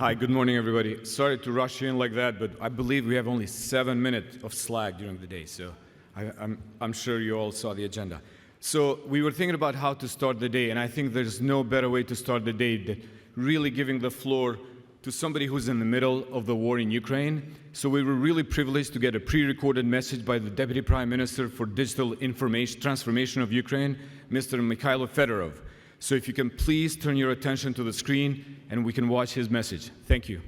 Hi, good morning, everybody. Sorry to rush you in like that, but I believe we have only 7 minutes of slack during the day, so I'm sure you all saw the agenda. So we were thinking about how to start the day, and I think there's no better way to start the day than really giving the floor to somebody who's in the middle of the war in Ukraine. So we were really privileged to get a pre-recorded message by the Deputy Prime Minister for Digital Information Transformation of Ukraine, Mr. Mikhailo Fedorov. So if you can please turn your attention to the screen and we can watch his message. Thank you.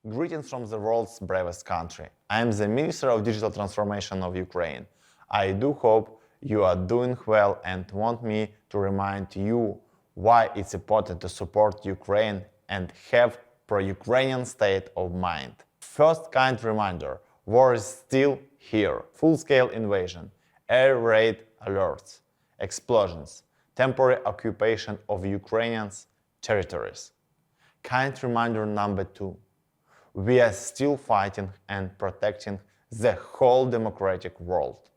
Greetings from the world's bravest country. I am the Minister of Digital Transformation of Ukraine. I do hope you are doing well and want me to remind you why it's important to support Ukraine and have pro-Ukrainian state of mind. First kind reminder, war is still here. Full-scale invasion, air raid alerts, explosions, temporary occupation of Ukrainians' territories. Kind reminder number 2. We are still fighting and protecting the whole democratic world.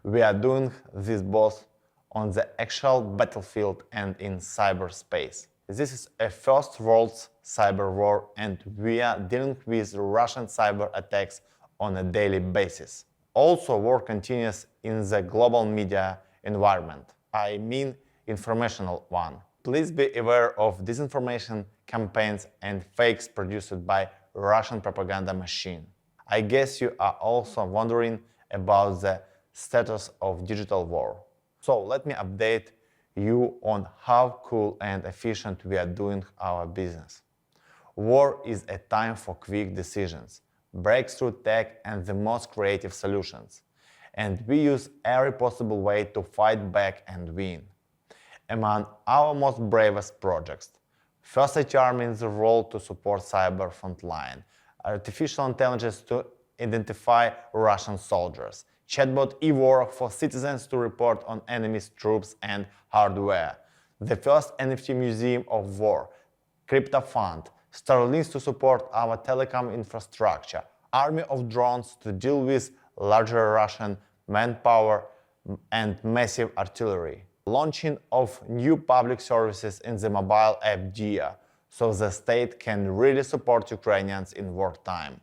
We are doing this both on the actual battlefield and in cyberspace. This is a first world's cyber war, and we are dealing with Russian cyber attacks on a daily basis. Also, war continues in the global media environment. I mean informational one. Please be aware of disinformation campaigns and fakes produced by Russian propaganda machine. I guess you are also wondering about the status of digital war. So let me update you on how cool and efficient we are doing our business. War is a time for quick decisions, breakthrough tech and the most creative solutions. And we use every possible way to fight back and win. Among our most bravest projects, First IT Army in the role to support cyber frontline, artificial intelligence to identify Russian soldiers, chatbot e-war for citizens to report on enemy's troops and hardware, the first NFT museum of war, crypto fund, Starlinks to support our telecom infrastructure, army of drones to deal with larger Russian manpower and massive artillery, launching of new public services in the mobile app Dia, so the state can really support Ukrainians in wartime.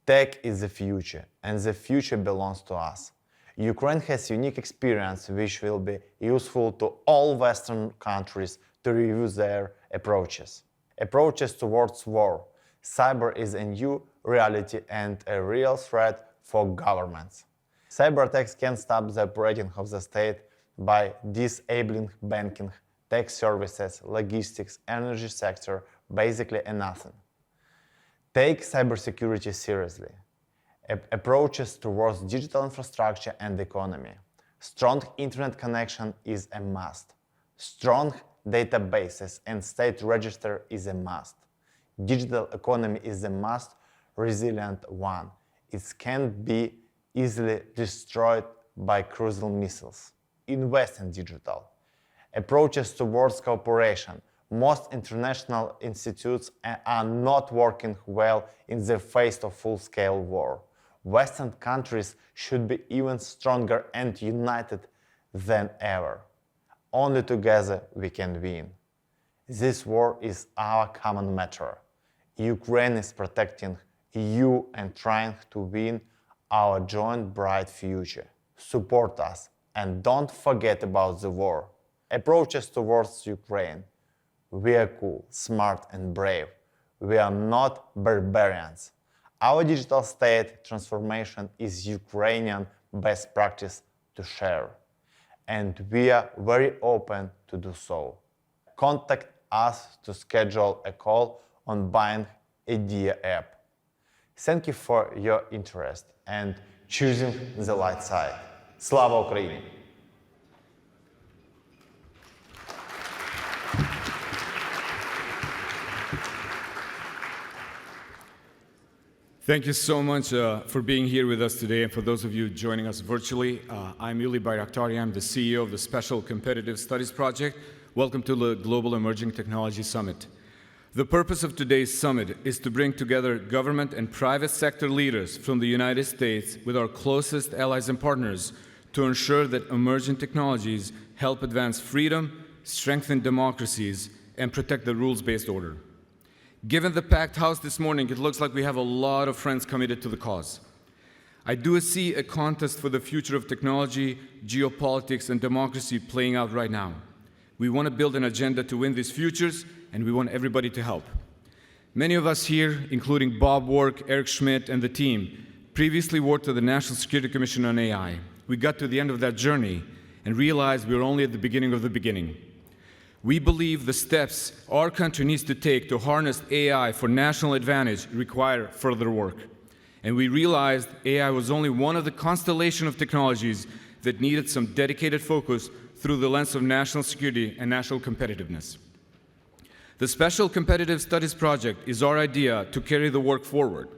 Tech is the future, and the future belongs to us. Ukraine has unique experience which will be useful to all Western countries to review their approaches. Approaches towards war. Cyber is a new reality and a real threat for governments. Cyber attacks can stop the operating of the state by disabling banking, tech services, logistics, energy sector, basically nothing. Take cybersecurity seriously. Approaches towards digital infrastructure and economy. Strong internet connection is a must. Strong databases and state register is a must. Digital economy is a must, resilient one. It can't be easily destroyed by cruise missiles. Invest in digital. Approaches towards cooperation. Most international institutes are not working well in the face of full-scale war. Western countries should be even stronger and united than ever. Only together we can win. This war is our common matter. Ukraine is protecting you and trying to win our joint bright future. Support us and don't forget about the war. Approaches towards Ukraine. We are cool, smart and brave. We are not barbarians. Our digital state transformation is Ukrainian best practice to share. And we are very open to do so. Contact us to schedule a call on buying a Dia app. Thank you for your interest and choosing the light side. Slava Ukraini! Thank you so much for being here with us today, and for those of you joining us virtually. I'm Yuli Bayraktari. I'm the CEO of the Special Competitive Studies Project. Welcome to the Global Emerging Technology Summit. The purpose of today's summit is to bring together government and private sector leaders from the United States with our closest allies and partners to ensure that emerging technologies help advance freedom, strengthen democracies, and protect the rules-based order. Given the packed house this morning, it looks like we have a lot of friends committed to the cause. I do see a contest for the future of technology, geopolitics, and democracy playing out right now. We want to build an agenda to win these futures, and we want everybody to help. Many of us here, including Bob Work, Eric Schmidt, and the team, previously worked at the National Security Commission on AI. We got to the end of that journey and realized we were only at the beginning of the beginning. We believe the steps our country needs to take to harness AI for national advantage require further work. And we realized AI was only one of the constellation of technologies that needed some dedicated focus through the lens of national security and national competitiveness. The Special Competitive Studies Project is our idea to carry the work forward.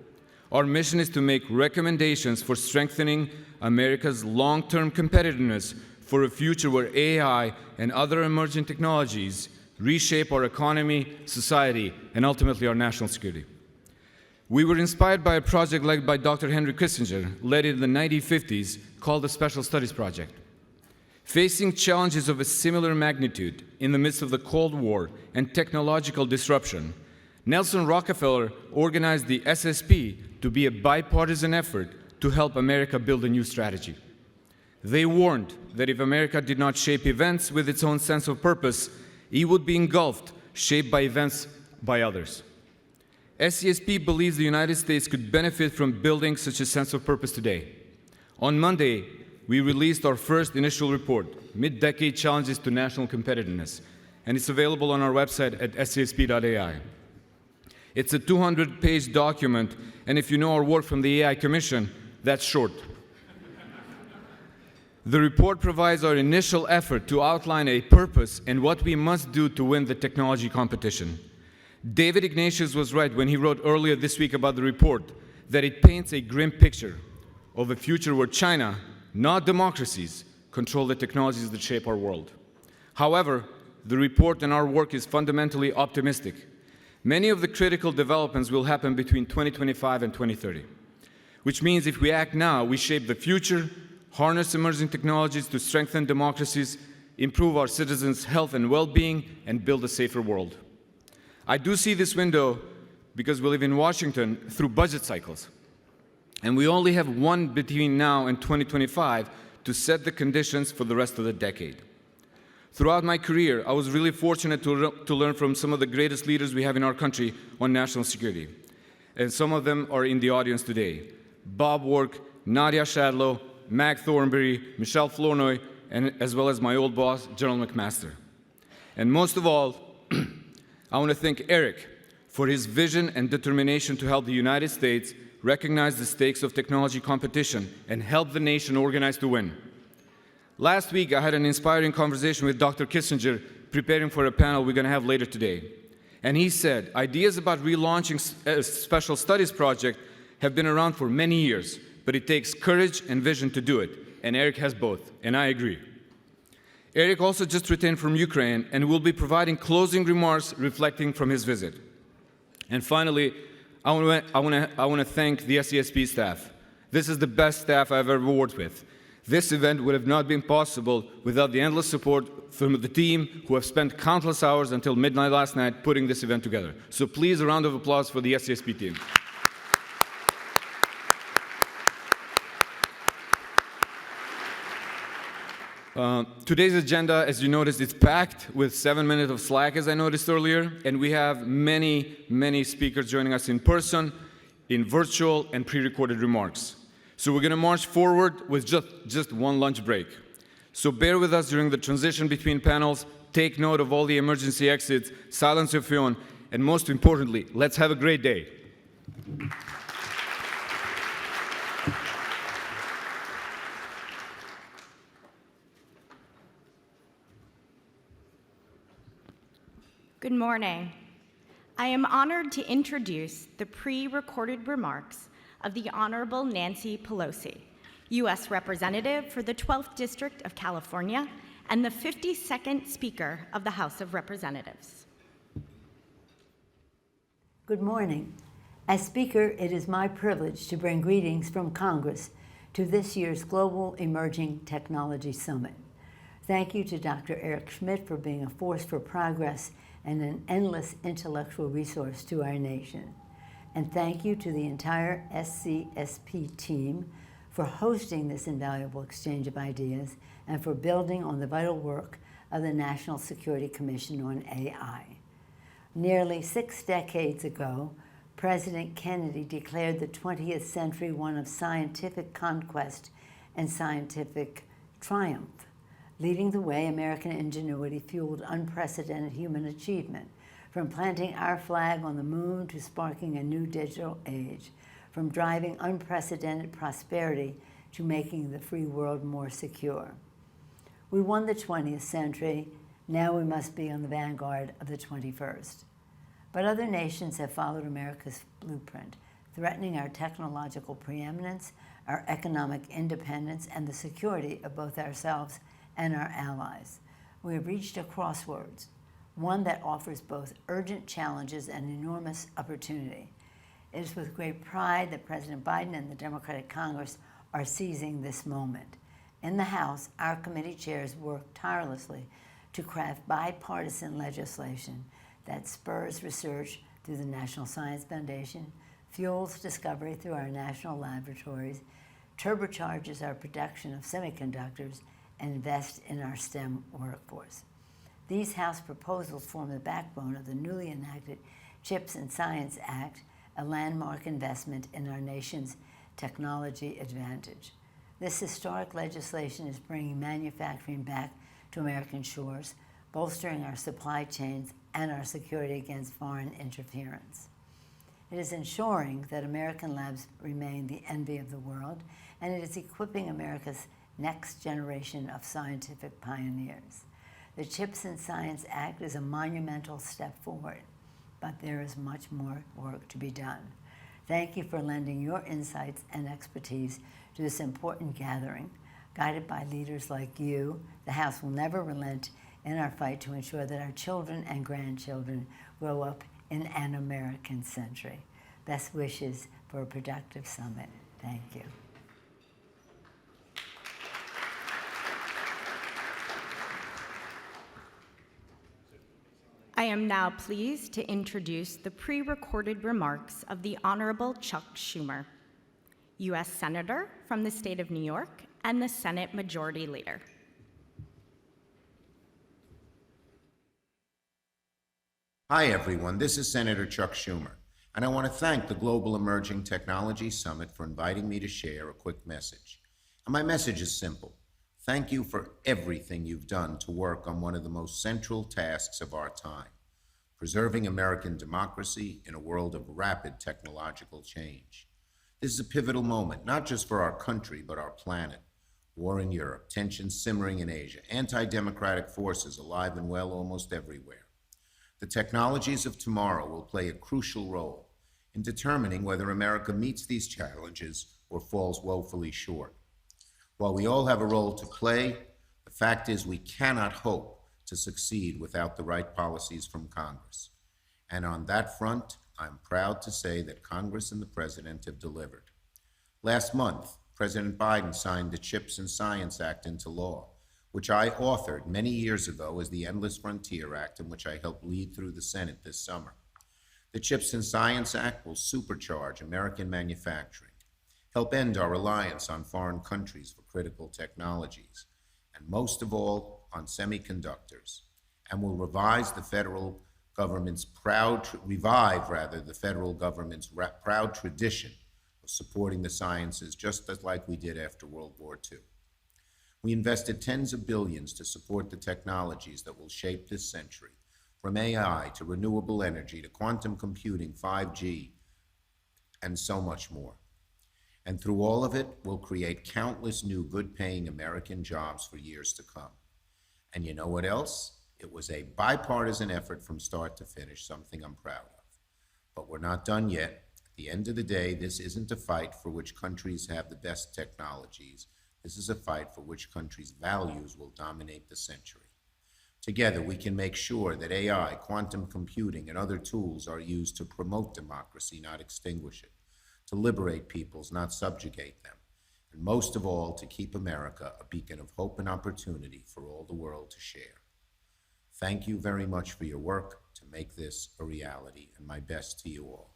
Our mission is to make recommendations for strengthening America's long-term competitiveness for a future where AI and other emerging technologies reshape our economy, society, and ultimately our national security. We were inspired by a project led by Dr. Henry Kissinger, led in the 1950s, called the Special Studies Project. Facing challenges of a similar magnitude in the midst of the Cold War and technological disruption, Nelson Rockefeller organized the SSP to be a bipartisan effort to help America build a new strategy. They warned that if America did not shape events with its own sense of purpose, it would be engulfed, shaped by events by others. SCSP believes the United States could benefit from building such a sense of purpose today. On Monday, we released our first initial report, Mid-Decade Challenges to National Competitiveness, and it's available on our website at scsp.ai. It's a 200-page document, and if you know our work from the AI Commission, that's short. The report provides our initial effort to outline a purpose and what we must do to win the technology competition. David Ignatius was right when he wrote earlier this week about the report that it paints a grim picture of a future where China, not democracies, control the technologies that shape our world. However, the report and our work is fundamentally optimistic. Many of the critical developments will happen between 2025 and 2030, which means if we act now, we shape the future, harness emerging technologies to strengthen democracies, improve our citizens' health and well-being, and build a safer world. I do see this window because we live in Washington through budget cycles. And we only have one between now and 2025 to set the conditions for the rest of the decade. Throughout my career, I was really fortunate to learn from some of the greatest leaders we have in our country on national security. And some of them are in the audience today. Bob Work, Nadia Shadlow, Mag Thornberry, Michelle Flournoy, and as well as my old boss, General McMaster. And most of all, I want to thank Eric for his vision and determination to help the United States recognize the stakes of technology competition and help the nation organize to win. Last week, I had an inspiring conversation with Dr. Kissinger preparing for a panel we're going to have later today. And he said, ideas about relaunching a special studies project have been around for many years, but it takes courage and vision to do it. And Eric has both, and I agree. Eric also just returned from Ukraine and will be providing closing remarks reflecting from his visit. And finally, I want to thank the SCSP staff. This is the best staff I've ever worked with. This event would have not been possible without the endless support from the team who have spent countless hours until midnight last night putting this event together. So please, a round of applause for the SCSP team. Today's agenda, as you noticed, it's packed with 7 minutes of slack, as I noticed earlier, and we have many, many speakers joining us in person, in virtual, and pre-recorded remarks. So we're going to march forward with just one lunch break. So bear with us during the transition between panels, take note of all the emergency exits, silence your phone, and most importantly, let's have a great day. Good morning. I am honored to introduce the pre-recorded remarks of the Honorable Nancy Pelosi, U.S. Representative for the 12th District of California and the 52nd Speaker of the House of Representatives. Good morning. As Speaker, it is my privilege to bring greetings from Congress to this year's Global Emerging Technology Summit. Thank you to Dr. Eric Schmidt for being a force for progress and an endless intellectual resource to our nation. And thank you to the entire SCSP team for hosting this invaluable exchange of ideas and for building on the vital work of the National Security Commission on AI. Nearly 6 decades ago, President Kennedy declared the 20th century one of scientific conquest and scientific triumph. Leading the way, American ingenuity fueled unprecedented human achievement, from planting our flag on the moon to sparking a new digital age, from driving unprecedented prosperity to making the free world more secure. We won the 20th century, now we must be on the vanguard of the 21st. But other nations have followed America's blueprint, threatening our technological preeminence, our economic independence, and the security of both ourselves and our allies. We have reached a crossroads, one that offers both urgent challenges and enormous opportunity. It is with great pride that President Biden and the Democratic Congress are seizing this moment. In the House, our committee chairs work tirelessly to craft bipartisan legislation that spurs research through the National Science Foundation, fuels discovery through our national laboratories, turbocharges our production of semiconductors, and invests in our STEM workforce. These House proposals form the backbone of the newly enacted CHIPS and Science Act, a landmark investment in our nation's technology advantage. This historic legislation is bringing manufacturing back to American shores, bolstering our supply chains and our security against foreign interference. It is ensuring that American labs remain the envy of the world, and it is equipping America's next generation of scientific pioneers. The CHIPS and Science Act is a monumental step forward, but there is much more work to be done. Thank you for lending your insights and expertise to this important gathering. Guided by leaders like you, the House will never relent in our fight to ensure that our children and grandchildren grow up in an American century. Best wishes for a productive summit. Thank you. I am now pleased to introduce the pre-recorded remarks of the Honorable Chuck Schumer, U.S. Senator from the state of New York and the Senate Majority Leader. Hi, everyone. This is Senator Chuck Schumer, and I want to thank the Global Emerging Technology Summit for inviting me to share a quick message. And my message is simple. Thank you for everything you've done to work on one of the most central tasks of our time, preserving American democracy in a world of rapid technological change. This is a pivotal moment, not just for our country, but our planet. War in Europe, tensions simmering in Asia, anti-democratic forces alive and well almost everywhere. The technologies of tomorrow will play a crucial role in determining whether America meets these challenges or falls woefully short. While we all have a role to play, the fact is we cannot hope to succeed without the right policies from Congress. And on that front, I'm proud to say that Congress and the President have delivered. Last month, President Biden signed the CHIPS and Science Act into law, which I authored many years ago as the Endless Frontier Act, and which I helped lead through the Senate this summer. The CHIPS and Science Act will supercharge American manufacturing, help end our reliance on foreign countries for critical technologies, and most of all, on semiconductors, and will revive the federal government's proud tradition of supporting the sciences, just as like we did after World War II. We invested tens of billions to support the technologies that will shape this century, from AI to renewable energy to quantum computing, 5G, and so much more. And through all of it, we'll create countless new good-paying American jobs for years to come. And you know what else? It was a bipartisan effort from start to finish, something I'm proud of. But we're not done yet. At the end of the day, this isn't a fight for which countries have the best technologies. This is a fight for which countries' values will dominate the century. Together, we can make sure that AI, quantum computing, and other tools are used to promote democracy, not extinguish it, to liberate peoples, not subjugate them, and most of all, to keep America a beacon of hope and opportunity for all the world to share. Thank you very much for your work to make this a reality, and my best to you all.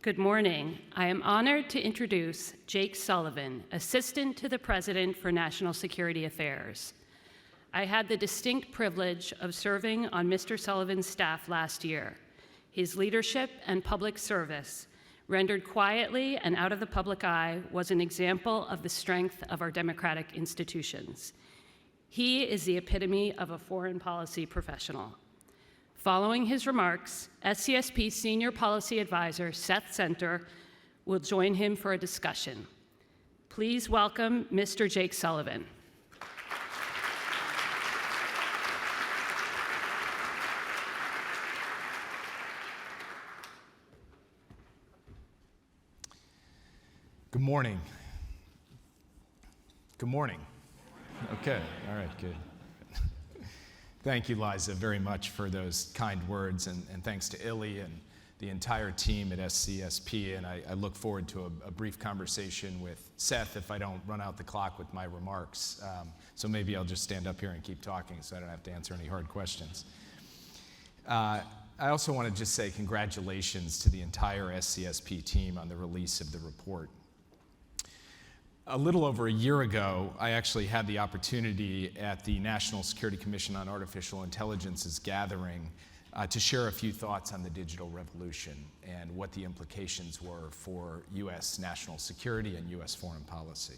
Good morning. I am honored to introduce Jake Sullivan, Assistant to the President for National Security Affairs. I had the distinct privilege of serving on Mr. Sullivan's staff last year. His leadership and public service, rendered quietly and out of the public eye, was an example of the strength of our democratic institutions. He is the epitome of a foreign policy professional. Following his remarks, SCSP Senior Policy Advisor Seth Center will join him for a discussion. Please welcome Mr. Jake Sullivan. Good morning. Good morning. Okay, all right, good. Thank you, Liza, very much for those kind words, and thanks to Illy and the entire team at SCSP, and I look forward to a brief conversation with Seth if I don't run out the clock with my remarks. So maybe I'll just stand up here and keep talking so I don't have to answer any hard questions. I also want to just say congratulations to the entire SCSP team on the release of the report. A little over a year ago, I actually had the opportunity at the National Security Commission on Artificial Intelligence's gathering to share a few thoughts on the digital revolution and what the implications were for U.S. national security and U.S. foreign policy.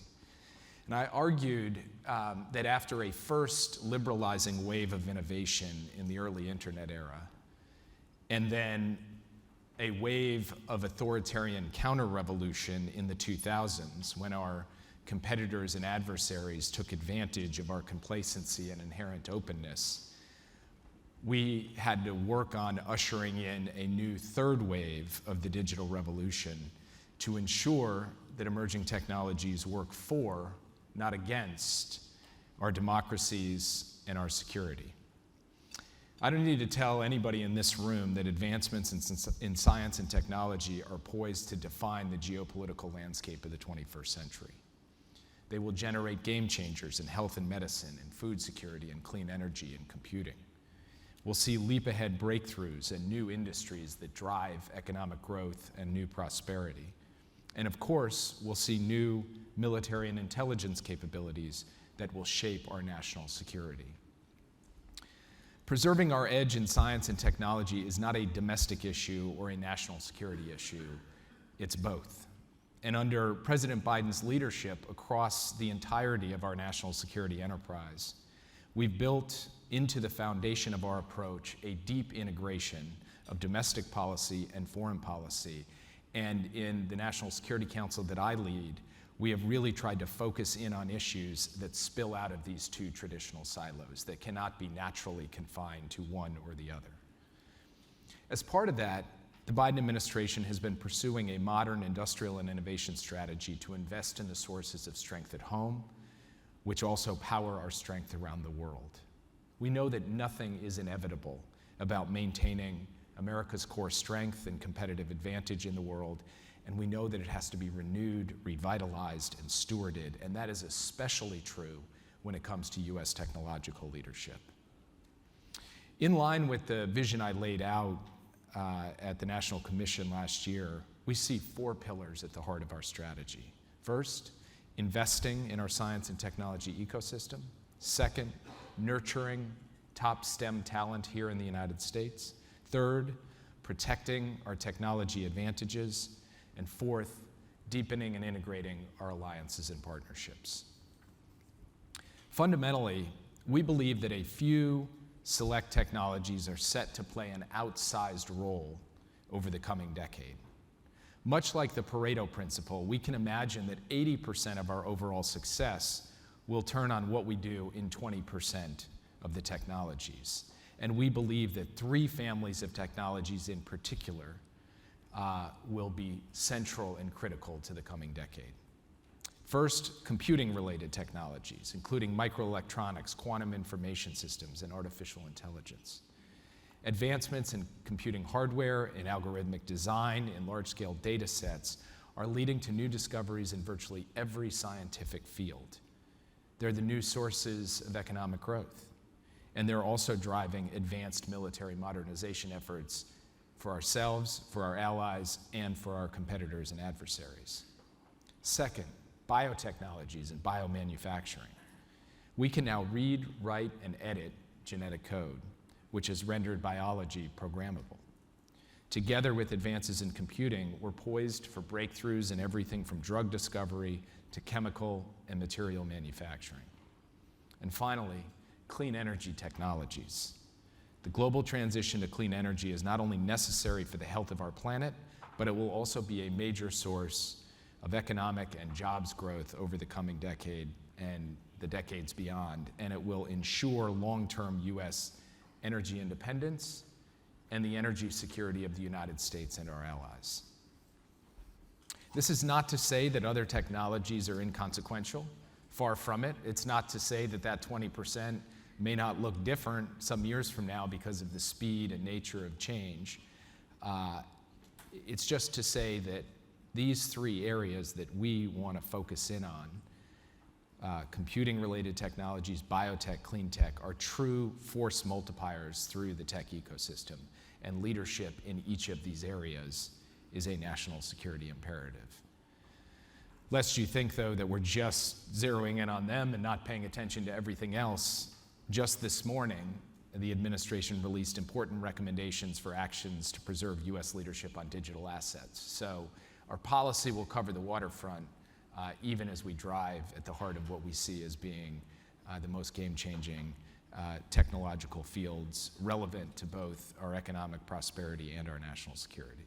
And I argued that after a first liberalizing wave of innovation in the early internet era, and then a wave of authoritarian counter-revolution in the 2000s when our competitors and adversaries took advantage of our complacency and inherent openness, we had to work on ushering in a new third wave of the digital revolution to ensure that emerging technologies work for, not against, our democracies and our security. I don't need to tell anybody in this room that advancements in science and technology are poised to define the geopolitical landscape of the 21st century. They will generate game changers in health and medicine, and food security, and clean energy, and computing. We'll see leap-ahead breakthroughs and new industries that drive economic growth and new prosperity. And of course, we'll see new military and intelligence capabilities that will shape our national security. Preserving our edge in science and technology is not a domestic issue or a national security issue. It's both. And under President Biden's leadership across the entirety of our national security enterprise, we've built into the foundation of our approach a deep integration of domestic policy and foreign policy. And in the National Security Council that I lead, we have really tried to focus in on issues that spill out of these two traditional silos that cannot be naturally confined to one or the other. As part of that, the Biden administration has been pursuing a modern industrial and innovation strategy to invest in the sources of strength at home, which also power our strength around the world. We know that nothing is inevitable about maintaining America's core strength and competitive advantage in the world, and we know that it has to be renewed, revitalized, and stewarded, and that is especially true when it comes to U.S. technological leadership. In line with the vision I laid out at the National Commission last year, we see four pillars at the heart of our strategy. First, investing in our science and technology ecosystem. Second, nurturing top STEM talent here in the United States. Third, protecting our technology advantages. And fourth, deepening and integrating our alliances and partnerships. Fundamentally, we believe that a few select technologies are set to play an outsized role over the coming decade. Much like the Pareto principle, we can imagine that 80% of our overall success will turn on what we do in 20% of the technologies. And we believe that three families of technologies in particular will be central and critical to the coming decade. First, computing-related technologies, including microelectronics, quantum information systems, and artificial intelligence. Advancements in computing hardware, in algorithmic design, in large-scale data sets are leading to new discoveries in virtually every scientific field. They're the new sources of economic growth, and they're also driving advanced military modernization efforts for ourselves, for our allies, and for our competitors and adversaries. Second, biotechnologies and biomanufacturing. We can now read, write, and edit genetic code, which has rendered biology programmable. Together with advances in computing, we're poised for breakthroughs in everything from drug discovery to chemical and material manufacturing. And finally, clean energy technologies. The global transition to clean energy is not only necessary for the health of our planet, but it will also be a major source of economic and jobs growth over the coming decade and the decades beyond, and it will ensure long-term U.S. energy independence and the energy security of the United States and our allies. This is not to say that other technologies are inconsequential. Far from it. It's not to say that that 20% may not look different some years from now because of the speed and nature of change. It's just to say that these three areas that we want to focus in on, computing-related technologies, biotech, clean tech, are true force multipliers through the tech ecosystem, and leadership in each of these areas is a national security imperative. Lest you think, though, that we're just zeroing in on them and not paying attention to everything else, just this morning, the administration released important recommendations for actions to preserve U.S. leadership on digital assets. So our policy will cover the waterfront, even as we drive at the heart of what we see as being the most game-changing technological fields relevant to both our economic prosperity and our national security.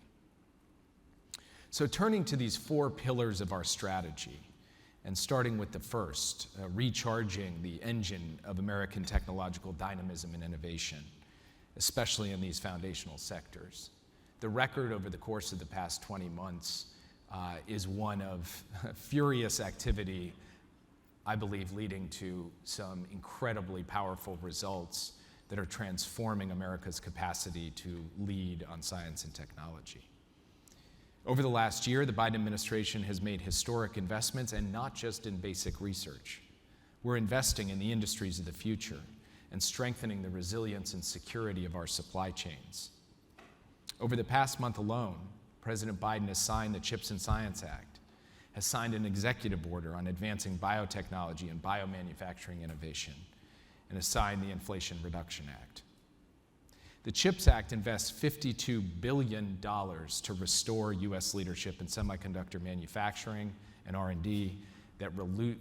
So turning to these four pillars of our strategy, and starting with the first, recharging the engine of American technological dynamism and innovation, especially in these foundational sectors. The record over the course of the past 20 months is one of furious activity, I believe, leading to some incredibly powerful results that are transforming America's capacity to lead on science and technology. Over the last year, the Biden administration has made historic investments, and not just in basic research. We're investing in the industries of the future and strengthening the resilience and security of our supply chains. Over the past month alone, President Biden has signed the CHIPS and Science Act, has signed an executive order on advancing biotechnology and biomanufacturing innovation, and has signed the Inflation Reduction Act. The CHIPS Act invests $52 billion to restore U.S. leadership in semiconductor manufacturing and R&D that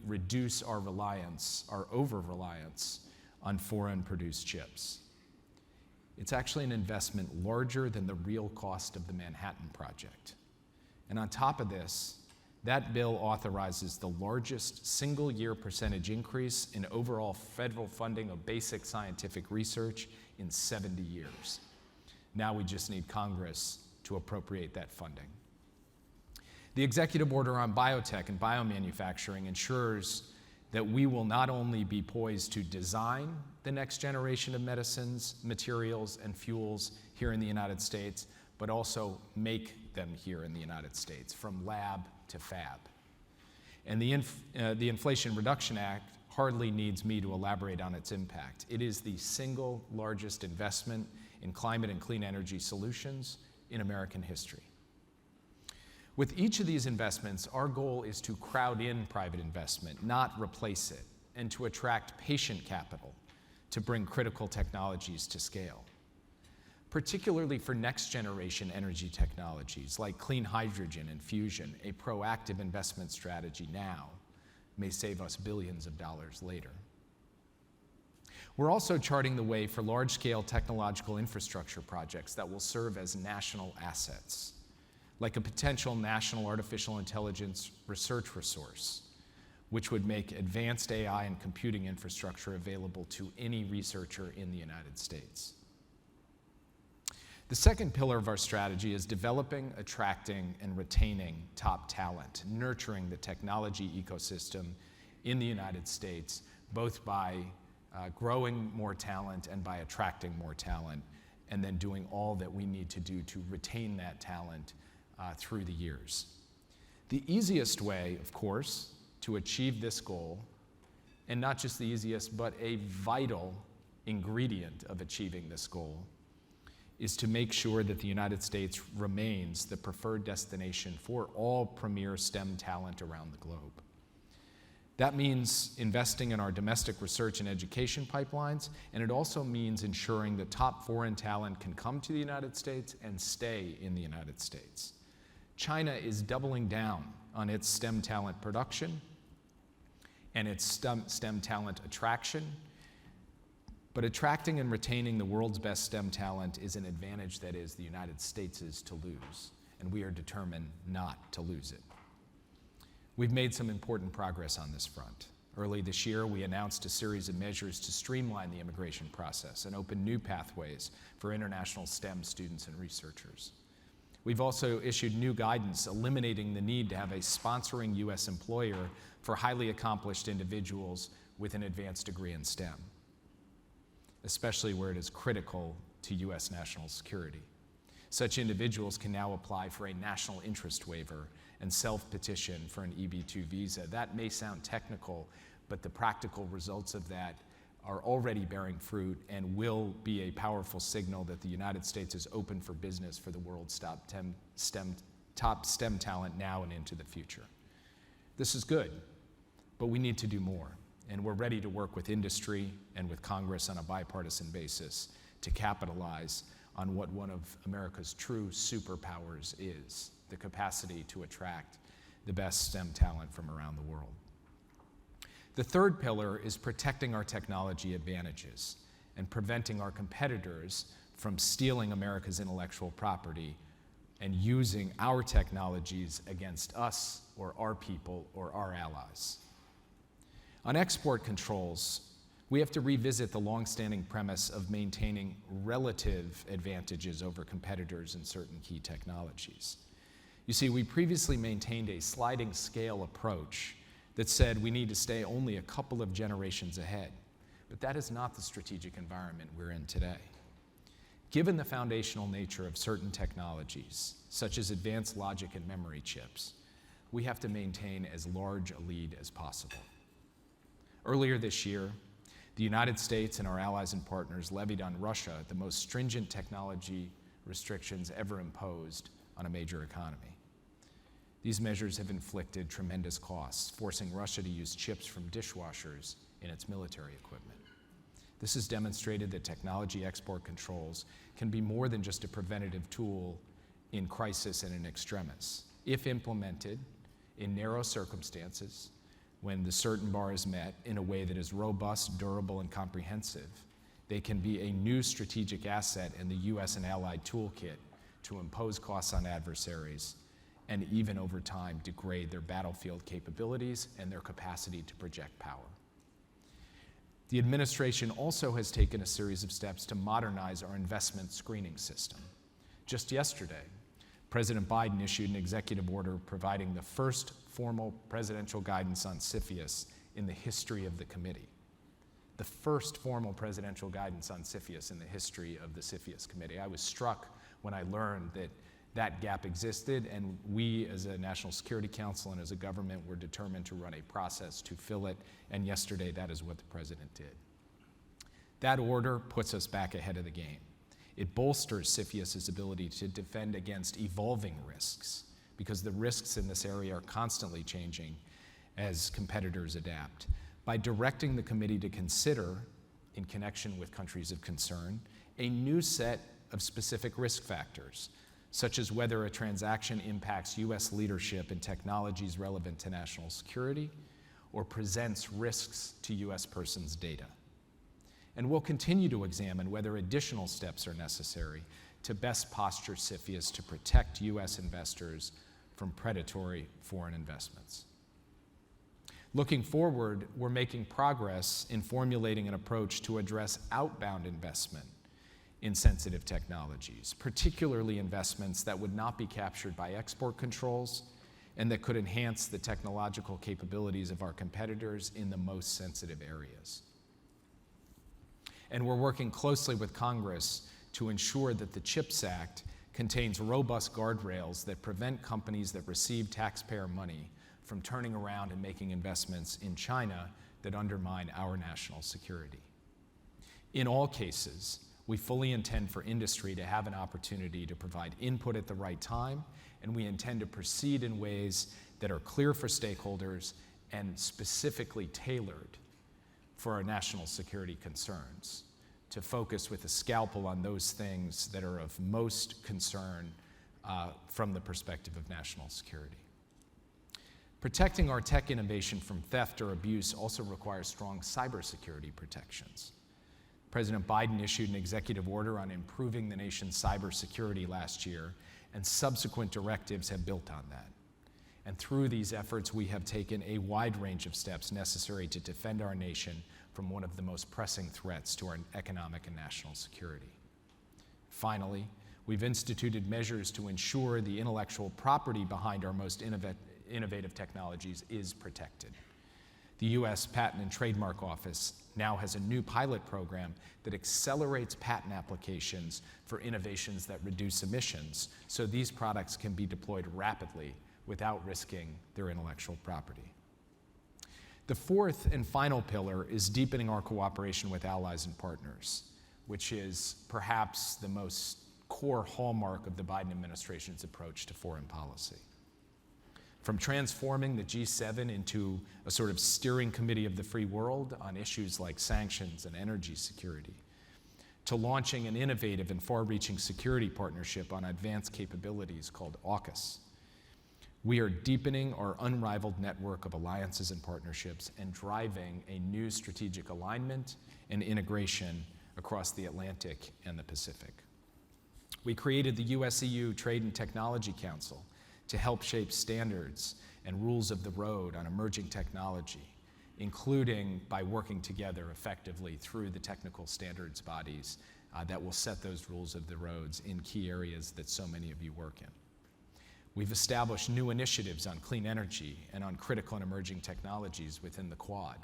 reduce our reliance, our over-reliance on foreign-produced chips. It's actually an investment larger than the real cost of the Manhattan Project. And on top of this, that bill authorizes the largest single-year percentage increase in overall federal funding of basic scientific research in 70 years. Now we just need Congress to appropriate that funding. The executive order on biotech and biomanufacturing ensures that we will not only be poised to design the next generation of medicines, materials, and fuels here in the United States, but also make them here in the United States, from lab to fab. And the Inflation Reduction Act hardly needs me to elaborate on its impact. It is the single largest investment in climate and clean energy solutions in American history. With each of these investments, our goal is to crowd in private investment, not replace it, and to attract patient capital to bring critical technologies to scale. Particularly for next-generation energy technologies like clean hydrogen and fusion, a proactive investment strategy now may save us billions of dollars later. We're also charting the way for large-scale technological infrastructure projects that will serve as national assets, like a potential national artificial intelligence research resource, which would make advanced AI and computing infrastructure available to any researcher in the United States. The second pillar of our strategy is developing, attracting, and retaining top talent, nurturing the technology ecosystem in the United States, both by growing more talent and by attracting more talent, and then doing all that we need to do to retain that talent through the years. The easiest way, of course, to achieve this goal, and not just the easiest, but a vital ingredient of achieving this goal, is to make sure that the United States remains the preferred destination for all premier STEM talent around the globe. That means investing in our domestic research and education pipelines, and it also means ensuring that top foreign talent can come to the United States and stay in the United States. China is doubling down on its STEM talent production and its STEM talent attraction, but attracting and retaining the world's best STEM talent is an advantage that is the United States' to lose, and we are determined not to lose it. We've made some important progress on this front. Early this year, we announced a series of measures to streamline the immigration process and open new pathways for international STEM students and researchers. We've also issued new guidance eliminating the need to have a sponsoring U.S. employer for highly accomplished individuals with an advanced degree in STEM, especially where it is critical to U.S. national security. Such individuals can now apply for a national interest waiver and self-petition for an EB-2 visa. That may sound technical, but the practical results of that are already bearing fruit and will be a powerful signal that the United States is open for business for the world's top STEM talent now and into the future. This is good, but we need to do more, and we're ready to work with industry and with Congress on a bipartisan basis to capitalize on what one of America's true superpowers is, the capacity to attract the best STEM talent from around the world. The third pillar is protecting our technology advantages and preventing our competitors from stealing America's intellectual property and using our technologies against us or our people or our allies. On export controls, we have to revisit the longstanding premise of maintaining relative advantages over competitors in certain key technologies. You see, we previously maintained a sliding scale approach that said we need to stay only a couple of generations ahead, but that is not the strategic environment we're in today. Given the foundational nature of certain technologies, such as advanced logic and memory chips, we have to maintain as large a lead as possible. Earlier this year, the United States and our allies and partners levied on Russia the most stringent technology restrictions ever imposed on a major economy. These measures have inflicted tremendous costs, forcing Russia to use chips from dishwashers in its military equipment. This has demonstrated that technology export controls can be more than just a preventative tool in crisis and in extremis. If implemented in narrow circumstances, when the certain bar is met in a way that is robust, durable, and comprehensive, they can be a new strategic asset in the U.S. and allied toolkit to impose costs on adversaries and even over time degrade their battlefield capabilities and their capacity to project power. The administration also has taken a series of steps to modernize our investment screening system. Just yesterday, President Biden issued an executive order providing the first formal presidential guidance on CFIUS in the history of the committee. The first formal presidential guidance on CFIUS in the history of the CFIUS committee. I was struck when I learned that that gap existed, and we as a National Security Council and as a government were determined to run a process to fill it, and yesterday that is what the president did. That order puts us back ahead of the game. It bolsters CFIUS's ability to defend against evolving risks, because the risks in this area are constantly changing as competitors adapt. By directing the committee to consider, in connection with countries of concern, a new set of specific risk factors, such as whether a transaction impacts U.S. leadership in technologies relevant to national security or presents risks to U.S. persons' data. And we'll continue to examine whether additional steps are necessary to best posture CFIUS to protect U.S. investors from predatory foreign investments. Looking forward, we're making progress in formulating an approach to address outbound investment in sensitive technologies, particularly investments that would not be captured by export controls and that could enhance the technological capabilities of our competitors in the most sensitive areas. And we're working closely with Congress to ensure that the CHIPS Act contains robust guardrails that prevent companies that receive taxpayer money from turning around and making investments in China that undermine our national security. In all cases, we fully intend for industry to have an opportunity to provide input at the right time, and we intend to proceed in ways that are clear for stakeholders and specifically tailored for our national security concerns, to focus with a scalpel on those things that are of most concern from the perspective of national security. Protecting our tech innovation from theft or abuse also requires strong cybersecurity protections. President Biden issued an executive order on improving the nation's cybersecurity last year, and subsequent directives have built on that. And through these efforts, we have taken a wide range of steps necessary to defend our nation from one of the most pressing threats to our economic and national security. Finally, we've instituted measures to ensure the intellectual property behind our most innovative technologies is protected. The U.S. Patent and Trademark Office now has a new pilot program that accelerates patent applications for innovations that reduce emissions, so these products can be deployed rapidly without risking their intellectual property. The fourth and final pillar is deepening our cooperation with allies and partners, which is perhaps the most core hallmark of the Biden administration's approach to foreign policy. From transforming the G7 into a sort of steering committee of the free world on issues like sanctions and energy security, to launching an innovative and far-reaching security partnership on advanced capabilities called AUKUS, we are deepening our unrivaled network of alliances and partnerships and driving a new strategic alignment and integration across the Atlantic and the Pacific. We created the US-EU Trade and Technology Council to help shape standards and rules of the road on emerging technology, including by working together effectively through the technical standards bodies that will set those rules of the roads in key areas that so many of you work in. We've established new initiatives on clean energy and on critical and emerging technologies within the Quad.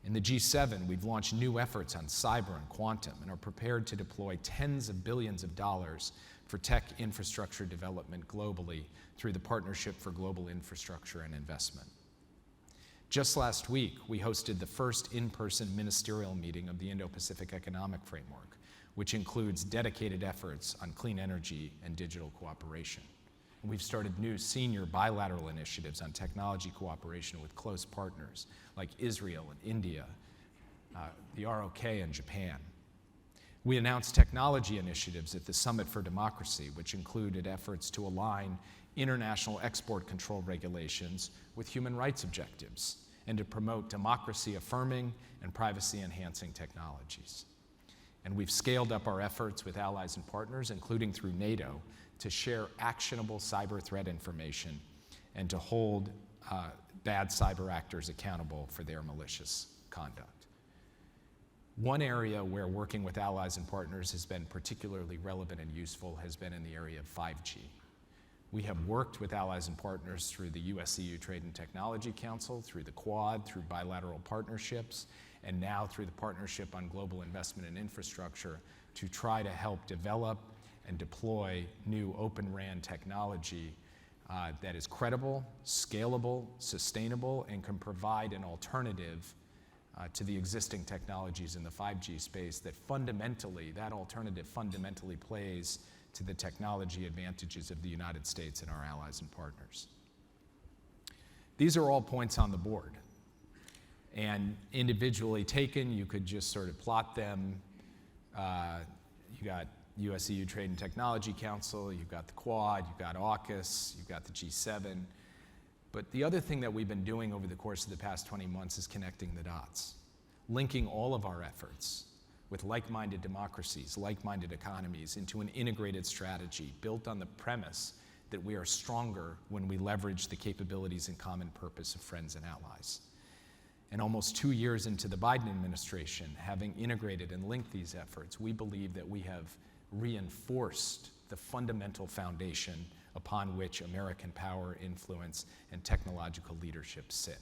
In the G7, we've launched new efforts on cyber and quantum and are prepared to deploy tens of billions of dollars for tech infrastructure development globally through the Partnership for Global Infrastructure and Investment. Just last week, we hosted the first in-person ministerial meeting of the Indo-Pacific Economic Framework, which includes dedicated efforts on clean energy and digital cooperation. And we've started new senior bilateral initiatives on technology cooperation with close partners like Israel and India, the ROK and Japan. We announced technology initiatives at the Summit for Democracy, which included efforts to align international export control regulations with human rights objectives and to promote democracy-affirming and privacy-enhancing technologies. And we've scaled up our efforts with allies and partners, including through NATO, to share actionable cyber threat information and to hold bad cyber actors accountable for their malicious conduct. One area where working with allies and partners has been particularly relevant and useful has been in the area of 5G. We have worked with allies and partners through the US-EU Trade and Technology Council, through the Quad, through bilateral partnerships, and now through the Partnership on Global Investment and Infrastructure to try to help develop and deploy new Open RAN technology that is credible, scalable, sustainable, and can provide an alternative to the existing technologies in the 5G space that alternative fundamentally plays to the technology advantages of the United States and our allies and partners. These are all points on the board. And individually taken, you could just sort of plot them. You got US-EU Trade and Technology Council, you've got the Quad, you've got AUKUS, you've got the G7. But the other thing that we've been doing over the course of the past 20 months is connecting the dots, linking all of our efforts with like-minded democracies, like-minded economies into an integrated strategy built on the premise that we are stronger when we leverage the capabilities and common purpose of friends and allies. And almost 2 years into the Biden administration, having integrated and linked these efforts, we believe that we have reinforced the fundamental foundation upon which American power, influence, and technological leadership sit.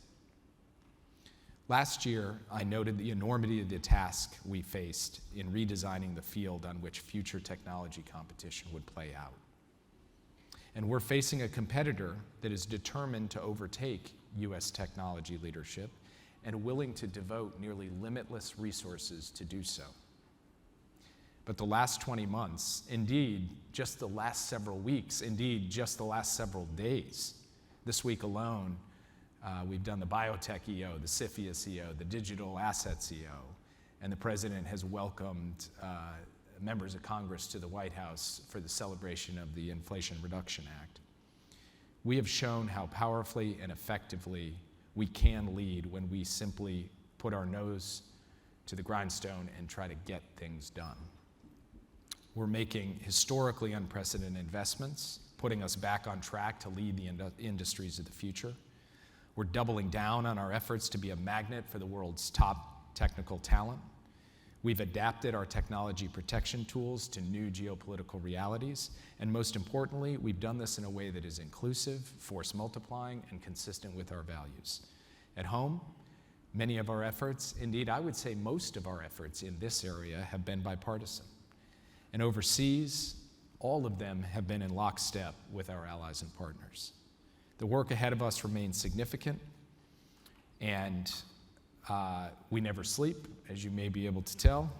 Last year, I noted the enormity of the task we faced in redesigning the field on which future technology competition would play out. And we're facing a competitor that is determined to overtake US technology leadership and willing to devote nearly limitless resources to do so. But the last 20 months, indeed, just the last several weeks, indeed, just the last several days, this week alone, we've done the Biotech EO, the CFIUS EO, the Digital Assets EO, and the President has welcomed members of Congress to the White House for the celebration of the Inflation Reduction Act. We have shown how powerfully and effectively we can lead when we simply put our nose to the grindstone and try to get things done. We're making historically unprecedented investments, putting us back on track to lead the industries of the future. We're doubling down on our efforts to be a magnet for the world's top technical talent. We've adapted our technology protection tools to new geopolitical realities, and most importantly, we've done this in a way that is inclusive, force multiplying, and consistent with our values. At home, many of our efforts, indeed I would say most of our efforts in this area have been bipartisan. And overseas, all of them have been in lockstep with our allies and partners. The work ahead of us remains significant, and we never sleep, as you may be able to tell.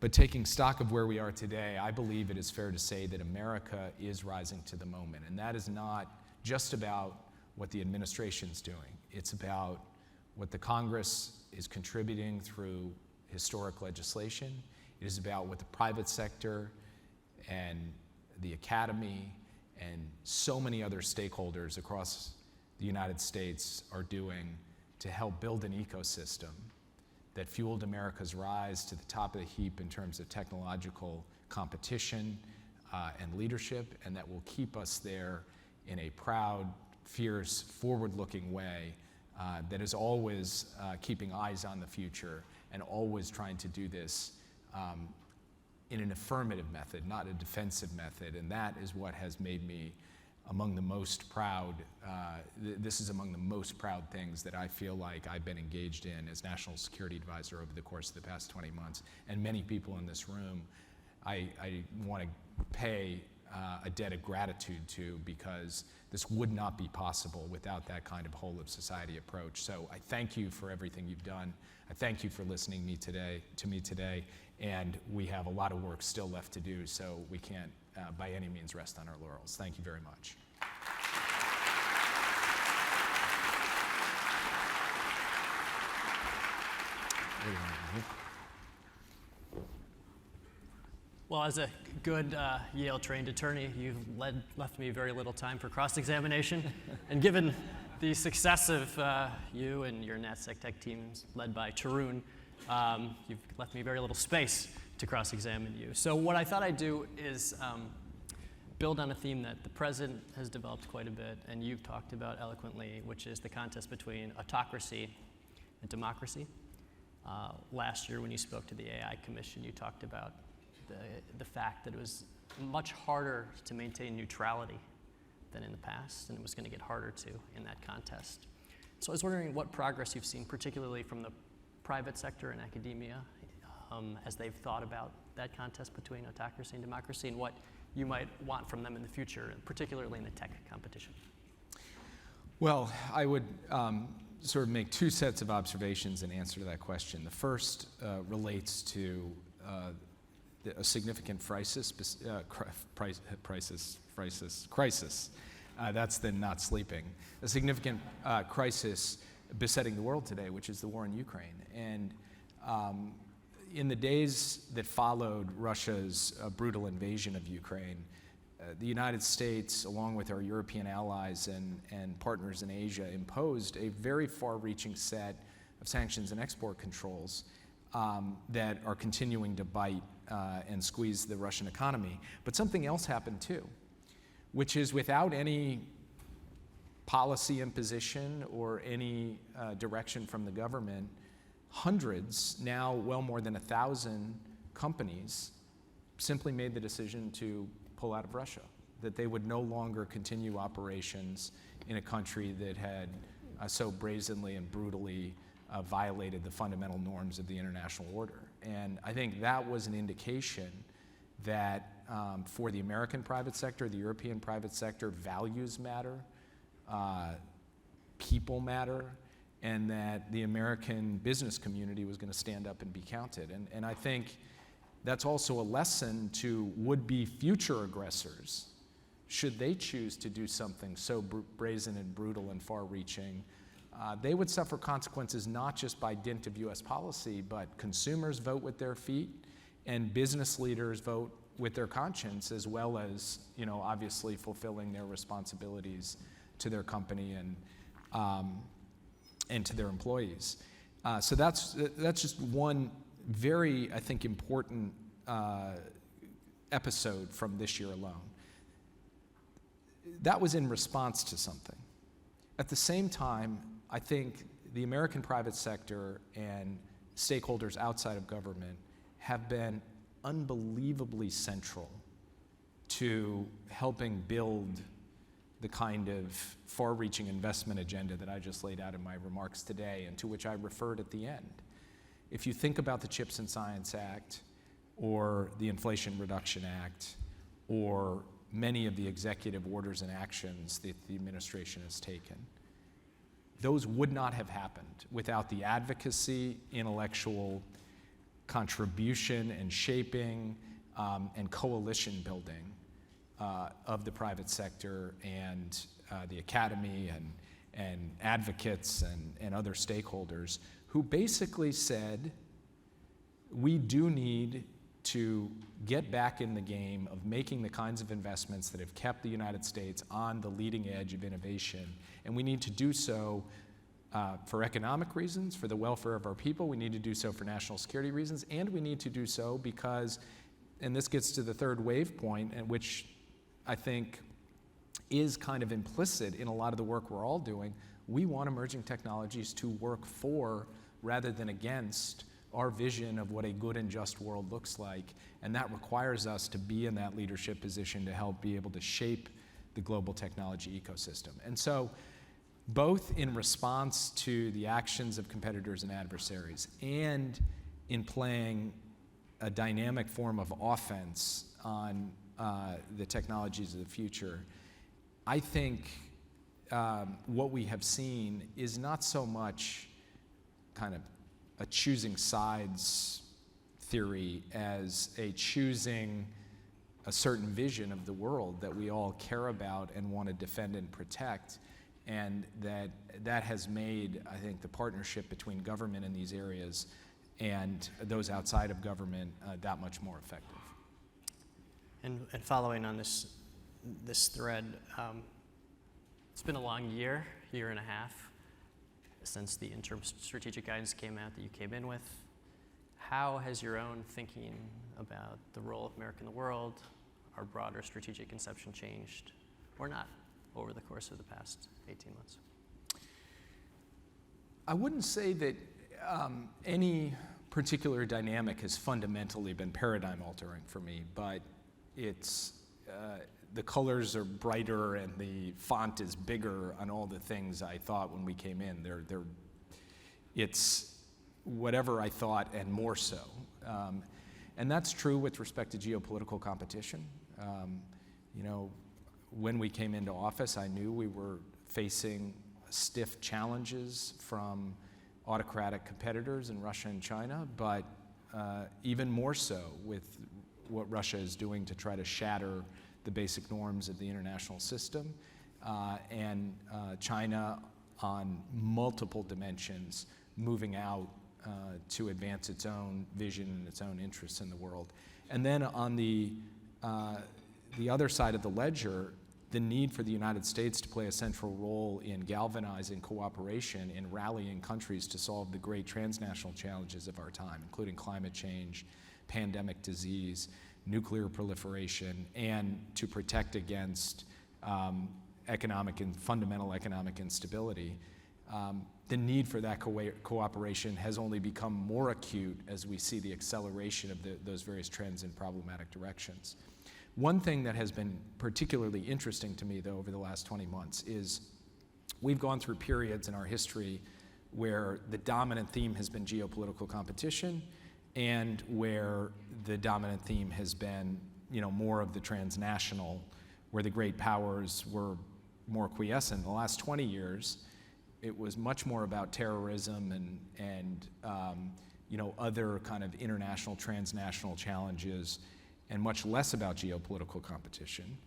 But taking stock of where we are today, I believe it is fair to say that America is rising to the moment. And that is not just about what the administration's doing. It's about what the Congress is contributing through historic legislation. It is about what the private sector and the academy and so many other stakeholders across the United States are doing to help build an ecosystem that fueled America's rise to the top of the heap in terms of technological competition and leadership, and that will keep us there in a proud, fierce, forward-looking way that is always keeping eyes on the future and always trying to do this in an affirmative method, not a defensive method, and that is what has made me among the most proud. This is among the most proud things that I feel like I've been engaged in as National Security Advisor over the course of the past 20 months. And many people in this room, I want to pay a debt of gratitude to, because this would not be possible without that kind of whole of society approach. So I thank you for everything you've done. I thank you for listening to me today, and we have a lot of work still left to do, so we can't by any means rest on our laurels. Thank you very much. Well, as a good Yale-trained attorney, you've left me very little time for cross-examination. And given the success of you and your NatSec Tech teams led by Tarun, you've left me very little space to cross-examine you. So what I thought I'd do is build on a theme that the President has developed quite a bit, and you've talked about eloquently, which is the contest between autocracy and democracy. Last year when you spoke to the AI Commission, you talked about the fact that it was much harder to maintain neutrality than in the past, and it was going to get harder to in that contest. So I was wondering what progress you've seen, particularly from the private sector and academia, as they've thought about that contest between autocracy and democracy, and what you might want from them in the future, particularly in the tech competition. Well, I would sort of make two sets of observations in answer to that question. The first relates to a significant crisis. That's the not sleeping. A significant crisis besetting the world today, which is the war in Ukraine. And in the days that followed Russia's brutal invasion of Ukraine, the United States, along with our European allies and partners in Asia, imposed a very far-reaching set of sanctions and export controls that are continuing to bite and squeeze the Russian economy. But something else happened too, which is without any policy imposition or any direction from the government, hundreds, now well more than 1,000 companies simply made the decision to pull out of Russia, that they would no longer continue operations in a country that had so brazenly and brutally violated the fundamental norms of the international order. And I think that was an indication that for the American private sector, the European private sector, values matter, people matter, and that the American business community was going to stand up and be counted. And I think that's also a lesson to would-be future aggressors, should they choose to do something so brazen and brutal and far-reaching. They would suffer consequences not just by dint of US policy, but consumers vote with their feet and business leaders vote with their conscience, as well as, obviously fulfilling their responsibilities to their company and to their employees. So that's just one very, I think, important episode from this year alone. That was in response to something. At the same time, I think the American private sector and stakeholders outside of government have been unbelievably central to helping build the kind of far-reaching investment agenda that I just laid out in my remarks today, and to which I referred at the end. If you think about the CHIPS and Science Act, or the Inflation Reduction Act, or many of the executive orders and actions that the administration has taken, those would not have happened without the advocacy, intellectual contribution and shaping, and coalition building of the private sector and the academy and advocates and other stakeholders who basically said, we do need to get back in the game of making the kinds of investments that have kept the United States on the leading edge of innovation. And we need to do so for economic reasons, for the welfare of our people. We need to do so for national security reasons. And we need to do so because, and this gets to the third wave point, and which I think is kind of implicit in a lot of the work we're all doing, we want emerging technologies to work for rather than against our vision of what a good and just world looks like. And that requires us to be in that leadership position to help be able to shape the global technology ecosystem. And so, both in response to the actions of competitors and adversaries and in playing a dynamic form of offense on the technologies of the future, I think what we have seen is not so much kind of a choosing sides theory as a choosing a certain vision of the world that we all care about and want to defend and protect, and that has made, I think, the partnership between government in these areas and those outside of government that much more effective. And following on this thread, it's been a long year and a half since the interim strategic guidance came out that you came in with. How has your own thinking about the role of America in the world, our broader strategic conception changed, or not, over the course of the past 18 months? I wouldn't say that any particular dynamic has fundamentally been paradigm altering for me, but it's the colors are brighter and the font is bigger on all the things I thought when we came in. It's whatever I thought and more so. And that's true with respect to geopolitical competition. When we came into office, I knew we were facing stiff challenges from autocratic competitors in Russia and China, but even more so with what Russia is doing to try to shatter the basic norms of the international system, and China on multiple dimensions moving out to advance its own vision and its own interests in the world. And then on the other side of the ledger, the need for the United States to play a central role in galvanizing cooperation in rallying countries to solve the great transnational challenges of our time, including climate change, pandemic disease, nuclear proliferation, and to protect against fundamental economic instability, the need for that cooperation has only become more acute as we see the acceleration of those various trends in problematic directions. One thing that has been particularly interesting to me, though, over the last 20 months is we've gone through periods in our history where the dominant theme has been geopolitical competition and where the dominant theme has been, more of the transnational, where the great powers were more quiescent. In the last 20 years, it was much more about terrorism and other kind of international, transnational challenges, and much less about geopolitical competition.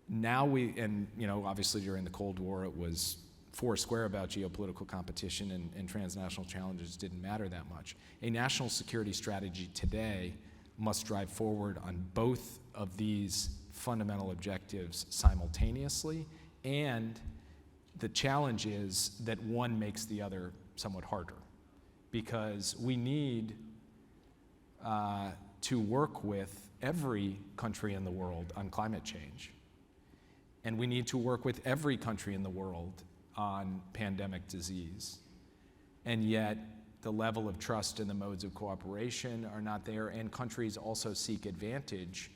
Now obviously during the Cold War, it was foursquare about geopolitical competition, and transnational challenges didn't matter that much. A national security strategy today must drive forward on both of these fundamental objectives simultaneously, and the challenge is that one makes the other somewhat harder, because we need to work with every country in the world on climate change. And we need to work with every country in the world on pandemic disease. And yet, the level of trust and the modes of cooperation are not there, and countries also seek advantage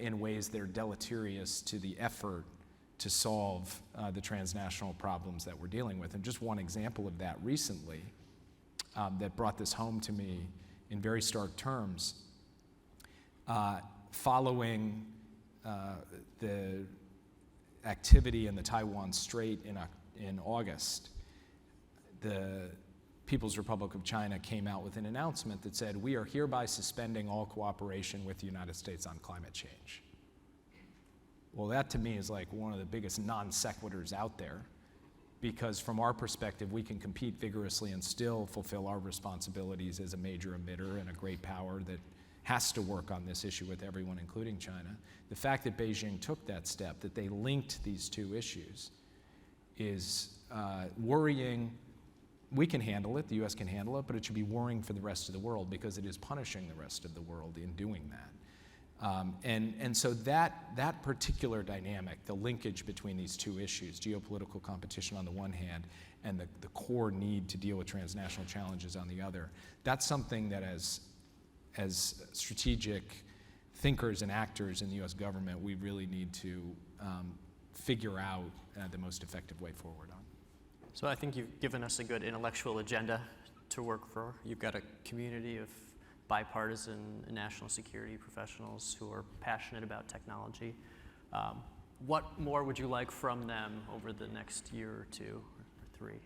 in ways that are deleterious to the effort to solve the transnational problems that we're dealing with. And just one example of that recently that brought this home to me in very stark terms, following the activity in the Taiwan Strait in August, the People's Republic of China came out with an announcement that said, "We are hereby suspending all cooperation with the United States on climate change." Well, that to me is like one of the biggest non sequiturs out there, because from our perspective, we can compete vigorously and still fulfill our responsibilities as a major emitter and a great power that has to work on this issue with everyone, including China. The fact that Beijing took that step, that they linked these two issues, is worrying. We can handle it, the US can handle it, but it should be worrying for the rest of the world, because it is punishing the rest of the world in doing that. And so that particular dynamic, the linkage between these two issues, geopolitical competition on the one hand and the core need to deal with transnational challenges on the other, that's something that as strategic thinkers and actors in the US government, we really need to figure out the most effective way forward on. So I think you've given us a good intellectual agenda to work for. You've got a community of bipartisan national security professionals who are passionate about technology. What more would you like from them over the next year or two or three?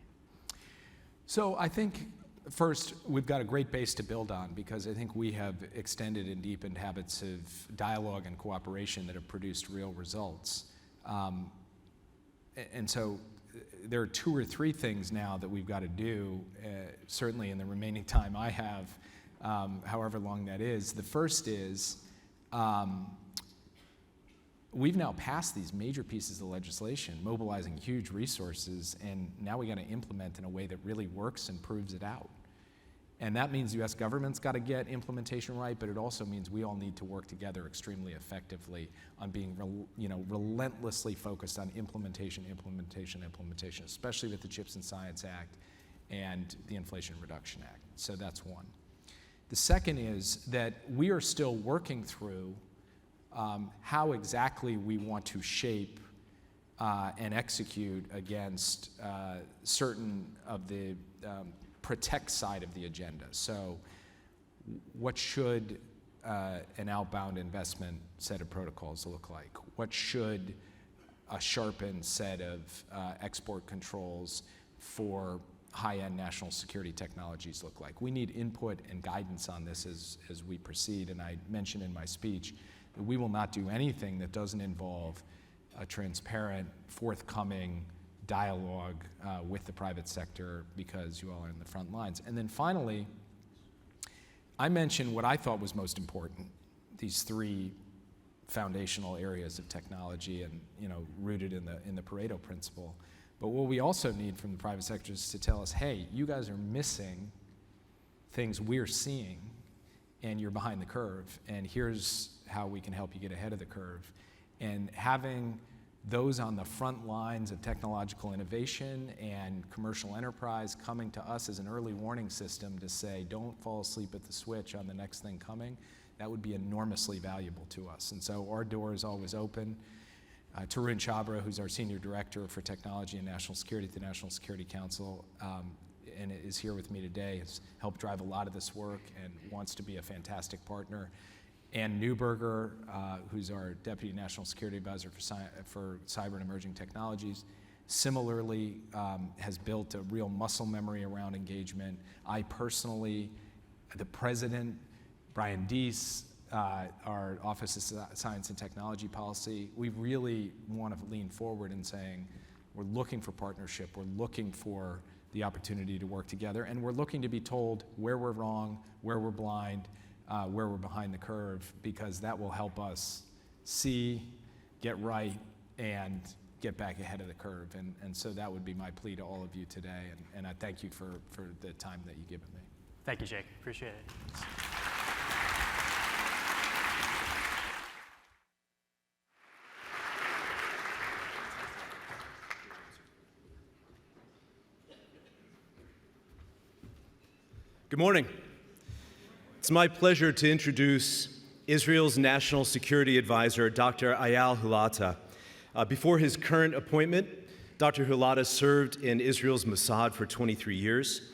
So I think first, we've got a great base to build on, because I think we have extended and deepened habits of dialogue and cooperation that have produced real results. And so there are two or three things now that we've got to do, certainly in the remaining time I have, however long that is. The first is we've now passed these major pieces of legislation, mobilizing huge resources, and now we got to implement in a way that really works and proves it out. And that means the US government's got to get implementation right, but it also means we all need to work together extremely effectively on being relentlessly focused on implementation, especially with the CHIPS and Science Act and the Inflation Reduction Act. So that's one. The second is that we are still working through how exactly we want to shape and execute against certain of the protect side of the agenda. So what should an outbound investment set of protocols look like? What should a sharpened set of export controls for high-end national security technologies look like? We need input and guidance on this as we proceed, and I mentioned in my speech that we will not do anything that doesn't involve a transparent, forthcoming dialogue with the private sector, because you all are in the front lines. And then finally, I mentioned what I thought was most important, these three foundational areas of technology and rooted in the Pareto principle. But what we also need from the private sector is to tell us, hey, you guys are missing things we're seeing, and you're behind the curve, and here's how we can help you get ahead of the curve. And having those on the front lines of technological innovation and commercial enterprise coming to us as an early warning system to say, don't fall asleep at the switch on the next thing coming, that would be enormously valuable to us. And so our door is always open. Tarun Chabra, who's our Senior Director for Technology and National Security at the National Security Council, and is here with me today, has helped drive a lot of this work and wants to be a fantastic partner. Ann Neuberger, who's our Deputy National Security Advisor for Cyber and Emerging Technologies, similarly has built a real muscle memory around engagement. I personally, the President, Brian Deese, our Office of Science and Technology Policy, we really want to lean forward in saying we're looking for partnership, we're looking for the opportunity to work together, and we're looking to be told where we're wrong, where we're blind, where we're behind the curve, because that will help us see, get right, and get back ahead of the curve. And so that would be my plea to all of you today, and I thank you for the time that you've given me. Thank you, Jake. Appreciate it. Good morning. It's my pleasure to introduce Israel's National Security Advisor, Dr. Eyal Hulata. Before his current appointment, Dr. Hulata served in Israel's Mossad for 23 years.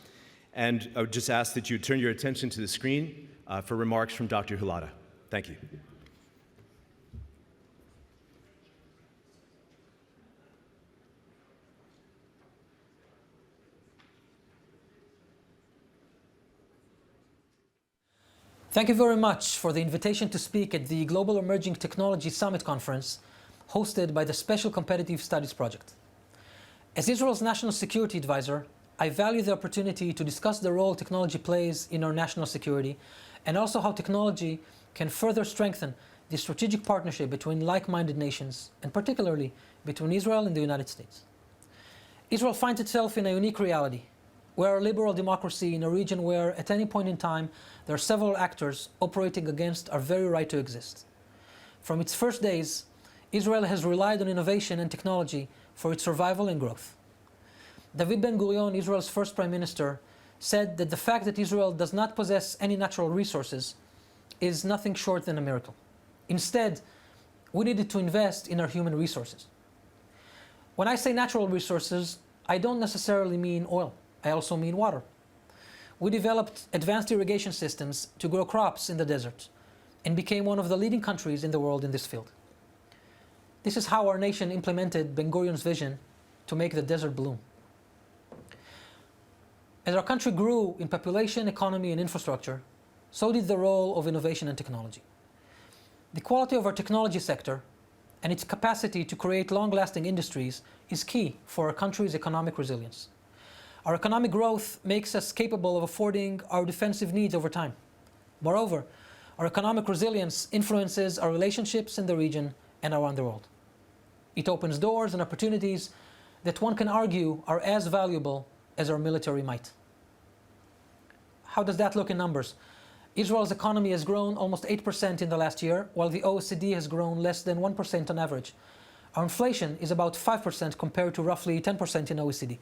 And I would just ask that you turn your attention to the screen for remarks from Dr. Hulata. Thank you. Thank you very much for the invitation to speak at the Global Emerging Technology Summit Conference hosted by the Special Competitive Studies Project. As Israel's National Security Advisor, I value the opportunity to discuss the role technology plays in our national security and also how technology can further strengthen the strategic partnership between like-minded nations, and particularly between Israel and the United States. Israel finds itself in a unique reality. We're a liberal democracy in a region where, at any point in time, there are several actors operating against our very right to exist. From its first days, Israel has relied on innovation and technology for its survival and growth. David Ben-Gurion, Israel's first prime minister, said that the fact that Israel does not possess any natural resources is nothing short than a miracle. Instead, we needed to invest in our human resources. When I say natural resources, I don't necessarily mean oil. I also mean water. We developed advanced irrigation systems to grow crops in the desert and became one of the leading countries in the world in this field. This is how our nation implemented Ben-Gurion's vision to make the desert bloom. As our country grew in population, economy, and infrastructure, so did the role of innovation and technology. The quality of our technology sector and its capacity to create long-lasting industries is key for our country's economic resilience. Our economic growth makes us capable of affording our defensive needs over time. Moreover, our economic resilience influences our relationships in the region and around the world. It opens doors and opportunities that one can argue are as valuable as our military might. How does that look in numbers? Israel's economy has grown almost 8% in the last year, while the OECD has grown less than 1% on average. Our inflation is about 5% compared to roughly 10% in OECD.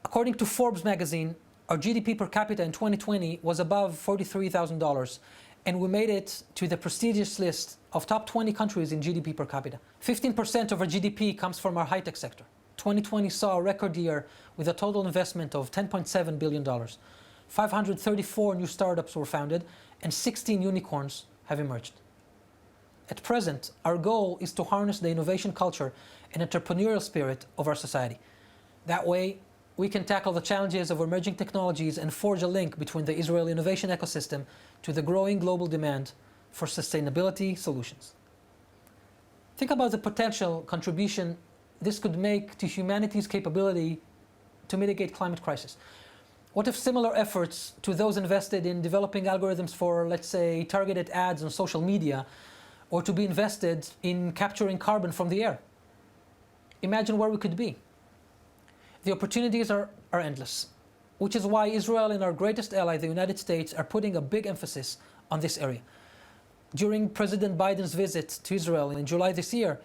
According to Forbes magazine, our GDP per capita in 2020 was above $43,000, and we made it to the prestigious list of top 20 countries in GDP per capita. 15% of our GDP comes from our high-tech sector. 2020 saw a record year with a total investment of $10.7 billion. 534 new startups were founded, and 16 unicorns have emerged. At present, our goal is to harness the innovation culture and entrepreneurial spirit of our society. That way, we can tackle the challenges of emerging technologies and forge a link between the Israeli innovation ecosystem to the growing global demand for sustainability solutions. Think about the potential contribution this could make to humanity's capability to mitigate climate crisis. What if similar efforts to those invested in developing algorithms for, let's say, targeted ads on social media, or to be invested in capturing carbon from the air? Imagine where we could be. The opportunities are endless, which is why Israel and our greatest ally, the United States, are putting a big emphasis on this area. During President Biden's visit to Israel in July this year,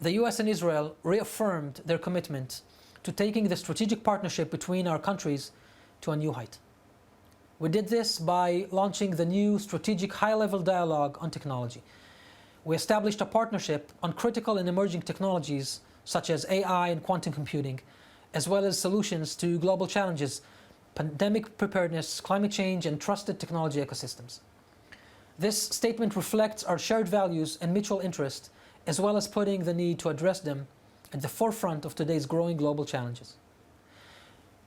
the US and Israel reaffirmed their commitment to taking the strategic partnership between our countries to a new height. We did this by launching the new strategic high-level dialogue on technology. We established a partnership on critical and emerging technologies such as AI and quantum computing, as well as solutions to global challenges, pandemic preparedness, climate change, and trusted technology ecosystems. This statement reflects our shared values and mutual interest, as well as putting the need to address them at the forefront of today's growing global challenges.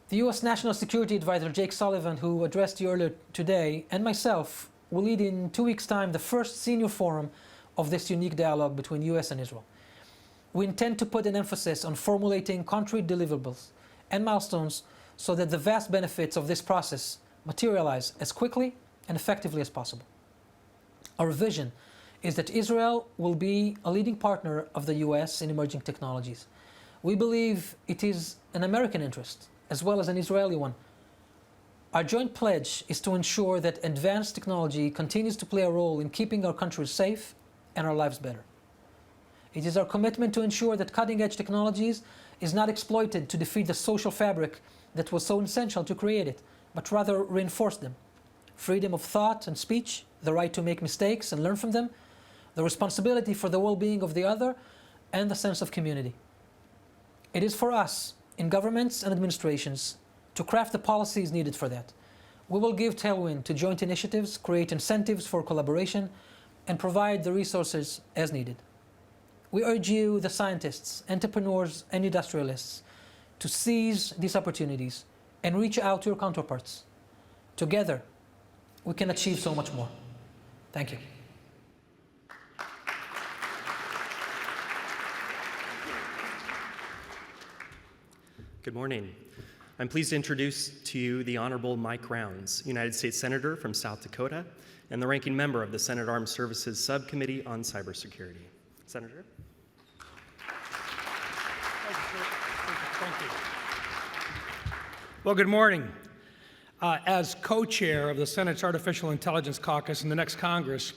The US National Security Advisor Jake Sullivan, who addressed you earlier today, and myself will lead in 2 weeks' time the first senior forum of this unique dialogue between US and Israel. We intend to put an emphasis on formulating concrete deliverables and milestones so that the vast benefits of this process materialize as quickly and effectively as possible. Our vision is that Israel will be a leading partner of the US in emerging technologies. We believe it is an American interest as well as an Israeli one. Our joint pledge is to ensure that advanced technology continues to play a role in keeping our countries safe and our lives better. It is our commitment to ensure that cutting-edge technologies is not exploited to defeat the social fabric that was so essential to create it, but rather reinforce them. Freedom of thought and speech, the right to make mistakes and learn from them, the responsibility for the well-being of the other, and the sense of community. It is for us, in governments and administrations, to craft the policies needed for that. We will give tailwind to joint initiatives, create incentives for collaboration, and provide the resources as needed. We urge you, the scientists, entrepreneurs, and industrialists, to seize these opportunities and reach out to your counterparts. Together, we can achieve so much more. Thank you. Good morning. I'm pleased to introduce to you the Honorable Mike Rounds, United States Senator from South Dakota, and the ranking member of the Senate Armed Services Subcommittee on Cybersecurity. Senator? Thank you. Well, good morning. As co-chair of the Senate's Artificial Intelligence Caucus in the next Congress,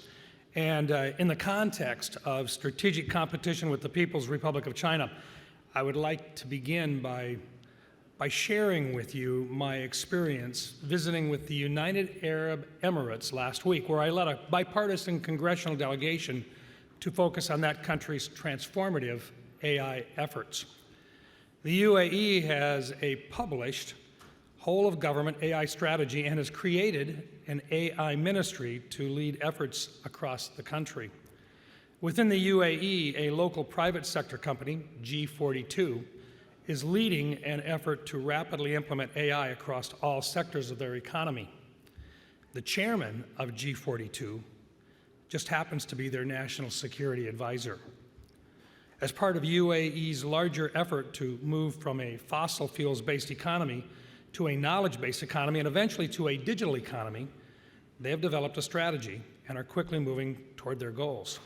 and in the context of strategic competition with the People's Republic of China, I would like to begin by sharing with you my experience visiting with the United Arab Emirates last week, where I led a bipartisan congressional delegation to focus on that country's transformative AI efforts. The UAE has a published whole-of-government AI strategy and has created an AI ministry to lead efforts across the country. Within the UAE, a local private sector company, G42, is leading an effort to rapidly implement AI across all sectors of their economy. The chairman of G42 just happens to be their national security advisor. As part of UAE's larger effort to move from a fossil fuels-based economy to a knowledge-based economy and eventually to a digital economy, they have developed a strategy and are quickly moving toward their goals.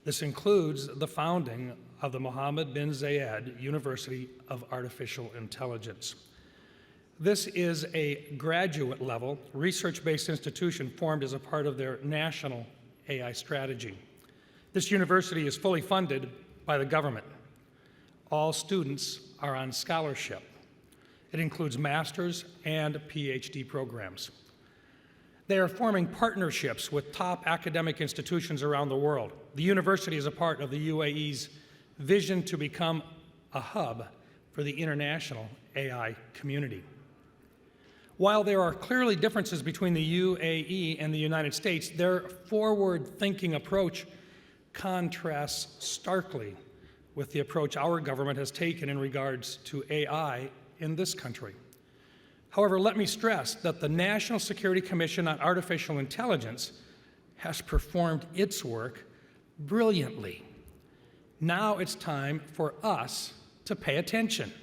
This includes the founding of the Mohammed bin Zayed University of Artificial Intelligence. This is a graduate-level, research-based institution formed as a part of their national AI strategy. This university is fully funded by the government. All students are on scholarship. It includes master's and PhD programs. They are forming partnerships with top academic institutions around the world. The university is a part of the UAE's vision to become a hub for the international AI community. While there are clearly differences between the UAE and the United States, their forward-thinking approach contrasts starkly with the approach our government has taken in regards to AI in this country. However, let me stress that the National Security Commission on Artificial Intelligence has performed its work brilliantly. Now it's time for us to pay attention.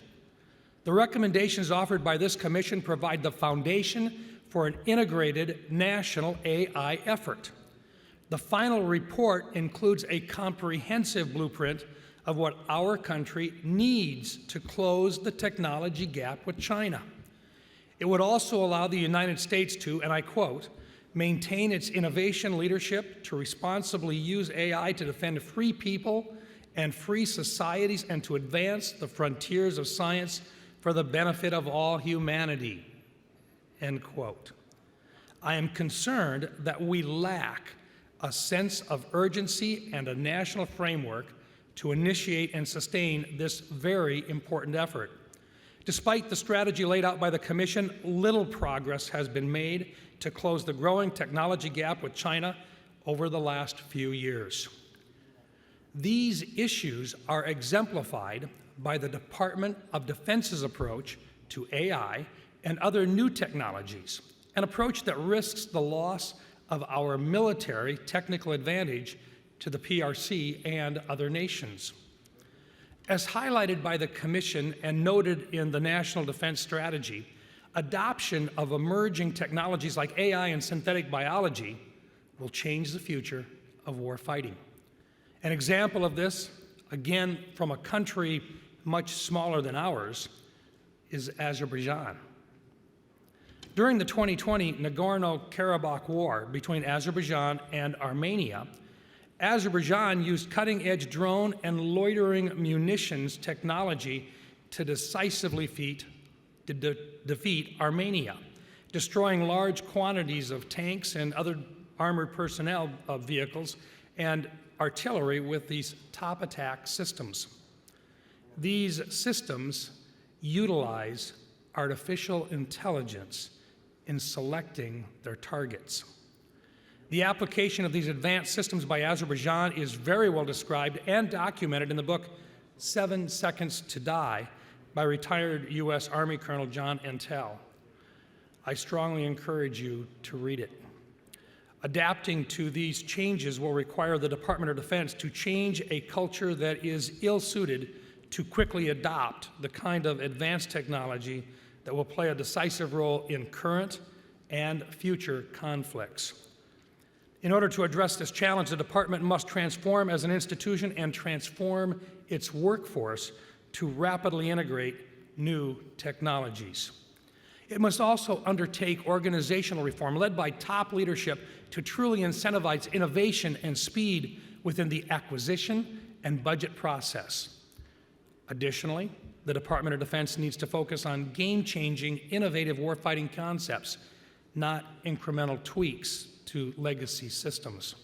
The recommendations offered by this commission provide the foundation for an integrated national AI effort. The final report includes a comprehensive blueprint of what our country needs to close the technology gap with China. It would also allow the United States to, and I quote, maintain its innovation leadership, to responsibly use AI to defend free people and free societies and to advance the frontiers of science for the benefit of all humanity, end quote. I am concerned that we lack a sense of urgency and a national framework to initiate and sustain this very important effort. Despite the strategy laid out by the Commission, little progress has been made to close the growing technology gap with China over the last few years. These issues are exemplified by the Department of Defense's approach to AI and other new technologies, an approach that risks the loss of our military technical advantage to the PRC and other nations. As highlighted by the Commission and noted in the National Defense Strategy, adoption of emerging technologies like AI and synthetic biology will change the future of war fighting. An example of this, again from a country much smaller than ours, is Azerbaijan. During the 2020 Nagorno-Karabakh War between Azerbaijan and Armenia, Azerbaijan used cutting-edge drone and loitering munitions technology to decisively defeat Armenia, destroying large quantities of tanks and other armored personnel vehicles and artillery with these top attack systems. These systems utilize artificial intelligence in selecting their targets. The application of these advanced systems by Azerbaijan is very well described and documented in the book 7 Seconds to Die by retired U.S. Army Colonel John Entell. I strongly encourage you to read it. Adapting to these changes will require the Department of Defense to change a culture that is ill-suited to quickly adopt the kind of advanced technology that will play a decisive role in current and future conflicts. In order to address this challenge, the department must transform as an institution and transform its workforce to rapidly integrate new technologies. It must also undertake organizational reform led by top leadership to truly incentivize innovation and speed within the acquisition and budget process. Additionally, the Department of Defense needs to focus on game-changing, innovative warfighting concepts, not incremental tweaks to legacy systems.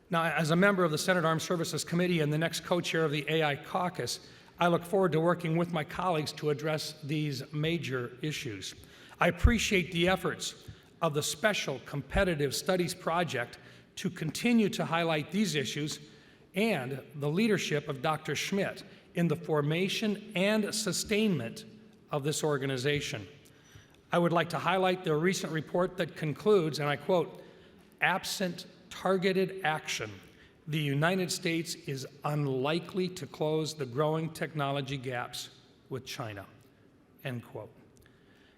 Now, as a member of the Senate Armed Services Committee and the next co-chair of the AI caucus, I look forward to working with my colleagues to address these major issues. I appreciate the efforts of the Special Competitive Studies Project to continue to highlight these issues and the leadership of Dr. Schmidt in the formation and sustainment of this organization. I would like to highlight their recent report that concludes, and I quote, "Absent targeted action, the United States is unlikely to close the growing technology gaps with China," end quote.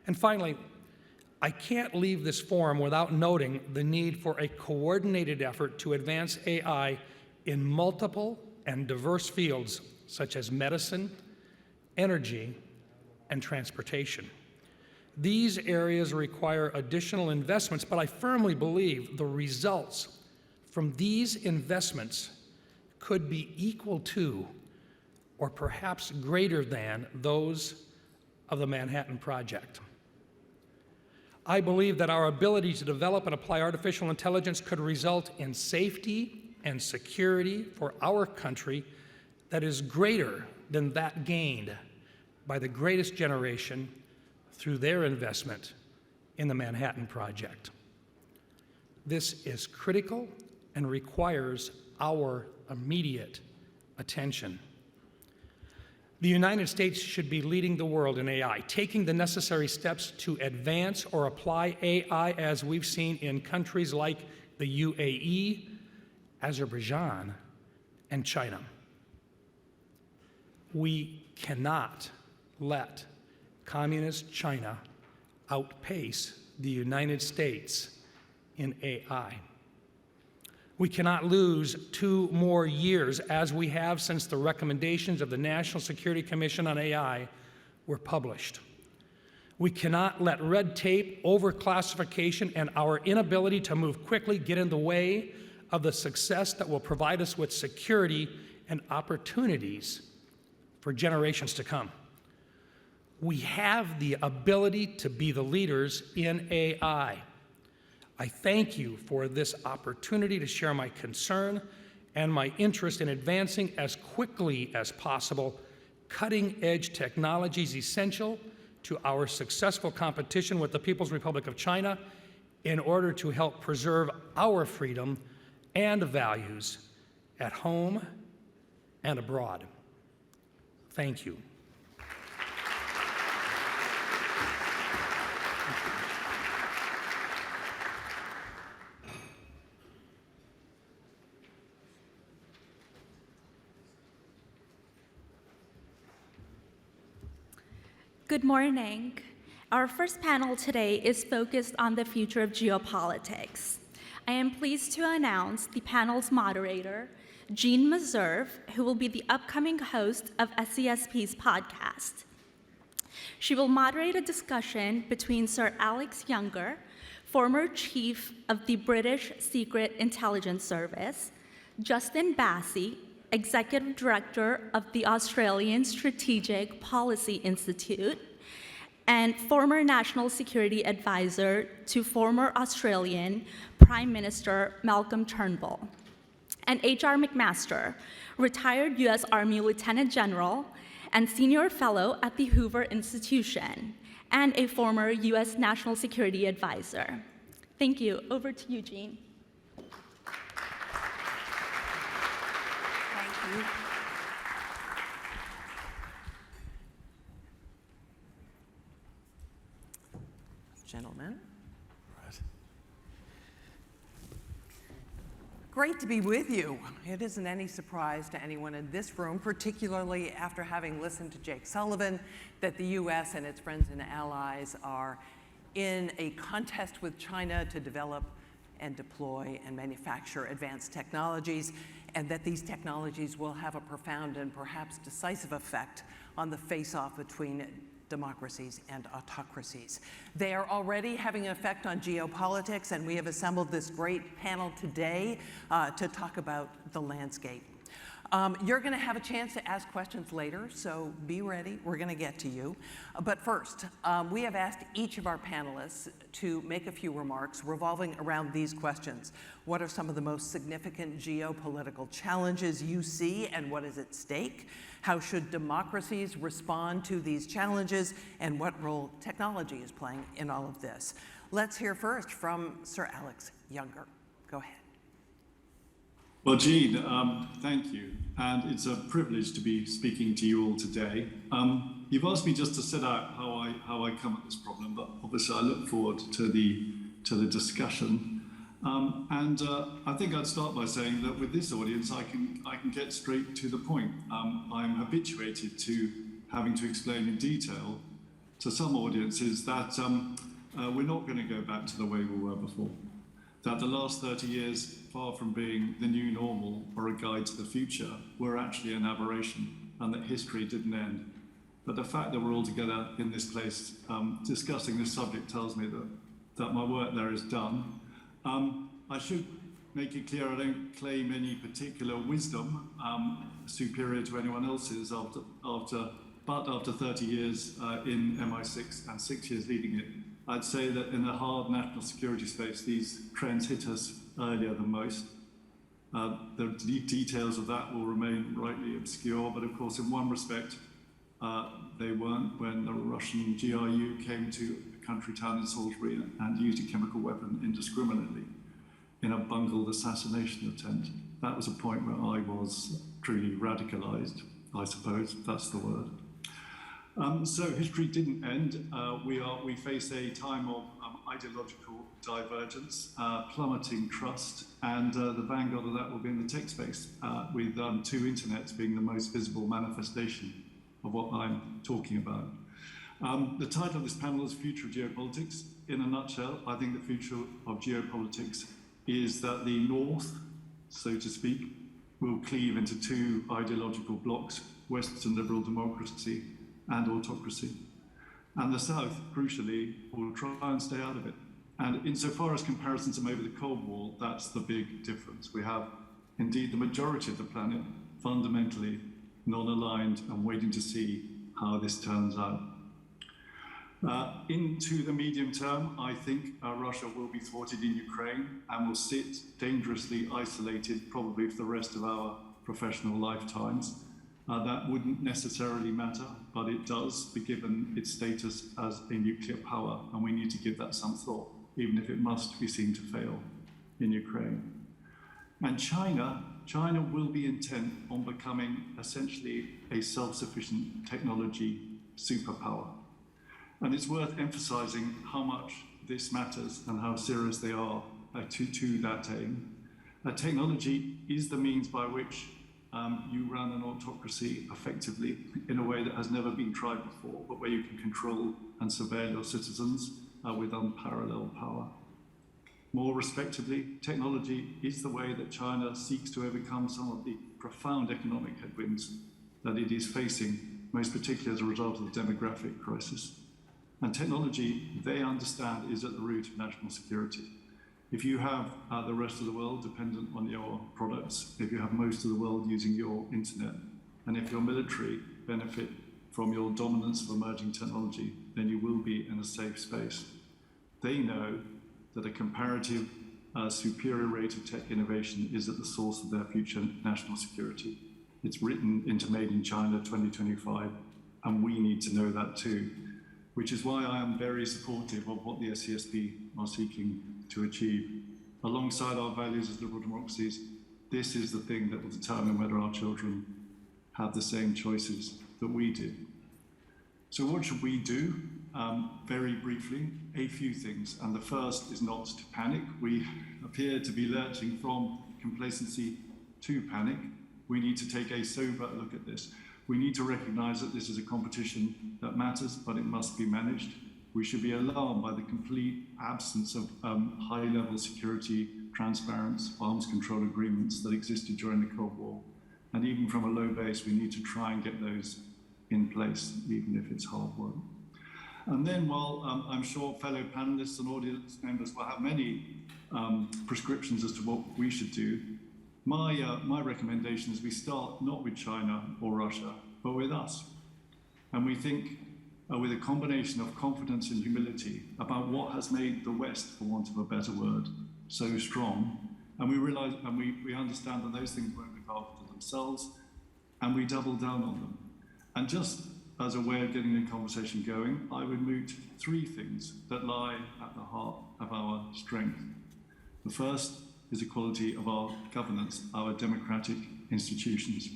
And finally, I can't leave this forum without noting the need for a coordinated effort to advance AI in multiple and diverse fields such as medicine, energy, and transportation. These areas require additional investments, but I firmly believe the results from these investments could be equal to or perhaps greater than those of the Manhattan Project. I believe that our ability to develop and apply artificial intelligence could result in safety and security for our country that is greater than that gained by the greatest generation through their investment in the Manhattan Project. This is critical and requires our immediate attention. The United States should be leading the world in AI, taking the necessary steps to advance or apply AI as we've seen in countries like the UAE, Azerbaijan, and China. We cannot let Communist China outpace the United States in AI. We cannot lose 2 more years, as we have since the recommendations of the National Security Commission on AI were published. We cannot let red tape, overclassification, and our inability to move quickly get in the way of the success that will provide us with security and opportunities for generations to come. We have the ability to be the leaders in AI. I thank you for this opportunity to share my concern and my interest in advancing as quickly as possible cutting-edge technologies essential to our successful competition with the People's Republic of China in order to help preserve our freedom and values at home and abroad. Thank you. Good morning. Our first panel today is focused on the future of geopolitics. I am pleased to announce the panel's moderator, Jean Meserve, who will be the upcoming host of SCSP's podcast. She will moderate a discussion between Sir Alex Younger, former chief of the British Secret Intelligence Service, Justin Bassey, Executive Director of the Australian Strategic Policy Institute, and former National Security Advisor to former Australian Prime Minister Malcolm Turnbull, and H.R. McMaster, retired U.S. Army Lieutenant General and Senior Fellow at the Hoover Institution, and a former U.S. National Security Advisor. Thank you. Over to you, Jean. Thank you. Gentlemen. Great to be with you. It isn't any surprise to anyone in this room, particularly after having listened to Jake Sullivan, that the US and its friends and allies are in a contest with China to develop and deploy and manufacture advanced technologies, and that these technologies will have a profound and perhaps decisive effect on the face-off between democracies and autocracies. They are already having an effect on geopolitics, and we have assembled this great panel today to talk about the landscape. You're going to have a chance to ask questions later, so be ready. We're going to get to you. But first, we have asked each of our panelists to make a few remarks revolving around these questions. What are some of the most significant geopolitical challenges you see, and what is at stake? How should democracies respond to these challenges, and what role technology is playing in all of this? Let's hear first from Sir Alex Younger. Go ahead. Well, Jean, thank you. And it's a privilege to be speaking to you all today. You've asked me just to set out how I come at this problem, but obviously I look forward to the discussion. I think I'd start by saying that with this audience, I can get straight to the point. I'm habituated to having to explain in detail to some audiences that we're not going to go back to the way we were before. That the last 30 years, far from being the new normal or a guide to the future, were actually an aberration, and that history didn't end. But the fact that we're all together in this place discussing this subject tells me that my work there is done. I should make it clear I don't claim any particular wisdom superior to anyone else's but after 30 years in MI6 and 6 years leading it, I'd say that in the hard national security space, these trends hit us earlier than most. The details of that will remain rightly obscure, but of course, in one respect, they weren't when the Russian GRU came to a country town in Salisbury and used a chemical weapon indiscriminately in a bungled assassination attempt. That was a point where I was truly radicalized, I suppose, that's the word. So history didn't end. We face a time of ideological divergence, plummeting trust, and the vanguard of that will be in the tech space, with two internets being the most visible manifestation of what I'm talking about. The title of this panel is Future of Geopolitics. In a nutshell, I think the future of geopolitics is that the North, so to speak, will cleave into two ideological blocks, Western liberal democracy and autocracy. And the South, crucially, will try and stay out of it. And insofar as comparisons are made with the Cold War, that's the big difference. We have, indeed, the majority of the planet fundamentally non-aligned and waiting to see how this turns out. Into the medium term, I think Russia will be thwarted in Ukraine and will sit dangerously isolated probably for the rest of our professional lifetimes. That wouldn't necessarily matter, but it does, given its status as a nuclear power, and we need to give that some thought, even if it must be seen to fail in Ukraine. And China will be intent on becoming essentially a self-sufficient technology superpower. And it's worth emphasizing how much this matters and how serious they are to that aim. Technology is the means by which you run an autocracy effectively in a way that has never been tried before, but where you can control and surveil your citizens with unparalleled power. More respectively, technology is the way that China seeks to overcome some of the profound economic headwinds that it is facing, most particularly as a result of the demographic crisis. And technology, they understand, is at the root of national security. If you have the rest of the world dependent on your products, if you have most of the world using your internet, and if your military benefit from your dominance of emerging technology, then you will be in a safe space. They know that a comparative superior rate of tech innovation is at the source of their future national security. It's written into Made in China 2025, and we need to know that too, which is why I am very supportive of what the SCSP are seeking to achieve. Alongside our values as liberal democracies, this is the thing that will determine whether our children have the same choices that we do. So what should we do? Very briefly, a few things. And the first is not to panic. We appear to be lurching from complacency to panic. We need to take a sober look at this. We need to recognize that this is a competition that matters, but it must be managed. We should be alarmed by the complete absence of high-level security, transparent arms control agreements that existed during the Cold War. And even from a low base, we need to try and get those in place, even if it's hard work. And then, while I'm sure fellow panelists and audience members will have many prescriptions as to what we should do, my recommendation is we start not with China or Russia, but with us. And we think with a combination of confidence and humility about what has made the West, for want of a better word, so strong. And we realize and we understand that those things won't look after themselves, and we double down on them. And just as a way of getting the conversation going, I would moot three things that lie at the heart of our strength. The first is the quality of our governance, our democratic institutions.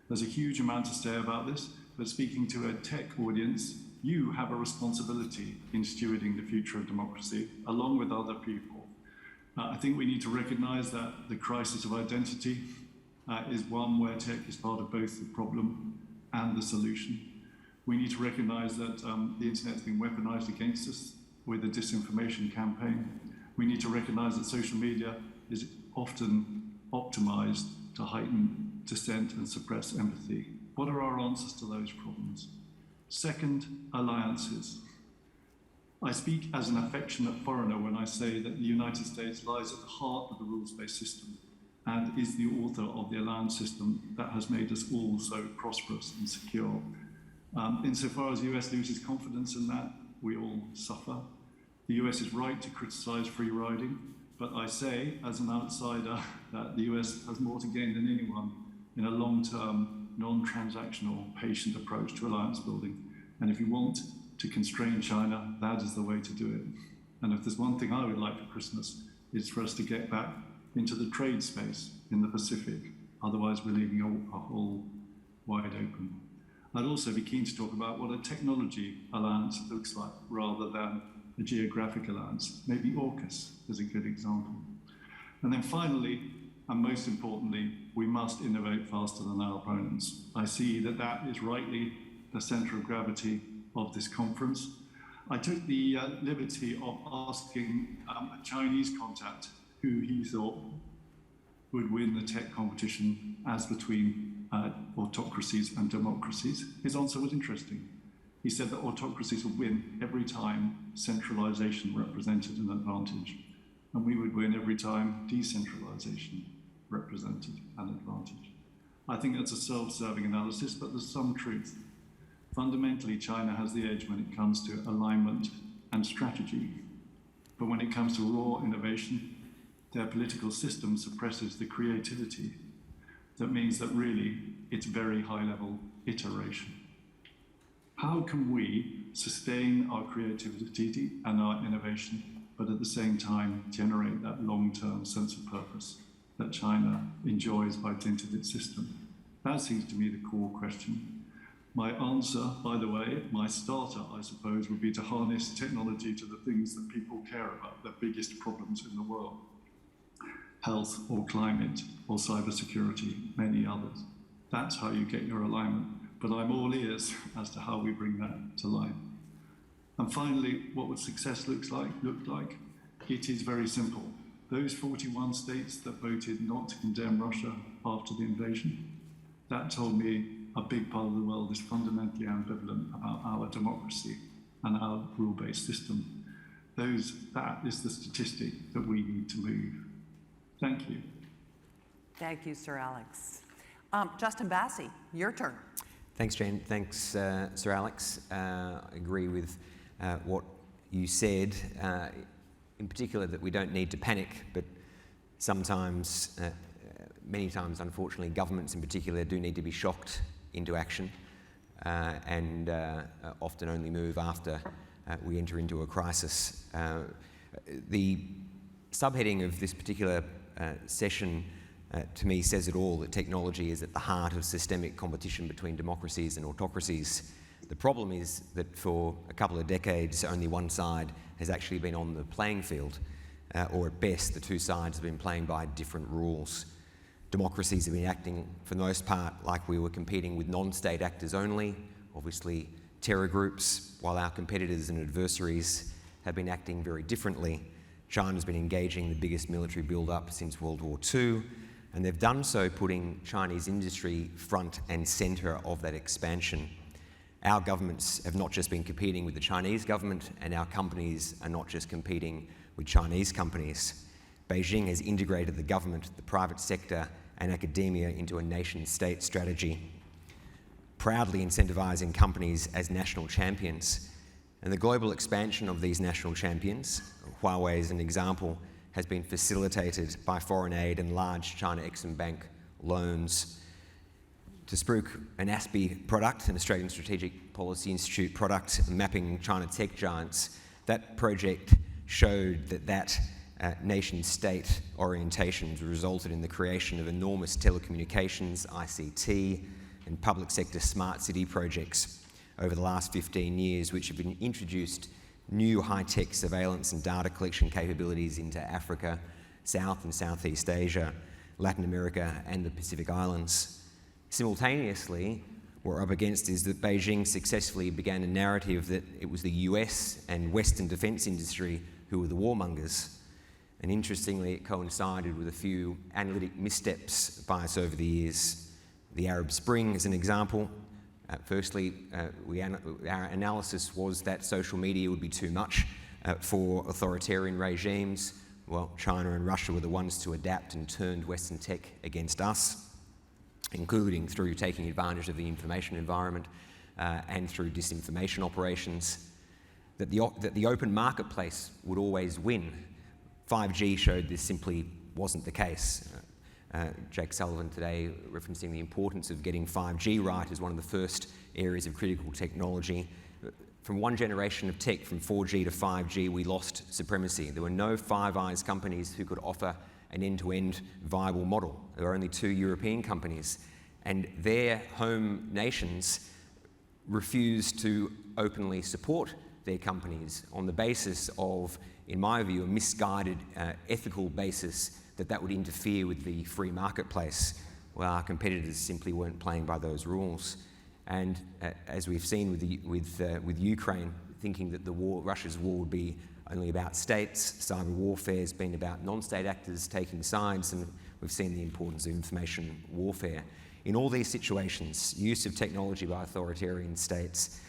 There's a huge amount to say about this, but speaking to a tech audience, you have a responsibility in stewarding the future of democracy, along with other people. I think we need to recognize that the crisis of identity is one where tech is part of both the problem and the solution. We need to recognize that the internet's been weaponized against us with a disinformation campaign. We need to recognize that social media is often optimized to heighten dissent and suppress empathy. What are our answers to those problems? Second, alliances. I speak as an affectionate foreigner when I say that the United States lies at the heart of the rules-based system and is the author of the alliance system that has made us all so prosperous and secure. Insofar as the US loses confidence in that, we all suffer. The US is right to criticize free riding, but I say, as an outsider, that the US has more to gain than anyone in a long-term, non-transactional, patient approach to alliance building. And if you want to constrain China, that is the way to do it. And if there's one thing I would like for Christmas, it's for us to get back into the trade space in the Pacific. Otherwise, we're leaving a hole wide open. I'd also be keen to talk about what a technology alliance looks like rather than a geographic alliance. Maybe AUKUS is a good example. And then finally, and most importantly, we must innovate faster than our opponents. I see that that is rightly the center of gravity of this conference. I took the liberty of asking a Chinese contact who he thought would win the tech competition as between autocracies and democracies. His answer was interesting. He said that autocracies would win every time centralization represented an advantage, and we would win every time decentralization represented an advantage. I think that's a self-serving analysis, but there's some truth. Fundamentally, China has the edge when it comes to alignment and strategy. But when it comes to raw innovation, their political system suppresses the creativity. That means that really it's very high-level iteration. How can we sustain our creativity and our innovation, but at the same time generate that long-term sense of purpose that China enjoys by dint of its system? That seems to me the core question. My answer, by the way, my starter, I suppose, would be to harness technology to the things that people care about, the biggest problems in the world. Health or climate or cybersecurity, many others. That's how you get your alignment. But I'm all ears as to how we bring that to life. And finally, what would success look like? It is very simple. Those 41 states that voted not to condemn Russia after the invasion, that told me a big part of the world is fundamentally ambivalent about our democracy and our rule-based system. That is the statistic that we need to move. Thank you. Thank you, Sir Alex. Justin Bassey, your turn. Thanks, Jane. Thanks, Sir Alex. I agree with what you said, in particular that we don't need to panic, but sometimes, many times, unfortunately, governments in particular do need to be shocked into action and often only move after we enter into a crisis. The subheading of this particular session to me says it all, that technology is at the heart of systemic competition between democracies and autocracies. The problem is that for a couple of decades, only one side has actually been on the playing field, or at best, the two sides have been playing by different rules. Democracies have been acting, for the most part, like we were competing with non-state actors only, obviously terror groups, while our competitors and adversaries have been acting very differently. China's been engaging the biggest military build-up since World War II, and they've done so putting Chinese industry front and centre of that expansion. Our governments have not just been competing with the Chinese government, and our companies are not just competing with Chinese companies. Beijing has integrated the government, the private sector, and academia into a nation-state strategy, proudly incentivising companies as national champions. And the global expansion of these national champions, Huawei as an example, has been facilitated by foreign aid and large China Exim Bank loans. To Spruik, an ASPI product, an Australian Strategic Policy Institute product mapping China tech giants, that project showed that nation-state orientations resulted in the creation of enormous telecommunications, ICT, and public sector smart city projects over the last 15 years, which have been introduced new high-tech surveillance and data collection capabilities into Africa, South and Southeast Asia, Latin America, and the Pacific Islands. Simultaneously, what we're up against is that Beijing successfully began a narrative that it was the US and Western defence industry who were the warmongers. And interestingly, it coincided with a few analytic missteps by us over the years. The Arab Spring is an example. Firstly, our analysis was that social media would be too much for authoritarian regimes. Well, China and Russia were the ones to adapt and turned Western tech against us, including through taking advantage of the information environment and through disinformation operations. That the open marketplace would always win. 5G showed this simply wasn't the case. Jake Sullivan today referencing the importance of getting 5G right as one of the first areas of critical technology. From one generation of tech, from 4G to 5G, we lost supremacy. There were no Five Eyes companies who could offer an end-to-end viable model. There were only 2 European companies, and their home nations refused to openly support their companies on the basis of, in my view, a misguided ethical basis that would interfere with the free marketplace. Well, our competitors simply weren't playing by those rules. And as we've seen with Ukraine, thinking that Russia's war would be only about states, cyber warfare has been about non-state actors taking sides, and we've seen the importance of information warfare. In all these situations, use of technology by authoritarian states,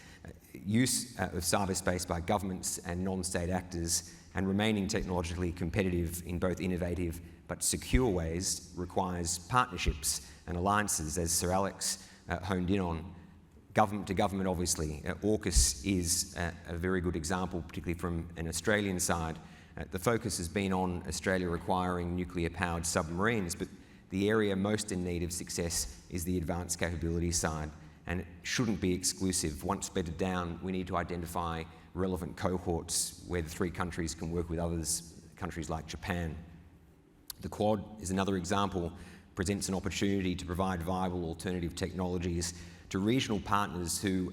use of cyberspace by governments and non-state actors and remaining technologically competitive in both innovative but secure ways requires partnerships and alliances, as Sir Alex honed in on. Government to government, obviously. AUKUS is a very good example, particularly from an Australian side. The focus has been on Australia requiring nuclear-powered submarines, but the area most in need of success is the advanced capability side, and it shouldn't be exclusive. Once bedded down, we need to identify relevant cohorts where the three countries can work with others, countries like Japan. The Quad is another example, presents an opportunity to provide viable alternative technologies to regional partners who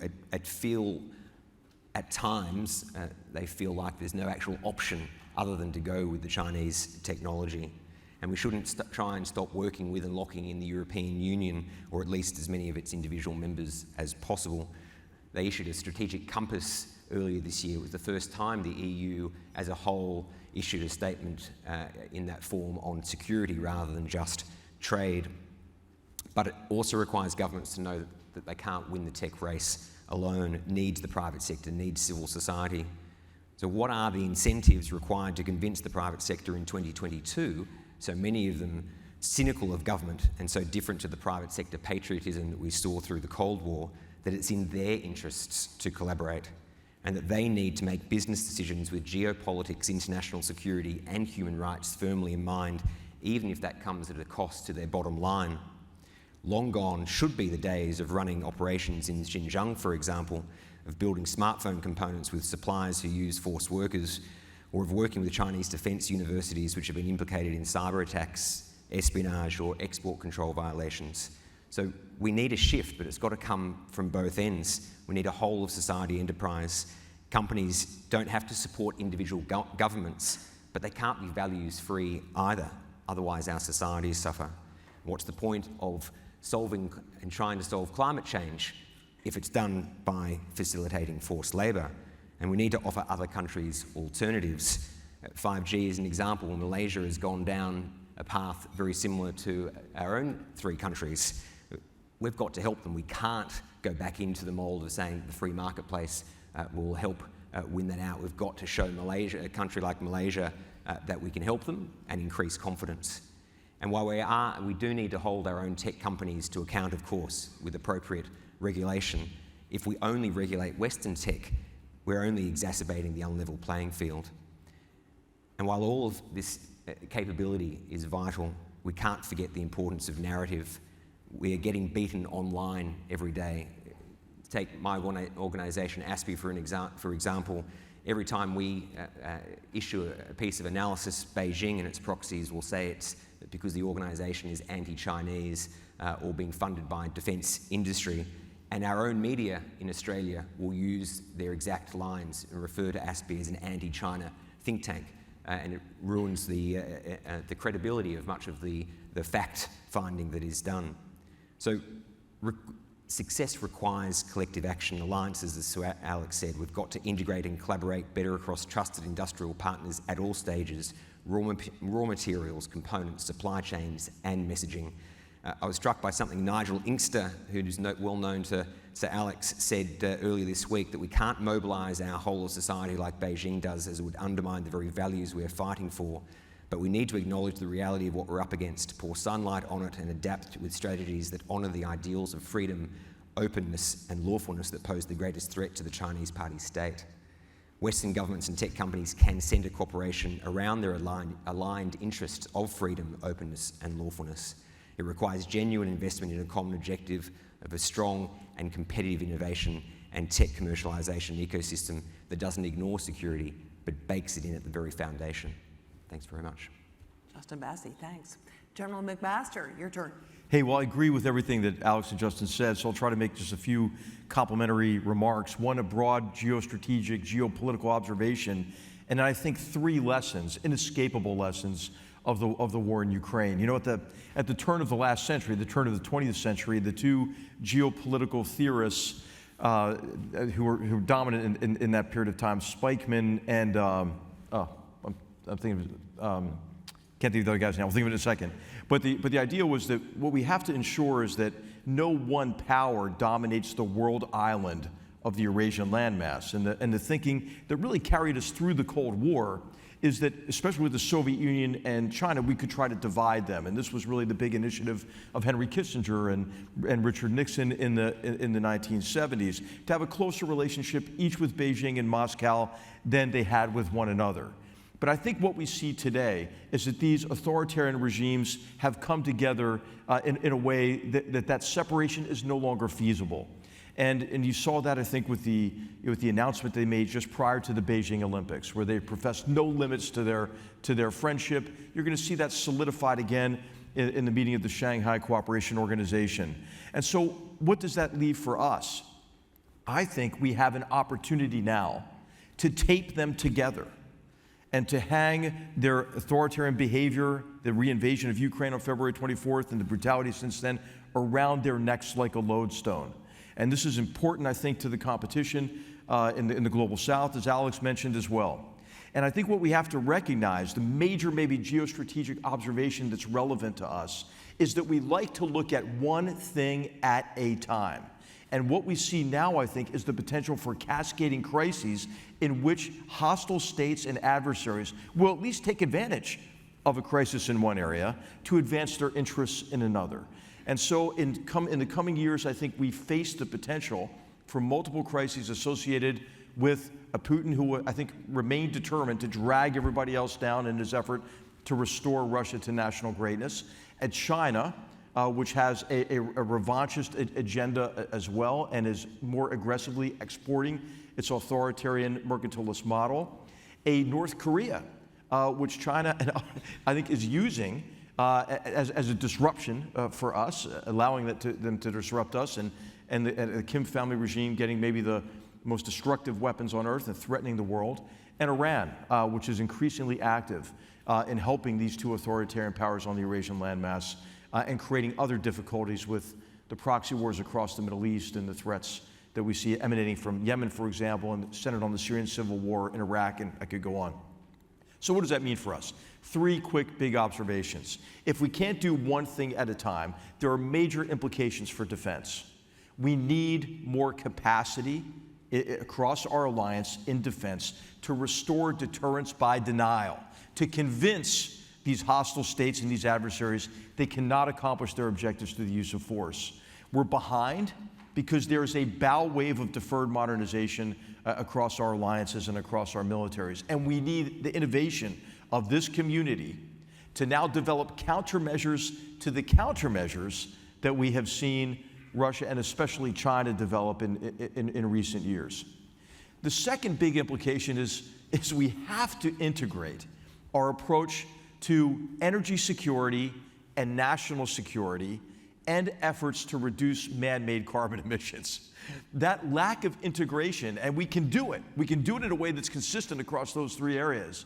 at times, they feel like there's no actual option other than to go with the Chinese technology. And we shouldn't try and stop working with and locking in the European Union, or at least as many of its individual members as possible. They issued a strategic compass earlier this year. It was the first time the EU as a whole issued a statement in that form on security rather than just trade. But it also requires governments to know that they can't win the tech race alone. It needs the private sector, needs civil society. So what are the incentives required to convince the private sector in 2022, so many of them cynical of government and so different to the private sector patriotism that we saw through the Cold War, that it's in their interests to collaborate, and that they need to make business decisions with geopolitics, international security and human rights firmly in mind, even if that comes at a cost to their bottom line. Long gone should be the days of running operations in Xinjiang, for example, of building smartphone components with suppliers who use forced workers, or of working with Chinese defence universities which have been implicated in cyber attacks, espionage or export control violations. So we need a shift, but it's got to come from both ends. We need a whole of society enterprise. Companies don't have to support individual governments, but they can't be values free either. Otherwise our societies suffer. What's the point of solving and trying to solve climate change if it's done by facilitating forced labour? And we need to offer other countries alternatives. 5G is an example. Malaysia has gone down a path very similar to our own three countries. We've got to help them. We can't go back into the mould of saying the free marketplace will help win that out. We've got to show Malaysia, a country like Malaysia, that we can help them and increase confidence. And while we do need to hold our own tech companies to account, of course, with appropriate regulation, if we only regulate Western tech, we're only exacerbating the unlevel playing field. And while all of this capability is vital, we can't forget the importance of narrative. We are getting beaten online every day. Take my organisation, ASPI, for example. Every time we issue a piece of analysis, Beijing and its proxies will say it's because the organisation is anti-Chinese or being funded by defence industry. And our own media in Australia will use their exact lines and refer to ASPI as an anti-China think tank. And it ruins the credibility of much of the fact-finding that is done. So success requires collective action, alliances, as Sir Alex said. We've got to integrate and collaborate better across trusted industrial partners at all stages, raw materials, components, supply chains, and messaging. I was struck by something Nigel Inkster, who's well known to Sir Alex, said earlier this week, that we can't mobilise our whole of society like Beijing does, as it would undermine the very values we're fighting for. But we need to acknowledge the reality of what we're up against, pour sunlight on it and adapt with strategies that honour the ideals of freedom, openness and lawfulness that pose the greatest threat to the Chinese Party state. Western governments and tech companies can centre cooperation around their aligned interests of freedom, openness and lawfulness. It requires genuine investment in a common objective of a strong and competitive innovation and tech commercialisation ecosystem that doesn't ignore security, but bakes it in at the very foundation. Thanks very much. Justin Bassey, thanks. General McMaster, your turn. Hey, well, I agree with everything that Alex and Justin said, so I'll try to make just a few complementary remarks. One, a broad geostrategic, geopolitical observation, and I think three lessons, inescapable lessons of the war in Ukraine. You know, at the turn of the last century, the turn of the 20th century, the two geopolitical theorists who were dominant in that period of time, Spikeman and I'm thinking of can't think of the other guy's name. I'll think of it in a second. But the idea was that what we have to ensure is that no one power dominates the world island of the Eurasian landmass. And the thinking that really carried us through the Cold War is that, especially with the Soviet Union and China, we could try to divide them. And this was really the big initiative of Henry Kissinger and Richard Nixon in the 1970s, to have a closer relationship each with Beijing and Moscow than they had with one another. But I think what we see today is that these authoritarian regimes have come together in a way that separation is no longer feasible. And you saw that, I think, with the announcement they made just prior to the Beijing Olympics, where they professed no limits to their friendship. You're going to see that solidified again in the meeting of the Shanghai Cooperation Organization. And so what does that leave for us? I think we have an opportunity now to tape them together and to hang their authoritarian behavior, the reinvasion of Ukraine on February 24th and the brutality since then, around their necks like a lodestone. And this is important, I think, to the competition in the Global South, as Alex mentioned as well. And I think what we have to recognize, the major maybe geostrategic observation that's relevant to us, is that we like to look at one thing at a time. And what we see now, I think, is the potential for cascading crises in which hostile states and adversaries will at least take advantage of a crisis in one area to advance their interests in another. And so in the coming years, I think we face the potential for multiple crises associated with a Putin who I think remained determined to drag everybody else down in his effort to restore Russia to national greatness, and China, which has a revanchist agenda as well and is more aggressively exporting its authoritarian mercantilist model, a North Korea, which China, I think, is using as a disruption for us, allowing them to disrupt us, and the Kim family regime getting maybe the most destructive weapons on earth and threatening the world, and Iran, which is increasingly active in helping these two authoritarian powers on the Eurasian landmass and creating other difficulties with the proxy wars across the Middle East and the threats that we see emanating from Yemen, for example, and centered on the Syrian civil war in Iraq, and I could go on. So what does that mean for us? Three quick big observations. If we can't do one thing at a time, there are major implications for defense. We need more capacity across our alliance in defense to restore deterrence by denial, to convince these hostile states and these adversaries they cannot accomplish their objectives through the use of force. We're behind because there is a bow wave of deferred modernization across our alliances and across our militaries. And we need the innovation of this community to now develop countermeasures to the countermeasures that we have seen Russia and especially China develop in recent years. The second big implication is we have to integrate our approach to energy security and national security and efforts to reduce man-made carbon emissions. That lack of integration, and we can do it in a way that's consistent across those three areas,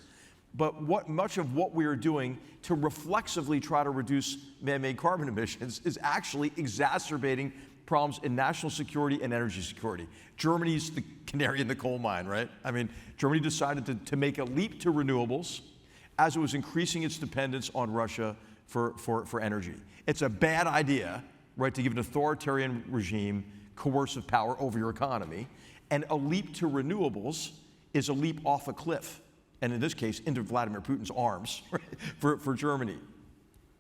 but much of what we are doing to reflexively try to reduce man-made carbon emissions is actually exacerbating problems in national security and energy security. Germany's the canary in the coal mine, right? I mean, Germany decided to make a leap to renewables as it was increasing its dependence on Russia for energy. It's a bad idea, right, to give an authoritarian regime coercive power over your economy. And a leap to renewables is a leap off a cliff, and in this case, into Vladimir Putin's arms, right, for Germany.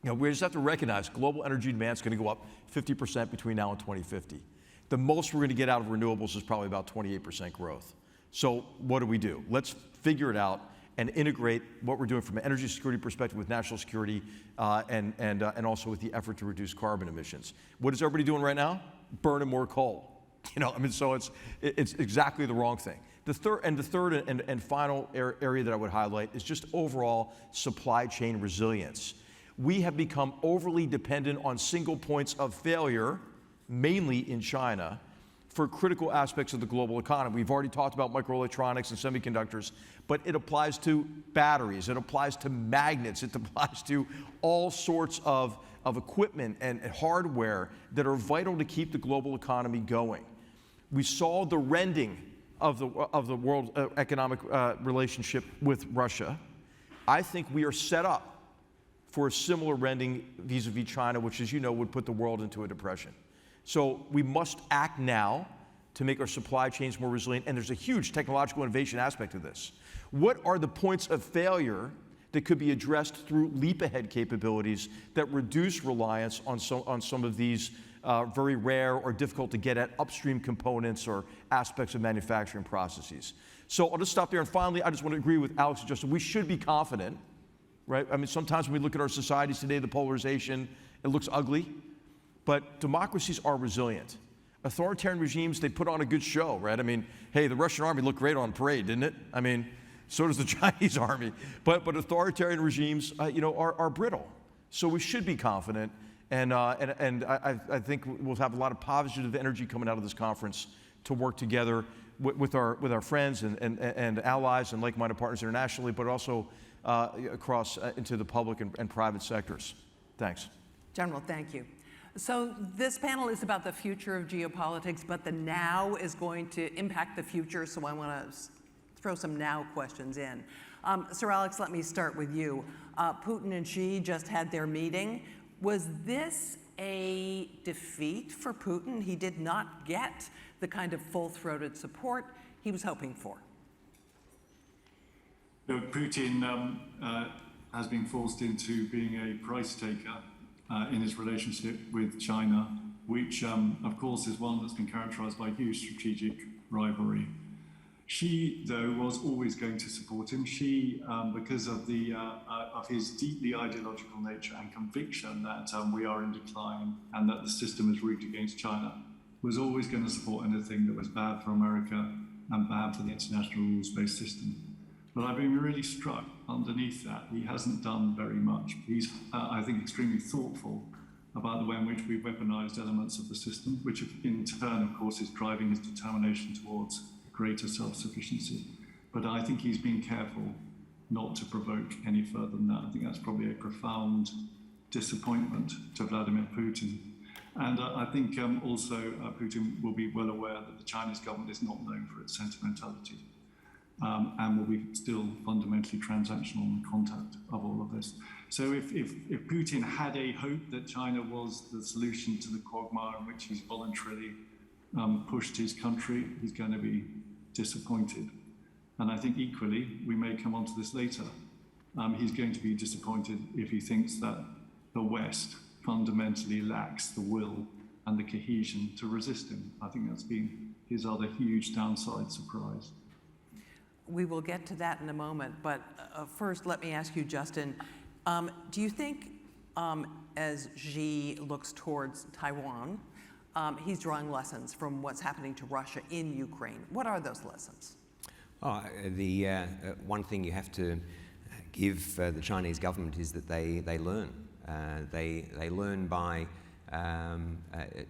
You know, we just have to recognize global energy demand is going to go up 50% between now and 2050. The most we're going to get out of renewables is probably about 28% growth. So what do? Let's figure it out and integrate what we're doing from an energy security perspective with national security and also with the effort to reduce carbon emissions. What is everybody doing right now? Burning more coal. You know, I mean, so it's exactly the wrong thing. The third and final area that I would highlight is just overall supply chain resilience. We have become overly dependent on single points of failure, mainly in China, for critical aspects of the global economy. We've already talked about microelectronics and semiconductors, but it applies to batteries, it applies to magnets, it applies to all sorts of equipment and hardware that are vital to keep the global economy going. We saw the rending of the world economic relationship with Russia. I think we are set up for a similar rending vis-a-vis China, which, as you know, would put the world into a depression. So we must act now to make our supply chains more resilient, and there's a huge technological innovation aspect of this. What are the points of failure that could be addressed through leap-ahead capabilities that reduce reliance on some of these very rare or difficult to get at upstream components or aspects of manufacturing processes? So I'll just stop there, and finally, I just want to agree with Alex and Justin. We should be confident, right? I mean, sometimes when we look at our societies today, the polarization, it looks ugly, but democracies are resilient. Authoritarian regimes, they put on a good show, right? I mean, hey, the Russian army looked great on parade, didn't it? I mean, so does the Chinese army. But authoritarian regimes, are brittle. So we should be confident, and I think we'll have a lot of positive energy coming out of this conference to work together with our friends and allies and like-minded partners internationally, but also across into the public and private sectors. Thanks. General, thank you. So this panel is about the future of geopolitics, but the now is going to impact the future, so I want to throw some now questions in. Sir Alex, let me start with you. Putin and Xi just had their meeting. Was this a defeat for Putin? He did not get the kind of full-throated support he was hoping for. Putin has been forced into being a price taker in his relationship with China, which of course is one that's been characterized by huge strategic rivalry. Xi, though, was always going to support him. Xi, because of his deeply ideological nature and conviction that we are in decline and that the system is rigged against China, was always going to support anything that was bad for America and bad for the international rules-based system. But I've been really struck underneath that. He hasn't done very much. He's, I think, extremely thoughtful about the way in which we've weaponized elements of the system, which in turn, of course, is driving his determination towards greater self-sufficiency. But I think he's been careful not to provoke any further than that. I think that's probably a profound disappointment to Vladimir Putin. And I think also Putin will be well aware that the Chinese government is not known for its sentimentality. And will be still fundamentally transactional in the contact of all of this. So if Putin had a hope that China was the solution to the quagmire in which he's voluntarily pushed his country, he's going to be disappointed. And I think equally, we may come onto this later, he's going to be disappointed if he thinks that the West fundamentally lacks the will and the cohesion to resist him. I think that's been his other huge downside surprise. We will get to that in a moment, but first let me ask you, Justin, do you think as Xi looks towards Taiwan, he's drawing lessons from what's happening to Russia in Ukraine? What are those lessons? The one thing you have to give the Chinese government is that they learn. They learn by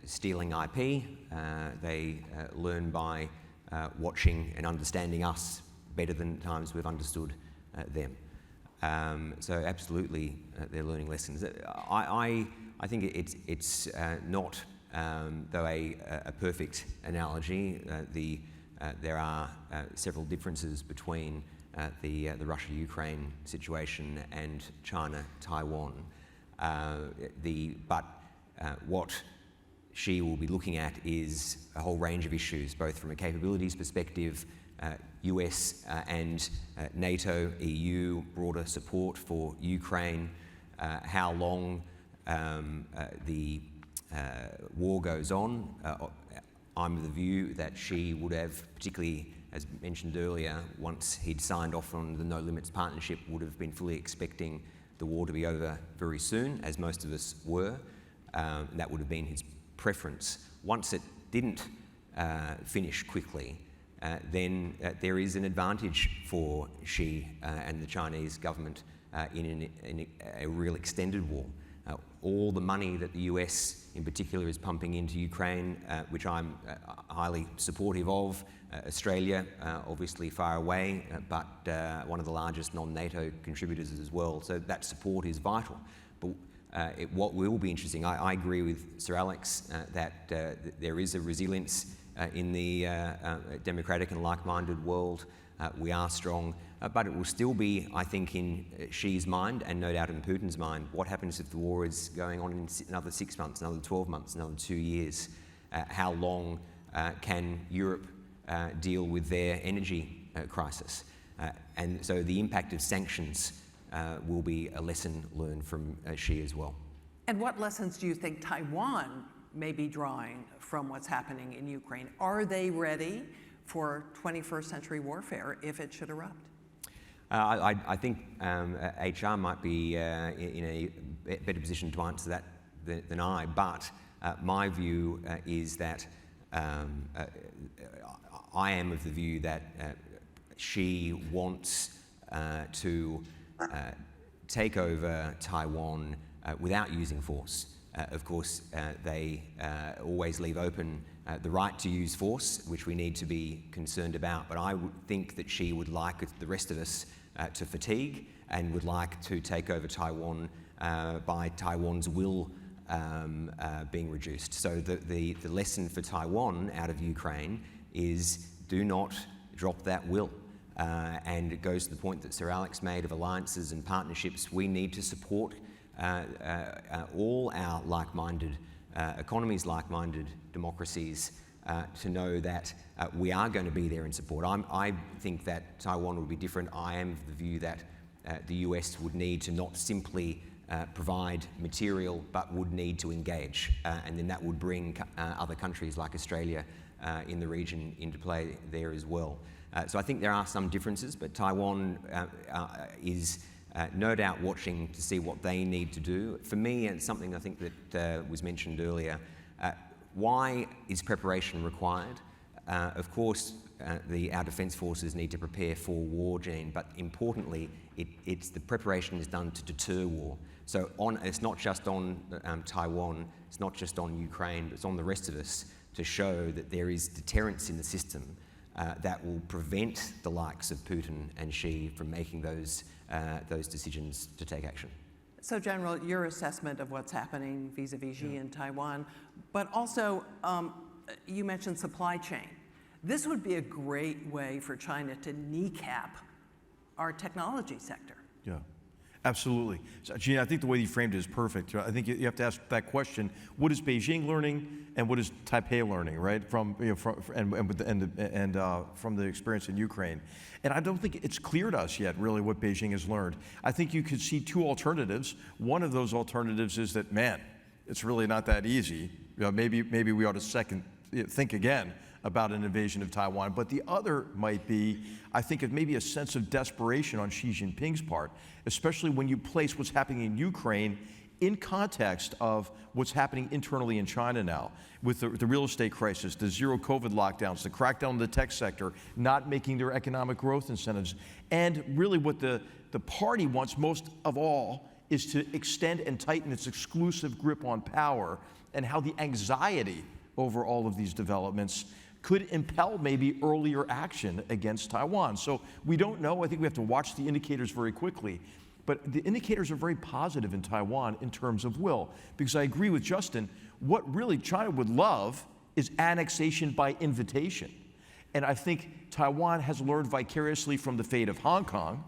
stealing IP. They learn by watching and understanding us better than times we've understood them. So absolutely, they're learning lessons. I think it's not, though, a perfect analogy. There are several differences between the Russia-Ukraine situation and China-Taiwan. But what Xi will be looking at is a whole range of issues, both from a capabilities perspective, US and NATO, EU, broader support for Ukraine, how long the war goes on. I'm of the view that Xi would have, particularly as mentioned earlier, once he'd signed off on the No Limits Partnership, would have been fully expecting the war to be over very soon, as most of us were. That would have been his preference. Once it didn't finish quickly, then there is an advantage for Xi and the Chinese government in a real extended war. All the money that the US in particular is pumping into Ukraine, which I'm highly supportive of. Australia, obviously far away, but one of the largest non-NATO contributors as well. So that support is vital. But what will be interesting, I agree with Sir Alex that there is a resilience in the democratic and like-minded world. We are strong, but it will still be, I think, in Xi's mind and no doubt in Putin's mind, what happens if the war is going on in another 6 months, another 12 months, another 2 years? How long can Europe deal with their energy crisis? And so the impact of sanctions will be a lesson learned from Xi as well. And what lessons do you think Taiwan may be drawing from what's happening in Ukraine? Are they ready for 21st century warfare if it should erupt? I think HR might be in a better position to answer that than I, but my view is that I am of the view that Xi wants to take over Taiwan without using force. Of course, they always leave open the right to use force, which we need to be concerned about. But I would think that Xi would like the rest of us to fatigue and would like to take over Taiwan by Taiwan's will being reduced. So the lesson for Taiwan out of Ukraine is do not drop that will. And it goes to the point that Sir Alex made of alliances and partnerships. We need to support all our like-minded economies, like-minded democracies, to know that we are going to be there in support. I think that Taiwan would be different. I am of the view that the US would need to not simply provide material, but would need to engage. And then that would bring other countries like Australia in the region into play there as well. So I think there are some differences, but Taiwan is no doubt watching to see what they need to do. For me, and something I think that was mentioned earlier, why is preparation required? Of course, our defence forces need to prepare for war, Jean, but importantly, it's the preparation is done to deter war. So it's not just on Taiwan, it's not just on Ukraine, but it's on the rest of us to show that there is deterrence in the system that will prevent the likes of Putin and Xi from making those decisions to take action. So, General, your assessment of what's happening vis-a-vis Xi in Taiwan, but also you mentioned supply chain. This would be a great way for China to kneecap our technology sector. Yeah, absolutely. So, Gina, I think the way you framed it is perfect. I think you have to ask that question: what is Beijing learning, and what is Taipei learning, right? From from the experience in Ukraine. And I don't think it's clear to us yet, really, what Beijing has learned. I think you could see two alternatives. One of those alternatives is that, man, it's really not that easy. Maybe we ought to think again about an invasion of Taiwan. But the other might be, I think, of maybe a sense of desperation on Xi Jinping's part, especially when you place what's happening in Ukraine in context of what's happening internally in China now, with the real estate crisis, the zero COVID lockdowns, the crackdown on the tech sector, not making their economic growth incentives. And really what the party wants most of all is to extend and tighten its exclusive grip on power, and how the anxiety over all of these developments could impel maybe earlier action against Taiwan. So we don't know. I think we have to watch the indicators very quickly. But the indicators are very positive in Taiwan in terms of will, because I agree with Justin, what really China would love is annexation by invitation. And I think Taiwan has learned vicariously from the fate of Hong Kong,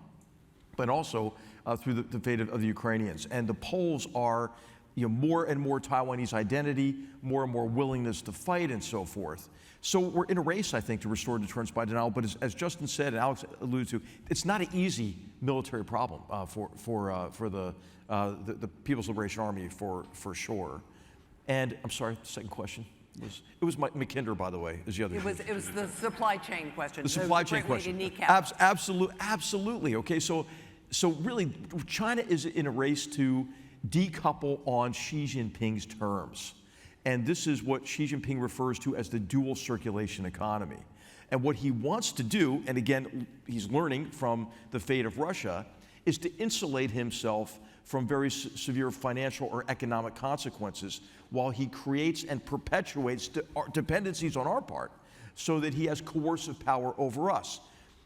but also through the fate of the Ukrainians. And the polls are more and more Taiwanese identity, more and more willingness to fight, and so forth. So we're in a race, I think, to restore deterrence by denial. But as Justin said and Alex alluded to, it's not an easy military problem for the People's Liberation Army, for sure. And I'm sorry, the second question was, it was McKinder, by the way, is the other. It was the supply chain question. The supply chain question. Absolutely. Okay, so really, China is in a race to decouple on Xi Jinping's terms. And this is what Xi Jinping refers to as the dual circulation economy. And what he wants to do, and again, he's learning from the fate of Russia, is to insulate himself from very severe financial or economic consequences while he creates and perpetuates dependencies on our part so that he has coercive power over us.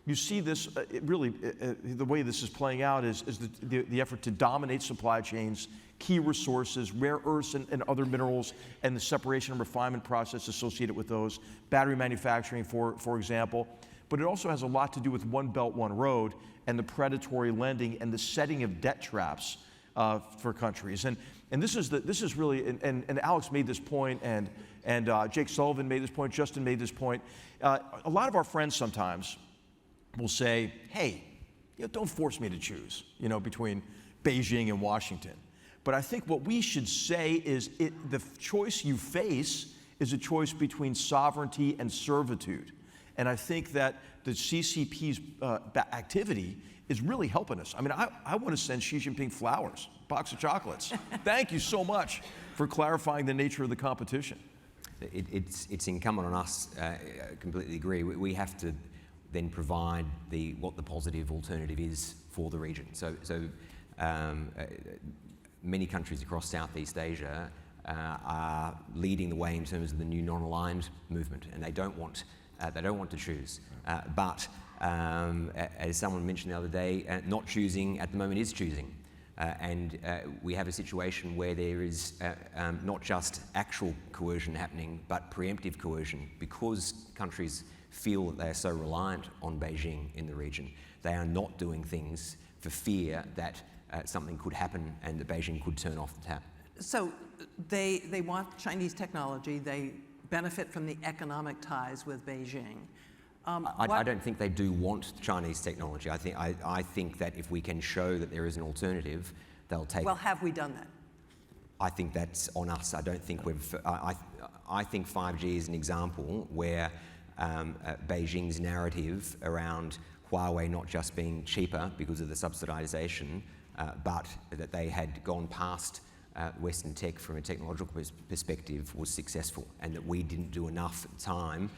You see this, the way this is playing out is the effort to dominate supply chains, key resources, rare earths and other minerals, and the separation and refinement process associated with those, battery manufacturing, for example. But it also has a lot to do with One Belt, One Road, and the predatory lending and the setting of debt traps for countries. And this is really, and Alex made this point, and Jake Sullivan made this point, Justin made this point. A lot of our friends sometimes will say, hey, don't force me to choose, between Beijing and Washington. But I think what we should say is the choice you face is a choice between sovereignty and servitude. And I think that the CCP's activity is really helping us. I mean, I want to send Xi Jinping flowers, a box of chocolates. Thank you so much for clarifying the nature of the competition. It's incumbent on us, I completely agree. We have to then provide what the positive alternative is for the region. So many countries across Southeast Asia are leading the way in terms of the new non-aligned movement, and they don't want to choose. But as someone mentioned the other day, not choosing at the moment is choosing. And we have a situation where there is not just actual coercion happening, but preemptive coercion, because countries feel that they are so reliant on Beijing in the region. They are not doing things for fear that something could happen and that Beijing could turn off the tap. So they want Chinese technology. They benefit from the economic ties with Beijing. I don't think they do want Chinese technology. I think that if we can show that there is an alternative, they'll take. Well, have we done that? I think that's on us. I don't think we've. I think 5G is an example where Beijing's narrative around Huawei not just being cheaper because of the subsidization, but that they had gone past Western tech from a technological perspective was successful, and that we didn't do enough time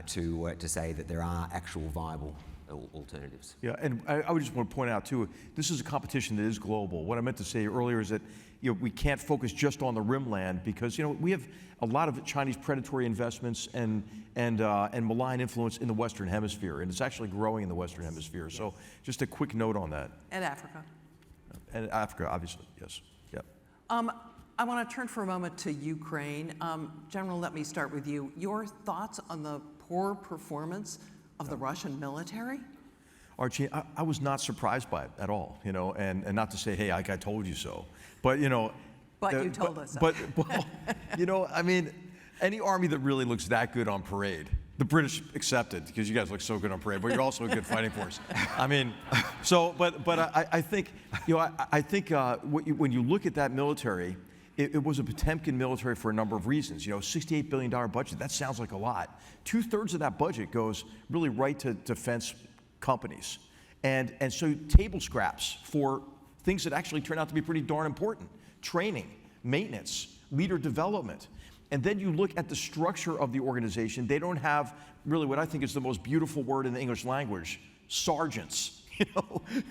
to say that there are actual viable alternatives. Yeah, and I would just want to point out too, this is a competition that is global. What I meant to say earlier is that we can't focus just on the rimland, because we have a lot of Chinese predatory investments and malign influence in the Western Hemisphere, and it's actually growing in the Western Hemisphere. Yes. So just a quick note on that. And Africa. And Africa, obviously, yes. Yep. I want to turn for a moment to Ukraine. General, let me start with you. Your thoughts on the poor performance of the Russian military? Archie, I was not surprised by it at all, and not to say, hey, I told you so, but But you told us so. But well, I mean, any army that really looks that good on parade, the British accepted, because you guys look so good on parade, but you're also a good fighting force. I mean, so, but I think, when you look at that military, it was a Potemkin military for a number of reasons. $68 billion budget, that sounds like a lot. 2/3 of that budget goes really right to defense companies. And so table scraps for things that actually turn out to be pretty darn important. Training, maintenance, leader development. And then you look at the structure of the organization. They don't have really what I think is the most beautiful word in the English language, sergeants.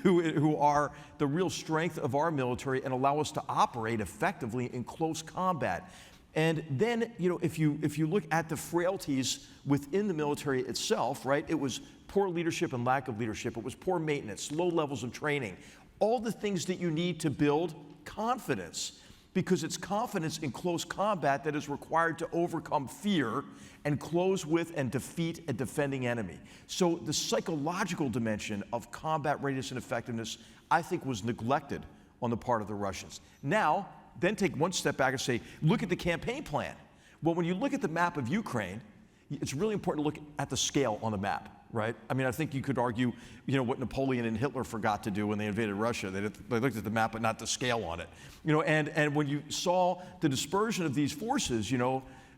Who are the real strength of our military and allow us to operate effectively in close combat. And then, if you look at the frailties within the military itself, right? It was poor leadership and lack of leadership. It was poor maintenance, low levels of training, all the things that you need to build confidence, because it's confidence in close combat that is required to overcome fear and close with and defeat a defending enemy. So the psychological dimension of combat readiness and effectiveness, I think, was neglected on the part of the Russians. Now, then take one step back and say, look at the campaign plan. Well, when you look at the map of Ukraine, it's really important to look at the scale on the map, right? I mean, I think you could argue, what Napoleon and Hitler forgot to do when they invaded Russia. They looked at the map, but not the scale on it. And when you saw the dispersion of these forces,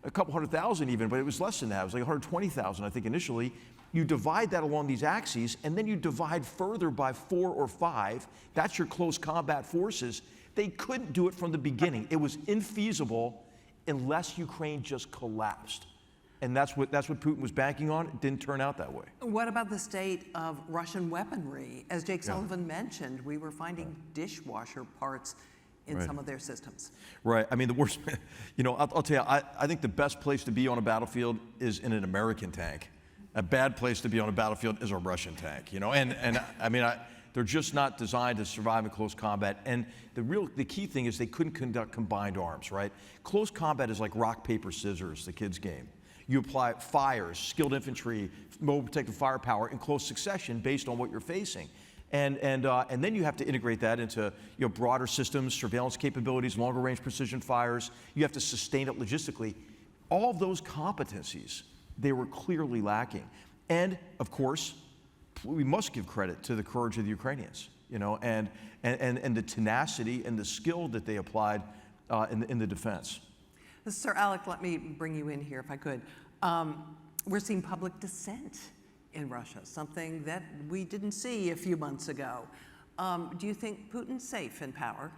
a couple 100,000 even, but it was less than that. It was like 120,000, I think, initially. You divide that along these axes, and then you divide further by 4 or 5. That's your close combat forces. They couldn't do it from the beginning. It was infeasible unless Ukraine just collapsed. And that's what Putin was banking on. It didn't turn out that way. What about the state of Russian weaponry? As Jake Sullivan mentioned, we were finding dishwasher parts in some of their systems. Right. I mean, the worst, I'll tell you, I think the best place to be on a battlefield is in an American tank. A bad place to be on a battlefield is a Russian tank, and I mean, they're just not designed to survive in close combat. And the key thing is they couldn't conduct combined arms, right? Close combat is like rock, paper, scissors, the kids' game. You apply fires, skilled infantry, mobile protective firepower in close succession based on what you're facing. And then you have to integrate that into broader systems, surveillance capabilities, longer range precision fires. You have to sustain it logistically. All of those competencies, they were clearly lacking. And of course, we must give credit to the courage of the Ukrainians, and the tenacity and the skill that they applied in the defense. Sir Alec, let me bring you in here if I could. We're seeing public dissent in Russia, something that we didn't see a few months ago. Do you think Putin's safe in power?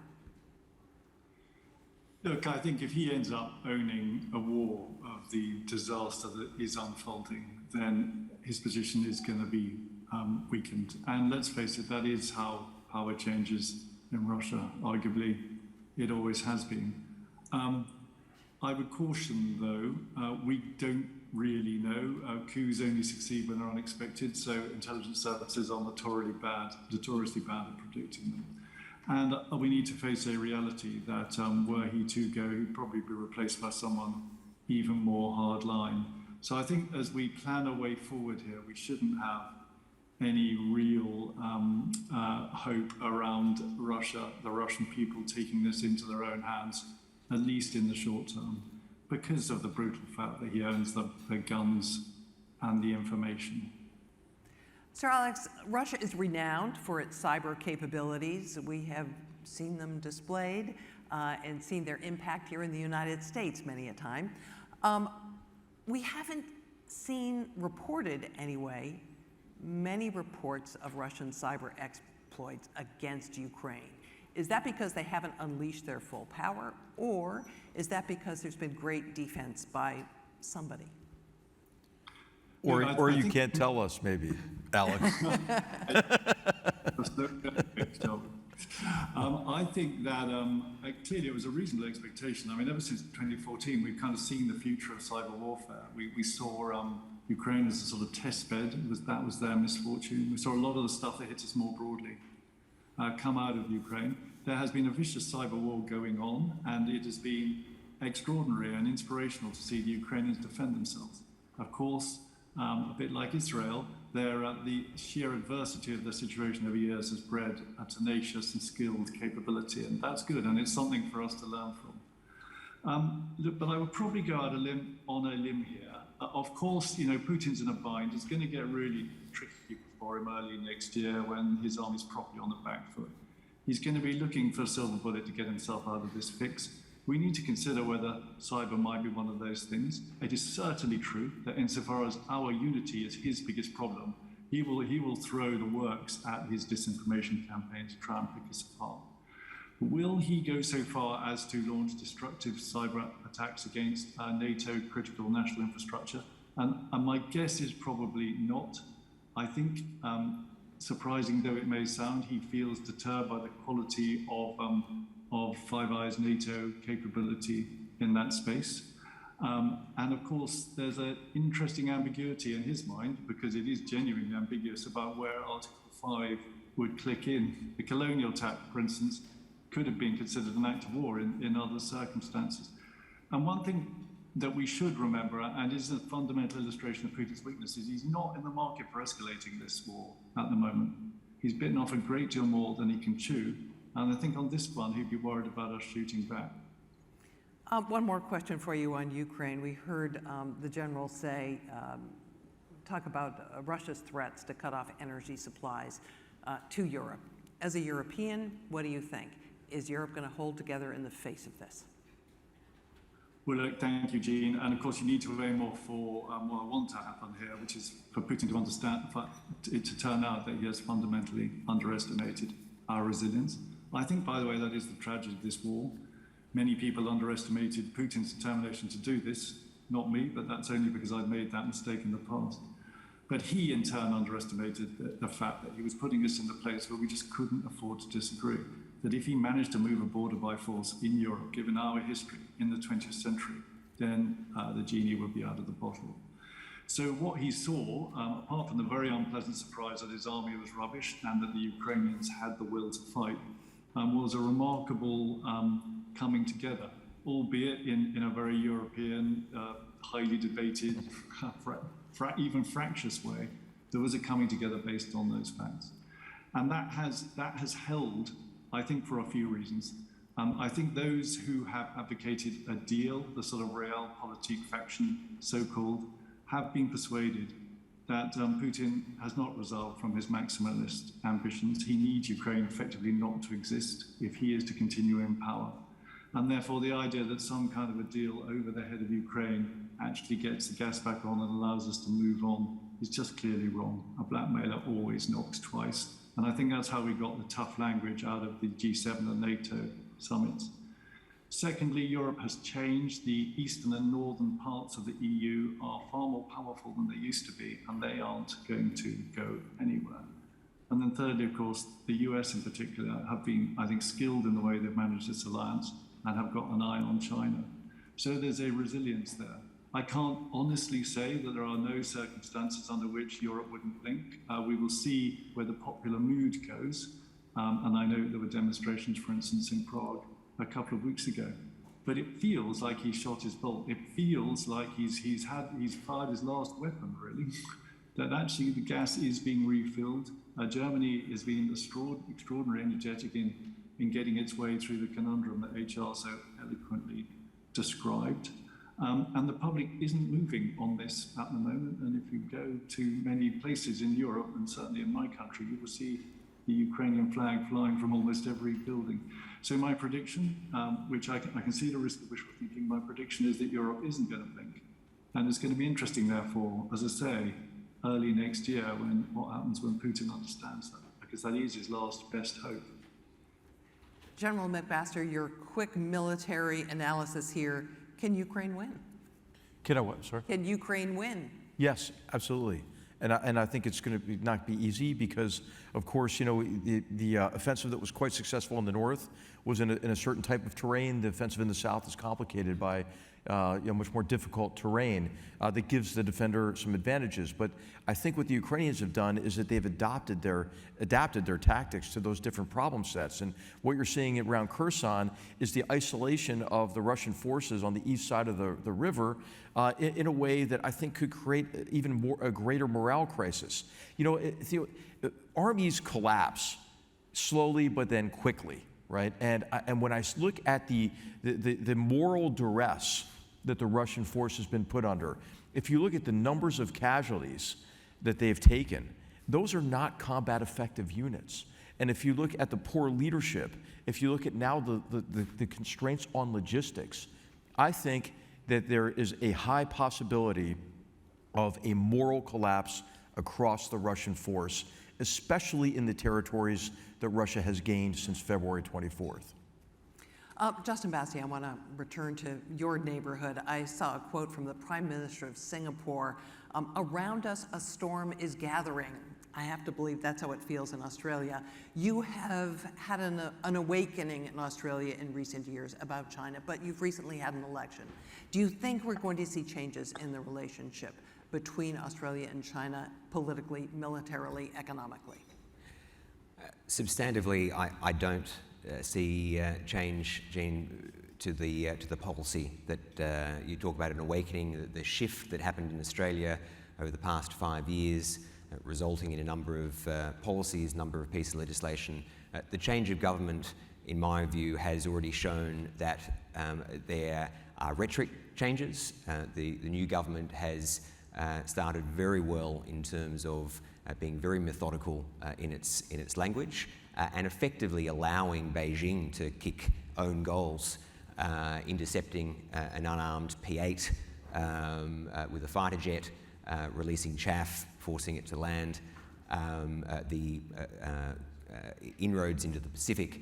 Look, I think if he ends up owning a war of the disaster that is unfolding, then his position is going to be weakened. And let's face it, that is how power changes in Russia. Arguably, it always has been. I would caution, though, we don't really know. Coups only succeed when they're unexpected, so intelligence services are notoriously bad at predicting them. And we need to face a reality that were he to go, he'd probably be replaced by someone even more hardline. So I think as we plan a way forward here, we shouldn't have any real hope around Russia, the Russian people taking this into their own hands, at least in the short term, because of the brutal fact that he owns the guns and the information. Sir Alex, Russia is renowned for its cyber capabilities. We have seen them displayed and seen their impact here in the United States many a time. We haven't seen reported, anyway, many reports of Russian cyber exploits against Ukraine. Is that because they haven't unleashed their full power, or is that because there's been great defense by somebody? Or you can't tell us, maybe, Alex. I think that clearly it was a reasonable expectation. I mean, ever since 2014, we've kind of seen the future of cyber warfare. We saw Ukraine as a sort of test bed. That was their misfortune. We saw a lot of the stuff that hits us more broadly come out of Ukraine. There has been a vicious cyber war going on, and it has been extraordinary and inspirational to see the Ukrainians defend themselves. Of course, a bit like Israel, the sheer adversity of the situation over years has bred a tenacious and skilled capability, and that's good, and it's something for us to learn from. Look, but I would probably go out on a limb here. Of course, Putin's in a bind. It's going to get really tricky for him early next year when his army's properly on the back foot. He's going to be looking for a silver bullet to get himself out of this fix. We need to consider whether cyber might be one of those things. It is certainly true that insofar as our unity is his biggest problem, he will throw the works at his disinformation campaign to try and pick us apart. Will he go so far as to launch destructive cyber attacks against NATO critical national infrastructure? And my guess is probably not. I think, surprising though it may sound, he feels deterred by the quality of Five Eyes NATO capability in that space. And of course, there's an interesting ambiguity in his mind, because it is genuinely ambiguous about where Article 5 would click in. The colonial attack, for instance, could have been considered an act of war in other circumstances. And one thing that we should remember, and is a fundamental illustration of Putin's weakness, is he's not in the market for escalating this war at the moment. He's bitten off a great deal more than he can chew, and I think on this one, he'd be worried about us shooting back. One more question for you on Ukraine. We heard the general talk about Russia's threats to cut off energy supplies to Europe. As a European, what do you think? Is Europe going to hold together in the face of this? Well, look, thank you, Jean. And of course, you need to aim more for what I want to happen here, which is for Putin to understand, it to turn out that he has fundamentally underestimated our resilience. I think, by the way, that is the tragedy of this war. Many people underestimated Putin's determination to do this, not me, but that's only because I've made that mistake in the past. But he, in turn, underestimated the fact that he was putting us in the place where we just couldn't afford to disagree. That if he managed to move a border by force in Europe, given our history in the 20th century, then the genie would be out of the bottle. So what he saw, apart from the very unpleasant surprise that his army was rubbish and that the Ukrainians had the will to fight, was a remarkable coming together, albeit in a very European, highly debated, even fractious way. There was a coming together based on those facts. And that has held, I think, for a few reasons. I think those who have advocated a deal, the sort of realpolitik faction, so-called, have been persuaded that Putin has not resolved from his maximalist ambitions. He needs Ukraine effectively not to exist if he is to continue in power. And therefore, the idea that some kind of a deal over the head of Ukraine actually gets the gas back on and allows us to move on is just clearly wrong. A blackmailer always knocks twice. And I think that's how we got the tough language out of the G7 and NATO summits. Secondly, Europe has changed. The eastern and northern parts of the EU are far more powerful than they used to be, and they aren't going to go anywhere. And then thirdly, of course, the US in particular have been, I think, skilled in the way they've managed this alliance and have got an eye on China. So there's a resilience there. I can't honestly say that there are no circumstances under which Europe wouldn't blink. We will see where the popular mood goes. And I know there were demonstrations, for instance, in Prague a couple of weeks ago. But it feels like he shot his bolt. It feels like he's fired his last weapon, really. That actually the gas is being refilled. Germany is being extraordinarily energetic in getting its way through the conundrum that HR so eloquently described. And the public isn't moving on this at the moment. And if you go to many places in Europe, and certainly in my country, you will see the Ukrainian flag flying from almost every building. So my prediction, which I can see the risk of wishful thinking, my prediction is that Europe isn't going to blink. And it's going to be interesting, therefore, as I say, early next year, what happens when Putin understands that, because that is his last best hope. General McMaster, your quick military analysis here. Can Ukraine win? Can I what, sorry? Can Ukraine win? Yes, absolutely. And I think it's going to not be easy because, of course, you know, the offensive that was quite successful in the north was in a certain type of terrain. The offensive in the south is complicated by much more difficult terrain that gives the defender some advantages. But I think what the Ukrainians have done is that they've adapted their tactics to those different problem sets. And what you're seeing around Kherson is the isolation of the Russian forces on the east side of the river in a way that I think could create a greater morale crisis. You know, armies collapse slowly but then quickly, right? And when I look at the moral duress that the Russian force has been put under, if you look at the numbers of casualties that they've taken, those are not combat effective units. And if you look at the poor leadership, if you look at now the constraints on logistics, I think that there is a high possibility of a moral collapse across the Russian force, especially in the territories that Russia has gained since February 24th. Justin Bassey, I want to return to your neighborhood. I saw a quote from the Prime Minister of Singapore. Around us, a storm is gathering. I have to believe that's how it feels in Australia. You have had an awakening in Australia in recent years about China, but you've recently had an election. Do you think we're going to see changes in the relationship between Australia and China politically, militarily, economically? Substantively, I don't see change, Jean, to the policy that you talk about, an awakening, the shift that happened in Australia over the past 5 years, resulting in a number of policies, number of pieces of legislation. The change of government, in my view, has already shown that there are rhetoric changes. The new government has started very well in terms of being very methodical in its language and effectively allowing Beijing to kick own goals, intercepting an unarmed P-8 with a fighter jet, releasing chaff, forcing it to land, the inroads into the Pacific,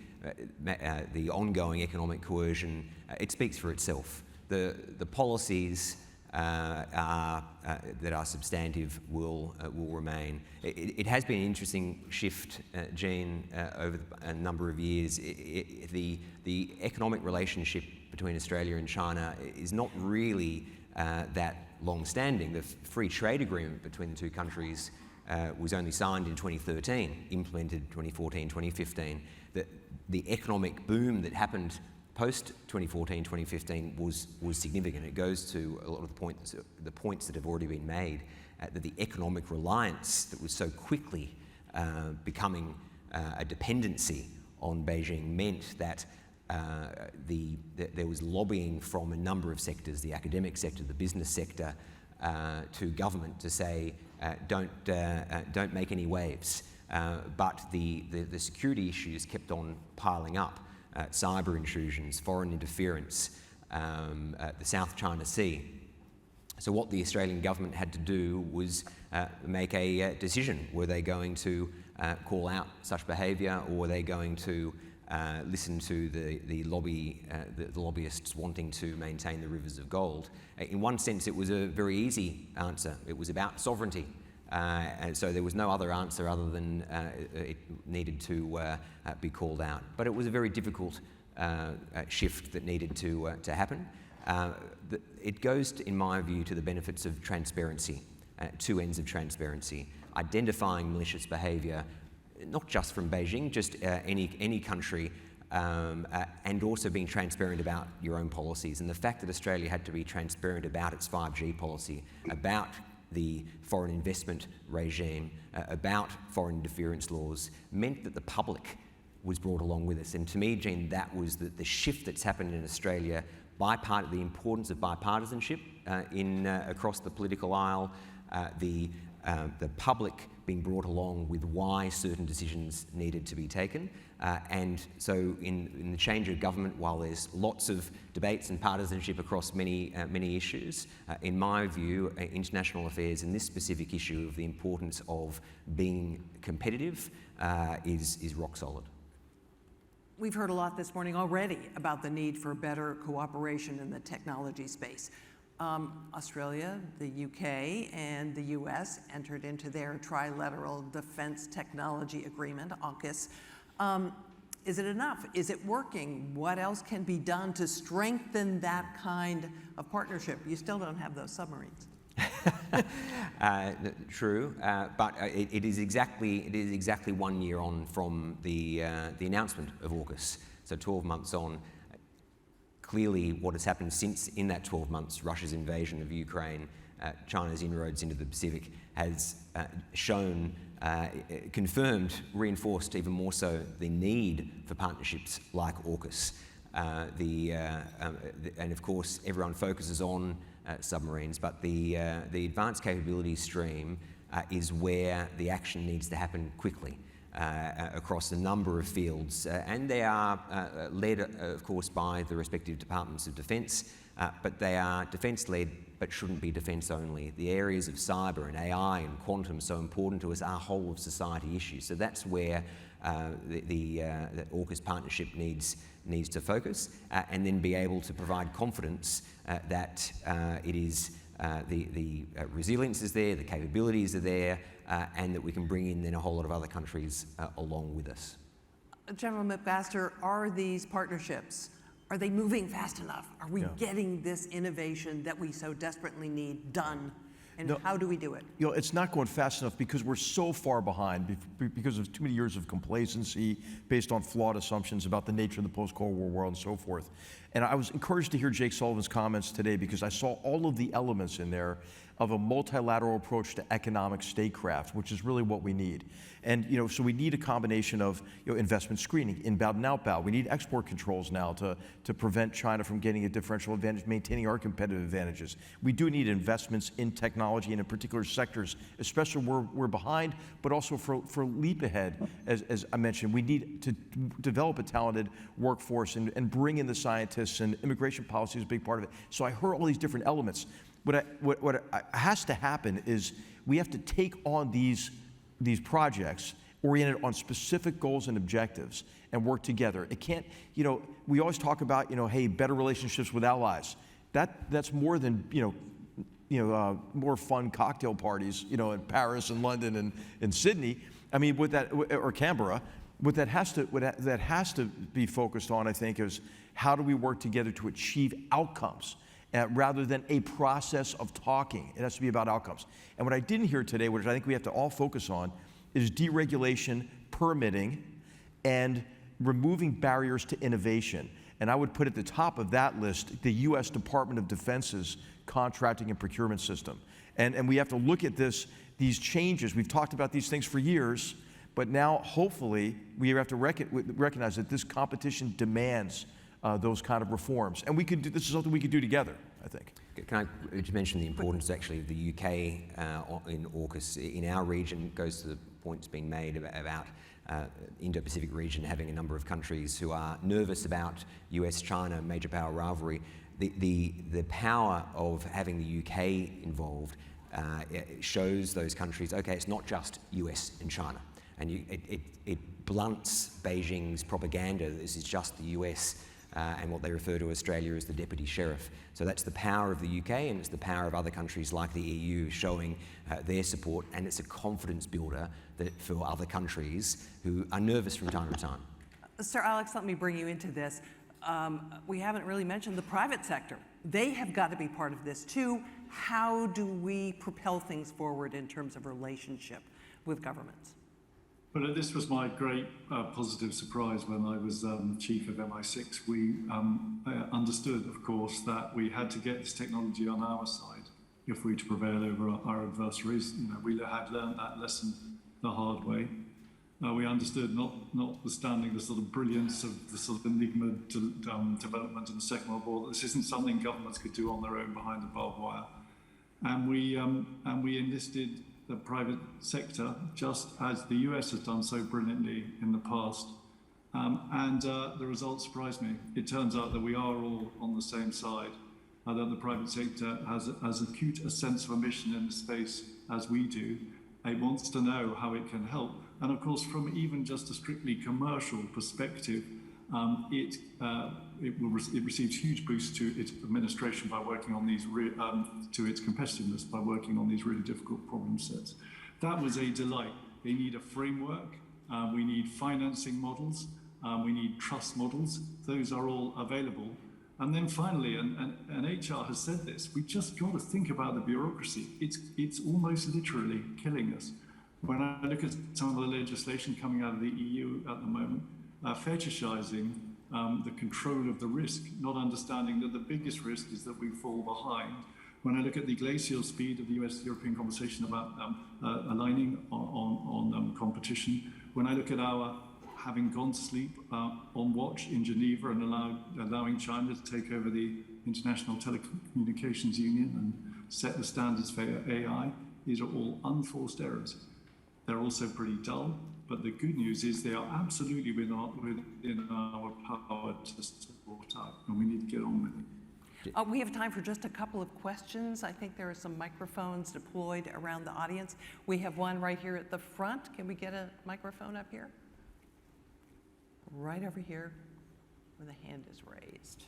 the ongoing economic coercion. It speaks for itself. The policies that are substantive will remain. It has been an interesting shift, Jean, over a number of years. The economic relationship between Australia and China is not really that long-standing. The free trade agreement between the two countries was only signed in 2013, implemented 2014, 2015. The economic boom that happened post-2014, 2015 was significant. It goes to a lot of the points that have already been made, that the economic reliance that was so quickly becoming a dependency on Beijing meant that there was lobbying from a number of sectors, the academic sector, the business sector, to government to say, don't make any waves. But the security issues kept on piling up. Cyber intrusions, foreign interference, the South China Sea. So what the Australian government had to do was make a decision. Were they going to call out such behaviour, or were they going to listen to the lobbyists wanting to maintain the rivers of gold? In one sense, it was a very easy answer. It was about sovereignty. And so there was no other answer other than it needed to be called out. But it was a very difficult shift that needed to happen. It goes, in my view, to the benefits of transparency, two ends of transparency, identifying malicious behaviour, not just from Beijing, just any country, and also being transparent about your own policies. And the fact that Australia had to be transparent about its 5G policy, about the foreign investment regime, about foreign interference laws, meant that the public was brought along with us. And to me, Jean, that was the shift that's happened in Australia, the importance of bipartisanship across the political aisle, the public being brought along with why certain decisions needed to be taken. And so in the change of government, while there's lots of debates and partisanship across many issues, in my view, international affairs in this specific issue of the importance of being competitive is rock solid. We've heard a lot this morning already about the need for better cooperation in the technology space. Australia, the UK, and the US entered into their Trilateral Defense Technology Agreement, AUKUS. Is it enough? Is it working? What else can be done to strengthen that kind of partnership? You still don't have those submarines. True, but it is exactly 1 year on from the announcement of AUKUS, so 12 months on. Clearly, what has happened since in that 12 months, Russia's invasion of Ukraine, China's inroads into the Pacific, has shown, confirmed, reinforced even more so the need for partnerships like AUKUS. And of course, everyone focuses on submarines, but the advanced capabilities stream is where the action needs to happen quickly. Across a number of fields, and they are led, of course, by the respective departments of defence, but they are defence-led, but shouldn't be defence only. The areas of cyber and AI and quantum so important to us are whole of society issues. So that's where the AUKUS partnership needs to focus, and then be able to provide confidence that it is the resilience is there, the capabilities are there, and that we can bring in then a whole lot of other countries along with us. General McMaster, are these partnerships, are they moving fast enough? Are we getting this innovation that we so desperately need done? And how do we do it? You know, it's not going fast enough because we're so far behind because of too many years of complacency based on flawed assumptions about the nature of the post-Cold War world and so forth. And I was encouraged to hear Jake Sullivan's comments today because I saw all of the elements in there of a multilateral approach to economic statecraft, which is really what we need. And so we need a combination of investment screening, inbound and outbound. We need export controls now to prevent China from getting a differential advantage, maintaining our competitive advantages. We do need investments in technology and in particular sectors, especially where we're behind, but also for leap ahead, as I mentioned. We need to develop a talented workforce and bring in the scientists, and immigration policy is a big part of it. So I heard all these different elements. What has to happen is we have to take on these projects oriented on specific goals and objectives and work together. It can't, we always talk about, hey, better relationships with allies. That's more than, more fun cocktail parties, in Paris and London and Sydney. I mean, or Canberra. What that has to be focused on, I think, is how do we work together to achieve outcomes? Rather than a process of talking. It has to be about outcomes. And what I didn't hear today, which I think we have to all focus on, is deregulation, permitting, and removing barriers to innovation. And I would put at the top of that list the U.S. Department of Defense's contracting and procurement system. And we have to look at these changes. We've talked about these things for years, But now, hopefully, we have to recognize that this competition demands those kind of reforms. And this is something we can do together, I think. Can I just mention the importance, actually, of the UK in AUKUS in our region? It goes to the points being made about Indo-Pacific region having a number of countries who are nervous about US-China major power rivalry. The power of having the UK involved shows those countries, okay, it's not just US and China. And it blunts Beijing's propaganda that this is just the US and what they refer to Australia as the deputy sheriff. So that's the power of the UK, and it's the power of other countries like the EU showing their support, and it's a confidence builder for other countries who are nervous from time to time. Sir Alex, let me bring you into this. We haven't really mentioned the private sector. They have got to be part of this too. How do we propel things forward in terms of relationship with governments? Well, this was my great positive surprise when I was chief of MI6. We understood, of course, that we had to get this technology on our side if we were to prevail over our adversaries. You know, we had learned that lesson the hard way. We understood, notwithstanding the sort of brilliance of the sort of Enigma development in the Second World War, that this isn't something governments could do on their own behind the barbed wire. And we enlisted the private sector, just as the US has done so brilliantly in the past. The results surprised me. It turns out that we are all on the same side, that the private sector has as acute a sense of a mission in the space as we do. It wants to know how it can help. And of course, from even just a strictly commercial perspective, it receives huge boosts to its administration by working on these, to its competitiveness by working on these really difficult problem sets. That was a delight. They need a framework. We need financing models. We need trust models. Those are all available. And then finally, and HR has said this, we just got to think about the bureaucracy. It's almost literally killing us. When I look at some of the legislation coming out of the EU at the moment, fetishizing the control of the risk, not understanding that the biggest risk is that we fall behind. When I look at the glacial speed of the US-European conversation about aligning on competition, when I look at our having gone to sleep on watch in Geneva and allowing China to take over the International Telecommunications Union and set the standards for AI, these are all unforced errors. They're also pretty dull, but the good news is they are absolutely within our power to support out, and we need to get on with it. We have time for just a couple of questions. I think there are some microphones deployed around the audience. We have one right here at the front. Can we get a microphone up here? Right over here where the hand is raised.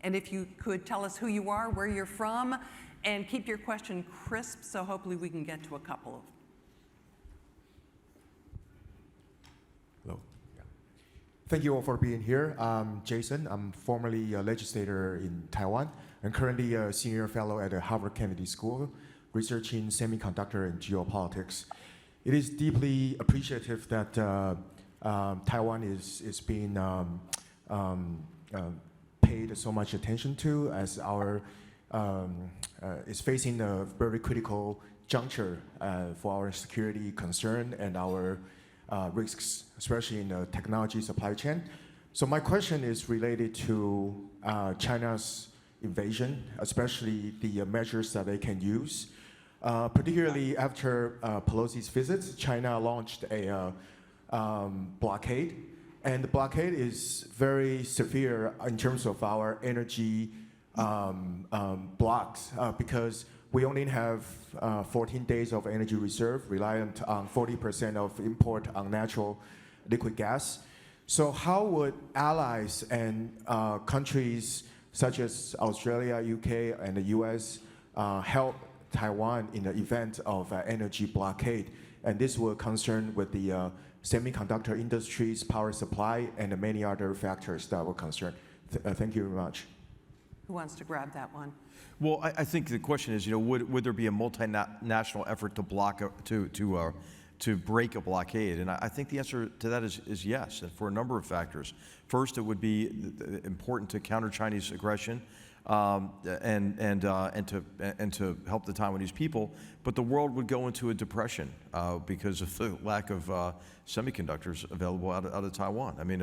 And if you could tell us who you are, where you're from, and keep your question crisp, so hopefully we can get to a couple of. Hello. Yeah. Thank you all for being here. I'm Jason. I'm formerly a legislator in Taiwan and currently a senior fellow at the Harvard Kennedy School, researching semiconductor and geopolitics. It is deeply appreciative that Taiwan is being paid so much attention to, as our is facing a very critical juncture for our security concern and our risks, especially in the technology supply chain. So my question is related to China's invasion, especially the measures that they can use. Particularly after Pelosi's visits, China launched a blockade, and the blockade is very severe in terms of our energy blocks because we only have 14 days of energy reserve, reliant on 40% of import on natural liquid gas. So how would allies and countries such as Australia, UK, and the US help Taiwan in the event of energy blockade? And this will concern with the semiconductor industry's power supply and many other factors that will concern. Thank you very much. Who wants to grab that one? Well, I think the question is, would there be a multinational effort to block, to to break a blockade? And I think the answer to that is yes, and for a number of factors. First, it would be important to counter Chinese aggression and to help the Taiwanese people, but the world would go into a depression because of the lack of semiconductors available out of Taiwan. I mean,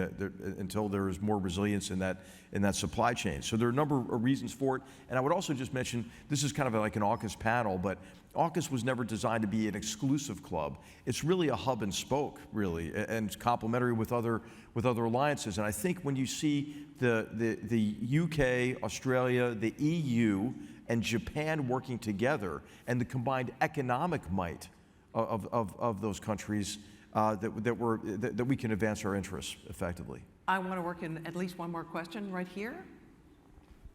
until there is more resilience in that supply chain. So there are a number of reasons for it. And I would also just mention, this is kind of like an AUKUS panel, but AUKUS was never designed to be an exclusive club. It's really a hub and spoke, really, and complementary with other alliances. And I think when you see the UK, Australia, the EU, and Japan working together, and the combined economic might of those countries, that we can advance our interests effectively. I want to work in at least one more question right here.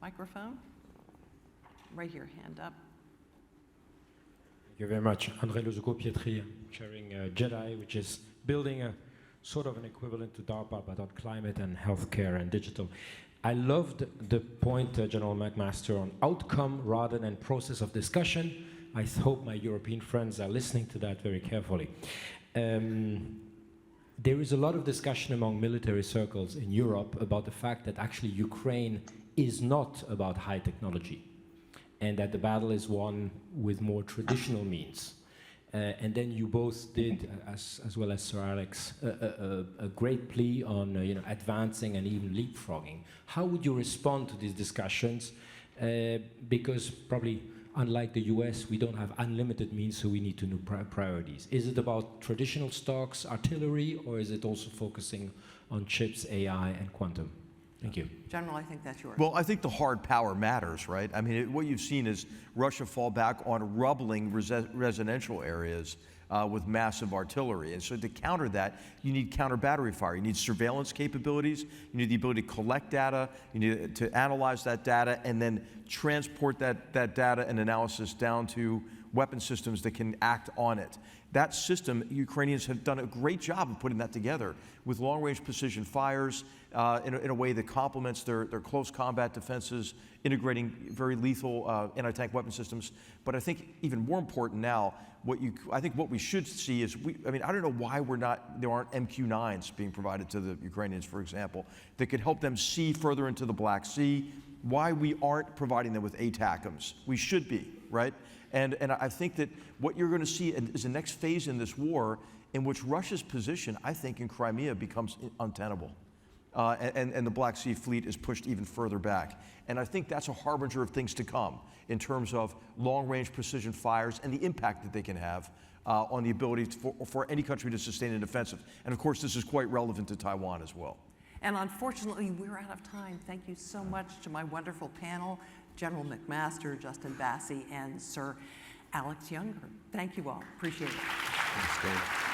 Microphone. Right here, hand up. Thank you very much. André Lozuko-Pietri, chairing JEDI, which is building a sort of an equivalent to DARPA, but on climate and healthcare and digital. I loved the point, General McMaster, on outcome rather than process of discussion. I hope my European friends are listening to that very carefully. There is a lot of discussion among military circles in Europe about the fact that actually Ukraine is not about high technology, and that the battle is won with more traditional means. And then you both did, as well as Sir Alex, a great plea on advancing and even leapfrogging. How would you respond to these discussions? Because probably, unlike the US, we don't have unlimited means, so we need to know priorities. Is it about traditional stocks, artillery, or is it also focusing on chips, AI, and quantum? Thank you. General, I think that's yours. Well, I think the hard power matters, right? I mean, what you've seen is Russia fall back on rubbling residential areas with massive artillery. And so to counter that, you need counter battery fire. You need surveillance capabilities. You need the ability to collect data. You need to analyze that data and then transport that data and analysis down to weapon systems that can act on it. That system, Ukrainians have done a great job of putting that together with long-range precision fires in a way that complements their close combat defenses, integrating very lethal anti-tank weapon systems. But I think even more important now, I think what we should see is, I don't know why there aren't MQ-9s being provided to the Ukrainians, for example, that could help them see further into the Black Sea, why we aren't providing them with ATACMS. We should be, right? And I think that what you're going to see is the next phase in this war in which Russia's position, I think, in Crimea becomes untenable. And the Black Sea Fleet is pushed even further back. And I think that's a harbinger of things to come in terms of long-range precision fires and the impact that they can have on the ability for any country to sustain an offensive. And of course, this is quite relevant to Taiwan as well. And unfortunately, we're out of time. Thank you so much to my wonderful panel, General McMaster, Justin Bassey, and Sir Alex Younger. Thank you all. Appreciate it. Thanks, Dave.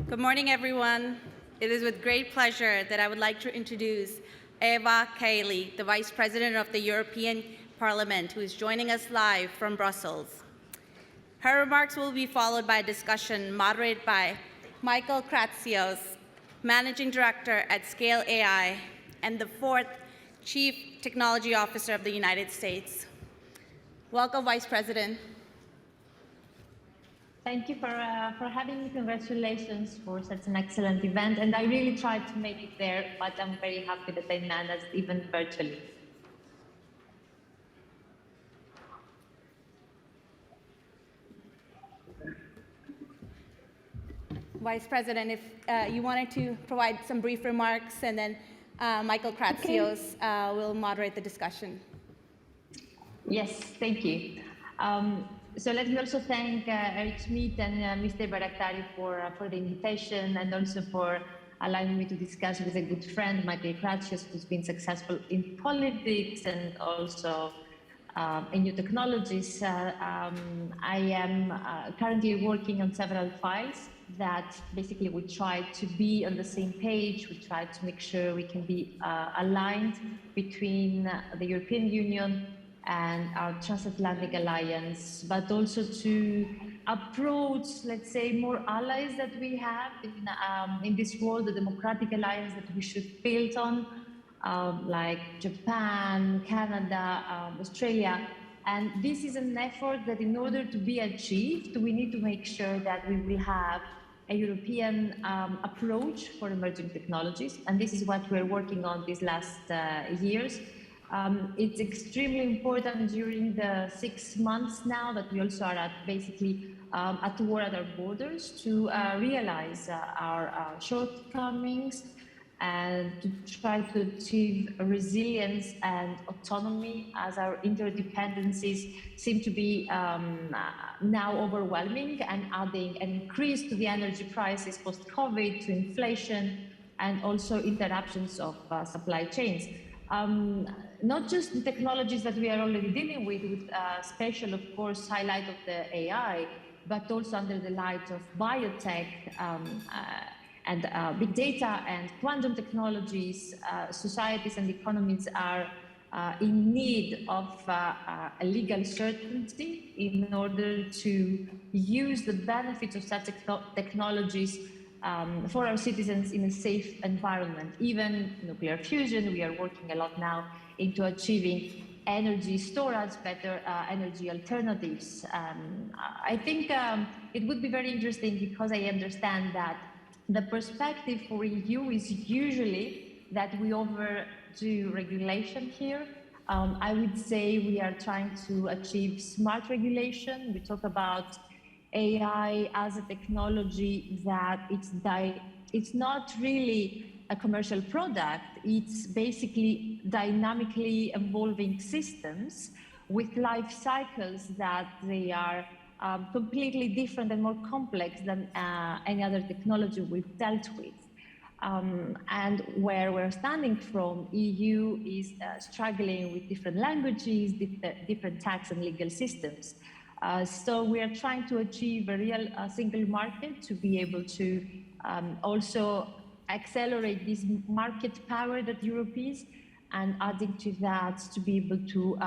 Good morning, everyone. It is with great pleasure that I would like to introduce Eva Kaili, the Vice President of the European Parliament, who is joining us live from Brussels. Her remarks will be followed by a discussion moderated by Michael Kratsios, Managing Director at Scale AI and the 4th Chief Technology Officer of the United States. Welcome, Vice President. Thank you for having me. Congratulations for such an excellent event. And I really tried to make it there, but I'm very happy that I managed even virtually. Vice President, if you wanted to provide some brief remarks, and then Michael Kratsios will moderate the discussion. Yes, thank you. So let me also thank Eric Schmidt and Mr. Baraktari for the invitation, and also for allowing me to discuss with a good friend, Michael Kratsios, who's been successful in politics and also and new technologies. I am currently working on several files that basically we try to be on the same page. We try to make sure we can be aligned between the European Union and our Transatlantic Alliance, but also to approach, let's say, more allies that we have in this world, the democratic alliance that we should build on, like Japan, Canada, Australia. And this is an effort that in order to be achieved, we need to make sure that we will have a European approach for emerging technologies. And this is what we're working on these last years. It's extremely important during the 6 months now that we also are basically at war at our borders to realize our shortcomings and to try to achieve resilience and autonomy, as our interdependencies seem to be now overwhelming and adding an increase to the energy prices post-COVID, to inflation, and also interruptions of supply chains. Not just the technologies that we are already dealing with special, of course, highlight of the AI, but also under the light of biotech and big data and quantum technologies. Societies and economies are in need of a legal certainty in order to use the benefits of such technologies for our citizens in a safe environment. Even nuclear fusion, we are working a lot now into achieving energy storage, better energy alternatives. I think it would be very interesting, because I understand that the perspective for EU is usually that we overdo regulation here. I would say we are trying to achieve smart regulation. We talk about AI as a technology that it's not really a commercial product. It's basically dynamically evolving systems with life cycles that they are completely different and more complex than any other technology we've dealt with. And where we're standing from, EU is struggling with different languages, different tax and legal systems. So we are trying to achieve a real single market to be able to also accelerate this market power that Europe is, and adding to that to be able to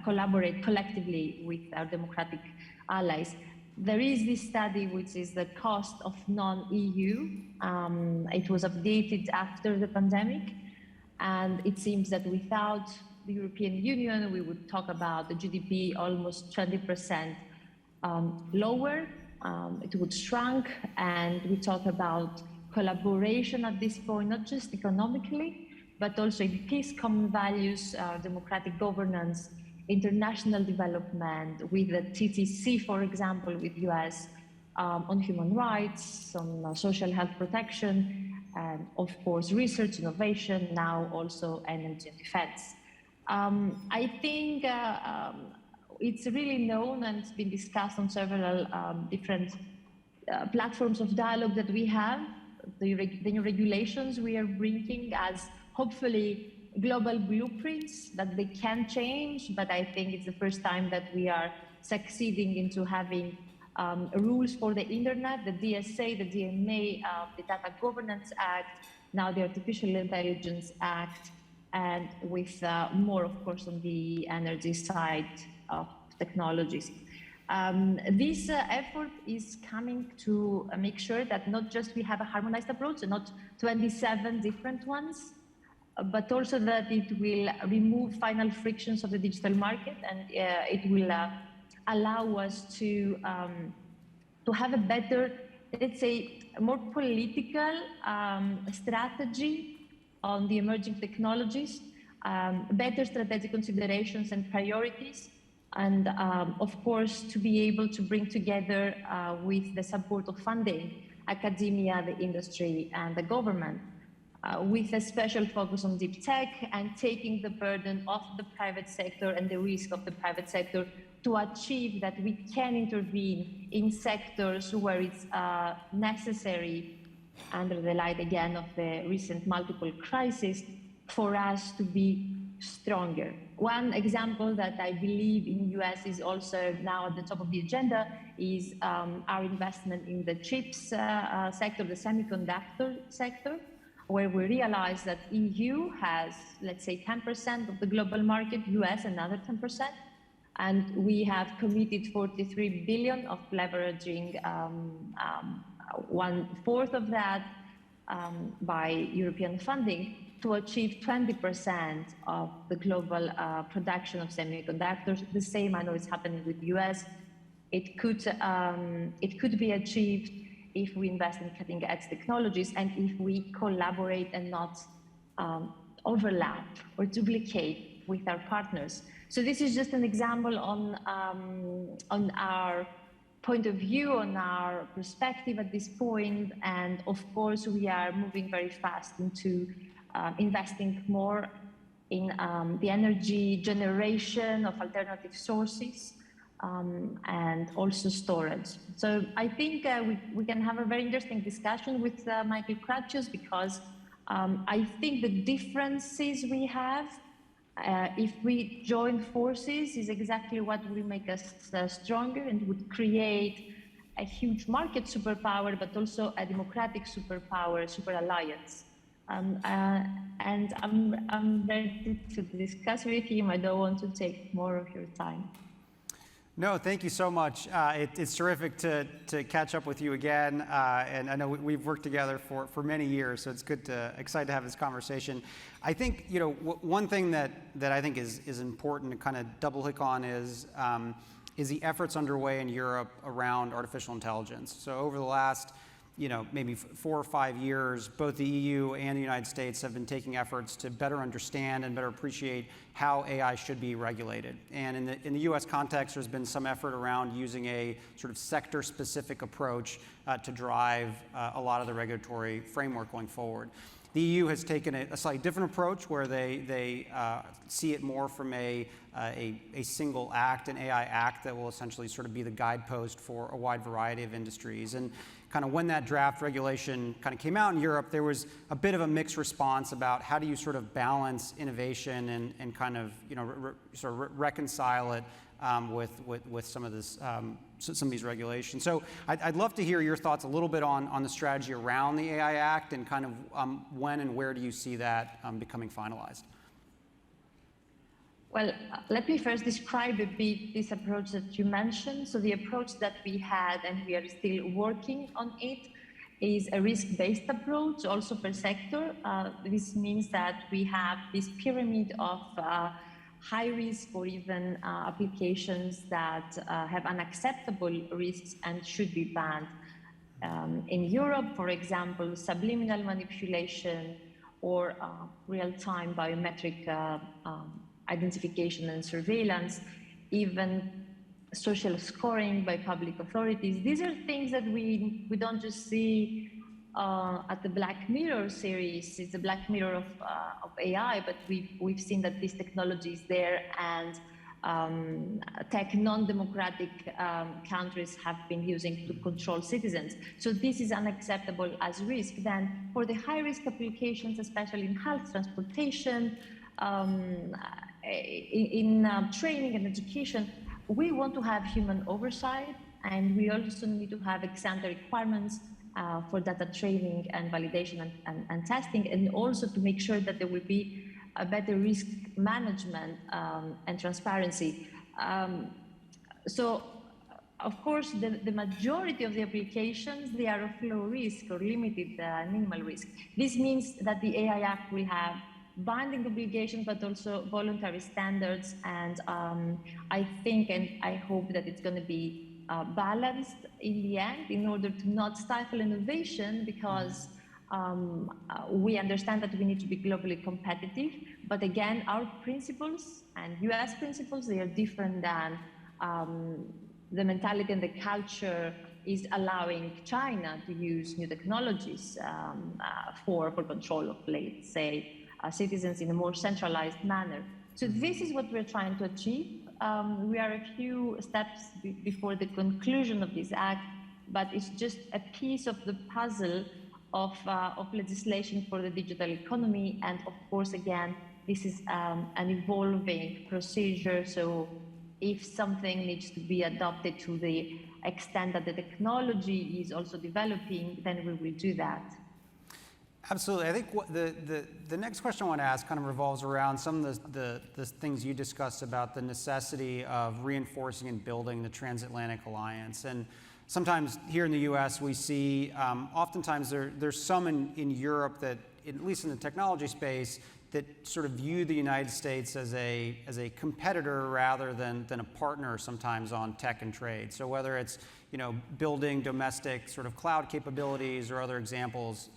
collaborate collectively with our democratic allies. There is this study, which is the cost of non-EU. It was updated after the pandemic, and it seems that without the European Union, we would talk about the GDP almost 20% lower. It would shrink, and we talk about collaboration at this point, not just economically, but also in peace, common values, democratic governance, international development, with the TTC, for example, with US, on human rights, on social health protection, and of course, research, innovation, now also energy and defense. I think it's really known and it's been discussed on several different platforms of dialogue that we have. The new regulations we are bringing as hopefully global blueprints that they can change, but I think it's the first time that we are succeeding into having rules for the internet, the DSA, the DMA, the Data Governance Act, now the Artificial Intelligence Act, and with more, of course, on the energy side of technologies. This effort is coming to make sure that not just we have a harmonized approach and not 27 different ones, but also that it will remove final frictions of the digital market, and it will allow us to have a better, let's say, a more political strategy on the emerging technologies, better strategic considerations and priorities, and of course, to be able to bring together with the support of funding, academia, the industry, and the government, with a special focus on deep tech and taking the burden of the private sector and the risk of the private sector to achieve that we can intervene in sectors where it's necessary, under the light again of the recent multiple crises, for us to be stronger. One example that I believe in US is also now at the top of the agenda is our investment in the chips sector, the semiconductor sector, where we realize that EU has, let's say, 10% of the global market, US another 10%, and we have committed 43 billion of leveraging 1/4 of that by European funding to achieve 20% of the global production of semiconductors. The same, I know, is happening with the US. It could be achieved if we invest in cutting-edge technologies and if we collaborate and not overlap or duplicate with our partners. So this is just an example on our point of view, on our perspective at this point. And of course, we are moving very fast into investing more in the energy generation of alternative sources and also storage. So I think we can have a very interesting discussion with Michael Kratius, because I think the differences we have, if we join forces, is exactly what will make us stronger and would create a huge market superpower, but also a democratic superpower, super alliance. And I'm ready to discuss with him. I don't want to take more of your time. No, thank you so much. It's terrific to catch up with you again. And I know we've worked together for many years, so it's excited to have this conversation. I think, one thing that I think is important to kind of double click on is the efforts underway in Europe around artificial intelligence. So over the last maybe 4 or 5 years, both the EU and the United States have been taking efforts to better understand and better appreciate how AI should be regulated. And in the US context, there's been some effort around using a sort of sector-specific approach to drive a lot of the regulatory framework going forward. The EU has taken a slightly different approach, where they see it more from a single act, an AI act that will essentially sort of be the guidepost for a wide variety of industries. And kind of when that draft regulation kind of came out in Europe, there was a bit of a mixed response about how do you sort of balance innovation and kind of reconcile it with some of this some of these regulations. So I'd love to hear your thoughts a little bit on the strategy around the AI Act and kind of when and where do you see that becoming finalized? Well, let me first describe a bit this approach that you mentioned. So the approach that we had, and we are still working on it, is a risk-based approach, also per sector. This means that we have this pyramid of high risk or even applications that have unacceptable risks and should be banned. In Europe, for example, subliminal manipulation or real-time biometric identification and surveillance, even social scoring by public authorities. These are things that we don't just see at the Black Mirror series. It's the Black Mirror of AI, but we've seen that this technology is there, and non-democratic countries have been using to control citizens. So this is unacceptable as risk. Then for the high-risk applications, especially in health, transportation, in training and education, we want to have human oversight, and we also need to have ex-ante requirements for data training and validation and testing, and also to make sure that there will be a better risk management and transparency. So, of course, the majority of the applications, they are of low risk or limited minimal risk. This means that the AI Act will have binding obligations, but also voluntary standards. And I think and I hope that it's going to be balanced in the end, in order to not stifle innovation, because we understand that we need to be globally competitive. But again, our principles and US principles, they are different than the mentality and the culture is allowing China to use new technologies for control of, let's say, citizens in a more centralized manner. So this is what we're trying to achieve. We are a few steps before the conclusion of this act, but it's just a piece of the puzzle of legislation for the digital economy. And of course, again, this is an evolving procedure. So if something needs to be adopted to the extent that the technology is also developing, then we will do that. Absolutely. I think the next question I want to ask kind of revolves around some of the things you discussed about the necessity of reinforcing and building the Transatlantic Alliance. And sometimes here in the U.S. we see, oftentimes there's some in Europe that, at least in the technology space, that sort of view the United States as a competitor rather than a partner sometimes on tech and trade. So whether it's building domestic sort of cloud capabilities or other examples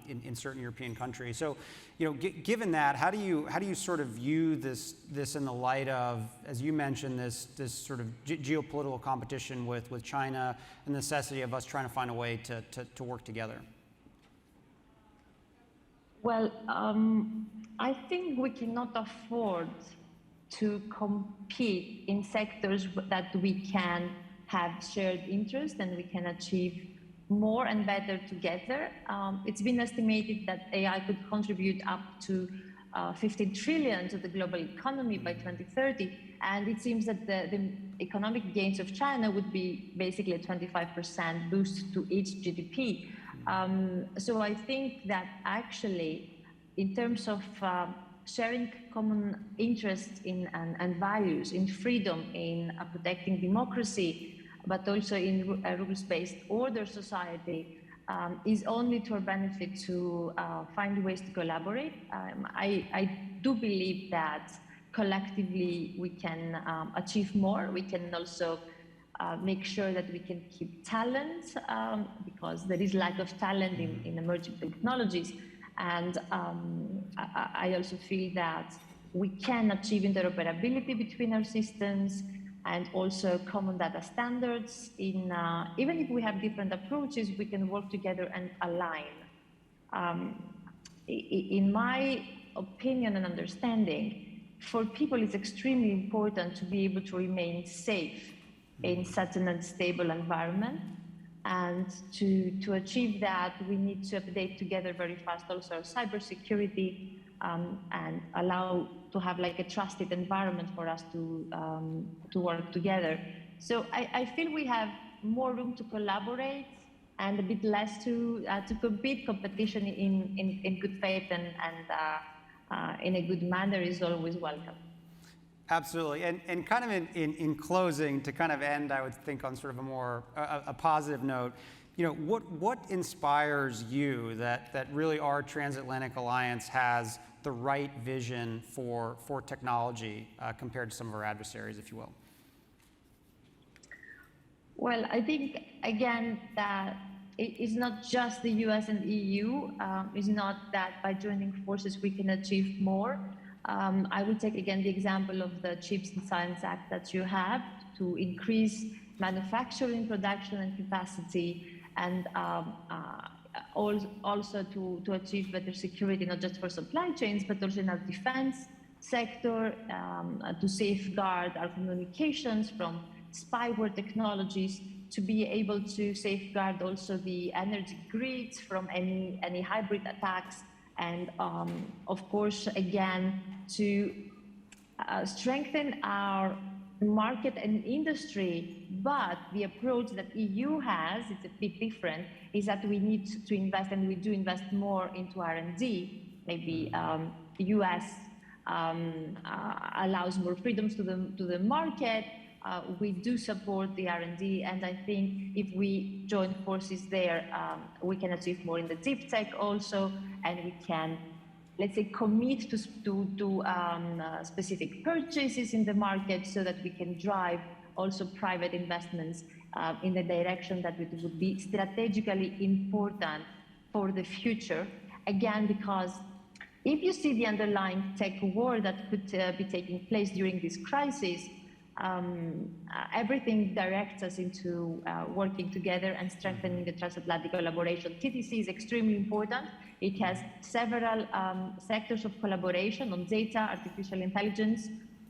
in certain European countries. So given that, how do you sort of view this in the light of, as you mentioned, this sort of geopolitical competition with China and the necessity of us trying to find a way to work together? Well, I think we cannot afford to compete in sectors that we can have shared interest and we can achieve more and better together. It's been estimated that AI could contribute up to 15 trillion to the global economy by 2030. And it seems that the economic gains of China would be basically a 25% boost to its GDP. So I think that actually, in terms of sharing common interests in and values, in freedom, in protecting democracy, but also in a rules-based order society, is only to our benefit to find ways to collaborate. I do believe that collectively we can achieve more. We can also make sure that we can keep talent, because there is lack of talent in emerging technologies. And I also feel that we can achieve interoperability between our systems and also common data standards. Even if we have different approaches, we can work together and align. In my opinion and understanding, for people it's extremely important to be able to remain safe in such an unstable environment. And to achieve that, we need to update together very fast also our cybersecurity and allow to have like a trusted environment for us to work together. So I feel we have more room to collaborate and a bit less to compete. Competition in good faith and in a good manner is always welcome. Absolutely. And kind of in closing, to kind of end, I would think on sort of a more a positive note, what inspires you that really our Transatlantic Alliance has the right vision for technology compared to some of our adversaries, if you will? Well, I think, again, that it's not just the US and EU. It's not that by joining forces we can achieve more. I will take again the example of the Chips and Science Act that you have to increase manufacturing, production, and capacity, and also to achieve better security, not just for supply chains, but also in our defense sector, to safeguard our communications from spyware technologies, to be able to safeguard also the energy grids from any hybrid attacks, and of course, again, to strengthen our market and industry. But the approach that EU has, it's a bit different, is that we need to invest, and we do invest more into R&D. Maybe the US allows more freedoms to the market. We do support the R&D, and I think if we join forces there, we can achieve more in the deep tech also, and we can, let's say, commit to specific purchases in the market so that we can drive also private investments in the direction that it would be strategically important for the future. Again, because if you see the underlying tech war that could be taking place during this crisis, everything directs us into working together and strengthening the transatlantic collaboration. TTC is extremely important. It has several sectors of collaboration on data, artificial intelligence,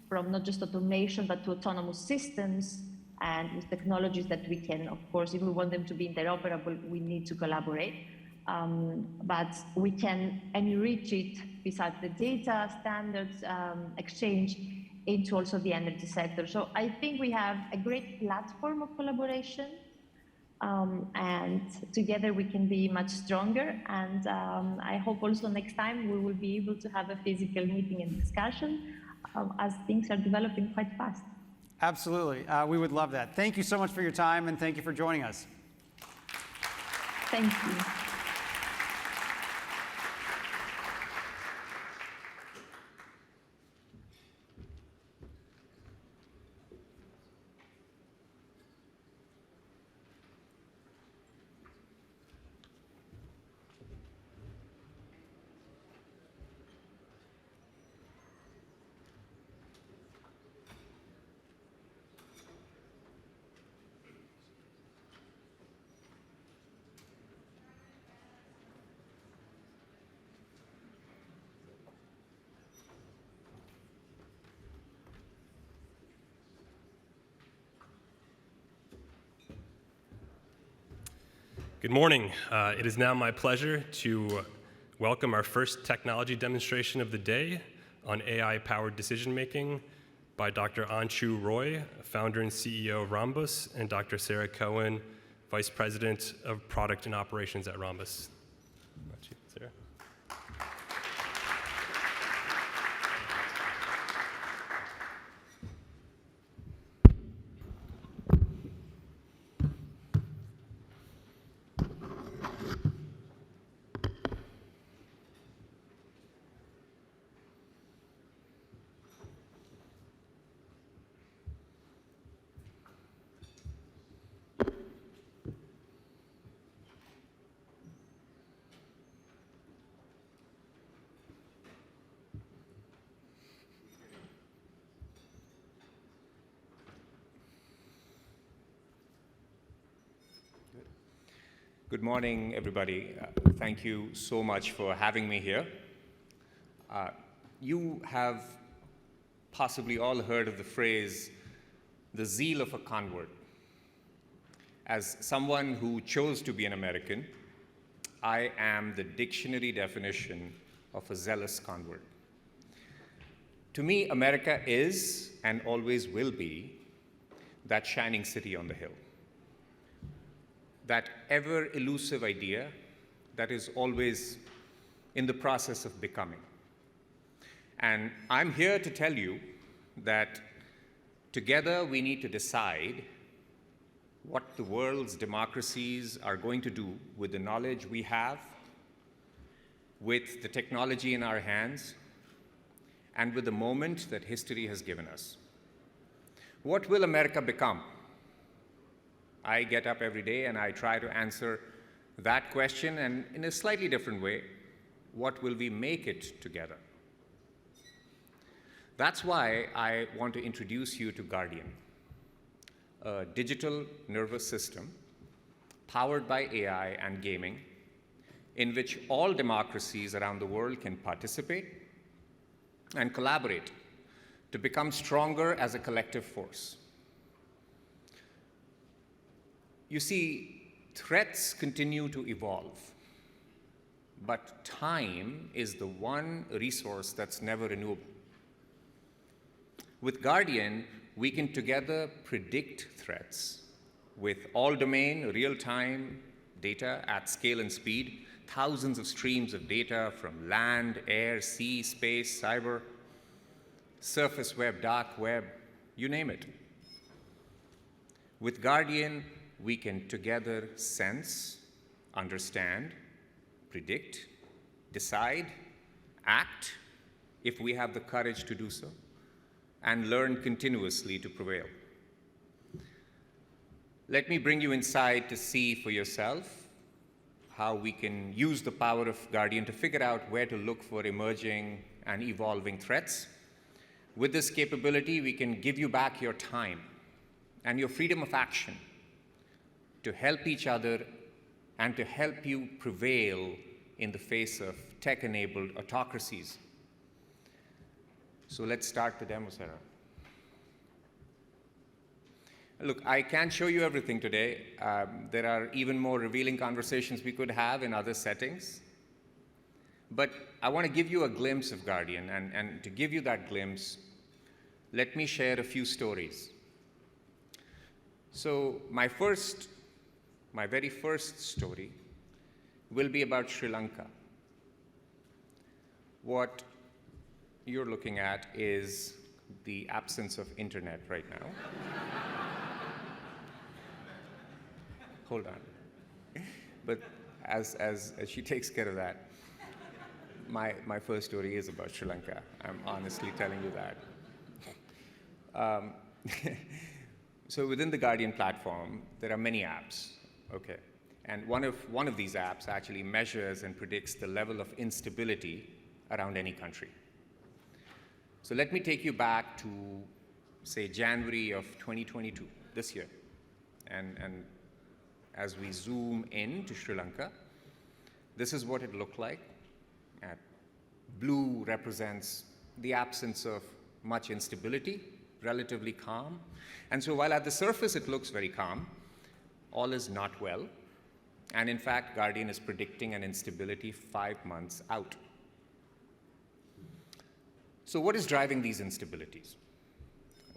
from not just automation, but to autonomous systems and with technologies that we can, of course, if we want them to be interoperable, we need to collaborate. but we can enrich it besides the data standards exchange into also the energy sector. So I think we have a great platform of collaboration, and together we can be much stronger. And I hope also next time we will be able to have a physical meeting and discussion as things are developing quite fast. Absolutely. We would love that. Thank you so much for your time, and thank you for joining us. Thank you. Good morning. It is now my pleasure to welcome our first technology demonstration of the day on AI-powered decision-making by Dr. Anshu Roy, founder and CEO of Rhombus, and Dr. Sarah Cohen, Vice President of Product and Operations at Rhombus. Sarah. Good morning, everybody. Thank you so much for having me here. You have possibly all heard of the phrase, the zeal of a convert. As someone who chose to be an American, I am the dictionary definition of a zealous convert. To me, America is and always will be that shining city on the hill. That ever elusive idea that is always in the process of becoming. And I'm here to tell you that together we need to decide what the world's democracies are going to do with the knowledge we have, with the technology in our hands, and with the moment that history has given us. What will America become? I get up every day and I try to answer that question, and in a slightly different way, what will we make it together? That's why I want to introduce you to Guardian, a digital nervous system powered by AI and gaming, in which all democracies around the world can participate and collaborate to become stronger as a collective force. You see, threats continue to evolve, but time is the one resource that's never renewable. With Guardian, we can together predict threats with all-domain, real-time data at scale and speed, thousands of streams of data from land, air, sea, space, cyber, surface web, dark web, you name it. With Guardian, we can together sense, understand, predict, decide, act, if we have the courage to do so, and learn continuously to prevail. Let me bring you inside to see for yourself how we can use the power of Guardian to figure out where to look for emerging and evolving threats. With this capability, we can give you back your time and your freedom of action to help each other and to help you prevail in the face of tech-enabled autocracies. So let's start the demo, Sarah. Look, I can't show you everything today. There are even more revealing conversations we could have in other settings. But I want to give you a glimpse of Guardian, and to give you that glimpse, let me share a few stories. So my very first story will be about Sri Lanka. What you're looking at is the absence of internet right now. Hold on. But as she takes care of that, my first story is about Sri Lanka. I'm honestly telling you that. So within the Guardian platform, there are many apps, okay? And one of these apps actually measures and predicts the level of instability around any country. So let me take you back to, say, January of 2022, this year. And as we zoom in to Sri Lanka, this is what it looked like. Blue represents the absence of much instability, relatively calm. And so while at the surface it looks very calm, all is not well. And in fact, Guardian is predicting an instability 5 months out. So what is driving these instabilities?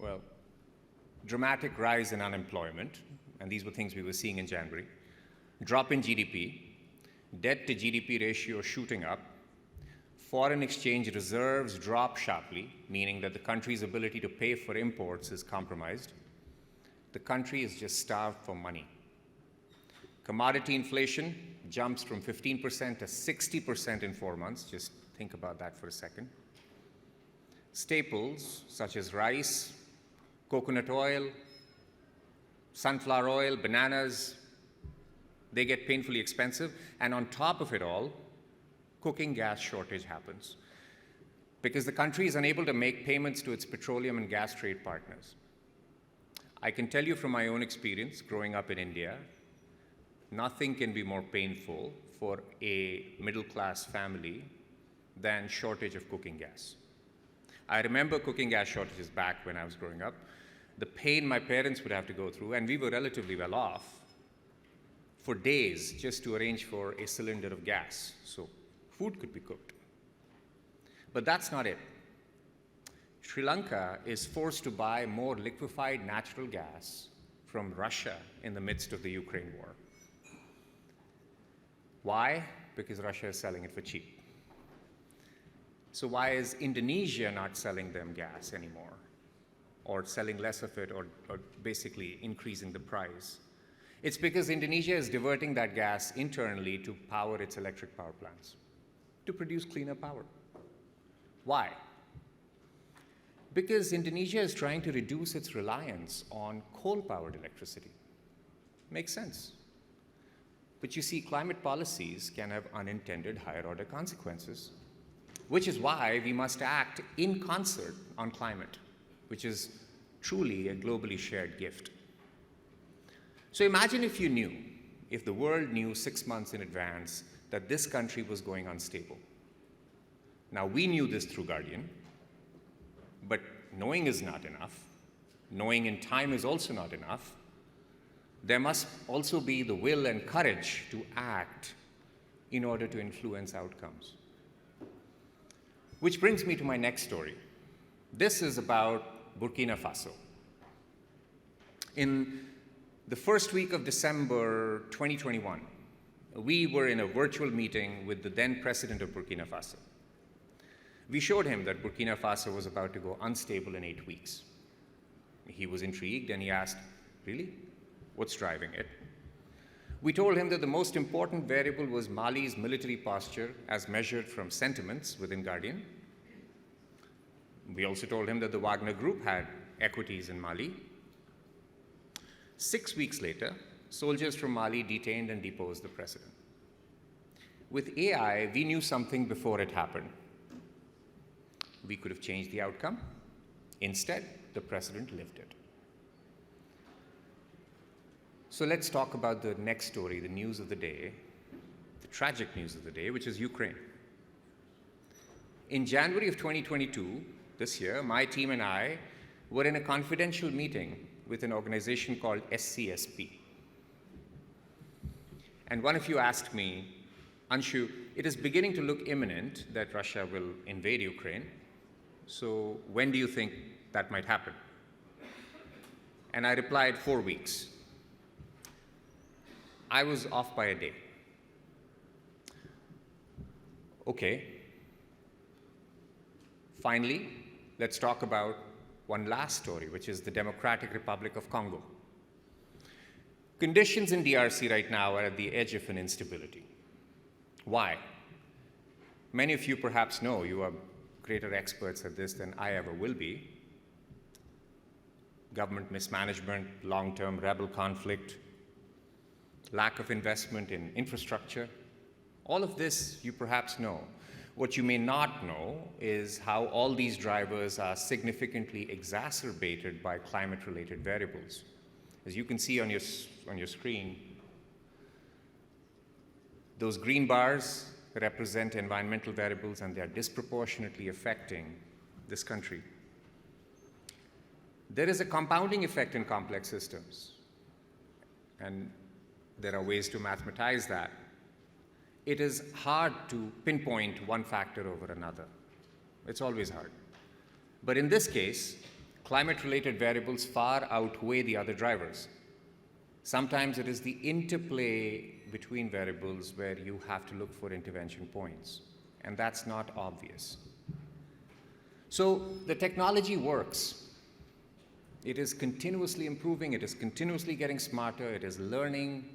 Well, dramatic rise in unemployment, and these were things we were seeing in January, drop in GDP, debt to GDP ratio shooting up, foreign exchange reserves drop sharply, meaning that the country's ability to pay for imports is compromised. The country is just starved for money. Commodity inflation jumps from 15% to 60% in 4 months. Just think about that for a second. Staples such as rice, coconut oil, sunflower oil, bananas, they get painfully expensive. And on top of it all, cooking gas shortage happens because the country is unable to make payments to its petroleum and gas trade partners. I can tell you from my own experience growing up in India, nothing can be more painful for a middle-class family than shortage of cooking gas. I remember cooking gas shortages back when I was growing up, the pain my parents would have to go through, and we were relatively well off, for days just to arrange for a cylinder of gas so food could be cooked. But that's not it. Sri Lanka is forced to buy more liquefied natural gas from Russia in the midst of the Ukraine war. Why? Because Russia is selling it for cheap. So why is Indonesia not selling them gas anymore? Or selling less of it, or basically increasing the price? It's because Indonesia is diverting that gas internally to power its electric power plants, to produce cleaner power. Why? Because Indonesia is trying to reduce its reliance on coal-powered electricity. Makes sense. But you see, climate policies can have unintended higher-order consequences, which is why we must act in concert on climate, which is truly a globally shared gift. So imagine if you knew, if the world knew 6 months in advance that this country was going unstable. Now, we knew this through Guardian, but knowing is not enough. Knowing in time is also not enough. There must also be the will and courage to act in order to influence outcomes. Which brings me to my next story. This is about Burkina Faso. In the first week of December 2021, we were in a virtual meeting with the then president of Burkina Faso. We showed him that Burkina Faso was about to go unstable in 8 weeks. He was intrigued and he asked, really? What's driving it? We told him that the most important variable was Mali's military posture as measured from sentiments within Guardian. We also told him that the Wagner Group had equities in Mali. 6 weeks later, soldiers from Mali detained and deposed the president. With AI, we knew something before it happened. We could have changed the outcome. Instead, the president lived it. So let's talk about the next story, the news of the day, the tragic news of the day, which is Ukraine. In January of 2022, this year, my team and I were in a confidential meeting with an organization called SCSP. And one of you asked me, Anshu, it is beginning to look imminent that Russia will invade Ukraine. So when do you think that might happen? And I replied, 4 weeks. I was off by a day. Okay. Finally, let's talk about one last story, which is the Democratic Republic of Congo. Conditions in DRC right now are at the edge of an instability. Why? Many of you perhaps know, you are greater experts at this than I ever will be. Government mismanagement, long-term rebel conflict, lack of investment in infrastructure. All of this you perhaps know. What you may not know is how all these drivers are significantly exacerbated by climate-related variables. As you can see on your screen, those green bars represent environmental variables, and they are disproportionately affecting this country. There is a compounding effect in complex systems, and there are ways to mathematize that. It is hard to pinpoint one factor over another. It's always hard. But in this case, climate-related variables far outweigh the other drivers. Sometimes it is the interplay between variables where you have to look for intervention points, and that's not obvious. So the technology works. It is continuously improving, it is continuously getting smarter, it is learning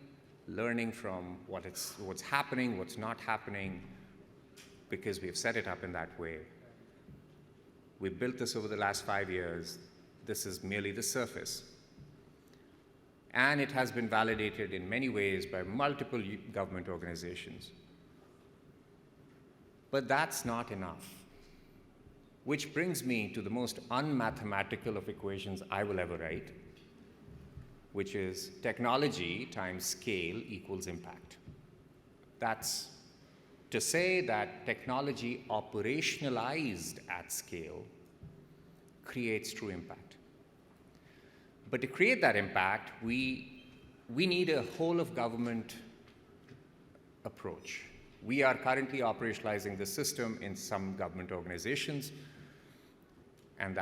from what's happening, what's not happening, because we've set it up in that way. We've built this over the last 5 years. This is merely the surface. And it has been validated in many ways by multiple government organizations. But that's not enough. Which brings me to the most unmathematical of equations I will ever write, which is technology times scale equals impact. That's to say that technology operationalized at scale creates true impact. But to create that impact, we need a whole-of-government approach. We are currently operationalizing the system in some government organizations, and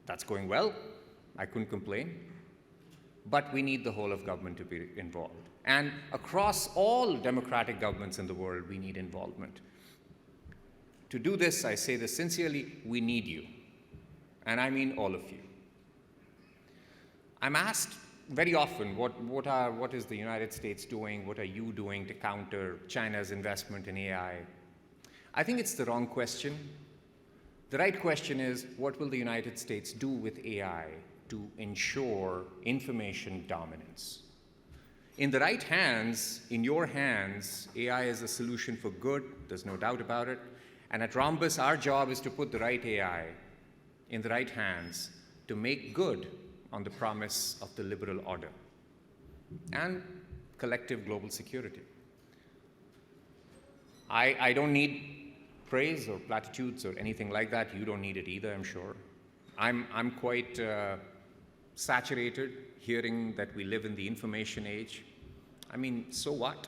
that's going well. I couldn't complain. But we need the whole of government to be involved. And across all democratic governments in the world, we need involvement. To do this, I say this sincerely, we need you. And I mean all of you. I'm asked very often, what is the United States doing? What are you doing to counter China's investment in AI? I think it's the wrong question. The right question is, what will the United States do with AI to ensure information dominance? In the right hands, in your hands, AI is a solution for good, there's no doubt about it. And at Rhombus, our job is to put the right AI in the right hands to make good on the promise of the liberal order and collective global security. I don't need praise or platitudes or anything like that. You don't need it either, I'm sure. I'm quite saturated hearing that we live in the information age. I mean, so what?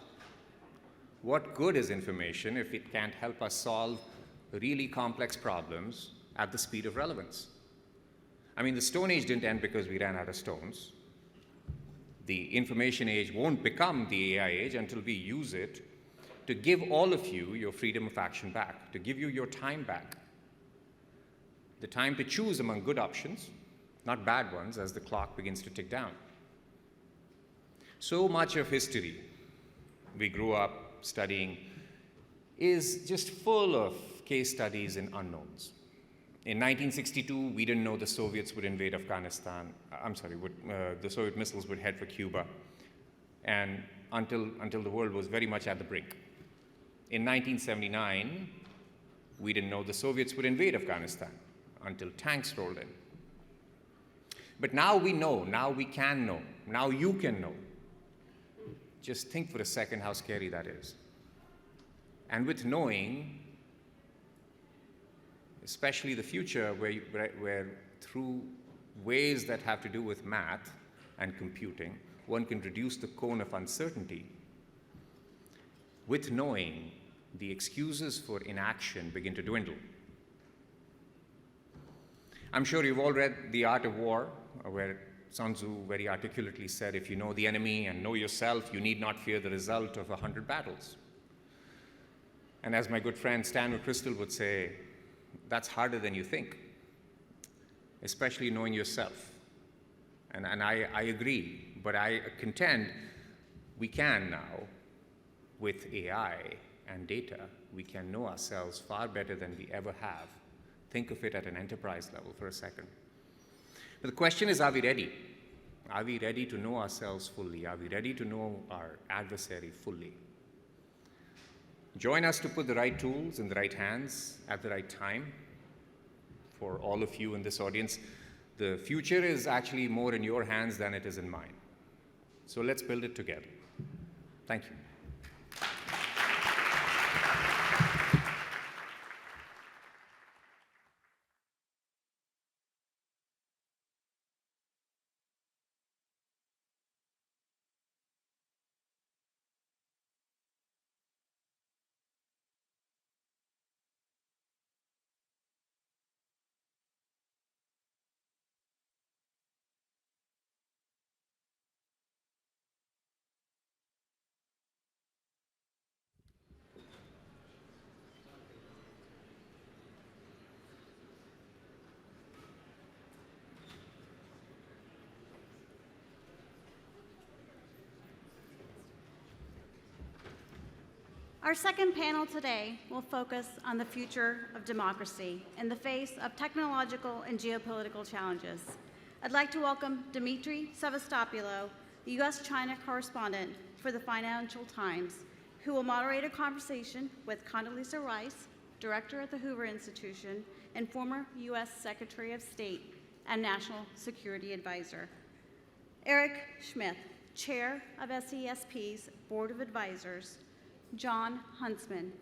What good is information if it can't help us solve really complex problems at the speed of relevance? I mean, the Stone Age didn't end because we ran out of stones. The information age won't become the AI age until we use it to give all of you your freedom of action back, to give you your time back. The time to choose among good options, not bad ones, as the clock begins to tick down. So much of history we grew up studying is just full of case studies in unknowns. In 1962, we didn't know the Soviets would invade Afghanistan. The Soviet missiles would head for Cuba, and until the world was very much at the brink. In 1979, we didn't know the Soviets would invade Afghanistan until tanks rolled in. But now we know, now we can know, now you can know. Just think for a second how scary that is. And with knowing, especially the future where through ways that have to do with math and computing, one can reduce the cone of uncertainty with knowing the excuses for inaction begin to dwindle. I'm sure you've all read The Art of War, where Sun Tzu very articulately said, if you know the enemy and know yourself, you need not fear the result of 100 battles. And as my good friend Stan McChrystal would say, that's harder than you think, especially knowing yourself. And I agree, but I contend we can now, with AI and data, we can know ourselves far better than we ever have. Think of it at an enterprise level for a second. But the question is, are we ready? Are we ready to know ourselves fully? Are we ready to know our adversary fully? Join us to put the right tools in the right hands at the right time. For all of you in this audience, the future is actually more in your hands than it is in mine. So let's build it together. Thank you. Our second panel today will focus on the future of democracy in the face of technological and geopolitical challenges. I'd like to welcome Dimitri Sevastopoulos, the U.S.-China correspondent for the Financial Times, who will moderate a conversation with Condoleezza Rice, director at the Hoover Institution and former U.S. Secretary of State and National Security Advisor. Eric Schmidt, chair of SESP's Board of Advisors. John Huntsman,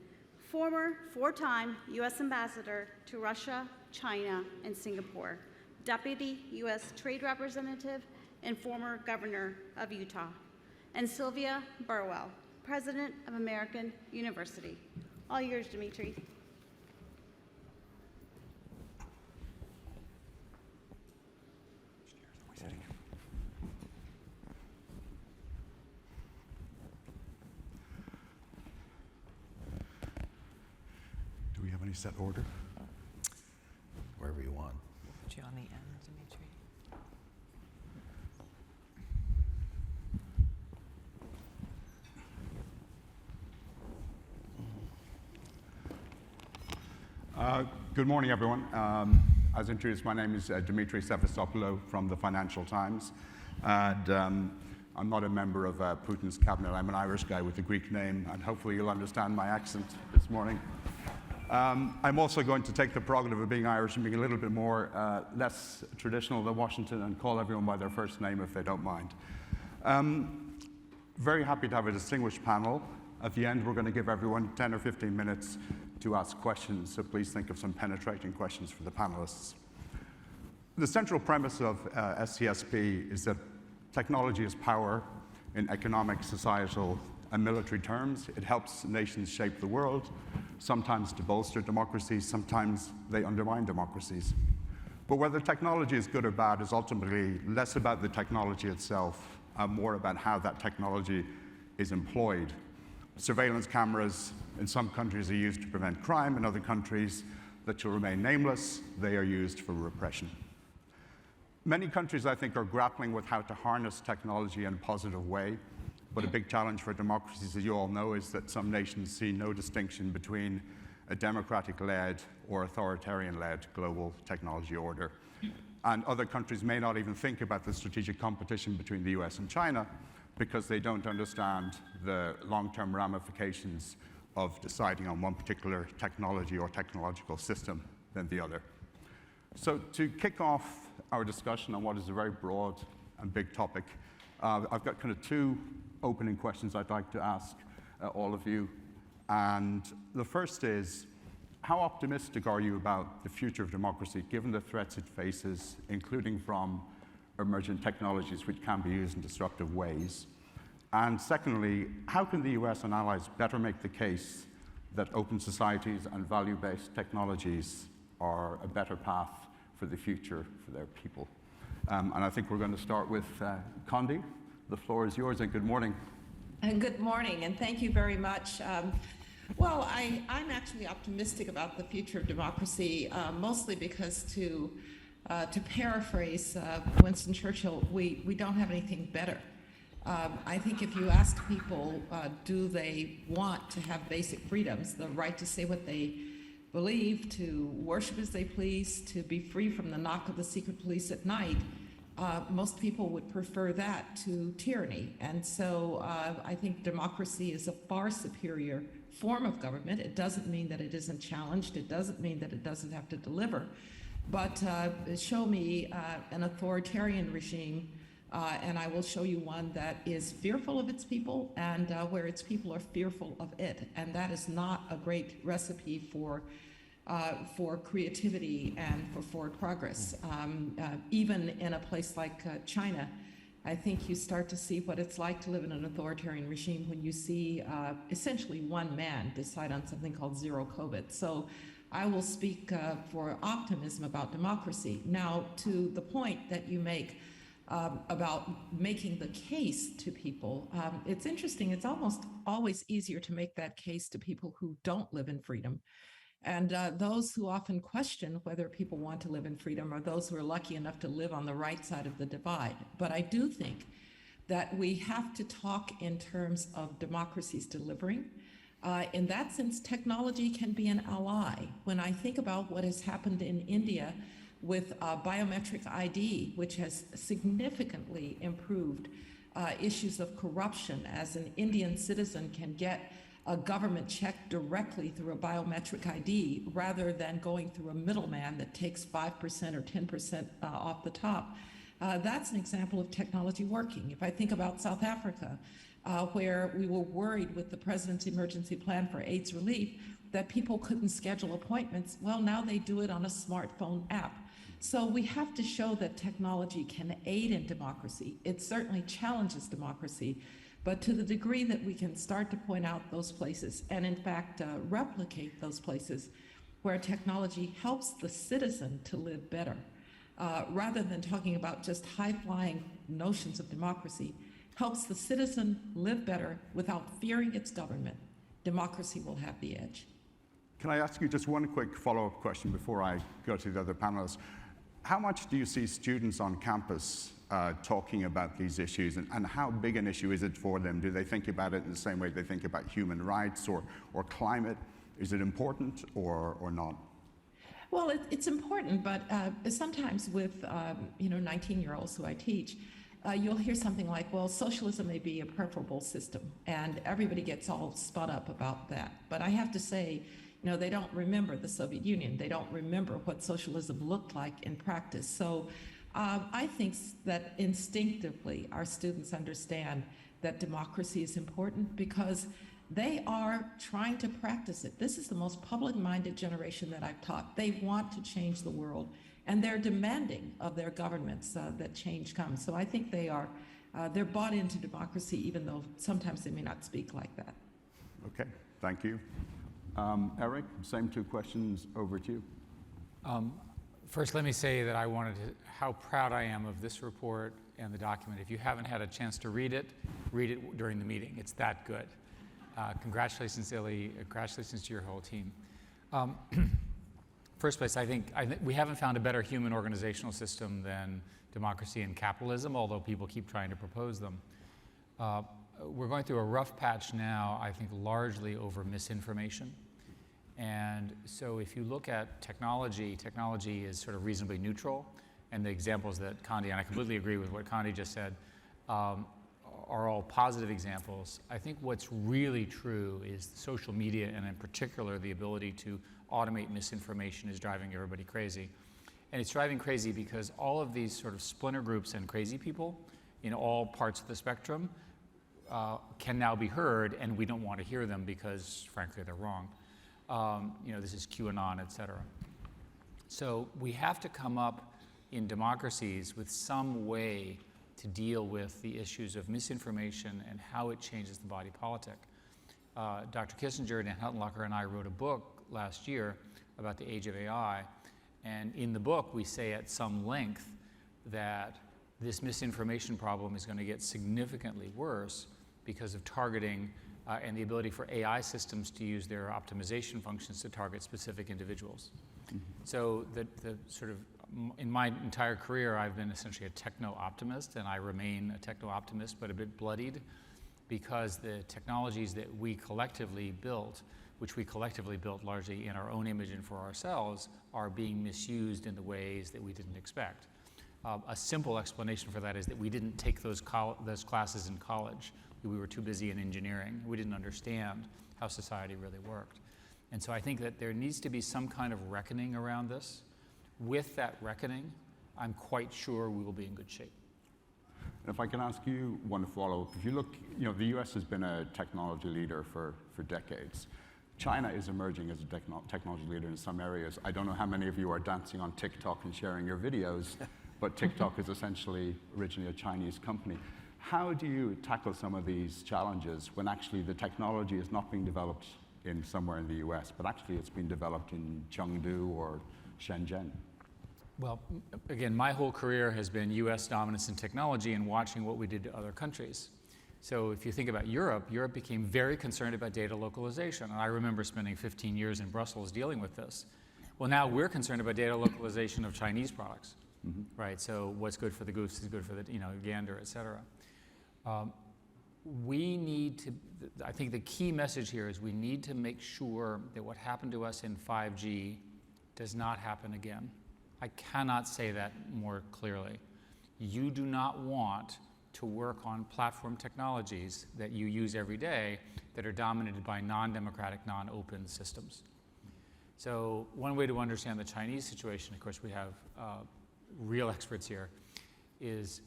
former four-time U.S. Ambassador to Russia, China, and Singapore, Deputy U.S. Trade Representative and former Governor of Utah, and Sylvia Burwell, President of American University. All yours, Dimitri. Set order? Wherever you want. Put you on the end, Dimitri. Good morning, everyone. As introduced, my name is Dimitri Sevastopoulos from the Financial Times. And I'm not a member of Putin's cabinet. I'm an Irish guy with a Greek name, and hopefully you'll understand my accent this morning. I'm also going to take the prerogative of being Irish and being a little bit more less traditional than Washington and call everyone by their first name if they don't mind. Very happy to have a distinguished panel. At the end, we're going to give everyone 10 or 15 minutes to ask questions, so please think of some penetrating questions for the panelists. The central premise of SCSP is that technology is power in economic, societal, and military terms. It helps nations shape the world, sometimes to bolster democracies, sometimes they undermine democracies. But whether technology is good or bad is ultimately less about the technology itself, and more about how that technology is employed. Surveillance cameras in some countries are used to prevent crime. In other countries that shall remain nameless, they are used for repression. Many countries, I think, are grappling with how to harness technology in a positive way. But a big challenge for democracies, as you all know, is that some nations see no distinction between a democratic-led or authoritarian-led global technology order. And other countries may not even think about the strategic competition between the US and China because they don't understand the long-term ramifications of deciding on one particular technology or technological system than the other. So to kick off our discussion on what is a very broad and big topic, I've got kind of two opening questions I'd like to ask all of you. And the first is, how optimistic are you about the future of democracy, given the threats it faces, including from emergent technologies which can be used in destructive ways? And secondly, how can the US and allies better make the case that open societies and value-based technologies are a better path for the future for their people? And I think we're going to start with Condi. The floor is yours, and good morning. And good morning, and thank you very much. Well, I'm actually optimistic about the future of democracy, mostly because to paraphrase Winston Churchill, we don't have anything better. I think if you ask people, do they want to have basic freedoms, the right to say what they believe, to worship as they please, to be free from the knock of the secret police at night, most people would prefer that to tyranny. And so I think democracy is a far superior form of government. It doesn't mean that it isn't challenged. It doesn't mean that it doesn't have to deliver. But show me an authoritarian regime, and I will show you one that is fearful of its people and where its people are fearful of it. And that is not a great recipe for creativity and for forward progress. Even in a place like China, I think you start to see what it's like to live in an authoritarian regime when you see essentially one man decide on something called zero COVID. So I will speak for optimism about democracy. Now, to the point that you make about making the case to people, it's interesting. It's almost always easier to make that case to people who don't live in freedom. And those who often question whether people want to live in freedom are those who are lucky enough to live on the right side of the divide. But I do think that we have to talk in terms of democracies delivering. In that sense, technology can be an ally. When I think about what has happened in India with biometric ID, which has significantly improved issues of corruption, as an Indian citizen can get a government check directly through a biometric ID rather than going through a middleman that takes 5% or 10% off the top. That's an example of technology working. If I think about South Africa, where we were worried with the president's emergency plan for AIDS relief that people couldn't schedule appointments, well, now they do it on a smartphone app. So we have to show that technology can aid in democracy. It certainly challenges democracy, but to the degree that we can start to point out those places and in fact replicate those places where technology helps the citizen to live better, rather than talking about just high-flying notions of democracy, helps the citizen live better without fearing its government, democracy will have the edge. Can I ask you just one quick follow-up question before I go to the other panelists? How much do you see students on campus talking about these issues, and how big an issue is it for them? Do they think about it in the same way they think about human rights or climate? Is it important or not? Well, it's important, but sometimes with 19-year-olds who I teach, you'll hear something like, well, socialism may be a preferable system, and everybody gets all spun up about that. But I have to say, they don't remember the Soviet Union. They don't remember what socialism looked like in practice. So I think that instinctively our students understand that democracy is important because they are trying to practice it. This is the most public-minded generation that I've taught. They want to change the world, and they're demanding of their governments that change comes. So I think they're bought into democracy, even though sometimes they may not speak like that. Okay, thank you. Eric, same two questions over to you. First, let me say that how proud I am of this report and the document. If you haven't had a chance to read it during the meeting. It's that good. Congratulations, Illy. Congratulations to your whole team. First place, I think we haven't found a better human organizational system than democracy and capitalism, although people keep trying to propose them. We're going through a rough patch now, I think, largely over misinformation. And so if you look at technology is sort of reasonably neutral. And the examples that Condi, and I completely agree with what Condi just said, are all positive examples. I think what's really true is social media, and in particular, the ability to automate misinformation is driving everybody crazy. And it's driving crazy because all of these sort of splinter groups and crazy people in all parts of the spectrum can now be heard, and we don't want to hear them because, frankly, they're wrong. This is QAnon, et cetera. So we have to come up in democracies with some way to deal with the issues of misinformation and how it changes the body politic. Dr. Kissinger, Dan Huttenlocher, and I wrote a book last year about the age of AI. And in the book, we say at some length that this misinformation problem is going to get significantly worse because of targeting and the ability for AI systems to use their optimization functions to target specific individuals. So the sort of, in my entire career, I've been essentially a techno-optimist, and I remain a techno-optimist, but a bit bloodied, because the technologies that we collectively built, which we collectively built largely in our own image and for ourselves, are being misused in the ways that we didn't expect. A simple explanation for that is that we didn't take those classes in college. We were too busy in engineering. We didn't understand how society really worked. And so I think that there needs to be some kind of reckoning around this. With that reckoning, I'm quite sure we will be in good shape. If I can ask you one follow-up. If you look, the US has been a technology leader for decades. China is emerging as a technology leader in some areas. I don't know how many of you are dancing on TikTok and sharing your videos, but TikTok is essentially originally a Chinese company. How do you tackle some of these challenges when actually the technology is not being developed in somewhere in the US, but actually it's being developed in Chengdu or Shenzhen? Well, again, my whole career has been US dominance in technology and watching what we did to other countries. So if you think about Europe, Europe became very concerned about data localization. And I remember spending 15 years in Brussels dealing with this. Well, now we're concerned about data localization of Chinese products, right? So what's good for the goose is good for the gander, et cetera. We need to, I think the key message here is we need to make sure that what happened to us in 5G does not happen again. I cannot say that more clearly. You do not want to work on platform technologies that you use every day that are dominated by non-democratic, non-open systems. So one way to understand the Chinese situation, of course we have real experts here, is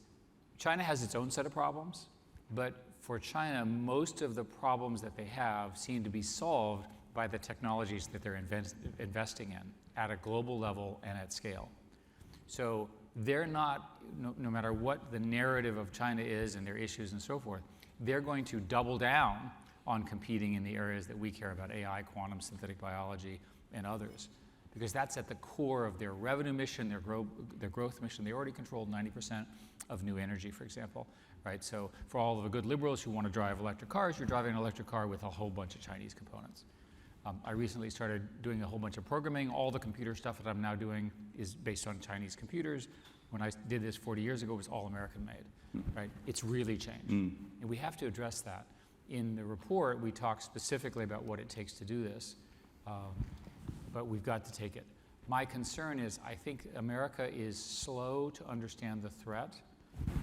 China has its own set of problems, but for China, most of the problems that they have seem to be solved by the technologies that they're investing in at a global level and at scale. So they're not, no matter what the narrative of China is and their issues and so forth, they're going to double down on competing in the areas that we care about, AI, quantum, synthetic biology, and others. Because that's at the core of their revenue mission, their growth mission. They already controlled 90% of new energy, for example, right? So for all of the good liberals who want to drive electric cars, you're driving an electric car with a whole bunch of Chinese components. I recently started doing a whole bunch of programming. All the computer stuff that I'm now doing is based on Chinese computers. When I did this 40 years ago, it was all American made, right? It's really changed. And we have to address that. In the report, we talk specifically about what it takes to do this, but we've got to take it. My concern is I think America is slow to understand the threat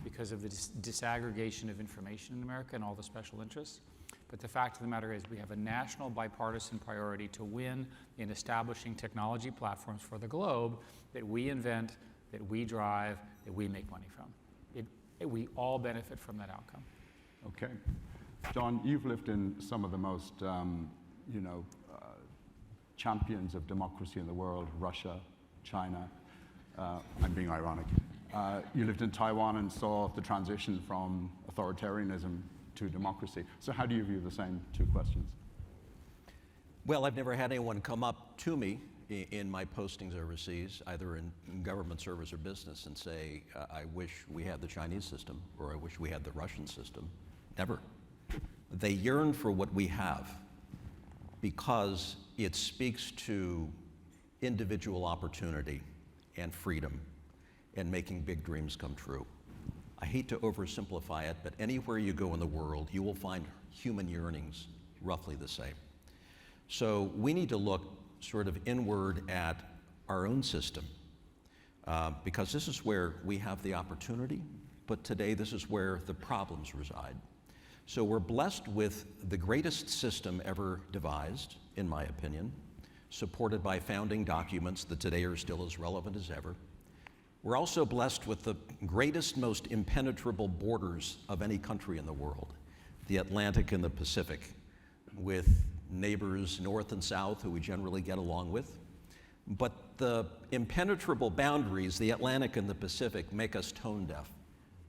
because of the disaggregation of information in America and all the special interests. But the fact of the matter is we have a national bipartisan priority to win in establishing technology platforms for the globe that we invent, that we drive, that we make money from. We all benefit from that outcome. Okay. John, you've lived in some of the most, champions of democracy in the world, Russia, China. I'm being ironic. You lived in Taiwan and saw the transition from authoritarianism to democracy. So how do you view the same two questions? Well, I've never had anyone come up to me in my postings overseas, either in government service or business, and say, I wish we had the Chinese system, or I wish we had the Russian system. Never. They yearn for what we have because it speaks to individual opportunity and freedom and making big dreams come true. I hate to oversimplify it, but anywhere you go in the world, you will find human yearnings roughly the same. So we need to look sort of inward at our own system because this is where we have the opportunity, but today this is where the problems reside. So we're blessed with the greatest system ever devised, in my opinion, supported by founding documents that today are still as relevant as ever. We're also blessed with the greatest, most impenetrable borders of any country in the world, the Atlantic and the Pacific, with neighbors north and south who we generally get along with. But the impenetrable boundaries, the Atlantic and the Pacific, make us tone deaf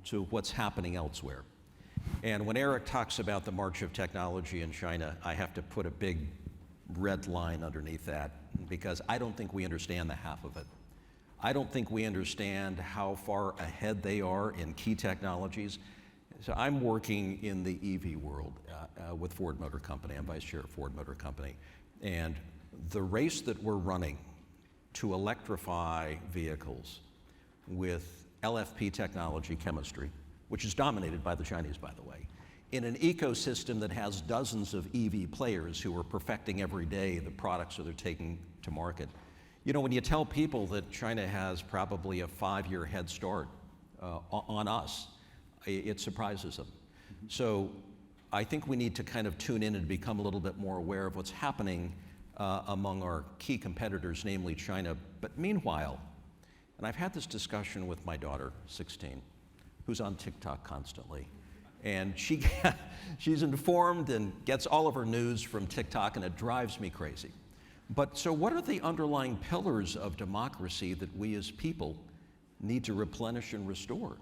to what's happening elsewhere. And when Eric talks about the march of technology in China, I have to put a big red line underneath that, because I don't think we understand the half of it. I don't think we understand how far ahead they are in key technologies. So I'm working in the EV world with Ford Motor Company. I'm vice chair of Ford Motor Company. And the race that we're running to electrify vehicles with LFP technology chemistry, which is dominated by the Chinese, by the way, in an ecosystem that has dozens of EV players who are perfecting every day the products that they're taking to market. You know, when you tell people that China has probably a 5-year head start on us, it surprises them. So I think we need to kind of tune in and become a little bit more aware of what's happening among our key competitors, namely China. But meanwhile, and I've had this discussion with my daughter, 16, who's on TikTok constantly. And she's informed and gets all of her news from TikTok, and it drives me crazy. But so what are the underlying pillars of democracy that we as people need to replenish and restore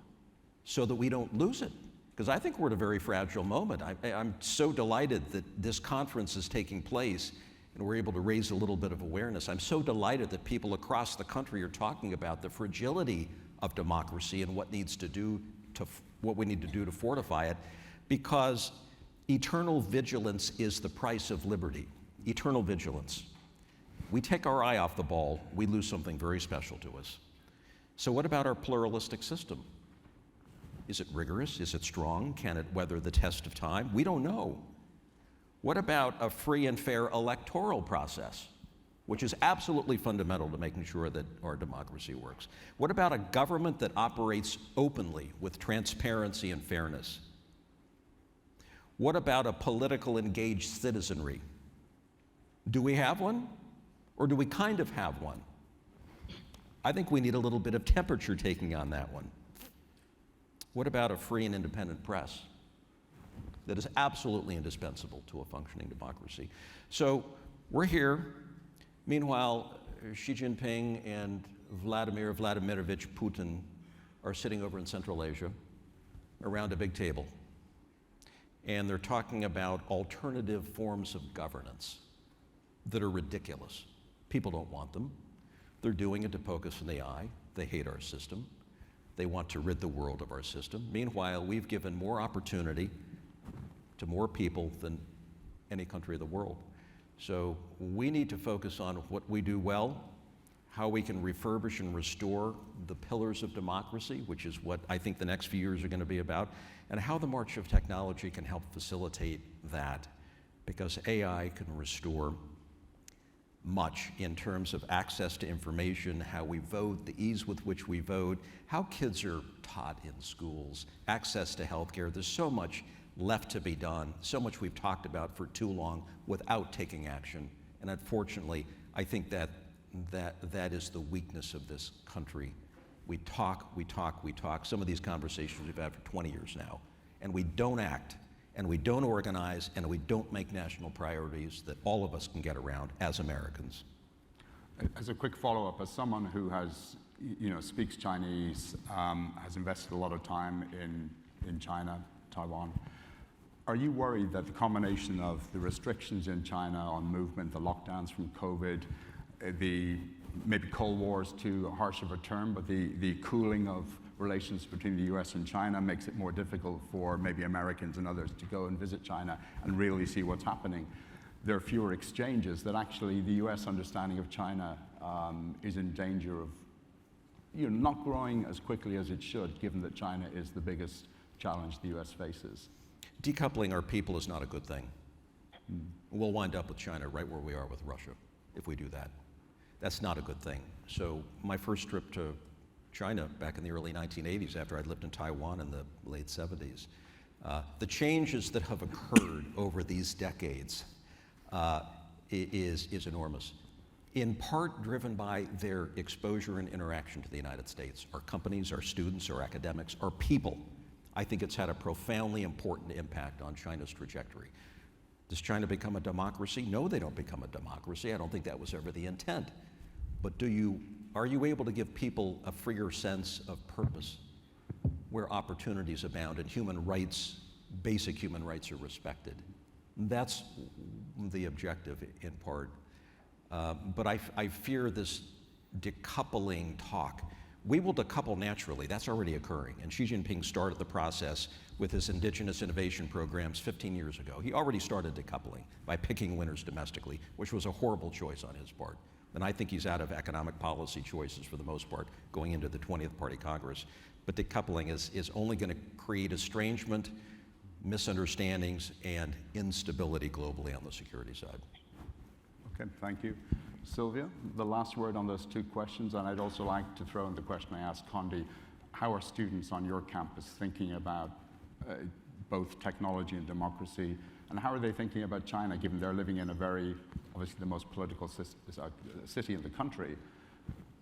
so that we don't lose it? Because I think we're at a very fragile moment. I'm so delighted that this conference is taking place and we're able to raise a little bit of awareness. I'm so delighted that people across the country are talking about the fragility of democracy and what we need to do to fortify it, because eternal vigilance is the price of liberty. Eternal vigilance. We take our eye off the ball, we lose something very special to us. So what about our pluralistic system? Is it rigorous? Is it strong? Can it weather the test of time? We don't know. What about a free and fair electoral process, which is absolutely fundamental to making sure that our democracy works? What about a government that operates openly with transparency and fairness? What about a political engaged citizenry? Do we have one? Or do we kind of have one? I think we need a little bit of temperature taking on that one. What about a free and independent press that is absolutely indispensable to a functioning democracy? So we're here. Meanwhile, Xi Jinping and Vladimir Vladimirovich Putin are sitting over in Central Asia around a big table. And they're talking about alternative forms of governance that are ridiculous. People don't want them. They're doing it to poke us in the eye. They hate our system. They want to rid the world of our system. Meanwhile, we've given more opportunity to more people than any country of the world. So we need to focus on what we do well, how we can refurbish and restore the pillars of democracy, which is what I think the next few years are going to be about, and how the march of technology can help facilitate that, because AI can restore much in terms of access to information, how we vote, the ease with which we vote, how kids are taught in schools, access to healthcare. There's so much left to be done, so much we've talked about for too long without taking action. And unfortunately, I think that is the weakness of this country. We talk. Some of these conversations we've had for 20 years now, and we don't act, and we don't organize, and we don't make national priorities that all of us can get around as Americans. As a quick follow-up, as someone who has, speaks Chinese, has invested a lot of time in China, Taiwan, are you worried that the combination of the restrictions in China on movement, the lockdowns from COVID, the maybe Cold War is too harsh of a term, but the cooling of relations between the US and China makes it more difficult for maybe Americans and others to go and visit China and really see what's happening? There are fewer exchanges, that actually the US understanding of China is in danger of not growing as quickly as it should, given that China is the biggest challenge the US faces. Decoupling our people is not a good thing. We'll wind up with China right where we are with Russia if we do that. That's not a good thing. So my first trip to China back in the early 1980s, after I'd lived in Taiwan in the late 70s, the changes that have occurred over these decades is enormous, in part driven by their exposure and interaction to the United States. Our companies, our students, our academics, our people. I think it's had a profoundly important impact on China's trajectory. Does China become a democracy? No, they don't become a democracy. I don't think that was ever the intent. But are you able to give people a freer sense of purpose where opportunities abound and human rights, basic human rights, are respected? That's the objective in part. But I fear this decoupling talk. We will decouple naturally. That's already occurring. And Xi Jinping started the process with his indigenous innovation programs 15 years ago. He already started decoupling by picking winners domestically, which was a horrible choice on his part. And I think he's out of economic policy choices for the most part going into the 20th Party Congress. But decoupling is only going to create estrangement, misunderstandings, and instability globally on the security side. Okay, thank you. Sylvia, the last word on those two questions, and I'd also like to throw in the question I asked Condi. How are students on your campus thinking about both technology and democracy, and how are they thinking about China, given they're living in a very, obviously the most political city in the country?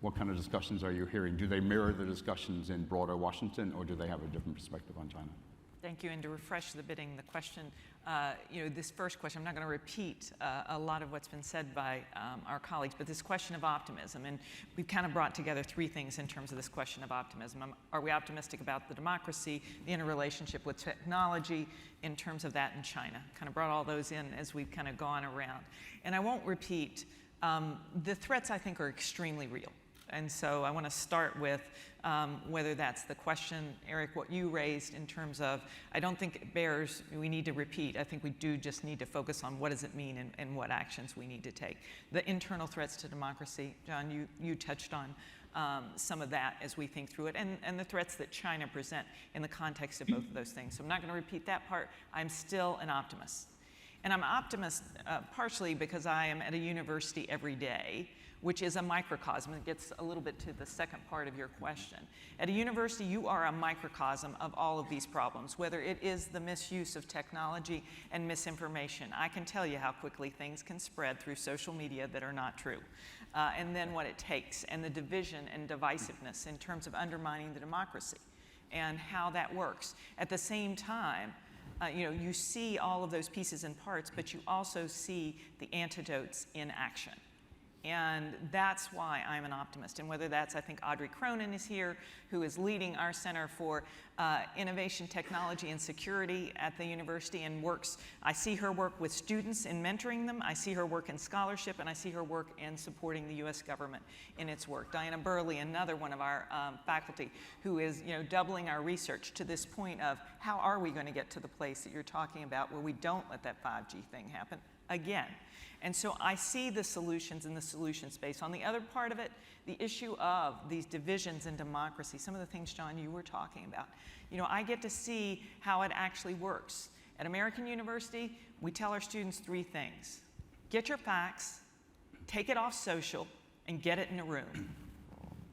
What kind of discussions are you hearing? Do they mirror the discussions in broader Washington, or do they have a different perspective on China? Thank you, and to refresh the bidding, the question, this first question, I'm not going to repeat a lot of what's been said by our colleagues, but this question of optimism, and we've kind of brought together three things in terms of this question of optimism. Are we optimistic about the democracy, the interrelationship with technology, in terms of that in China? Kind of brought all those in as we've kind of gone around. And I won't repeat, the threats I think are extremely real. And so I want to start with whether that's the question, Eric, what you raised in terms of, I don't think it bears, we need to repeat. I think we do just need to focus on what does it mean and what actions we need to take. The internal threats to democracy, John, you touched on some of that as we think through it, and the threats that China present in the context of both of those things. So I'm not going to repeat that part. I'm still an optimist. And I'm an optimist partially because I am at a university every day, which is a microcosm. It gets a little bit to the second part of your question. At a university, you are a microcosm of all of these problems, whether it is the misuse of technology and misinformation. I can tell you how quickly things can spread through social media that are not true. And then what it takes, and the division and divisiveness in terms of undermining the democracy and how that works. At the same time, you see all of those pieces and parts, but you also see the antidotes in action. And that's why I'm an optimist. And whether that's, I think Audrey Cronin is here, who is leading our Center for Innovation, Technology, and Security at the university and works, I see her work with students in mentoring them, I see her work in scholarship, and I see her work in supporting the US government in its work. Diana Burley, another one of our faculty, who is doubling our research to this point of how are we going to get to the place that you're talking about where we don't let that 5G thing happen again. And so I see the solutions in the solution space. On the other part of it, the issue of these divisions in democracy, some of the things, John, you were talking about. I get to see how it actually works. At American University, we tell our students three things. Get your facts, take it off social, and get it in a room.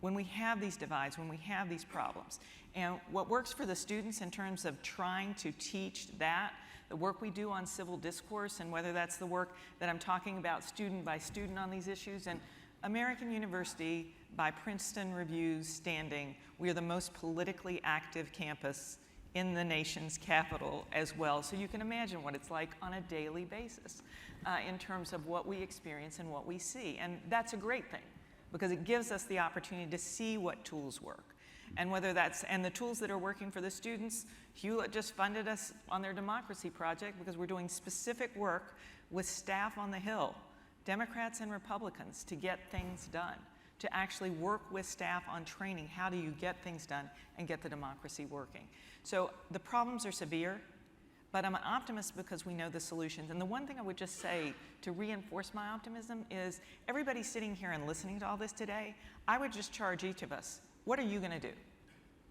When we have these divides, when we have these problems. And what works for the students in terms of trying to teach that, the work we do on civil discourse, and whether that's the work that I'm talking about student by student on these issues. And American University, by Princeton Review's standing, we are the most politically active campus in the nation's capital as well. So you can imagine what it's like on a daily basis in terms of what we experience and what we see. And that's a great thing, because it gives us the opportunity to see what tools work. And whether that's, and the tools that are working for the students, Hewlett just funded us on their democracy project because we're doing specific work with staff on the Hill, Democrats and Republicans, to get things done, to actually work with staff on training. How do you get things done and get the democracy working? So the problems are severe, but I'm an optimist because we know the solutions. And the one thing I would just say to reinforce my optimism is everybody sitting here and listening to all this today, I would just charge each of us, what are you going to do?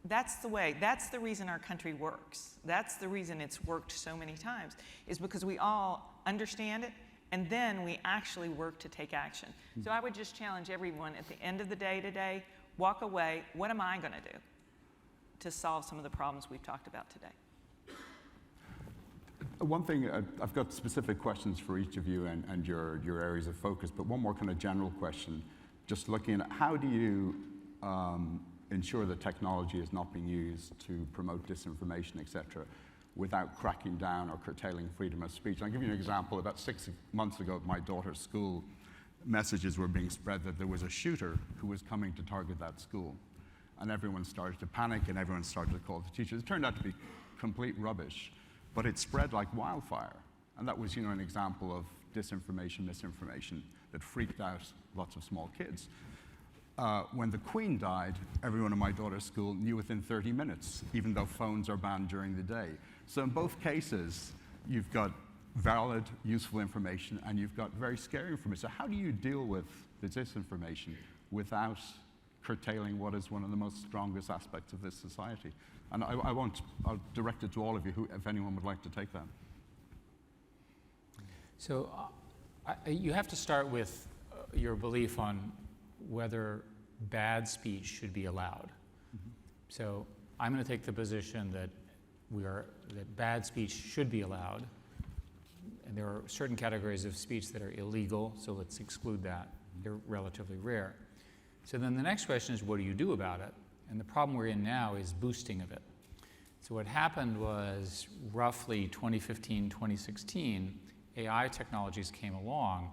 That's the way, that's the reason our country works. That's the reason it's worked so many times, is because we all understand it, and then we actually work to take action. So I would just challenge everyone at the end of the day today, walk away, what am I going to do to solve some of the problems we've talked about today? One thing, I've got specific questions for each of you and your areas of focus, but one more kind of general question, just looking at how do you ensure that technology is not being used to promote disinformation, et cetera. without cracking down or curtailing freedom of speech. I'll give you an example. About 6 months ago at my daughter's school, messages were being spread that there was a shooter who was coming to target that school. And everyone started to panic and everyone started to call the teachers. It turned out to be complete rubbish, but it spread like wildfire. And that was, an example of disinformation, misinformation that freaked out lots of small kids. When the Queen died, everyone in my daughter's school knew within 30 minutes, even though phones are banned during the day. So in both cases, you've got valid, useful information, and you've got very scary information. So how do you deal with the disinformation without curtailing what is one of the most strongest aspects of this society? And I'll direct it to all of you, if anyone would like to take that. So you have to start with your belief on whether bad speech should be allowed. So I'm going to take the position that that bad speech should be allowed, and there are certain categories of speech that are illegal, so let's exclude that. They're relatively rare. So then the next question is, what do you do about it? And the problem we're in now is boosting of it. So what happened was roughly 2015, 2016, AI technologies came along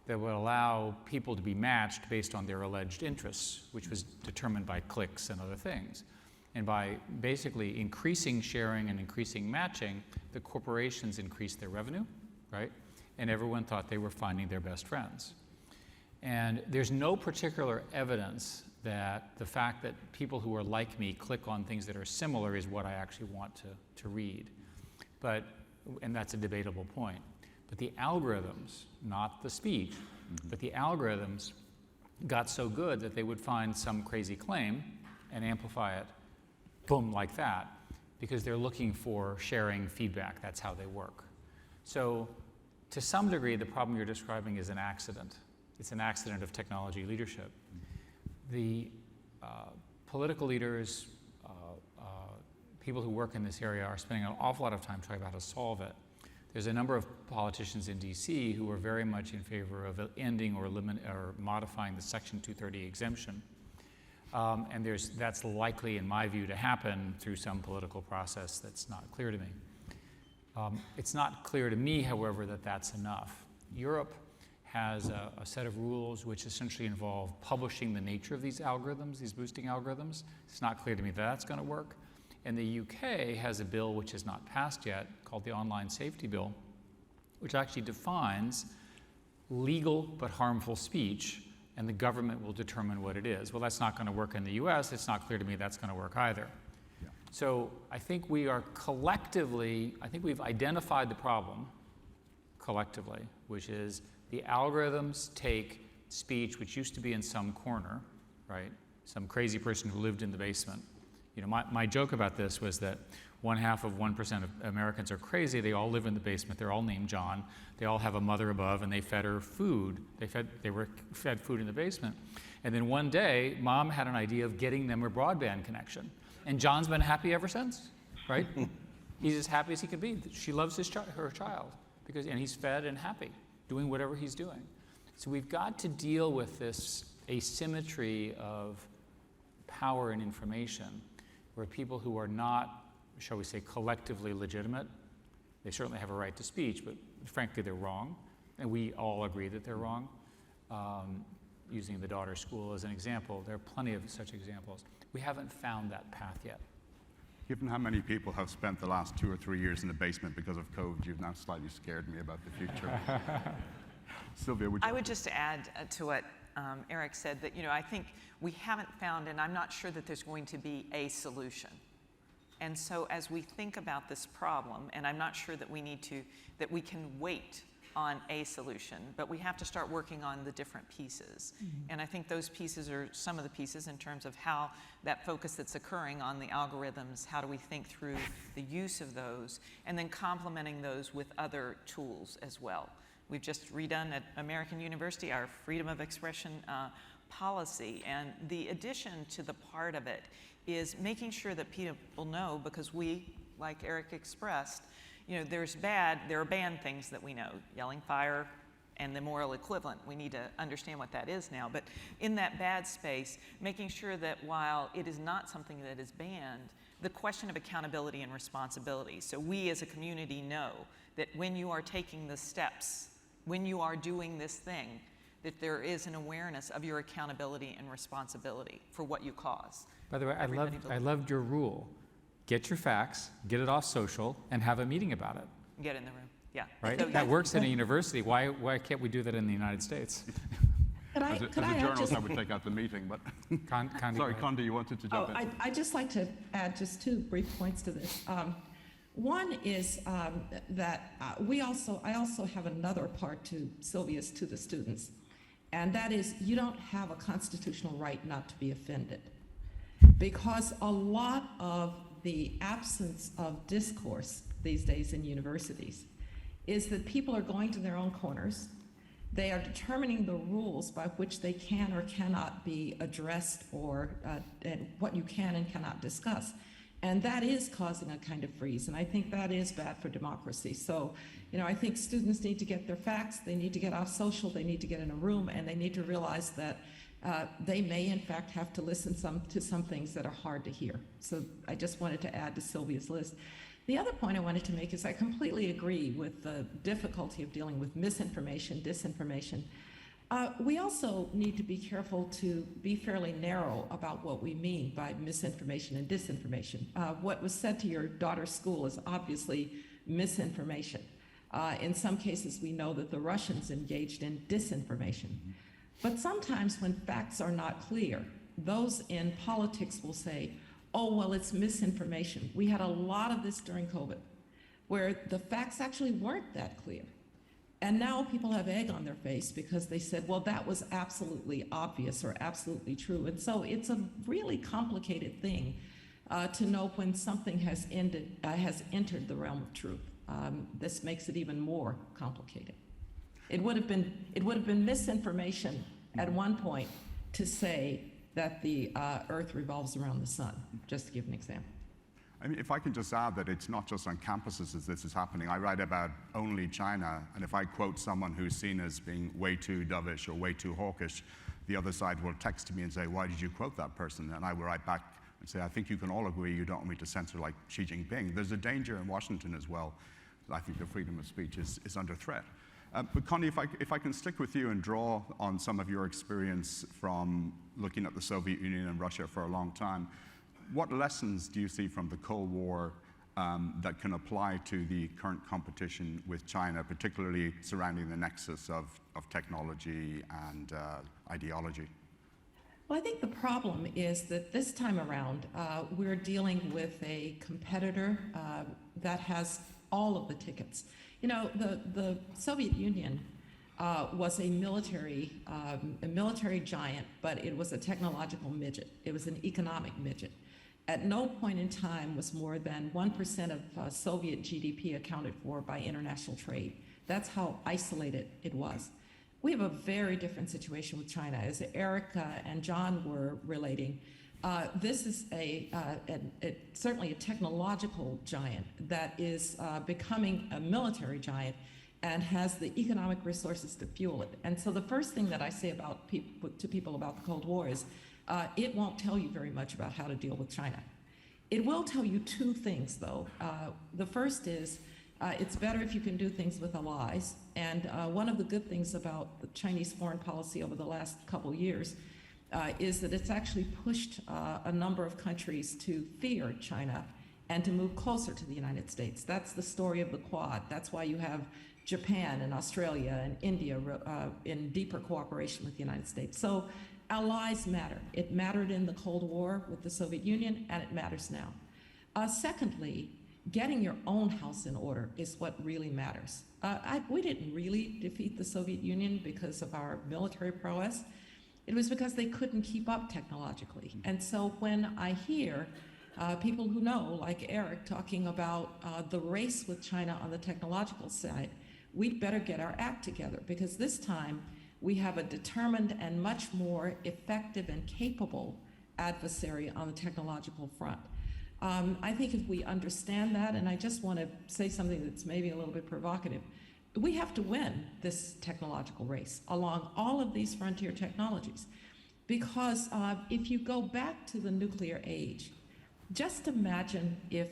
that would allow people to be matched based on their alleged interests, which was determined by clicks and other things. And by basically increasing sharing and increasing matching, the corporations increased their revenue, right? And everyone thought they were finding their best friends. And there's no particular evidence that the fact that people who are like me click on things that are similar is what I actually want to read. And that's a debatable point. But the algorithms, not the speech, but the algorithms got so good that they would find some crazy claim and amplify it, boom, like that, because they're looking for sharing feedback. That's how they work. So to some degree, the problem you're describing is an accident. It's an accident of technology leadership. The political leaders, people who work in this area are spending an awful lot of time trying how to solve it. There's a number of politicians in DC who are very much in favor of ending or modifying the Section 230 exemption. And that's likely, in my view, to happen through some political process that's not clear to me. It's not clear to me, however, that that's enough. Europe has a set of rules which essentially involve publishing the nature of these algorithms, these boosting algorithms. It's not clear to me that that's going to work. And the UK has a bill which is not passed yet called the Online Safety Bill, which actually defines legal but harmful speech, and the government will determine what it is. Well, that's not going to work in the US. It's not clear to me that's going to work either. Yeah. So I think we are collectively, I think we've identified the problem collectively, which is the algorithms take speech which used to be in some corner, right? Some crazy person who lived in the basement. My joke about this was that 1/2% of Americans are crazy. They all live in the basement. They're all named John. They all have a mother above, and they fed her food. They were fed food in the basement. And then one day, Mom had an idea of getting them a broadband connection. And John's been happy ever since, right? He's as happy as he can be. She loves her child, and he's fed and happy, doing whatever he's doing. So we've got to deal with this asymmetry of power and information, where people who are not, shall we say, collectively legitimate, they certainly have a right to speech, but frankly they're wrong, and we all agree that they're wrong. Using the daughter school as an example, there are plenty of such examples. We haven't found that path yet. Given how many people have spent the last 2 or 3 years in the basement because of COVID, you've now slightly scared me about the future. Sylvia, I would just add to what Eric said that, I think we haven't found, and I'm not sure that there's going to be a solution. And so as we think about this problem, and I'm not sure that that we can wait on a solution, but we have to start working on the different pieces. And I think those pieces are some of the pieces in terms of how that focus that's occurring on the algorithms, how do we think through the use of those, and then complementing those with other tools as well. We've just redone at American University our freedom of expression policy, and the addition to the part of it is making sure that people know, because we, like Eric expressed, there are banned things that we know, yelling fire and the moral equivalent. We need to understand what that is now. But in that bad space, making sure that while it is not something that is banned, the question of accountability and responsibility. So we as a community know that when you are taking the steps, when you are doing this thing, that there is an awareness of your accountability and responsibility for what you cause. By the way, I loved your rule. Get your facts, get it off social, and have a meeting about it. Get in the room, yeah. Right? So, That works in a university. Why can't we do that in the United States? As a journalist, I would take out the meeting, but Condi, sorry, Condi, you wanted to jump in. I'd just like to add just two brief points to this. One is that I also have another part to Sylvia's to the students, and that is you don't have a constitutional right not to be offended, because a lot of the absence of discourse these days in universities is that people are going to their own corners. They are determining the rules by which they can or cannot be addressed or and what you can and cannot discuss. And that is causing a kind of freeze, and I think that is bad for democracy. So, I think students need to get their facts, they need to get off social, they need to get in a room, and they need to realize that they may in fact have to listen to some things that are hard to hear. So I just wanted to add to Sylvia's list. The other point I wanted to make is I completely agree with the difficulty of dealing with misinformation, disinformation. We also need to be careful to be fairly narrow about what we mean by misinformation and disinformation. What was said to your daughter's school is obviously misinformation. In some cases, we know that the Russians engaged in disinformation. But sometimes when facts are not clear, those in politics will say, oh, well, it's misinformation. We had a lot of this during COVID, where the facts actually weren't that clear. And now people have egg on their face because they said, well, that was absolutely obvious or absolutely true. And so it's a really complicated thing to know when something has entered the realm of truth. This makes it even more complicated. It would have been misinformation at one point to say that the Earth revolves around the sun, just to give an example. I mean, if I can just add that it's not just on campuses as this is happening. I write about only China, and if I quote someone who's seen as being way too dovish or way too hawkish, the other side will text me and say, why did you quote that person? And I will write back and say, I think you can all agree you don't want me to censor like Xi Jinping. There's a danger in Washington as well. I think the freedom of speech is under threat. But Connie, if I can stick with you and draw on some of your experience from looking at the Soviet Union and Russia for a long time, what lessons do you see from the Cold War that can apply to the current competition with China, particularly surrounding the nexus of technology and ideology? Well, I think the problem is that this time around, we're dealing with a competitor that has all of the tickets. The Soviet Union was a military giant, but it was a technological midget. It was an economic midget. At no point in time was more than 1% of Soviet GDP accounted for by international trade. That's how isolated it was. We have a very different situation with China. As Eric and John were relating, this is certainly a technological giant that is becoming a military giant and has the economic resources to fuel it. And so the first thing that I say to people about the Cold War is it won't tell you very much about how to deal with China. It will tell you two things, though. The first is it's better if you can do things with allies. And one of the good things about the Chinese foreign policy over the last couple years is that it's actually pushed a number of countries to fear China and to move closer to the United States. That's the story of the Quad. That's why you have Japan and Australia and India in deeper cooperation with the United States. So allies matter. It mattered in the Cold War with the Soviet Union, and it matters now. Secondly, getting your own house in order is what really matters. We didn't really defeat the Soviet Union because of our military prowess. It was because they couldn't keep up technologically. And so when I hear people who know, like Eric, talking about the race with China on the technological side, we'd better get our act together, because this time we have a determined and much more effective and capable adversary on the technological front. I think if we understand that, and I just want to say something that's maybe a little bit provocative, we have to win this technological race along all of these frontier technologies. Because if you go back to the nuclear age, Just imagine if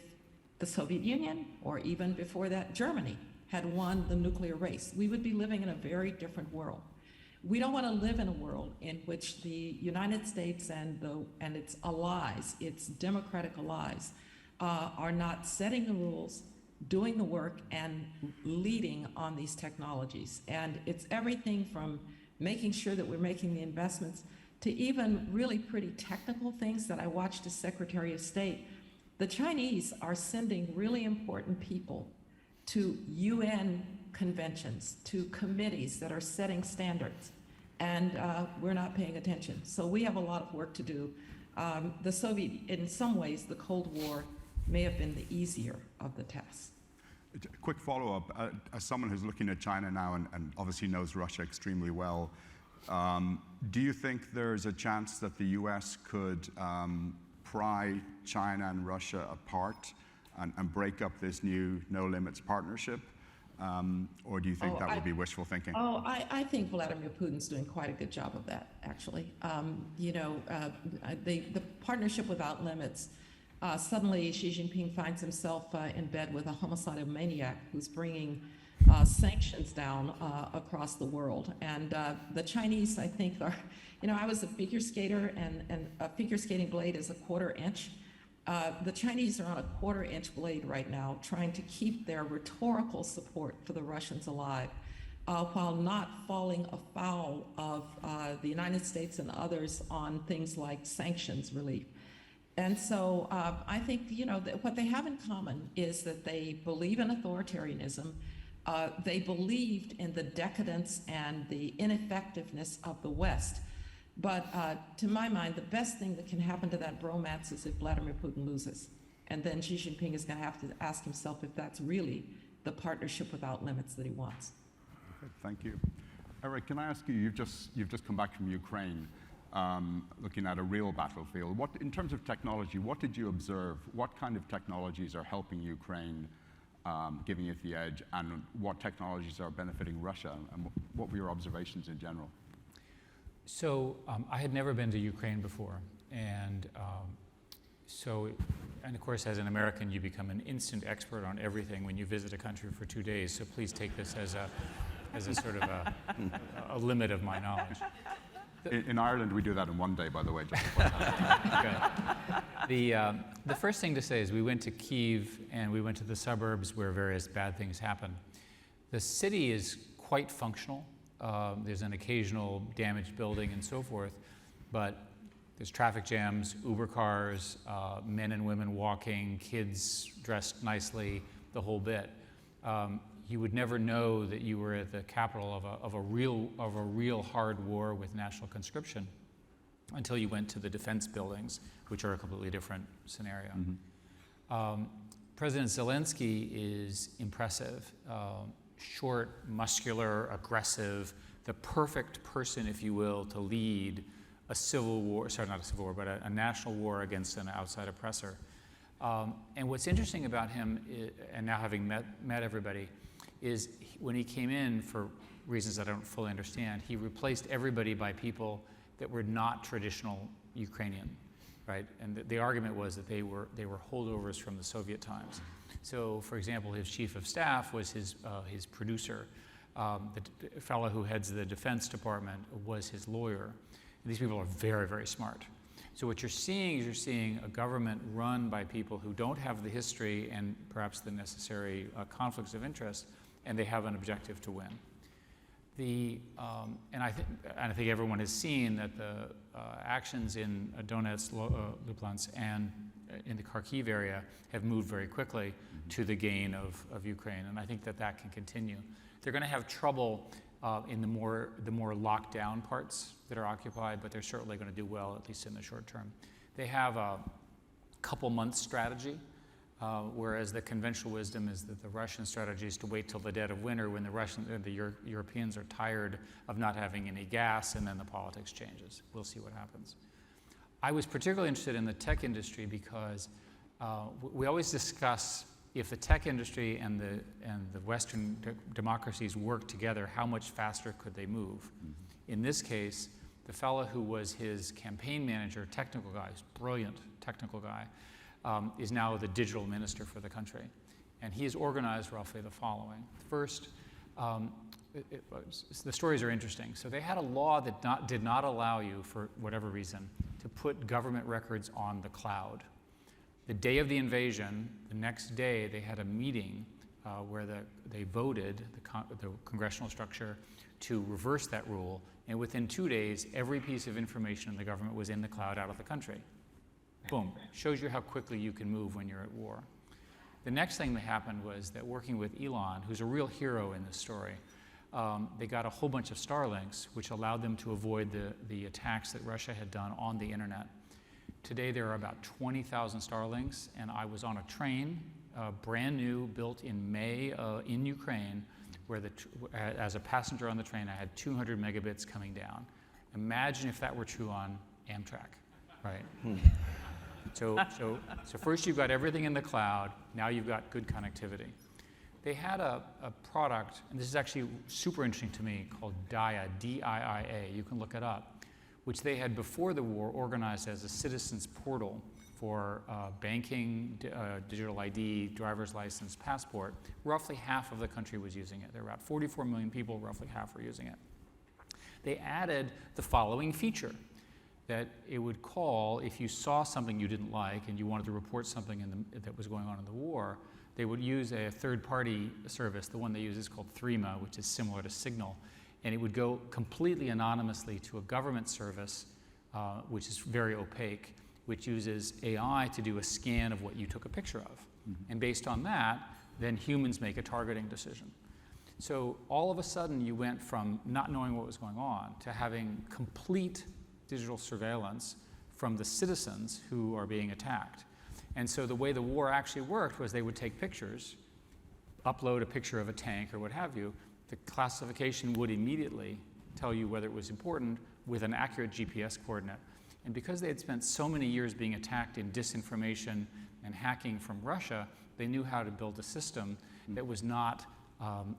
the Soviet Union, or even before that, Germany, had won the nuclear race. We would be living in a very different world. We don't want to live in a world in which the United States and its allies, its democratic allies, are not setting the rules, doing the work, and leading on these technologies. And it's everything from making sure that we're making the investments to even really pretty technical things that I watched as Secretary of State. The Chinese are sending really important people to UN conventions, to committees that are setting standards, and we're not paying attention. So we have a lot of work to do. The Soviet, in some ways, the Cold War may have been the easier of the tasks. A quick follow-up. As someone who's looking at China now and obviously knows Russia extremely well, do you think there's a chance that the US could pry China and Russia apart and break up this new no-limits partnership? Or do you think that would be wishful thinking? I think Vladimir Putin's doing quite a good job of that, actually. The partnership without limits, suddenly Xi Jinping finds himself in bed with a homicidal maniac who's bringing sanctions down across the world. And the Chinese, I think, are, I was a figure skater, and a figure skating blade is a 1/4 inch. The Chinese are on a 1/4 inch blade right now, trying to keep their rhetorical support for the Russians alive, while not falling afoul of the United States and others on things like sanctions relief. And so I think, that what they have in common is that they believe in authoritarianism. They believed in the decadence and the ineffectiveness of the West. But to my mind, the best thing that can happen to that bromance is if Vladimir Putin loses. And then Xi Jinping is going to have to ask himself if that's really the partnership without limits that he wants. Okay, thank you. Eric, can I ask you, you've just come back from Ukraine, looking at a real battlefield. In terms of technology, what did you observe? What kind of technologies are helping Ukraine, giving it the edge, and what technologies are benefiting Russia? And what were your observations in general? So I had never been to Ukraine before, and and of course, as an American, you become an instant expert on everything when you visit a country for 2 days. So please take this as a sort of a limit of my knowledge. In Ireland, we do that in 1 day, by the way. Just the first thing to say is we went to Kyiv and we went to the suburbs where various bad things happen. The city is quite functional. There's an occasional damaged building and so forth, but there's traffic jams, Uber cars, men and women walking, kids dressed nicely, the whole bit. You would never know that you were at the capital of a real hard war with national conscription until you went to the defense buildings, which are a completely different scenario. Mm-hmm. President Zelensky is impressive. Short, muscular, aggressive, the perfect person, if you will, to lead a civil war, sorry, not a civil war, but a national war against an outside oppressor. And what's interesting about him, and now having met everybody, is when he came in, for reasons I don't fully understand, he replaced everybody by people that were not traditional Ukrainian, right? And the argument was that they were holdovers from the Soviet times. So, for example, his chief of staff was his producer. The fellow who heads the Defense Department was his lawyer. And these people are very, very smart. So what you're seeing is a government run by people who don't have the history and perhaps the necessary conflicts of interest, and they have an objective to win. And I think everyone has seen that the actions in Donetsk, Luhansk, and in the Kharkiv area have moved very quickly to the gain of Ukraine, and I think that can continue. They're going to have trouble in the more locked down parts that are occupied, but they're certainly going to do well, at least in the short term. They have a couple months strategy, whereas the conventional wisdom is that the Russian strategy is to wait till the dead of winter when the Europeans are tired of not having any gas, and then the politics changes. We'll see what happens. I was particularly interested in the tech industry because we always discuss if the tech industry and the Western democracies work together, how much faster could they move? Mm-hmm. In this case, the fellow who was his campaign manager, technical guy, brilliant technical guy, is now the digital minister for the country. And he has organized roughly the following. First, the stories are interesting. So they had a law that did not allow you, for whatever reason, to put government records on the cloud. The day of the invasion, the next day, they had a meeting where they voted, the congressional structure, to reverse that rule. And within 2 days, every piece of information in the government was in the cloud out of the country. Boom. Shows you how quickly you can move when you're at war. The next thing that happened was that working with Elon, who's a real hero in this story, they got a whole bunch of Starlinks, which allowed them to avoid the attacks that Russia had done on the internet. Today, there are about 20,000 Starlinks, and I was on a train, brand new, built in May in Ukraine, where as a passenger on the train, I had 200 megabits coming down. Imagine if that were true on Amtrak, right? So first you've got everything in the cloud, now you've got good connectivity. They had a product, and this is actually super interesting to me, called DIA, D-I-I-A, you can look it up, which they had before the war organized as a citizens portal for banking, digital ID, driver's license, passport. Roughly half of the country was using it. There were about 44 million people, roughly half were using it. They added the following feature, that it would call if you saw something you didn't like and you wanted to report something that was going on in the war. They would use a third-party service. The one they use is called Threema, which is similar to Signal. And it would go completely anonymously to a government service, which is very opaque, which uses AI to do a scan of what you took a picture of. And based on that, then humans make a targeting decision. So all of a sudden, you went from not knowing what was going on to having complete digital surveillance from the citizens who are being attacked. And so the way the war actually worked was they would take pictures, upload a picture of a tank or what have you. The classification would immediately tell you whether it was important with an accurate GPS coordinate. And because they had spent so many years being attacked in disinformation and hacking from Russia, they knew how to build a system that was not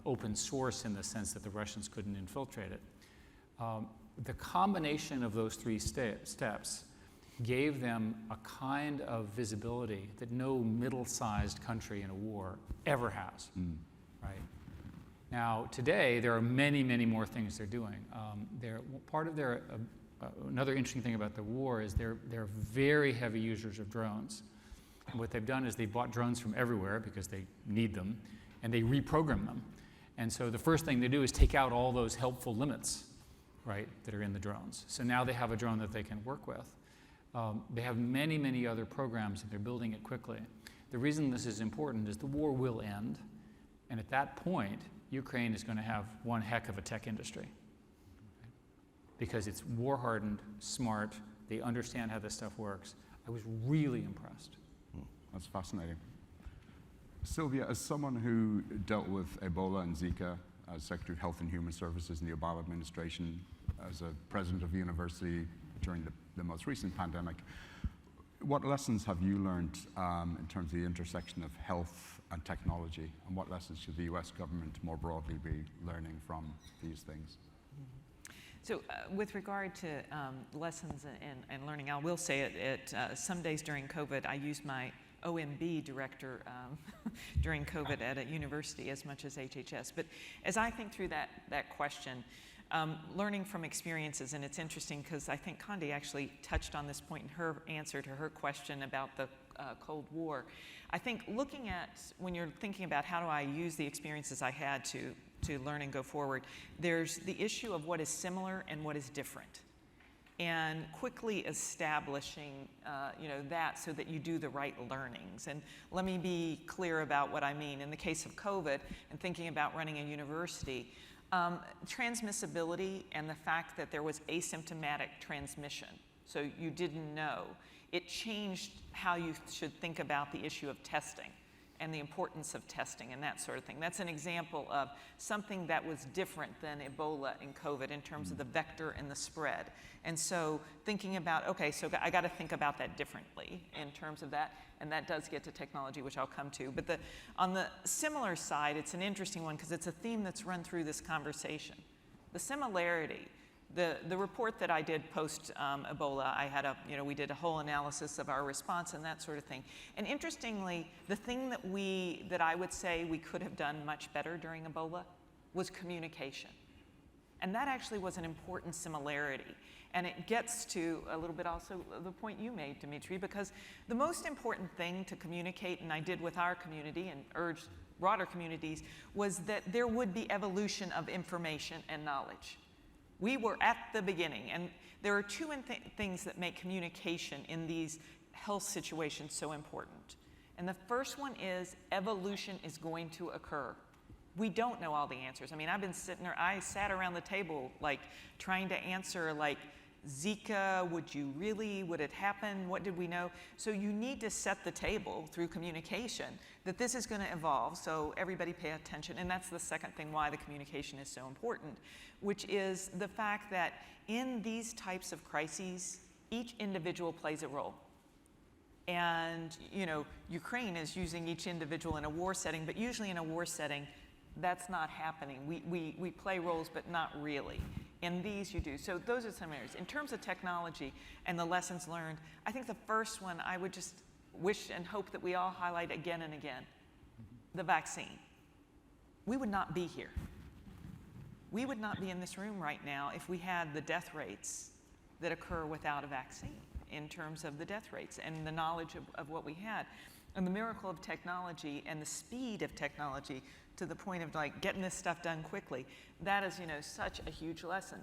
open source in the sense that the Russians couldn't infiltrate it. The combination of those three steps gave them a kind of visibility that no middle-sized country in a war ever has, right? Now, today, there are many, many more things they're doing. Part of their, another interesting thing about the war is they're very heavy users of drones. And what they've done is they bought drones from everywhere because they need them, and they reprogram them. And so the first thing they do is take out all those helpful limits, right, that are in the drones. So now they have a drone that they can work with. They have many, many other programs, and they're building it quickly. The reason this is important is the war will end, and at that point, Ukraine is going to have one heck of a tech industry, right? Because it's war-hardened, smart, they understand how this stuff works. I was really impressed. That's fascinating. Sylvia, as someone who dealt with Ebola and Zika as Secretary of Health and Human Services in the Obama administration, as a president of a university during the most recent pandemic, what lessons have you learned in terms of the intersection of health and technology, and what lessons should the US government more broadly be learning from these things? So with regard to lessons and learning, I will say it, some days during COVID, I used my OMB director during COVID at a university as much as HHS. But as I think through that question, learning from experiences, and it's interesting because I think Condi actually touched on this point in her answer to her question about the Cold War. I think looking at, when you're thinking about how do I use the experiences I had to learn and go forward, there's the issue of what is similar and what is different. And quickly establishing that so that you do the right learnings. And let me be clear about what I mean. In the case of COVID and thinking about running a university, transmissibility and the fact that there was asymptomatic transmission, so you didn't know, it changed how you should think about the issue of testing and the importance of testing and that sort of thing. That's an example of something that was different than Ebola and COVID in terms of the vector and the spread. And so thinking about, okay, so I got to think about that differently in terms of that, and that does get to technology, which I'll come to. But on the similar side, it's an interesting one because it's a theme that's run through this conversation. The similarity The report that I did post Ebola, I had we did a whole analysis of our response and that sort of thing. And interestingly, the thing that I would say we could have done much better during Ebola was communication. And that actually was an important similarity. And it gets to a little bit also the point you made, Dimitri, because the most important thing to communicate, and I did with our community and urged broader communities, was that there would be evolution of information and knowledge. We were at the beginning, and there are two things that make communication in these health situations so important. And the first one is evolution is going to occur. We don't know all the answers. I mean, I've been sitting there, I sat around the table like trying to answer like Zika, would it happen? What did we know? So you need to set the table through communication that this is going to evolve, so everybody pay attention. And that's the second thing why the communication is so important, which is the fact that in these types of crises, each individual plays a role. And, Ukraine is using each individual in a war setting, but usually in a war setting, that's not happening. We play roles, but not really. In these, you do. So those are some areas. In terms of technology and the lessons learned, I think the first one I would just wish and hope that we all highlight again and again, the vaccine. We would not be here. We would not be in this room right now if we had the death rates that occur without a vaccine in terms of the death rates and the knowledge of what we had. And the miracle of technology and the speed of technology to the point of like getting this stuff done quickly, that is, such a huge lesson.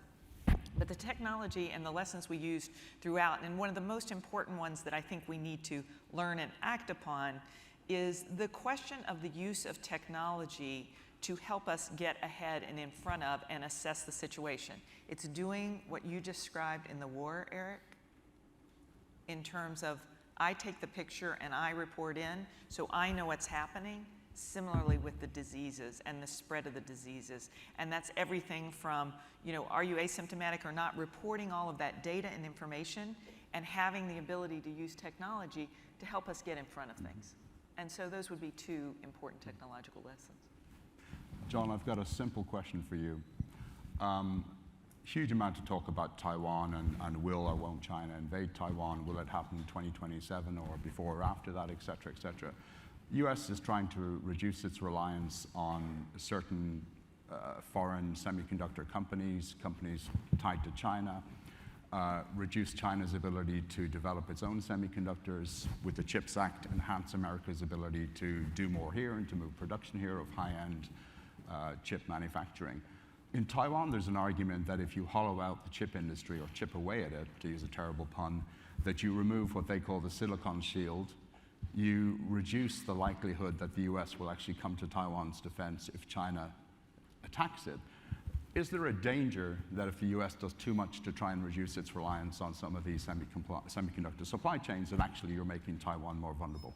But the technology and the lessons we used throughout, and one of the most important ones that I think we need to learn and act upon is the question of the use of technology to help us get ahead and in front of and assess the situation. It's doing what you described in the war, Eric, in terms of I take the picture and I report in, so I know what's happening. Similarly with the diseases and the spread of the diseases. And that's everything from, are you asymptomatic or not, reporting all of that data and information and having the ability to use technology to help us get in front of things. And so those would be two important technological lessons. John, I've got a simple question for you. Huge amount of talk about Taiwan and will or won't China invade Taiwan? Will it happen in 2027 or before or after that, et cetera, et cetera. U.S. is trying to reduce its reliance on certain foreign semiconductor companies tied to China, reduce China's ability to develop its own semiconductors, with the CHIPS Act, enhance America's ability to do more here and to move production here of high-end chip manufacturing. In Taiwan, there's an argument that if you hollow out the chip industry or chip away at it, to use a terrible pun, that you remove what they call the silicon shield, you reduce the likelihood that the US will actually come to Taiwan's defense if China attacks it. Is there a danger that if the US does too much to try and reduce its reliance on some of these semiconductor supply chains, that actually you're making Taiwan more vulnerable?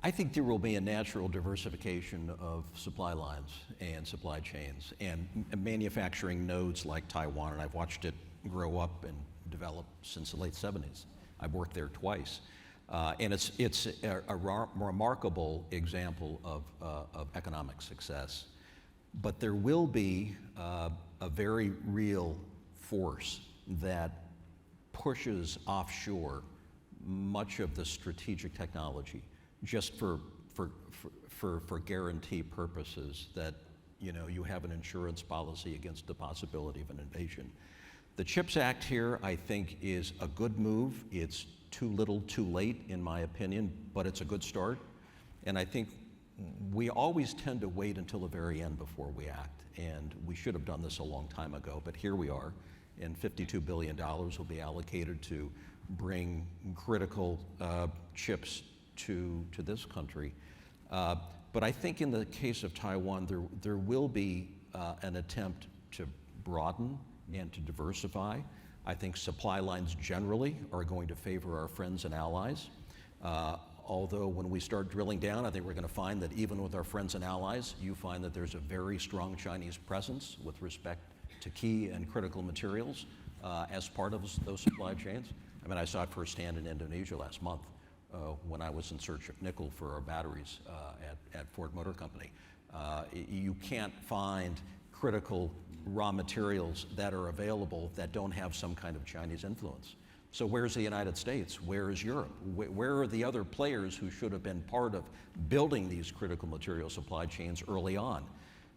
I think there will be a natural diversification of supply lines and supply chains and manufacturing nodes like Taiwan, and I've watched it grow up and develop since the late 70s. I've worked there twice. And it's a remarkable example of economic success. But there will be a very real force that pushes offshore much of the strategic technology just for guarantee purposes that you have an insurance policy against the possibility of an invasion. The CHIPS Act here, I think, is a good move. It's too little, too late, in my opinion, but it's a good start. And I think we always tend to wait until the very end before we act. And we should have done this a long time ago, but here we are. And $52 billion will be allocated to bring critical chips to this country. But I think in the case of Taiwan, there will be an attempt to broaden and to diversify. I think supply lines generally are going to favor our friends and allies. Although when we start drilling down, I think we're going to find that even with our friends and allies, you find that there's a very strong Chinese presence with respect to key and critical materials as part of those supply chains. I mean, I saw it firsthand in Indonesia last month when I was in search of nickel for our batteries at Ford Motor Company. You can't find critical raw materials that are available that don't have some kind of Chinese influence. So where's the United States? Where is Europe? Where are the other players who should have been part of building these critical material supply chains early on?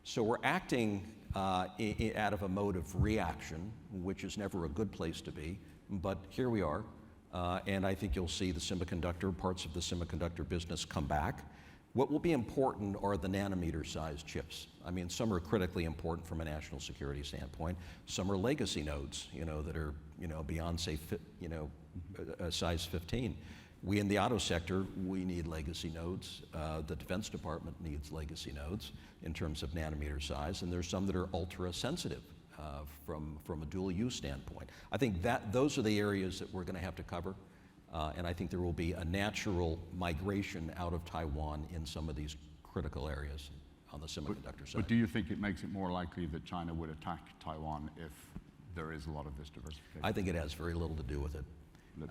So we're acting out of a mode of reaction, which is never a good place to be, but here we are. And I think you'll see the parts of the semiconductor business come back. What will be important are the nanometer-sized chips. I mean, some are critically important from a national security standpoint. Some are legacy nodes, that are, beyond, say, size 15. We in the auto sector, we need legacy nodes. The Defense Department needs legacy nodes in terms of nanometer size, and there's some that are ultra-sensitive from a dual-use standpoint. I think those are the areas that we're going to have to cover. And I think there will be a natural migration out of Taiwan in some of these critical areas on the semiconductor side. But do you think it makes it more likely that China would attack Taiwan if there is a lot of this diversification? I think it has very little to do with it.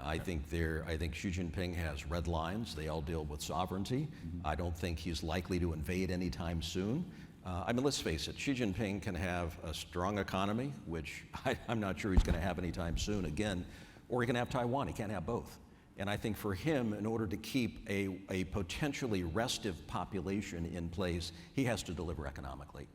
I think Xi Jinping has red lines. They all deal with sovereignty. I don't think he's likely to invade anytime soon. I mean, let's face it, Xi Jinping can have a strong economy, which I'm not sure he's going to have anytime soon again, or he can have Taiwan. He can't have both. And I think for him, in order to keep a potentially restive population in place, he has to deliver economically.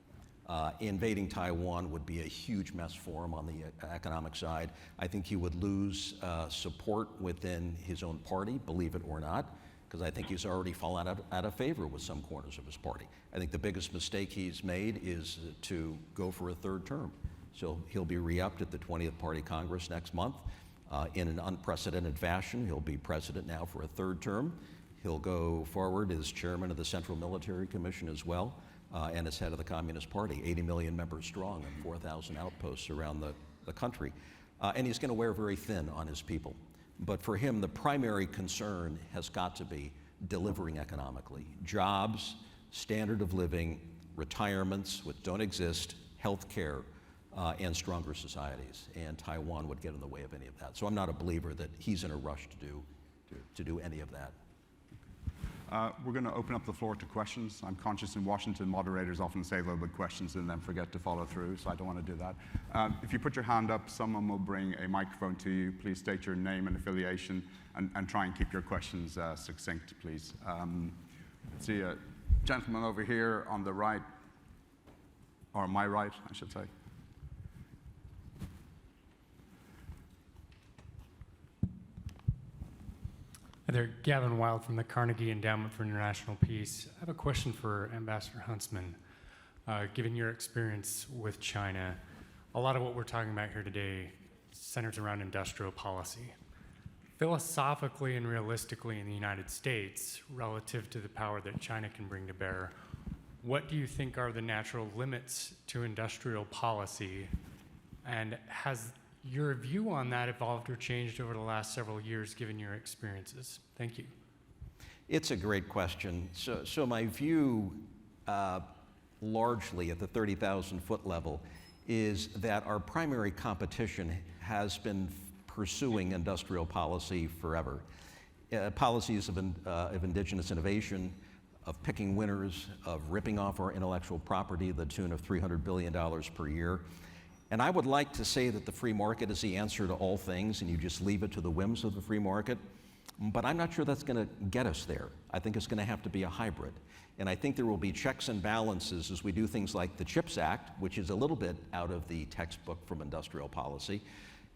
Invading Taiwan would be a huge mess for him on the economic side. I think he would lose support within his own party, believe it or not, because I think he's already fallen out of favor with some corners of his party. I think the biggest mistake he's made is to go for a third term. So he'll be re-upped at the 20th Party Congress next month. In an unprecedented fashion, he'll be president now for a third term. He'll go forward as chairman of the Central Military Commission as well, and as head of the Communist Party, 80 million members strong and 4,000 outposts around the country. And he's going to wear very thin on his people. But for him, the primary concern has got to be delivering economically. Jobs, standard of living, retirements, which don't exist, health care, and stronger societies, and Taiwan would get in the way of any of that. So I'm not a believer that he's in a rush to do any of that. We're going to open up the floor to questions. I'm conscious in Washington, moderators often say they'll put questions and then forget to follow through, so I don't want to do that. If you put your hand up, someone will bring a microphone to you. Please state your name and affiliation, and try and keep your questions succinct, please. Let's see, a gentleman over here on the right, or my right, I should say. Hi there, Gavin Wild from the Carnegie Endowment for International Peace. I have a question for Ambassador Huntsman. Given your experience with China, a lot of what we're talking about here today centers around industrial policy. Philosophically and realistically in the United States, relative to the power that China can bring to bear, what do you think are the natural limits to industrial policy? And has your view on that evolved or changed over the last several years, given your experiences? Thank you. It's a great question. So my view, largely at the 30,000-foot level, is that our primary competition has been pursuing industrial policy forever. Policies of indigenous innovation, of picking winners, of ripping off our intellectual property to the tune of $300 billion per year. And I would like to say that the free market is the answer to all things and you just leave it to the whims of the free market, but I'm not sure that's going to get us there. I think it's going to have to be a hybrid. And I think there will be checks and balances as we do things like the CHIPS Act, which is a little bit out of the textbook from industrial policy.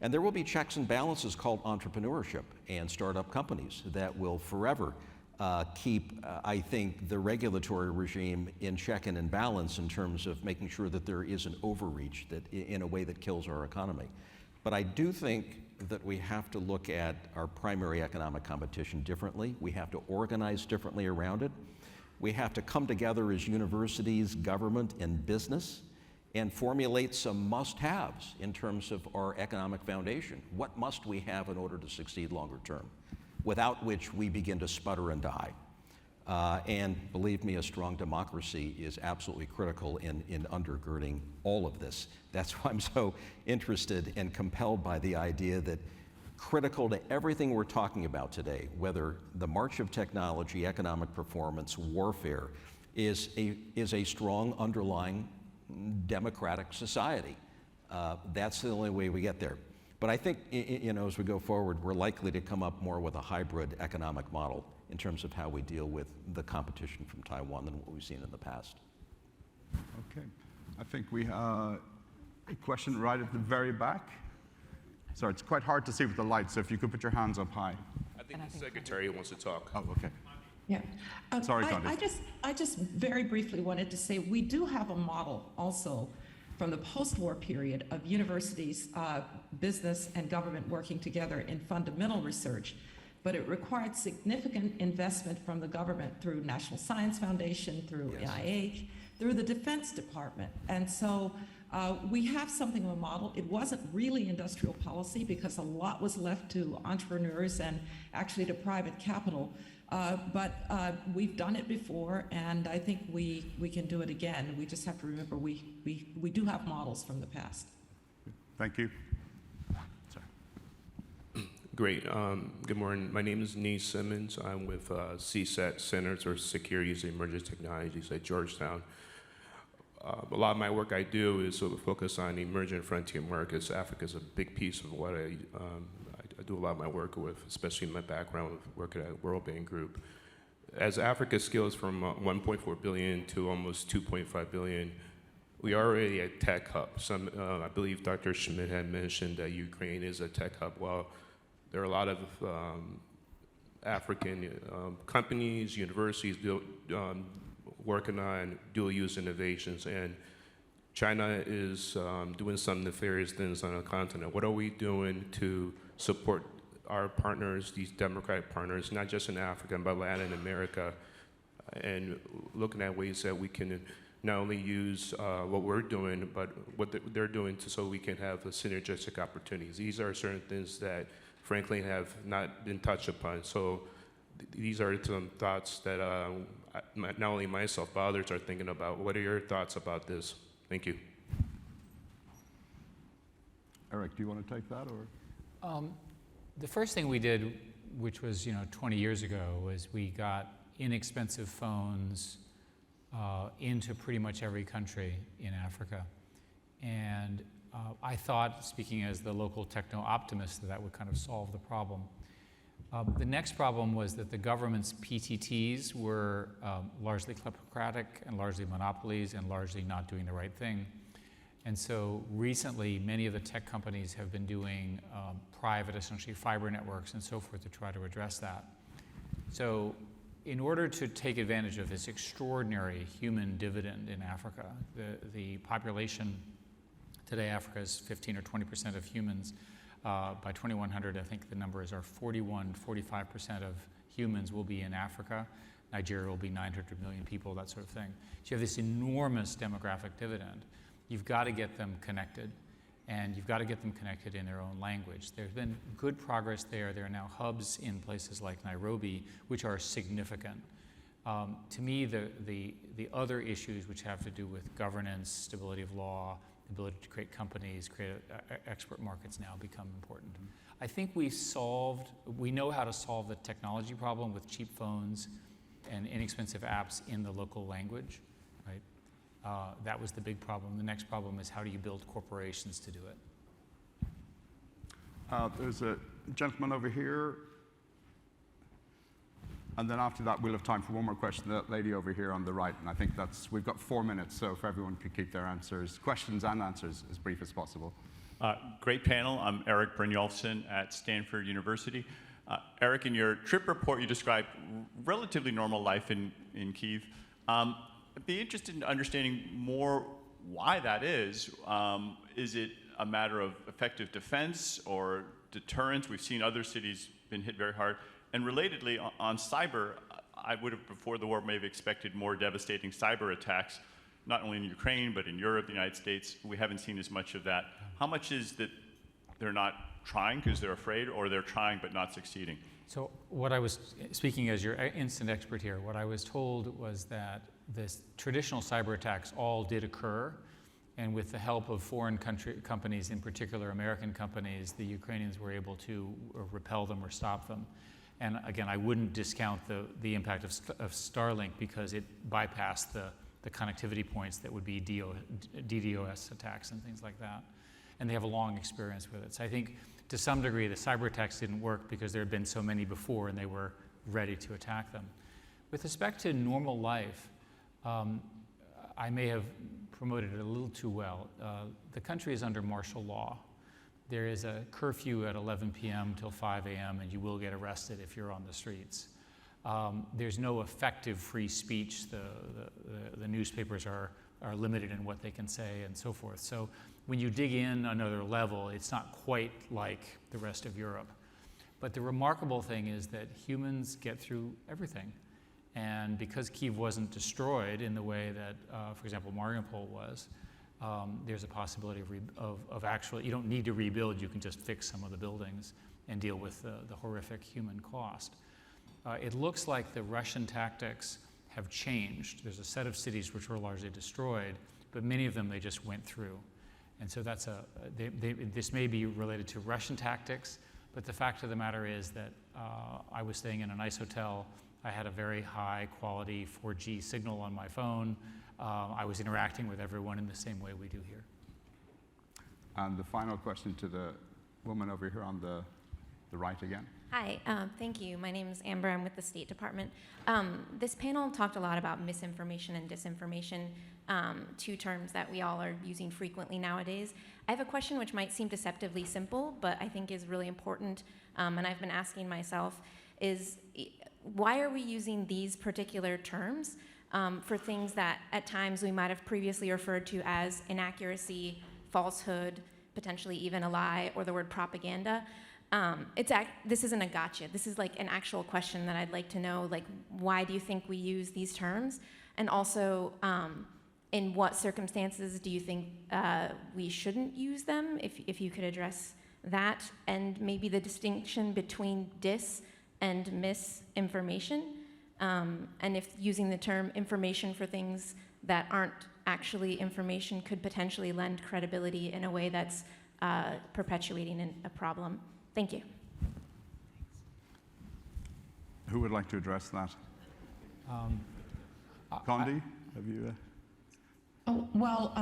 And there will be checks and balances called entrepreneurship and startup companies that will forever keep, I think, the regulatory regime in check and in balance in terms of making sure that there is an overreach that in a way that kills our economy. But I do think that we have to look at our primary economic competition differently. We have to organize differently around it. We have to come together as universities, government, and business and formulate some must-haves in terms of our economic foundation. What must we have in order to succeed longer term, without which we begin to sputter and die. And believe me, a strong democracy is absolutely critical in undergirding all of this. That's why I'm so interested and compelled by the idea that critical to everything we're talking about today, whether the march of technology, economic performance, warfare, is a strong underlying democratic society. That's the only way we get there. But I think, as we go forward, we're likely to come up more with a hybrid economic model in terms of how we deal with the competition from Taiwan than what we've seen in the past. Okay. I think we have a question right at the very back. Sorry, it's quite hard to see with the lights, so if you could put your hands up high. I think the secretary wants to talk. Oh, okay. Yeah. Sorry, Gandhi. I just very briefly wanted to say we do have a model also from the post-war period of universities, business, and government working together in fundamental research, but it required significant investment from the government through National Science Foundation, through NIH, through the Defense Department. And so we have something of a model. It wasn't really industrial policy because a lot was left to entrepreneurs and actually to private capital. But we've done it before, and I think we can do it again. We just have to remember we do have models from the past. Thank you. Sorry. Great. Good morning. My name is Nee Simmons. I'm with CSET, Centers for Securities and Emerging Technologies at Georgetown. A lot of my work I do is sort of focus on emerging frontier markets. Africa is a big piece of what I do a lot of my work with, especially in my background with working at World Bank Group. As Africa scales from 1.4 billion to almost 2.5 billion, we are already a tech hub. I believe Dr. Schmidt had mentioned that Ukraine is a tech hub. Well, there are a lot of African companies, universities working on dual-use innovations, and China is doing some nefarious things on the continent. What are we doing to support our partners, these democratic partners, not just in Africa, but Latin America, and looking at ways that we can not only use what we're doing, but what they're doing so we can have synergistic opportunities. These are certain things that, frankly, have not been touched upon. So these are some thoughts that not only myself, but others are thinking about. What are your thoughts about this? Thank you. Eric, do you want to take that, or? The first thing we did, which was 20 years ago, was we got inexpensive phones into pretty much every country in Africa. And I thought, speaking as the local techno-optimist, that would kind of solve the problem. The next problem was that the government's PTTs were largely kleptocratic and largely monopolies and largely not doing the right thing. And so recently, many of the tech companies have been doing private, essentially fiber networks and so forth to try to address that. So in order to take advantage of this extraordinary human dividend in Africa, the population, today Africa is 15 or 20% of humans. By 2100, I think the numbers are 45% of humans will be in Africa. Nigeria will be 900 million people, that sort of thing. So you have this enormous demographic dividend. You've got to get them connected, and you've got to get them connected in their own language. There's been good progress there. There are now hubs in places like Nairobi, which are significant. To me, the other issues which have to do with governance, stability of law, ability to create companies, create export markets now become important. I think we know how to solve the technology problem with cheap phones and inexpensive apps in the local language, right? That was the big problem. The next problem is how do you build corporations to do it? There's a gentleman over here. And then after that, we'll have time for one more question. That lady over here on the right, and I think we've got 4 minutes, so if everyone could keep their questions and answers as brief as possible. Great panel. I'm Eric Brynjolfsson at Stanford University. Eric, in your trip report, you described relatively normal life in Kyiv. I'd be interested in understanding more why that is. Is it a matter of effective defense or deterrence? We've seen other cities been hit very hard. And relatedly, on cyber, I would have, before the war, maybe expected more devastating cyber attacks, not only in Ukraine, but in Europe, the United States. We haven't seen as much of that. How much is that they're not trying because they're afraid, or they're trying but not succeeding? So what I was, speaking as your instant expert here, what I was told was that this traditional cyber attacks all did occur, and with the help of foreign companies, in particular American companies, the Ukrainians were able to repel them or stop them. And again, I wouldn't discount the impact of Starlink because it bypassed the the connectivity points that would be DDoS attacks and things like that. And they have a long experience with it. So I think to some degree the cyber attacks didn't work because there had been so many before and they were ready to attack them. With respect to normal life, I may have promoted it a little too well. The country is under martial law. There is a curfew at 11 p.m. till 5 a.m. and you will get arrested if you're on the streets. There's no effective free speech. The newspapers are limited in what they can say and so forth. So when you dig in another level, it's not quite like the rest of Europe. But the remarkable thing is that humans get through everything. And because Kyiv wasn't destroyed in the way that, for example, Mariupol was, there's a possibility of actually, you don't need to rebuild, you can just fix some of the buildings and deal with the horrific human cost. It looks like the Russian tactics have changed. There's a set of cities which were largely destroyed, but many of them they just went through. And so that's this may be related to Russian tactics, but the fact of the matter is that I was staying in a nice hotel. I had a very high quality 4G signal on my phone. I was interacting with everyone in the same way we do here. And the final question to the woman over here on the right again. Hi, thank you. My name is Amber. I'm with the State Department. This panel talked a lot about misinformation and disinformation, two terms that we all are using frequently nowadays. I have a question which might seem deceptively simple, but I think is really important, and I've been asking myself, is why are we using these particular terms for things that at times we might have previously referred to as inaccuracy, falsehood, potentially even a lie, or the word propaganda? This isn't a gotcha. This is like an actual question that I'd like to know, like, why do you think we use these terms? And also, in what circumstances do you think we shouldn't use them, if you could address that? And maybe the distinction between dis and misinformation, and if using the term information for things that aren't actually information could potentially lend credibility in a way that's perpetuating a problem. Thank you. Who would like to address that? Condi, have you? Oh, well,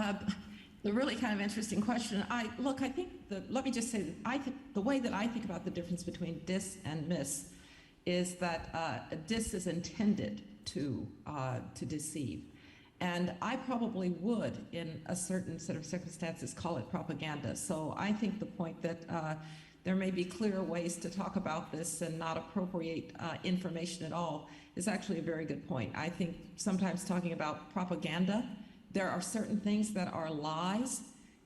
the really kind of interesting question. Look, I think let me just say that the way that I think about the difference between dis and mis is that a dis is intended to deceive. And I probably would, in a certain set of circumstances, call it propaganda. So I think the point that there may be clearer ways to talk about this and not appropriate information at all is actually a very good point. I think sometimes talking about propaganda, there are certain things that are lies.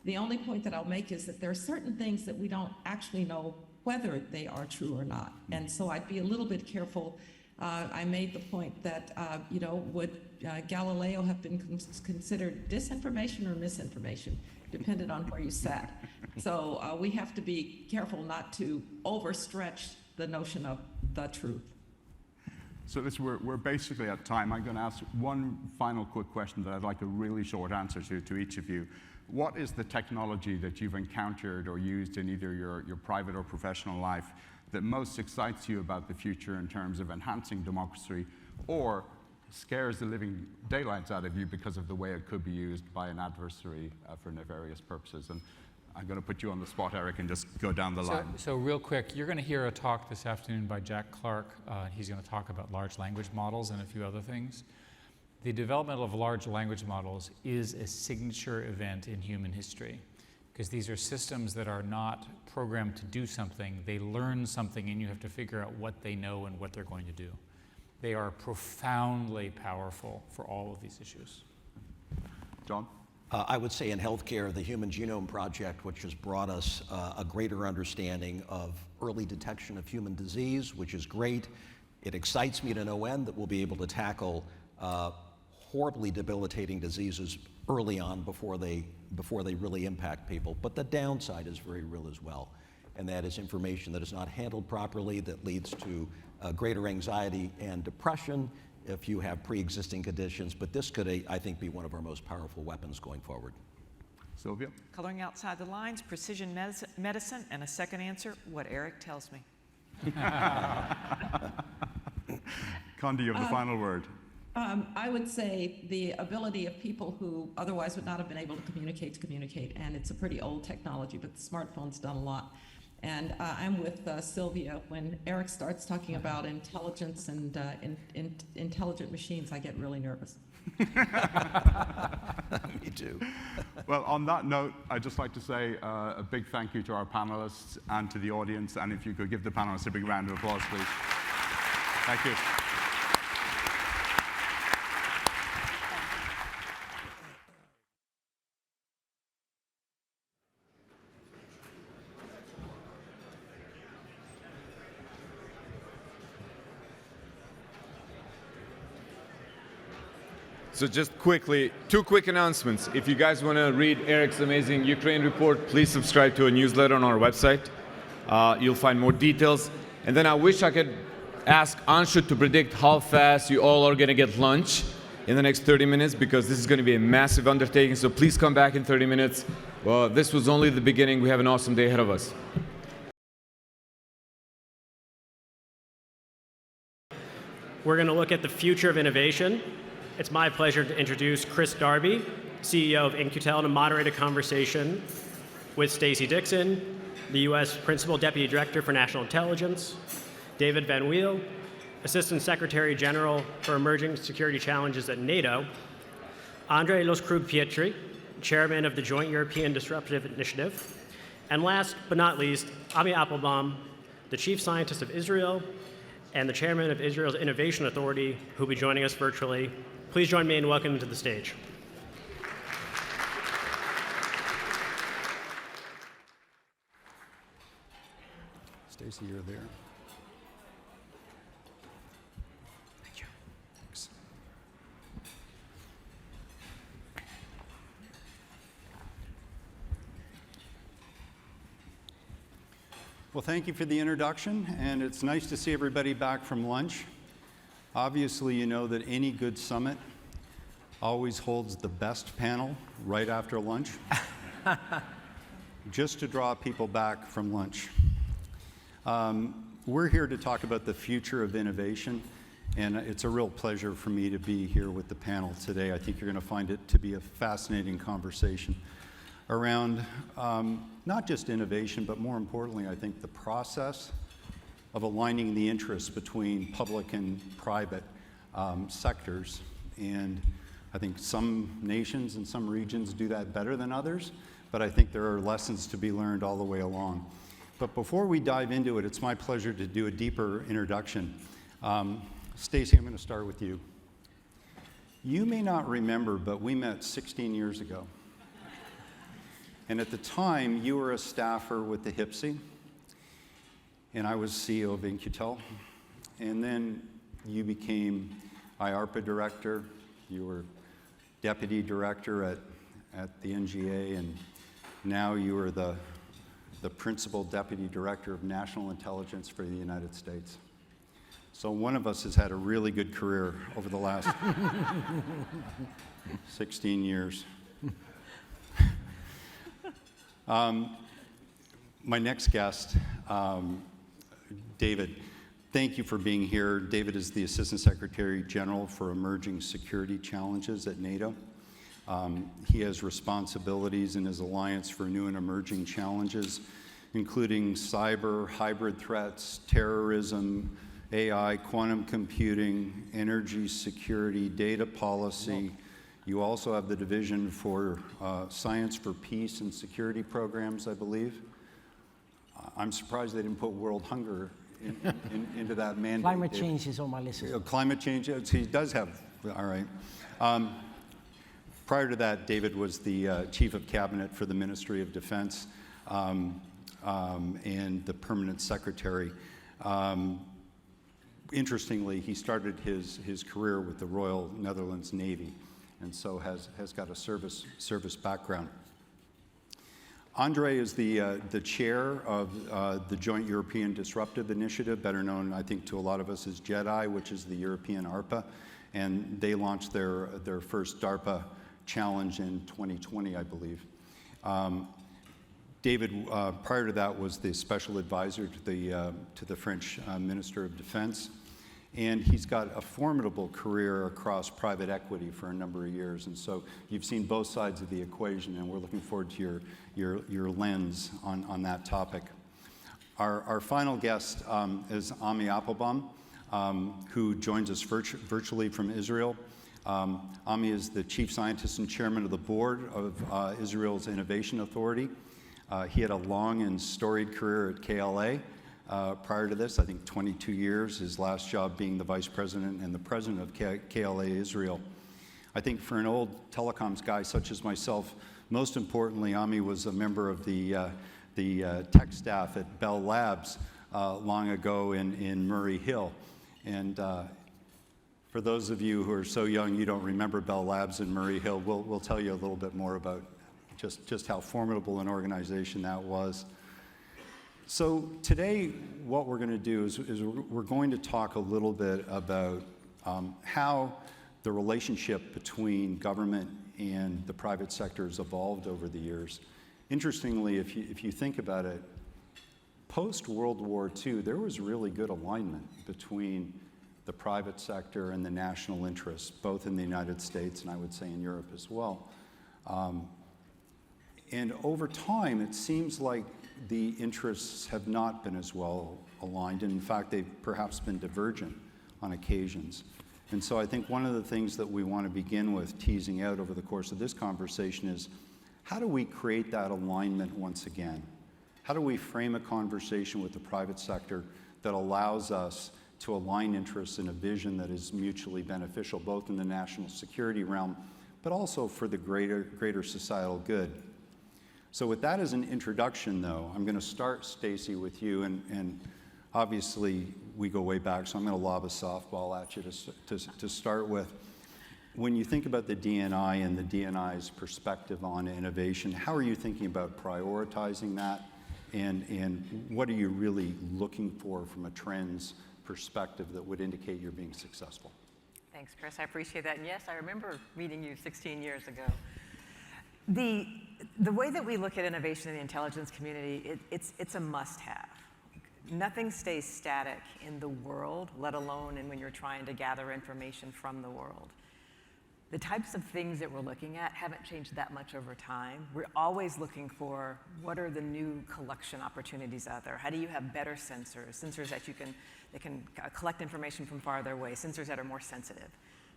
The only point that I'll make is that there are certain things that we don't actually know whether they are true or not. And so I'd be a little bit careful. I made the point that, would Galileo have been considered disinformation or misinformation, depended on where you sat. So we have to be careful not to overstretch the notion of the truth. So we're basically at time. I'm going to ask one final quick question that I'd like a really short answer to each of you. What is the technology that you've encountered or used in either your private or professional life that most excites you about the future in terms of enhancing democracy, or scares the living daylights out of you because of the way it could be used by an adversary for nefarious purposes? And I'm going to put you on the spot, Eric, and just go down the line. So real quick, you're going to hear a talk this afternoon by Jack Clark. He's going to talk about large language models and a few other things. The development of large language models is a signature event in human history, because these are systems that are not programmed to do something. They learn something, and you have to figure out what they know and what they're going to do. They are profoundly powerful for all of these issues. John? I would say in healthcare, the Human Genome Project, which has brought us a greater understanding of early detection of human disease, which is great. It excites me to no end that we'll be able to tackle horribly debilitating diseases early on before they really impact people. But the downside is very real as well, and that is information that is not handled properly that leads to greater anxiety and depression if you have pre-existing conditions. But this could, I think, be one of our most powerful weapons going forward. Sylvia? Coloring outside the lines, precision medicine, and a second answer, what Eric tells me. Condi, you have the final word. I would say the ability of people who otherwise would not have been able to communicate, and it's a pretty old technology, but the smartphone's done a lot. And I'm with Sylvia. When Eric starts talking about intelligence and intelligent machines, I get really nervous. Me too. Well, on that note, I'd just like to say a big thank you to our panelists and to the audience. And if you could give the panelists a big round of applause, please. Thank you. So just quickly, 2 quick announcements. If you guys want to read Eric's amazing Ukraine report, please subscribe to a newsletter on our website. You'll find more details. And then I wish I could ask Anshu to predict how fast you all are going to get lunch in the next 30 minutes, because this is going to be a massive undertaking. So please come back in 30 minutes. Well, this was only the beginning. We have an awesome day ahead of us. We're going to look at the future of innovation. It's my pleasure to introduce Chris Darby, CEO of In-Q-Tel, to moderate a conversation with Stacy Dixon, the U.S. Principal Deputy Director for National Intelligence, David Van Wiel, Assistant Secretary General for Emerging Security Challenges at NATO, Andrei Loskrug-Pietri, Chairman of the Joint European Disruptive Initiative, and last but not least, Ami Applebaum, the Chief Scientist of Israel and the Chairman of Israel's Innovation Authority, who will be joining us virtually. Please join me in welcoming to the stage. Stacy, you're there. Thank you. Thanks. Well, thank you for the introduction, and it's nice to see everybody back from lunch. Obviously, you know that any good summit always holds the best panel right after lunch, just to draw people back from lunch. We're here to talk about the future of innovation, and it's a real pleasure for me to be here with the panel today. I think you're going to find it to be a fascinating conversation around not just innovation, but more importantly, I think the process of aligning the interests between public and private sectors. And I think some nations and some regions do that better than others, but I think there are lessons to be learned all the way along. But before we dive into it, it's my pleasure to do a deeper introduction. Stacy, I'm going to start with you. You may not remember, but we met 16 years ago. And at the time, you were a staffer with the HPSI, and I was CEO of In-Q-Tel. And then you became IARPA director. You were deputy director at the NGA, and now you are the principal deputy director of national intelligence for the United States. So one of us has had a really good career over the last 16 years. My next guest, David, thank you for being here. David is the Assistant Secretary General for Emerging Security Challenges at NATO. He has responsibilities in his Alliance for New and Emerging Challenges, including cyber, hybrid threats, terrorism, AI, quantum computing, energy security, data policy. You also have the Division for Science for Peace and Security Programs, I believe. I'm surprised they didn't put world hunger into that mandate. Climate change is on my list. Climate change, he does have, all right. Prior to that, David was the Chief of Cabinet for the Ministry of Defense and the Permanent Secretary. Interestingly, he started his career with the Royal Netherlands Navy, and so has got a service background. Andrei is the chair of the Joint European Disruptive Initiative, better known, I think, to a lot of us as JEDI, which is the European ARPA, and they launched their first DARPA challenge in 2020, I believe. David, prior to that, was the special advisor to the French Minister of Defense, And he's got a formidable career across private equity for a number of years. And so you've seen both sides of the equation, and we're looking forward to your lens on that topic. Our final guest is Ami Appelbaum, who joins us virtually from Israel. Ami is the chief scientist and chairman of the board of Israel's Innovation Authority. He had a long and storied career at KLA. Prior to this, I think 22 years, his last job being the vice president and the president of KLA Israel. I think for an old telecoms guy such as myself, most importantly, Ami was a member of the tech staff at Bell Labs long ago in Murray Hill. And for those of you who are so young you don't remember Bell Labs in Murray Hill, we'll tell you a little bit more about just how formidable an organization that was. So today, what we're going to do is we're going to talk a little bit about how the relationship between government and the private sector has evolved over the years. Interestingly, if you think about it, post-World War II, there was really good alignment between the private sector and the national interests, both in the United States and I would say in Europe as well. And over time, it seems like the interests have not been as well aligned, and in fact, they've perhaps been divergent on occasions. And so I think one of the things that we want to begin with teasing out over the course of this conversation is, how do we create that alignment once again? How do we frame a conversation with the private sector that allows us to align interests in a vision that is mutually beneficial, both in the national security realm, but also for the greater societal good? So with that as an introduction, though, I'm going to start, Stacy, with you, and obviously we go way back, so I'm going to lob a softball at you to start with. When you think about the DNI and the DNI's perspective on innovation, how are you thinking about prioritizing that, and what are you really looking for from a trends perspective that would indicate you're being successful? Thanks, Chris. I appreciate that. And yes, I remember meeting you 16 years ago. The way that we look at innovation in the intelligence community, it's a must-have. Nothing stays static in the world, let alone when you're trying to gather information from the world. The types of things that we're looking at haven't changed that much over time. We're always looking for what are the new collection opportunities out there. How do you have better sensors that can collect information from farther away, sensors that are more sensitive.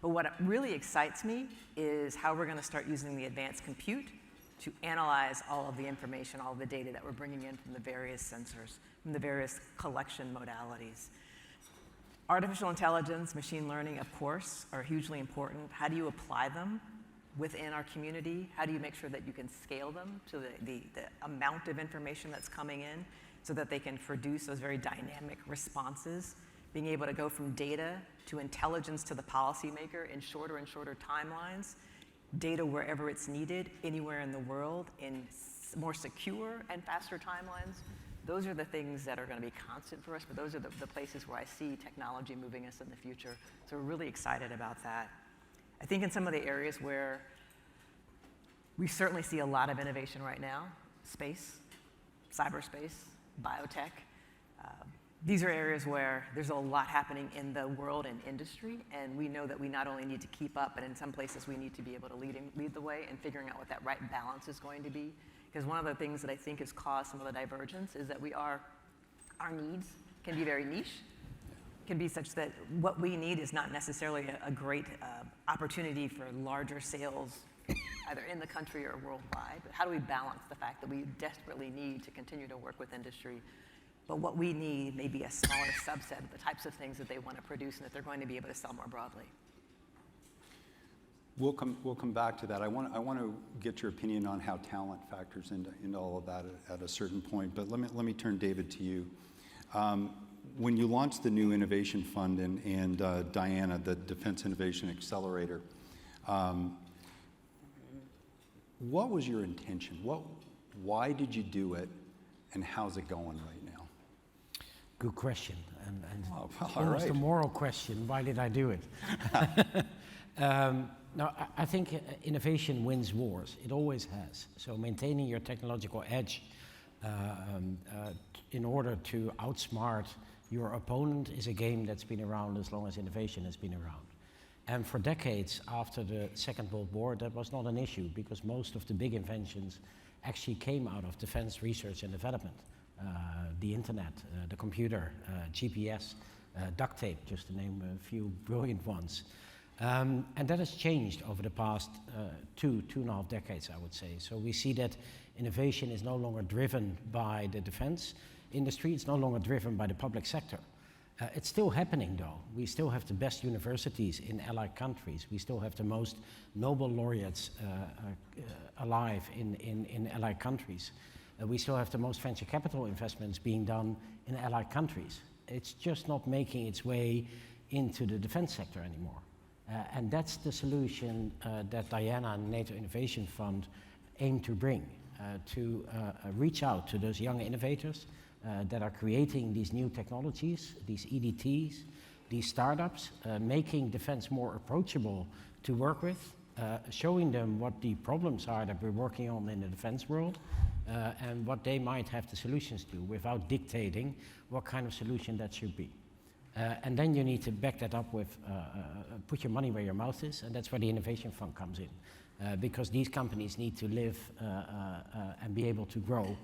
But what really excites me is how we're going to start using the advanced compute to analyze all of the information, all of the data that we're bringing in from the various sensors, from the various collection modalities. Artificial intelligence, machine learning, of course, are hugely important. How do you apply them within our community? How do you make sure that you can scale them to the amount of information that's coming in so that they can produce those very dynamic responses? Being able to go from data to intelligence to the policymaker in shorter and shorter timelines, data wherever it's needed, anywhere in the world, in more secure and faster timelines. Those are the things that are going to be constant for us, but those are the places where I see technology moving us in the future. So we're really excited about that. I think in some of the areas where we certainly see a lot of innovation right now, space, cyberspace, biotech. These are areas where there's a lot happening in the world and industry, and we know that we not only need to keep up, but in some places we need to be able to lead the way in figuring out what that right balance is going to be. Because one of the things that I think has caused some of the divergence is that our needs can be very niche, can be such that what we need is not necessarily a great opportunity for larger sales, either in the country or worldwide. But how do we balance the fact that we desperately need to continue to work with industry, but what we need may be a smaller subset of the types of things that they want to produce and that they're going to be able to sell more broadly? We'll come back to that. I want to get your opinion on how talent factors into all of that at a certain point. But let me turn, David, to you. When you launched the new innovation fund and Diana, the Defense Innovation Accelerator, what was your intention? Why did you do it, and how's it going right now? Good question, and all almost right. a moral question. Why did I do it? No, I think innovation wins wars. It always has. So maintaining your technological edge in order to outsmart Your opponent is a game that's been around as long as innovation has been around. And for decades after the Second World War, that was not an issue because most of the big inventions actually came out of defense research and development. The internet, the computer, GPS, duct tape, just to name a few brilliant ones. And that has changed over the past two and a half decades, I would say. So we see that innovation is no longer driven by the defense industry, it's no longer driven by the public sector. It's still happening though. We still have the best universities in allied countries. We still have the most Nobel laureates alive in allied countries. We still have the most venture capital investments being done in allied countries. It's just not making its way into the defense sector anymore. And that's the solution that Diana and NATO Innovation Fund aim to bring, to reach out to those young innovators that are creating these new technologies, these EDTs, these startups, making defense more approachable to work with, showing them what the problems are that we're working on in the defense world, and what they might have the solutions to without dictating what kind of solution that should be. And then you need to back that up with, put your money where your mouth is, and that's where the Innovation Fund comes in. Because these companies need to live and be able to grow.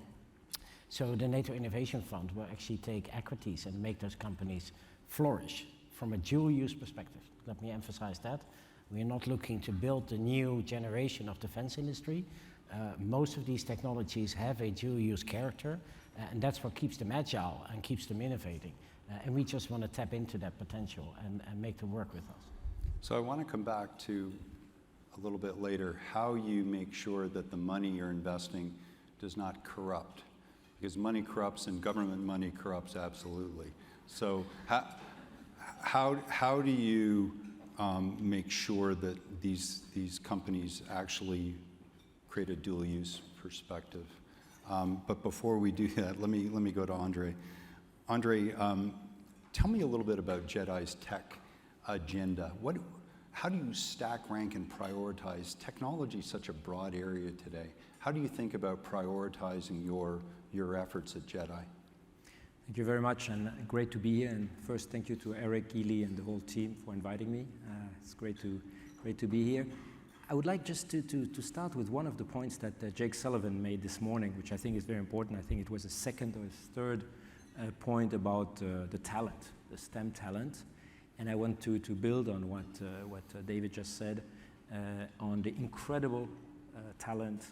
So the NATO Innovation Fund will actually take equities and make those companies flourish from a dual use perspective. Let me emphasize that. We're not looking to build a new generation of defense industry. Most of these technologies have a dual use character, and that's what keeps them agile and keeps them innovating. And we just want to tap into that potential and make them work with us. So I want to come back to a little bit later how you make sure that the money you're investing does not corrupt. Because money corrupts and government money corrupts absolutely. So how do you make sure that these companies actually create a dual use perspective? But before we do that, let me go to Andre. Andre, tell me a little bit about JEDI's tech agenda. How do you stack, rank, and prioritize? Technology is such a broad area today. How do you think about prioritizing your efforts at JEDI? Thank you very much, and great to be here. And first, thank you to Eric, Ely, and the whole team for inviting me. It's great to be here. I would like just to start with one of the points that Jake Sullivan made this morning, which I think is very important. I think it was a second or a third point about the talent, the STEM talent. And I want to build on what David just said on the incredible talent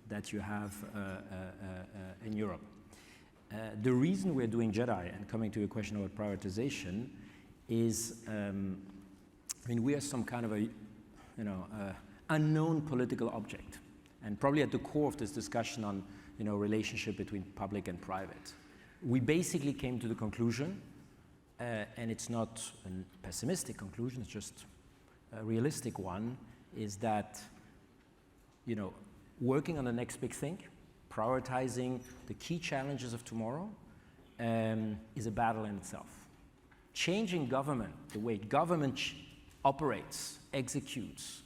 that you have in Europe. The reason we're doing JEDI, and coming to your question about prioritization, is we are some kind of a unknown political object, and probably at the core of this discussion on relationship between public and private. We basically came to the conclusion, and it's not a pessimistic conclusion, it's just a realistic one, is that working on the next big thing, prioritizing the key challenges of tomorrow is a battle in itself. Changing government, the way government operates, executes,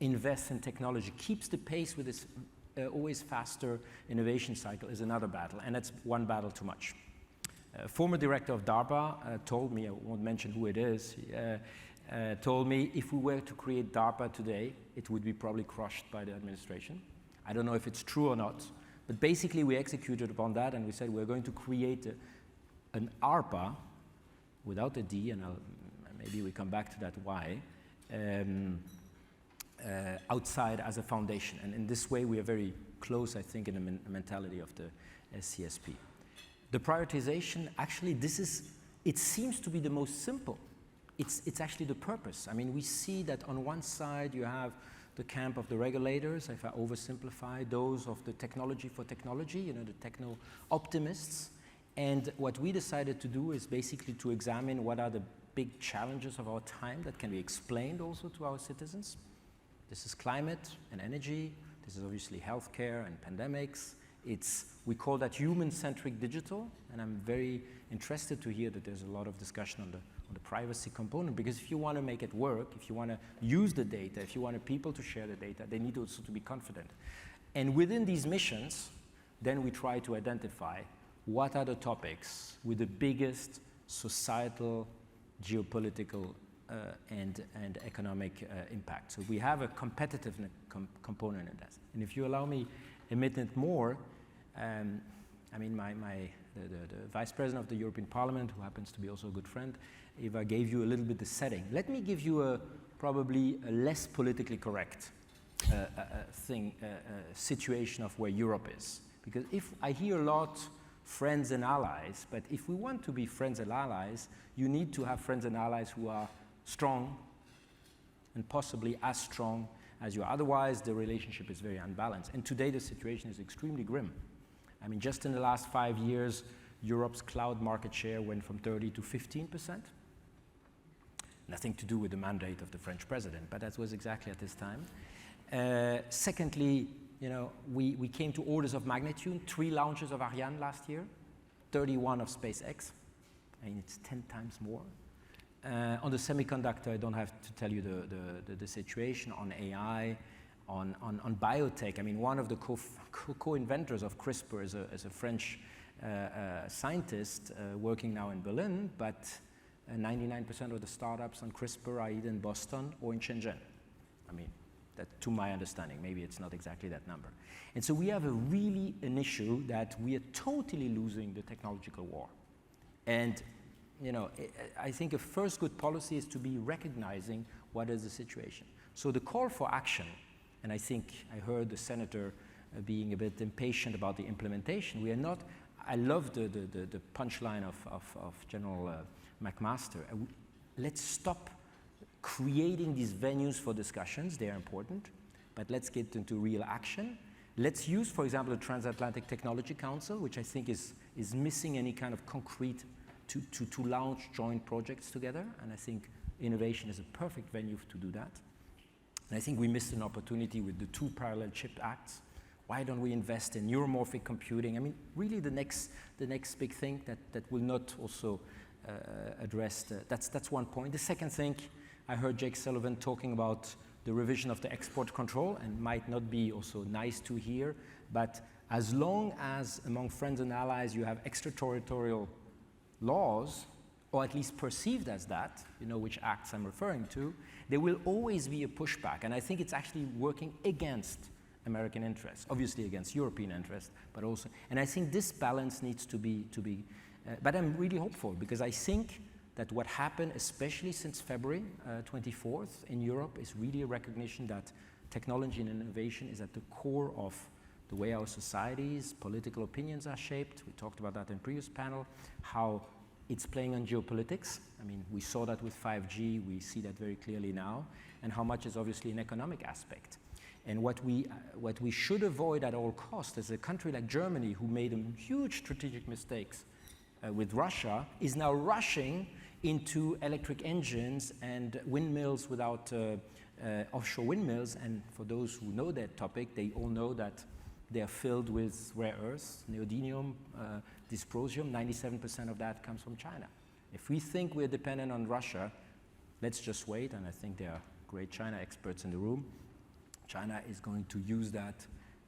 invests in technology, keeps the pace with this always faster innovation cycle is another battle, and that's one battle too much. Former director of DARPA told me, I won't mention who it is, told me if we were to create DARPA today, it would be probably crushed by the administration. I don't know if it's true or not, but basically we executed upon that and we said we're going to create an ARPA without a D, and maybe we come back to that why, outside as a foundation. And in this way we are very close, I think, in the mentality of the SCSP. The prioritization, actually it seems to be the most simple. It's actually the purpose. I mean, we see that on one side you have the camp of the regulators, if I oversimplify, those of the technology for technology, the techno-optimists. And what we decided to do is basically to examine what are the big challenges of our time that can be explained also to our citizens. This is climate and energy. This is obviously healthcare and pandemics. We call that human-centric digital, and I'm very interested to hear that there's a lot of discussion on the privacy component, because if you want to make it work, if you want to use the data, if you want people to share the data, they need also to be confident. And within these missions, then we try to identify what are the topics with the biggest societal, geopolitical, and economic impact. So we have a competitive component in that. And if you allow me a minute more, I mean, the Vice President of the European Parliament, who happens to be also a good friend, Eva, gave you a little bit the setting. Let me give you probably a less politically correct situation of where Europe is. Because if I hear a lot friends and allies, but if we want to be friends and allies, you need to have friends and allies who are strong and possibly as strong as you are. Otherwise, the relationship is very unbalanced. And today, the situation is extremely grim. I mean, just in the last 5 years, Europe's cloud market share went from 30 to 15%. Nothing to do with the mandate of the French president, but that was exactly at this time. Secondly, you know, we came to orders of magnitude, 3 launches of Ariane last year, 31 of SpaceX. I mean, it's 10 times more. On the semiconductor, I don't have to tell you the situation. On AI, on biotech, I mean, one of the co-inventors of CRISPR is a French scientist working now in Berlin, but 99% of the startups on CRISPR are either in Boston or in Shenzhen. I mean, that, to my understanding, maybe it's not exactly that number. And so we have an issue that we are totally losing the technological war. And you know, I think a first good policy is to be recognizing what is the situation. So the call for action, and I think I heard the senator being a bit impatient about the implementation. We are not. I love the punchline of General McMaster. Let's stop creating these venues for discussions. They are important, but let's get into real action. Let's use, for example, the Transatlantic Technology Council, which I think is missing any kind of concrete to launch joint projects together, and I think innovation is a perfect venue to do that. And I think we missed an opportunity with the 2 parallel chip acts. Why don't we invest in neuromorphic computing? I mean, really the next big thing that will not also address that's one point. The second thing, I heard Jake Sullivan talking about the revision of the export control, and might not be also nice to hear, but as long as among friends and allies you have extraterritorial laws, or at least perceived as that, you know which acts I'm referring to, there will always be a pushback. And I think it's actually working against American interests, obviously against European interests, but also, and I think this balance needs to be, but I'm really hopeful, because I think that what happened, especially since February 24th in Europe, is really a recognition that technology and innovation is at the core of the way our societies, political opinions are shaped. We talked about that in previous panel, how it's playing on geopolitics. I mean, we saw that with 5G, we see that very clearly now, and how much is obviously an economic aspect. And what we should avoid at all costs is a country like Germany, who made huge strategic mistakes with Russia, is now rushing into electric engines and windmills without offshore windmills. And for those who know that topic, they all know that they are filled with rare earths, neodymium, dysprosium. 97% of that comes from China. If we think we're dependent on Russia, let's just wait, and I think there are great China experts in the room. China is going to use that,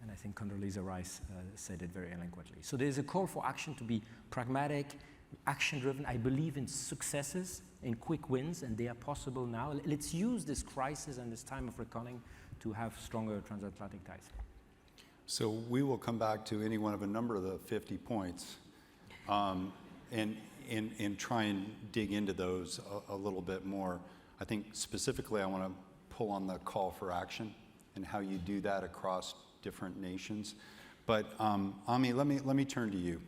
and I think Condoleezza Rice said it very eloquently. So there's a call for action to be pragmatic, action-driven. I believe in successes, in quick wins, and they are possible now. Let's use this crisis and this time of reckoning to have stronger transatlantic ties. So we will come back to any one of a number of the 50 points and try and dig into those a little bit more. I think specifically I want to pull on the call for action and how you do that across different nations. But Ami, let me turn to you.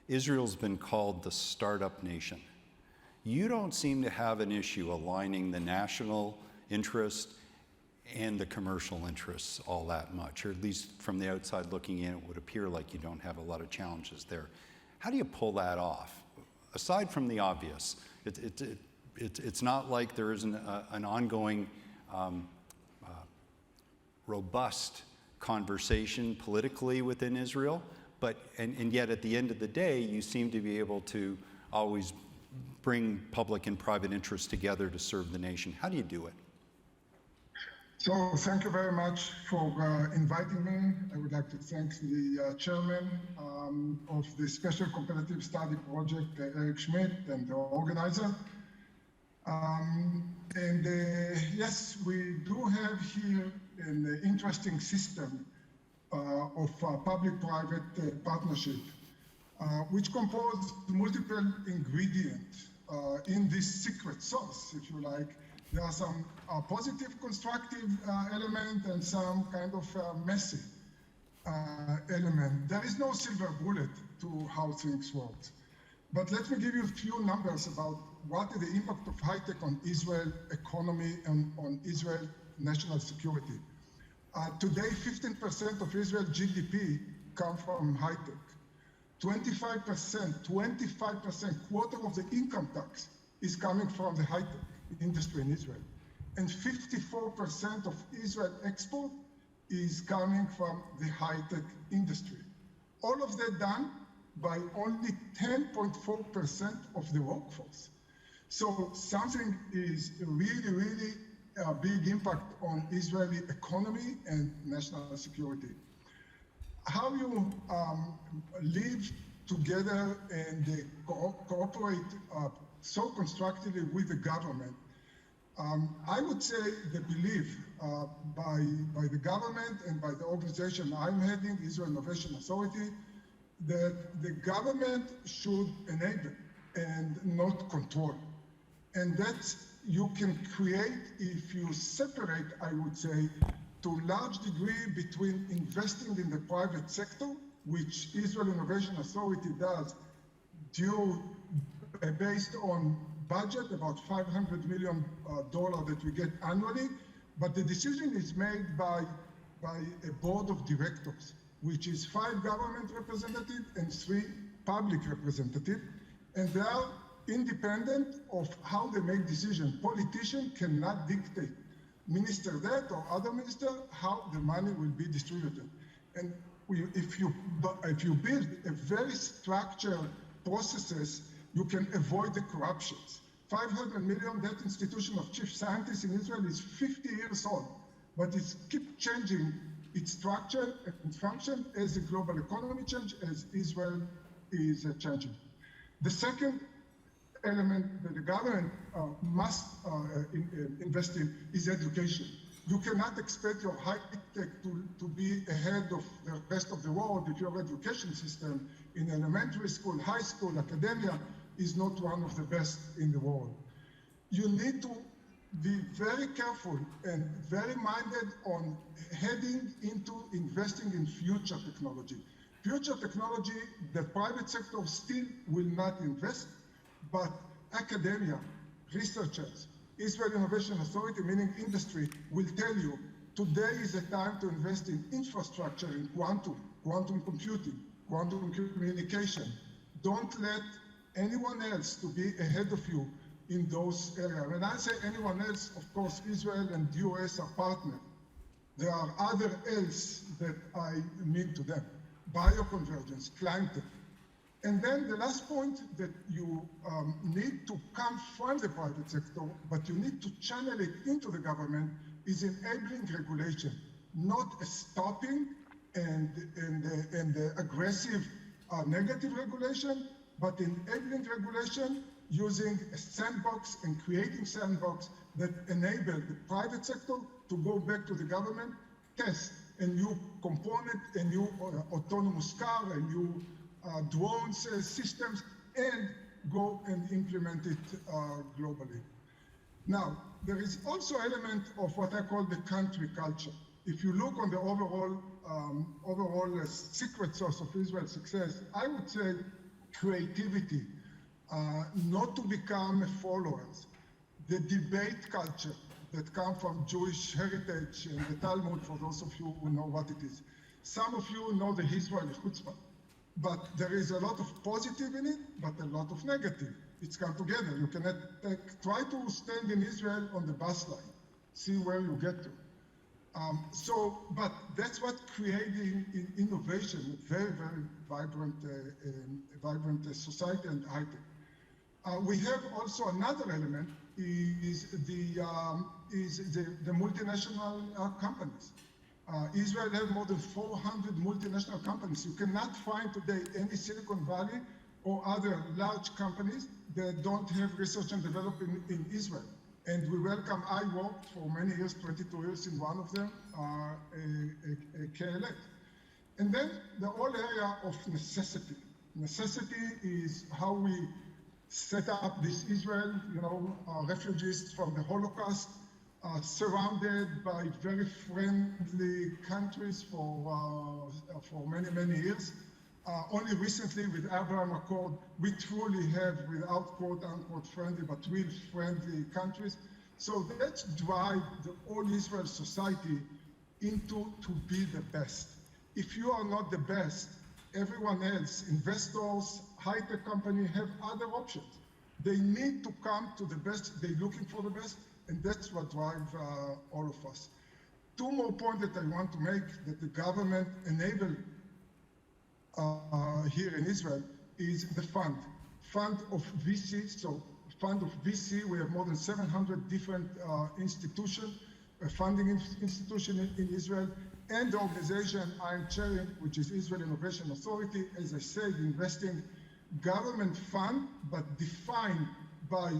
Israel's been called the startup nation. You don't seem to have an issue aligning the national interest and the commercial interests all that much, or at least from the outside looking in, it would appear like you don't have a lot of challenges there. How do you pull that off? Aside from the obvious, it's not like there isn't an ongoing robust conversation politically within Israel, and yet at the end of the day, you seem to be able to always bring public and private interests together to serve the nation. How do you do it? So thank you very much for inviting me. I would like to thank the chairman of the Special Competitive Study Project, Eric Schmidt, and the organizer. Yes, we do have here an interesting system of public-private partnership, which compose multiple ingredients in this secret sauce, if you like. There are some positive, constructive element and some kind of messy element. There is no silver bullet to how things work. But let me give you a few numbers about what is the impact of high tech on Israel economy and on Israel national security. Today, 15% of Israel GDP come from high tech. 25%, quarter of the income tax is coming from the high tech industry in Israel. And 54% of Israel export is coming from the high-tech industry. All of that done by only 10.4% of the workforce. So something is really, really a big impact on Israeli economy and national security. How you live together and cooperate so constructively with the government. I would say the belief by the government and by the organization I'm heading, Israel Innovation Authority, that the government should enable and not control. And that you can create if you separate, I would say, to a large degree between investing in the private sector, which Israel Innovation Authority does based on budget, about $500 million that we get annually, but the decision is made by a board of directors, which is 5 government representatives and 3 public representatives, and they are independent of how they make decisions. Politicians cannot dictate, minister that or other minister, how the money will be distributed. And if you build a very structured processes, you can avoid the corruptions. $500 million, that institution of chief scientists in Israel is 50 years old, but it keeps changing its structure and function as the global economy changes, as Israel is changing. The second element that the government must invest in is education. You cannot expect your high tech to be ahead of the rest of the world if your education system in elementary school, high school, academia is not one of the best in the world. You need to be very careful and very minded on heading into investing in future technology. Future technology, the private sector still will not invest, but academia, researchers, Israel Innovation Authority, meaning industry, will tell you today is the time to invest in infrastructure, in quantum computing, quantum communication. Don't let anyone else to be ahead of you in those areas. When I say anyone else, of course, Israel and US are partners. There are other else that I mean to them. Bioconvergence, climate. And then the last point that you need to come from the private sector, but you need to channel it into the government, is enabling regulation, not a stopping and aggressive negative regulation, but enabling regulation using a sandbox and creating sandbox that enable the private sector to go back to the government, test a new component, a new autonomous car, a new drone systems, and go and implement it globally. Now, there is also element of what I call the country culture. If you look on the overall secret sauce of Israel's success, I would say creativity, not to become followers, the debate culture that come from Jewish heritage and the Talmud, for those of you who know what it is. Some of you know the Israeli chutzpah, but there is a lot of positive in it, but a lot of negative. It's come together. You cannot try to stand in Israel on the bus line, see where you get to. But that's what creating innovation, very, very vibrant society and high tech. We have also another element is the multinational companies. Israel has more than 400 multinational companies. You cannot find today any Silicon Valley or other large companies that don't have research and development in Israel. And we welcome, I worked for many years, 22 years in one of them, KLA. And then the whole area of necessity. Necessity is how we set up this Israel, refugees from the Holocaust, surrounded by very friendly countries for many, many years. Only recently with Abraham Accord, we truly have, without quote unquote friendly, but real friendly countries. So let's drive the whole Israel society into to be the best. If you are not the best, everyone else, investors, high-tech companies have other options. They need to come to the best, they're looking for the best, and that's what drives all of us. Two more points that I want to make that the government enabled here in Israel is the fund of VC. So fund of VC, we have more than 700 different institutions, funding institution in Israel, and the organization I'm chairing, which is Israel Innovation Authority, as I said, investing government fund, but defined by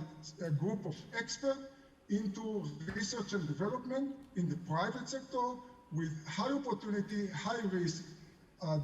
a group of experts into research and development in the private sector with high opportunity, high risk,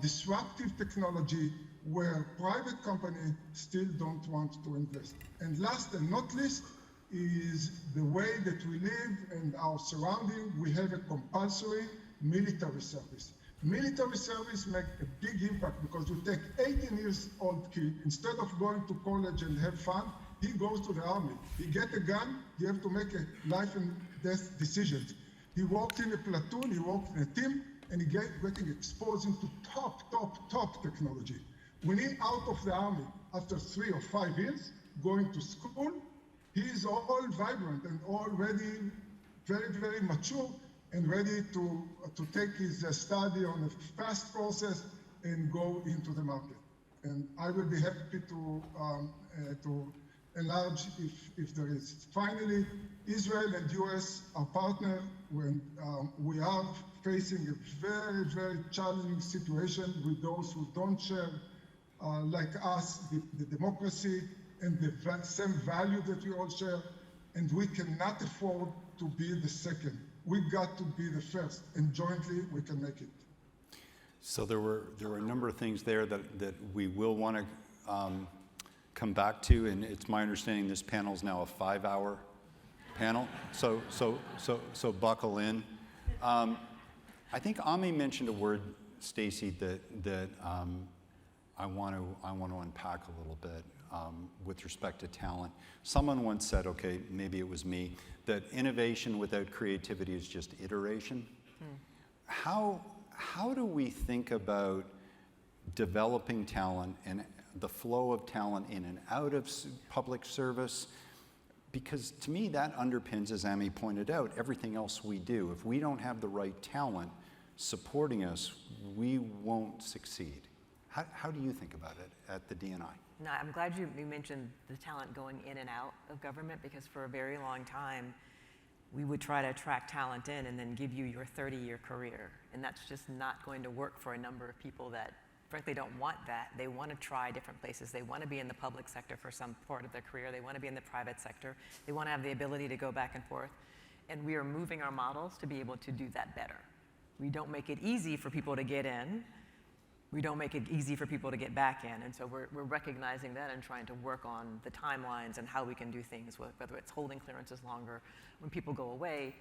disruptive technology where private companies still don't want to invest. And last and not least is the way that we live and our surrounding. We have a compulsory military service. Military service makes a big impact because you take 18 years old kid, instead of going to college and have fun, he goes to the army. He get a gun, he have to make a life and death decisions. He works in a platoon, he works in a team, and he getting exposed into top technology. When he out of the army after 3 or 5 years, going to school, he is all vibrant and already very, very mature and ready to take his study on a fast process and go into the market. And I will be happy to enlarge if there is. Finally, Israel and US are partners when we are facing a very, very challenging situation with those who don't share, like us, the democracy and the same value that we all share, and we cannot afford to be the second. We got to be the first, and jointly we can make it. So there were a number of things there that we will want to come back to, and it's my understanding this panel is now a 5-hour panel. So buckle in. I think Ami mentioned a word, Stacy, that I want to unpack a little bit with respect to talent. Someone once said, okay, maybe it was me, that innovation without creativity is just iteration. How do we think about developing talent and the flow of talent in and out of public service? Because to me, that underpins, as Ami pointed out, everything else we do. If we don't have the right talent supporting us, we won't succeed. How do you think about it at the DNI? No, I'm glad you mentioned the talent going in and out of government, because for a very long time, we would try to attract talent in and then give you your 30-year career. And that's just not going to work for a number of people that frankly don't want that. They want to try different places. They want to be in the public sector for some part of their career. They want to be in the private sector. They want to have the ability to go back and forth. And we are moving our models to be able to do that better. We don't make it easy for people to get in. We don't make it easy for people to get back in. And so we're recognizing that and trying to work on the timelines and how we can do things, whether it's holding clearances longer when people go away,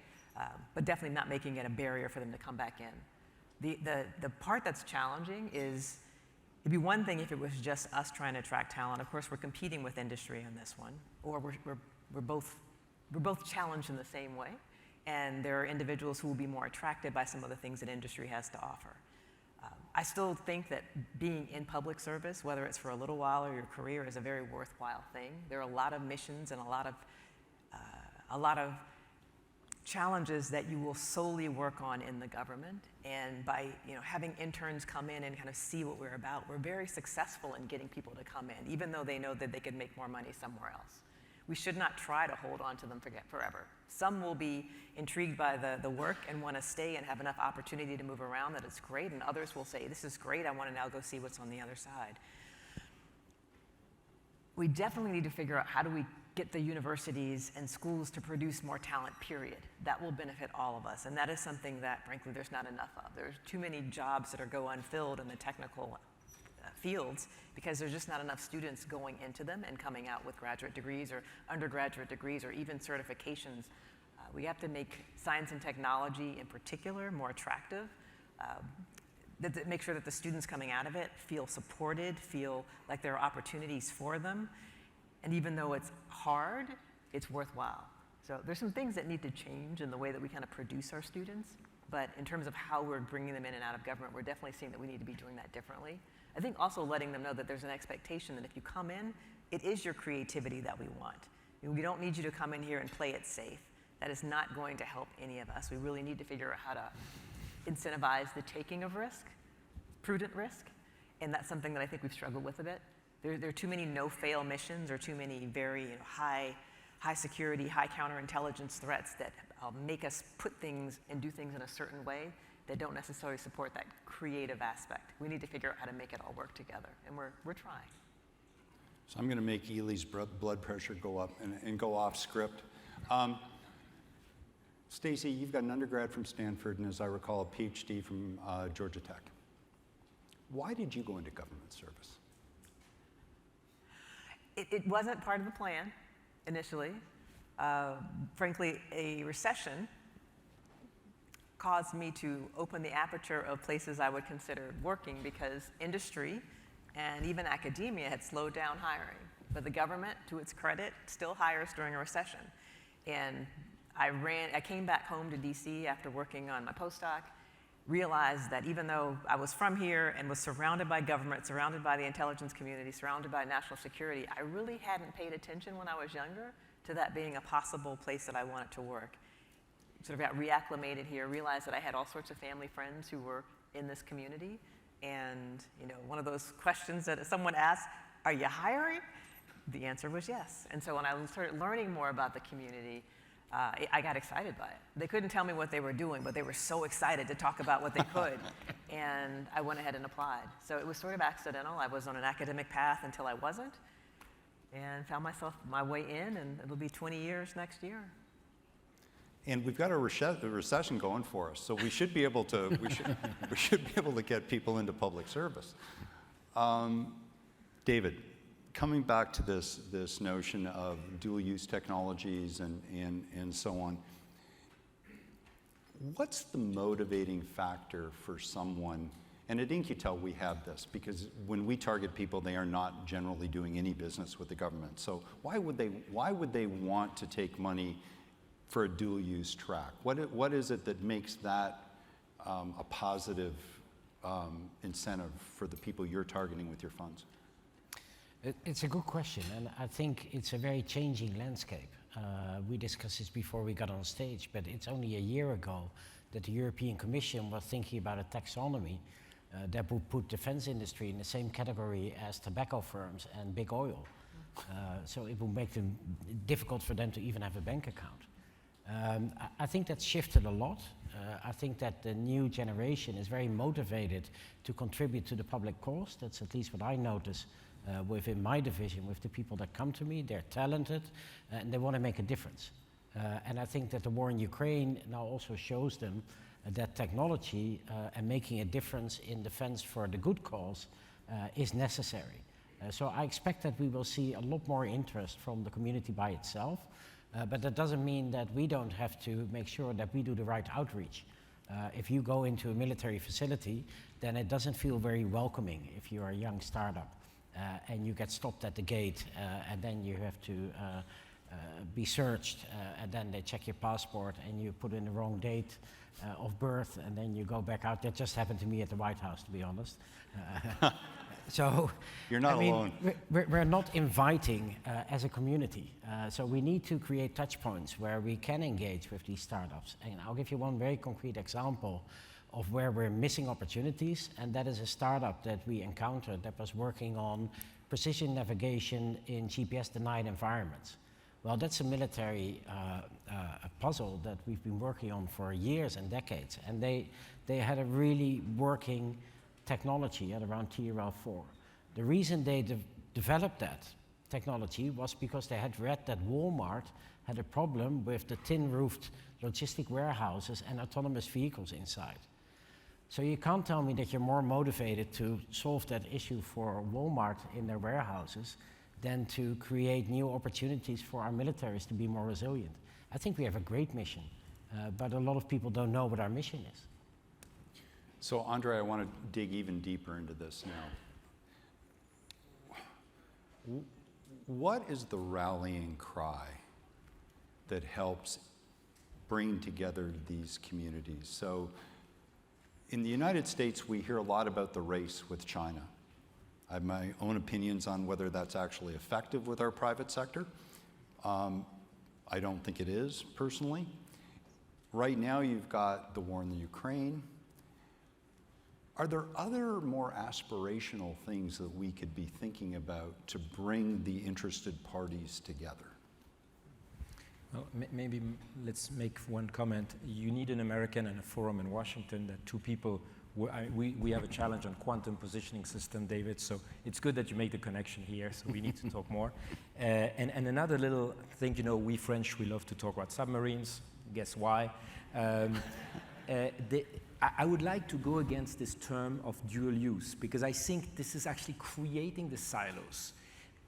but definitely not making it a barrier for them to come back in. The part that's challenging is, it'd be one thing if it was just us trying to attract talent. Of course, we're competing with industry on this one, or we're both challenged in the same way. And there are individuals who will be more attracted by some of the things that industry has to offer. I still think that being in public service, whether it's for a little while or your career, is a very worthwhile thing. There are a lot of missions and a lot of challenges that you will solely work on in the government. And by having interns come in and kind of see what we're about, we're very successful in getting people to come in, even though they know that they could make more money somewhere else. We should not try to hold on to them forever. Some will be intrigued by the work and want to stay and have enough opportunity to move around that it's great, and others will say, this is great, I want to now go see what's on the other side. We definitely need to figure out how do we get the universities and schools to produce more talent, period. That will benefit all of us, and that is something that, frankly, there's not enough of. There's too many jobs that go unfilled in the technical fields because there's just not enough students going into them and coming out with graduate degrees or undergraduate degrees or even certifications. We have to make science and technology in particular more attractive, make sure that the students coming out of it feel supported, feel like there are opportunities for them, and even though it's hard, it's worthwhile. So there's some things that need to change in the way that we kind of produce our students, but in terms of how we're bringing them in and out of government, we're definitely seeing that we need to be doing that differently. I think also letting them know that there's an expectation that if you come in, it is your creativity that we want. We don't need you to come in here and play it safe. That is not going to help any of us. We really need to figure out how to incentivize the taking of risk, prudent risk, and that's something that I think we've struggled with a bit. There are too many no-fail missions or too many very high security, high counterintelligence threats that make us put things and do things in a certain way that don't necessarily support that creative aspect. We need to figure out how to make it all work together, and we're trying. So I'm going to make Ely's blood pressure go up and go off script. Stacy, you've got an undergrad from Stanford and, as I recall, a PhD from Georgia Tech. Why did you go into government service? It wasn't part of the plan initially. Frankly, a recession caused me to open the aperture of places I would consider working because industry and even academia had slowed down hiring. But the government, to its credit, still hires during a recession. And I came back home to DC after working on my postdoc, realized that even though I was from here and was surrounded by government, surrounded by the intelligence community, surrounded by national security, I really hadn't paid attention when I was younger to that being a possible place that I wanted to work. Sort of got reacclimated here, realized that I had all sorts of family friends who were in this community. And one of those questions that someone asked, are you hiring? The answer was yes. And so when I started learning more about the community, I got excited by it. They couldn't tell me what they were doing, but they were so excited to talk about what they could. And I went ahead and applied. So it was sort of accidental. I was on an academic path until I wasn't, and found my way in, and it'll be 20 years next year. And we've got a recession going for us, so we should be able to we should be able to get people into public service. David, coming back to this notion of dual-use technologies and so on, what's the motivating factor for someone? And at In-Q-Tel we have this, because when we target people, they are not generally doing any business with the government. So why would they want to take money for a dual-use track? What is it that makes that a positive incentive for the people you're targeting with your funds? It's a good question, and I think it's a very changing landscape. We discussed this before we got on stage, but it's only a year ago that the European Commission was thinking about a taxonomy that would put defense industry in the same category as tobacco firms and big oil. So it would make them difficult for them to even have a bank account. I think that's shifted a lot. I think that the new generation is very motivated to contribute to the public cause. That's at least what I notice within my division with the people that come to me. They're talented and they want to make a difference. And I think that the war in Ukraine now also shows them that technology and making a difference in defense for the good cause is necessary. So I expect that we will see a lot more interest from the community by itself. But that doesn't mean that we don't have to make sure that we do the right outreach. If you go into a military facility, then it doesn't feel very welcoming if you're a young startup and you get stopped at the gate and then you have to be searched and then they check your passport and you put in the wrong date of birth and then you go back out. That just happened to me at the White House, to be honest. So you're not alone. We're not inviting as a community. So we need to create touch points where we can engage with these startups. And I'll give you one very concrete example of where we're missing opportunities, and that is a startup that we encountered that was working on precision navigation in GPS-denied environments. Well, that's a military a puzzle that we've been working on for years and decades, and they had a really working technology at around TRL-4. The reason they developed that technology was because they had read that Walmart had a problem with the tin-roofed logistic warehouses and autonomous vehicles inside. So you can't tell me that you're more motivated to solve that issue for Walmart in their warehouses than to create new opportunities for our militaries to be more resilient. I think we have a great mission, but a lot of people don't know what our mission is. So Andre, I want to dig even deeper into this now. What is the rallying cry that helps bring together these communities? So in the United States, we hear a lot about the race with China. I have my own opinions on whether that's actually effective with our private sector. I don't think it is, personally. Right now, you've got the war in the Ukraine. Are there other more aspirational things that we could be thinking about to bring the interested parties together? Well, maybe let's make one comment. You need an American and a forum in Washington that two people, we have a challenge on quantum positioning system, David, so it's good that you make the connection here, so we need to talk more. And another little thing, you know, we French, we love to talk about submarines. Guess why? I would like to go against this term of dual use, because I think this is actually creating the silos.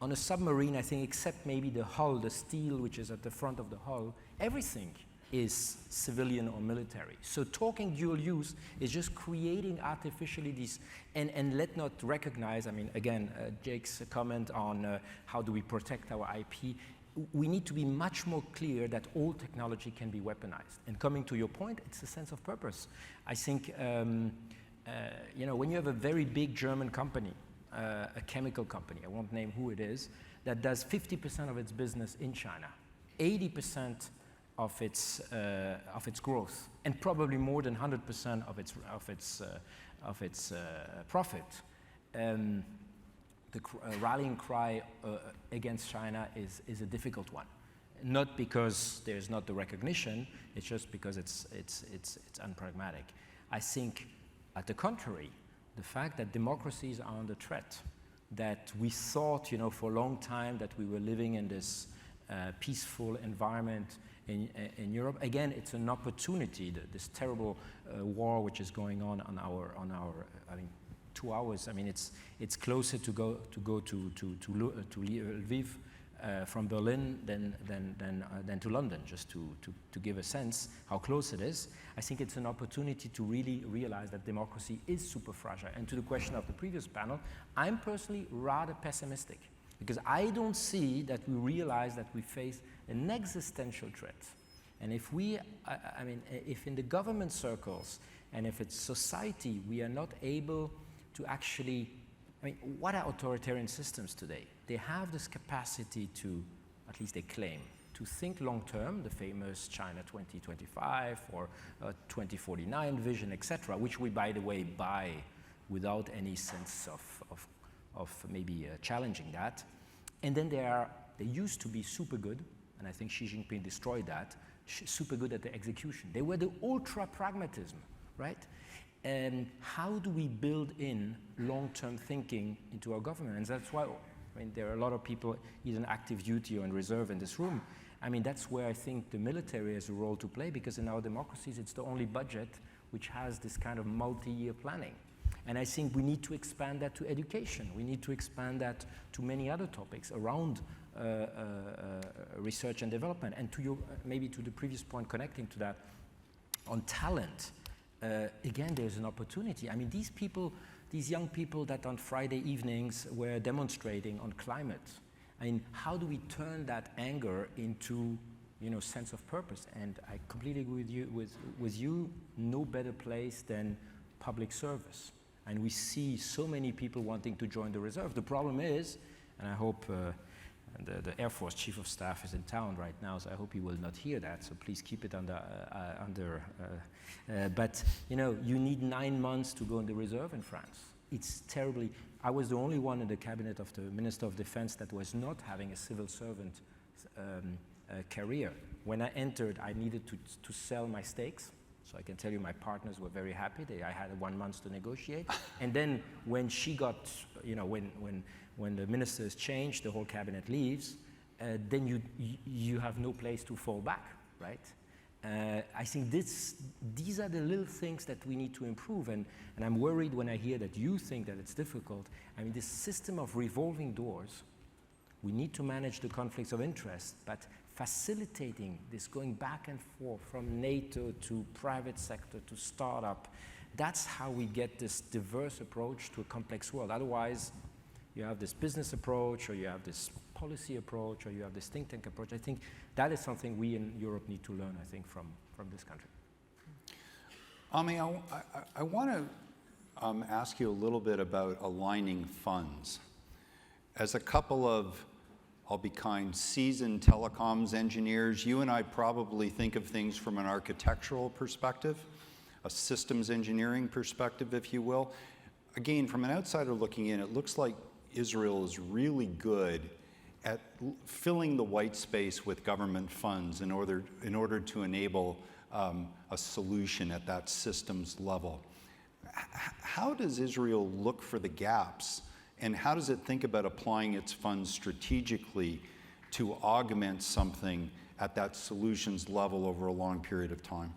On a submarine, I think, except maybe the hull, the steel which is at the front of the hull, everything is civilian or military. So talking dual use is just creating artificially these, and let not recognize, I mean, again, Jake's comment on how do we protect our IP. We need to be much more clear that all technology can be weaponized. And coming to your point, it's a sense of purpose. I think, you know, when you have a very big German company, a chemical company, I won't name who it is, that does 50% of its business in China, 80% of its growth, and probably more than 100% of its profit. The rallying cry against China is a difficult one, not because there's not the recognition. It's just because it's unpragmatic. I think, at the contrary, the fact that democracies are under threat, that we thought, you know, for a long time that we were living in this peaceful environment in Europe. Again, it's an opportunity. This terrible war which is going on our I mean, 2 hours. I mean, it's closer to go to Lviv from Berlin than to London, just to give a sense how close it is. I think it's an opportunity to really realize that democracy is super fragile. And to the question of the previous panel, I'm personally rather pessimistic, because I don't see that we realize that we face an existential threat. And if I mean, if in the government circles and if it's society, we are not able to actually, I mean, what are authoritarian systems today? They have this capacity to, at least they claim, to think long term, the famous China 2025 or 2049 vision, etc., which we, by the way, buy without any sense of maybe challenging that. And then they used to be super good, and I think Xi Jinping destroyed that, super good at the execution. They were the ultra pragmatism, right? And how do we build in long-term thinking into our government? And that's why, I mean, there are a lot of people either in active duty or in reserve in this room. I mean, that's where I think the military has a role to play, because in our democracies, it's the only budget which has this kind of multi-year planning. And I think we need to expand that to education. We need to expand that to many other topics around research and development. And to your, maybe to the previous point connecting to that, on talent, again, there's an opportunity. I mean, these people, these young people that on Friday evenings were demonstrating on climate, I mean, how do we turn that anger into, you know, sense of purpose? And I completely agree with you, no better place than public service. And we see so many people wanting to join the reserve. The problem is, and I hope the Air Force Chief of Staff is in town right now, so I hope he will not hear that, so please keep it under but, you know, you need 9 months to go in the reserve in France. It's terribly, I was the only one in the cabinet of the Minister of Defense that was not having a civil servant career. When I entered, I needed to sell my stakes. So I can tell you my partners were very happy. I had 1 month to negotiate. And then when she got, when the ministers changed, the whole cabinet leaves, then you have no place to fall back, right? I think these are the little things that we need to improve, and I'm worried when I hear that you think that it's difficult. I mean, this system of revolving doors, we need to manage the conflicts of interest, but facilitating this going back and forth from NATO to private sector to startup, that's how we get this diverse approach to a complex world. Otherwise, you have this business approach, or you have this policy approach, or you have this think tank approach. I think that is something we in Europe need to learn, I think, from this country. Ami, I want to ask you a little bit about aligning funds. As a couple of, I'll be kind, seasoned telecoms engineers, you and I probably think of things from an architectural perspective, a systems engineering perspective, if you will. Again, from an outsider looking in, it looks like Israel is really good at filling the white space with government funds in order to enable a solution at that systems level. How does Israel look for the gaps, and how does it think about applying its funds strategically to augment something at that solutions level over a long period of time?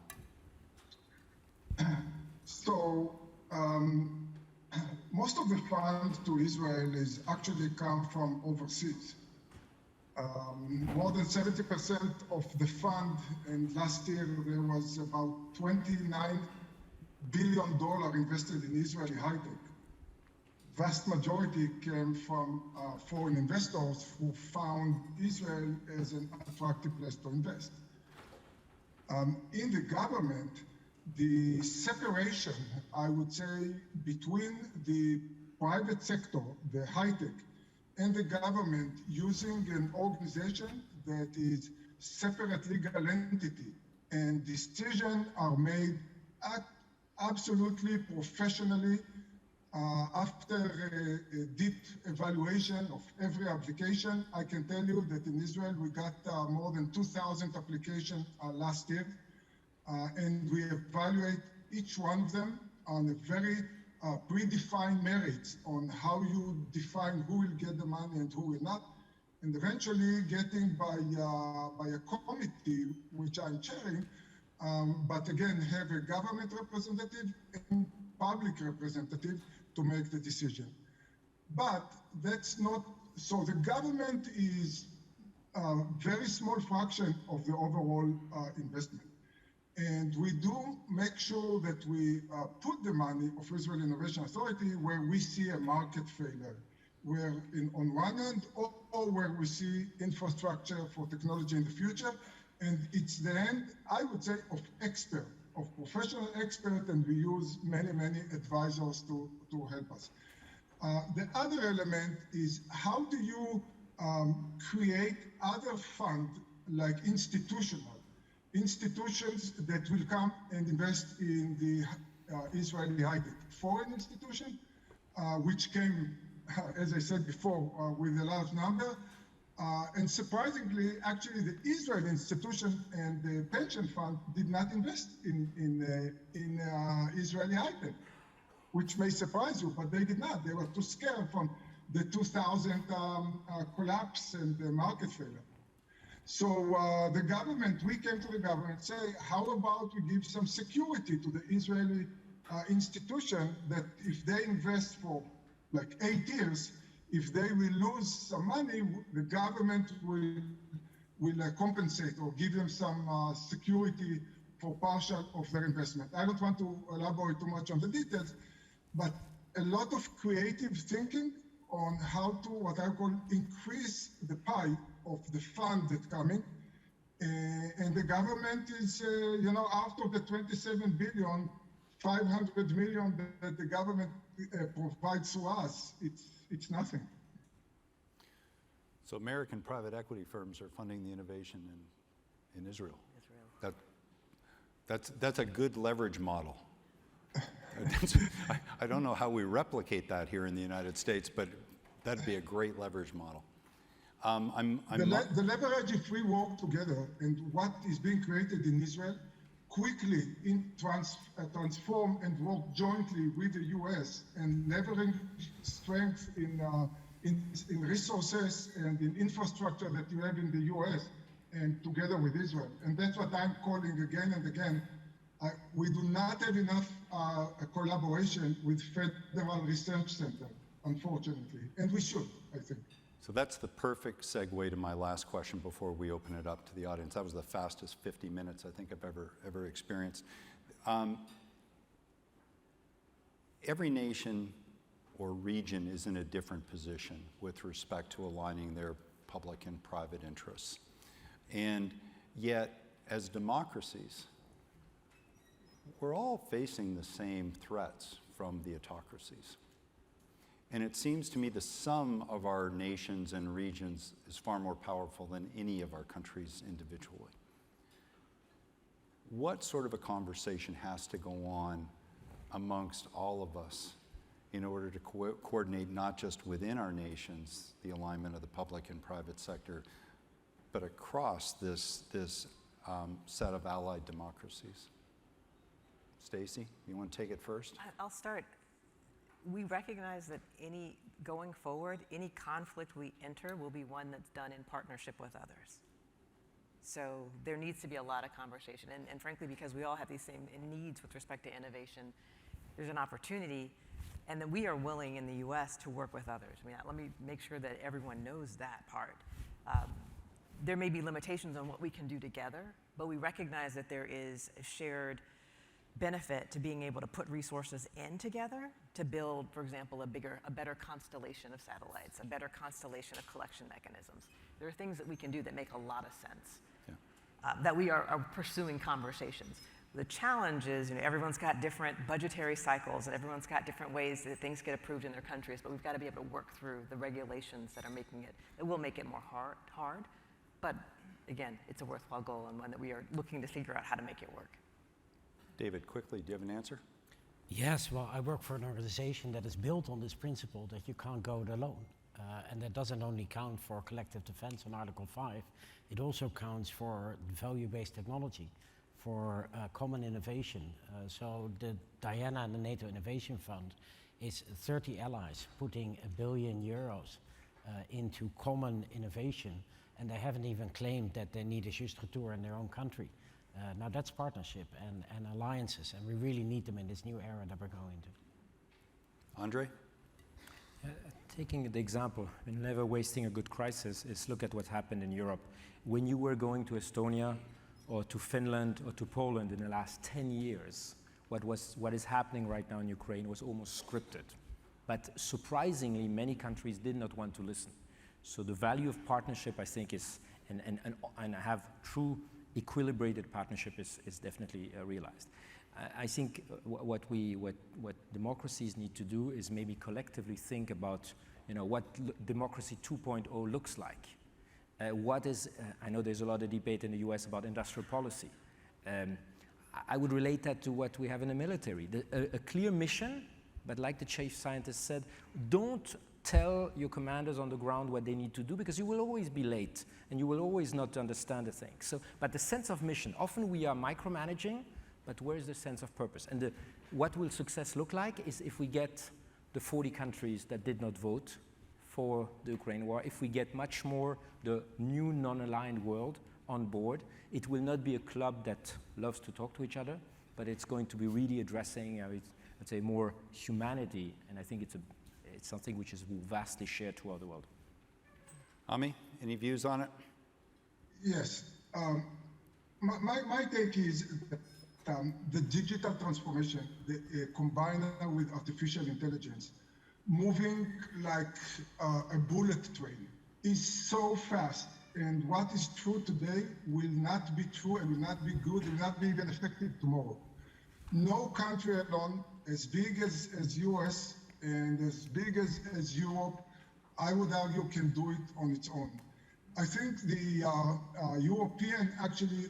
So most of the funds to Israel is actually come from overseas. More than 70% of the fund, and last year there was about $29 billion invested in Israeli high-tech. Vast majority came from foreign investors who found Israel as an attractive place to invest. In the government, the separation, I would say, between the private sector, the high-tech, and the government using an organization that is separate legal entity, and decisions are made absolutely professionally after a deep evaluation of every application. I can tell you that in Israel we got more than 2,000 applications last year, and we evaluate each one of them on a very predefined merits on how you define who will get the money and who will not, and eventually getting by a committee, which I'm chairing, but again have a government representative and public representative to make the decision. But that's not, so the government is a very small fraction of the overall investment. And we do make sure that we put the money of Israel Innovation Authority where we see a market failure, where on one hand, or where we see infrastructure for technology in the future. And it's the end, I would say, of expert, of professional expert, and we use many, many advisors to help us. The other element is how do you create other funds like institutions that will come and invest in the Israeli high-tech. Foreign institution, which came, as I said before, with a large number. And surprisingly, actually, the Israeli institution and the pension fund did not invest in Israeli high-tech, which may surprise you, but they did not. They were too scared from the 2000 collapse and the market failure. So the government, we came to the government and say, how about we give some security to the Israeli institution that if they invest for like 8 years, if they will lose some money, the government will compensate or give them some security for partial of their investment. I don't want to elaborate too much on the details, but a lot of creative thinking on how to, what I call, increase the pie of the fund that's coming. And the government is, after the 27 billion, 500 million that the government provides to us, it's nothing. So American private equity firms are funding the innovation in Israel. That's a good leverage model. I don't know how we replicate that here in the United States, but that'd be a great leverage model. The leverage, if we work together, and what is being created in Israel, quickly transform and work jointly with the U.S. and leveraging strength in resources and in infrastructure that you have in the U.S. and together with Israel. And that's what I'm calling again and again. We do not have enough collaboration with Federal Research Center, unfortunately, and we should, I think. So that's the perfect segue to my last question before we open it up to the audience. That was the fastest 50 minutes I think I've ever experienced. Every nation or region is in a different position with respect to aligning their public and private interests. And yet, as democracies, we're all facing the same threats from the autocracies. And it seems to me the sum of our nations and regions is far more powerful than any of our countries individually. What sort of a conversation has to go on amongst all of us in order to coordinate not just within our nations, the alignment of the public and private sector, but across this set of allied democracies? Stacy, you want to take it first? I'll start. We recognize that going forward, any conflict we enter will be one that's done in partnership with others. So there needs to be a lot of conversation. And frankly, because we all have these same needs with respect to innovation, there's an opportunity. And then we are willing in the US to work with others. I mean, let me make sure that everyone knows that part. There may be limitations on what we can do together, but we recognize that there is a shared benefit to being able to put resources in together to build, for example, a better constellation of satellites, a better constellation of collection mechanisms. There are things that we can do that make a lot of sense, that we are pursuing conversations. The challenge is, everyone's got different budgetary cycles and everyone's got different ways that things get approved in their countries, but we've got to be able to work through the regulations that will make it more hard. But again, it's a worthwhile goal and one that we are looking to figure out how to make it work. David, quickly, do you have an answer? Yes, well, I work for an organization that is built on this principle that you can't go it alone. And that doesn't only count for collective defense on Article 5, it also counts for value-based technology, for common innovation. So the Diana and the NATO Innovation Fund is 30 allies putting €1 billion into common innovation, and they haven't even claimed that they need a Justratur in their own country. Now that's partnership and alliances, and we really need them in this new era that we're going into. Andre? Taking the example, never wasting a good crisis, is look at what happened in Europe. When you were going to Estonia or to Finland or to Poland in the last 10 years, what is happening right now in Ukraine was almost scripted. But surprisingly, many countries did not want to listen. So the value of partnership, I think, is, and have true equilibrated partnership is definitely realized. I think what democracies need to do is maybe collectively think about, what democracy 2.0 looks like. I know there's a lot of debate in the US about industrial policy. I would relate that to what we have in the military. A clear mission, but like the chief scientist said, don't tell your commanders on the ground what they need to do, because you will always be late and you will always not understand the thing. But the sense of mission, often we are micromanaging, but where is the sense of purpose? And what will success look like is if we get the 40 countries that did not vote for the Ukraine war, if we get much more the new non-aligned world on board, it will not be a club that loves to talk to each other, but it's going to be really addressing, I'd say, more humanity, and I think it's something which is vastly shared throughout the world. Ami, any views on it? Yes. My take is that the digital transformation, combined with artificial intelligence, moving like a bullet train, is so fast. And what is true today will not be true and will not be good, will not be even effective tomorrow. No country alone, as big as US and as big as Europe, I would argue, can do it on its own. I think the European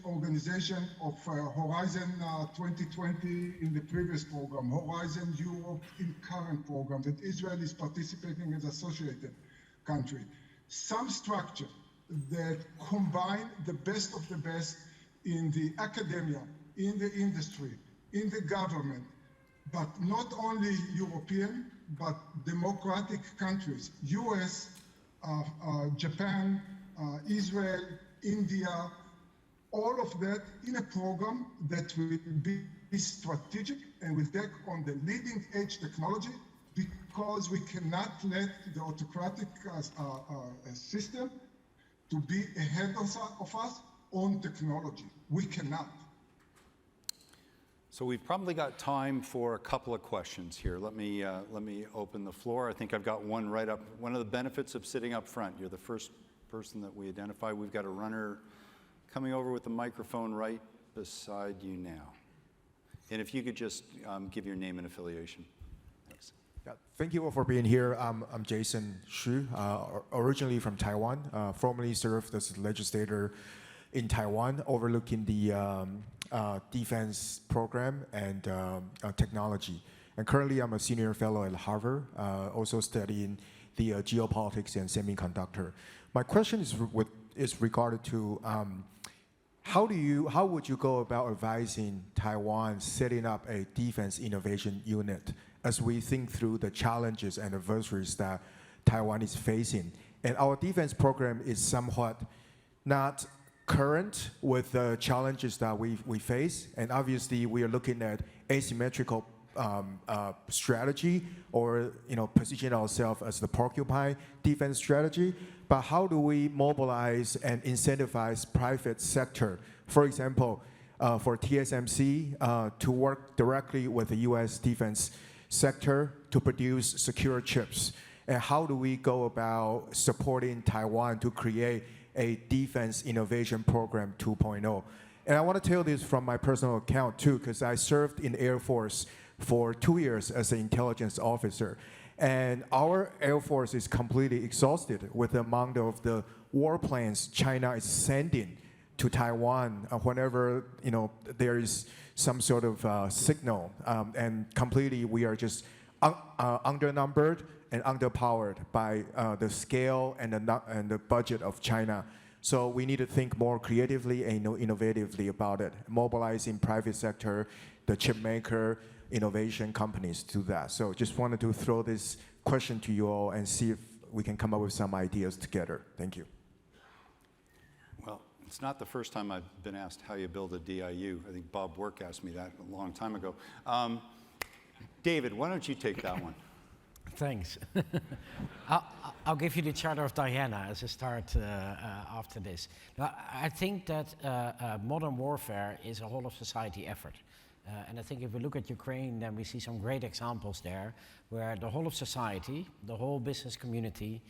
organization of Horizon 2020 in the previous program, Horizon Europe in current program, that Israel is participating as associated country, some structure that combine the best of the best in the academia, in the industry, in the government, but not only European, but democratic countries, US, Japan, Israel, India, all of that in a program that will be strategic and will take on the leading edge technology, because we cannot let the autocratic system to be ahead of us on technology. We cannot. So we've probably got time for a couple of questions here. Let me open the floor. I think I've got one right up. One of the benefits of sitting up front, you're the first person that we identify. We've got a runner coming over with the microphone right beside you now. And if you could just give your name and affiliation. Thanks. Yeah, thank you all for being here. I'm Jason Xu, originally from Taiwan, formerly served as a legislator in Taiwan, overlooking the defense program and technology. And currently I'm a senior fellow at Harvard, also studying the geopolitics and semiconductor. My question is regarded to how would you go about advising Taiwan setting up a defense innovation unit as we think through the challenges and adversaries that Taiwan is facing? And our defense program is somewhat not current with the challenges that we face, and obviously we are looking at asymmetrical strategy, or position ourselves as the porcupine defense strategy. But how do we mobilize and incentivize private sector, for example, for TSMC to work directly with the US defense sector to produce secure chips? And how do we go about supporting Taiwan to create a defense innovation program 2.0? And I want to tell this from my personal account too, because I served in the Air Force for 2 years as an intelligence officer. And our Air Force is completely exhausted with the amount of the warplanes China is sending to Taiwan whenever there is some sort of signal. And completely we are just undernumbered and underpowered by the scale and the budget of China. So we need to think more creatively and innovatively about it, mobilizing private sector, the chip maker, innovation companies to that. So just wanted to throw this question to you all and see if we can come up with some ideas together. Thank you. Well, it's not the first time I've been asked how you build a DIU. I think Bob Work asked me that a long time ago. David, why don't you take that one? Thanks. I'll give you the Charter of Diana as a start after this. Now, I think that modern warfare is a whole of society effort. And I think if we look at Ukraine, then we see some great examples there where the whole of society, the whole business community,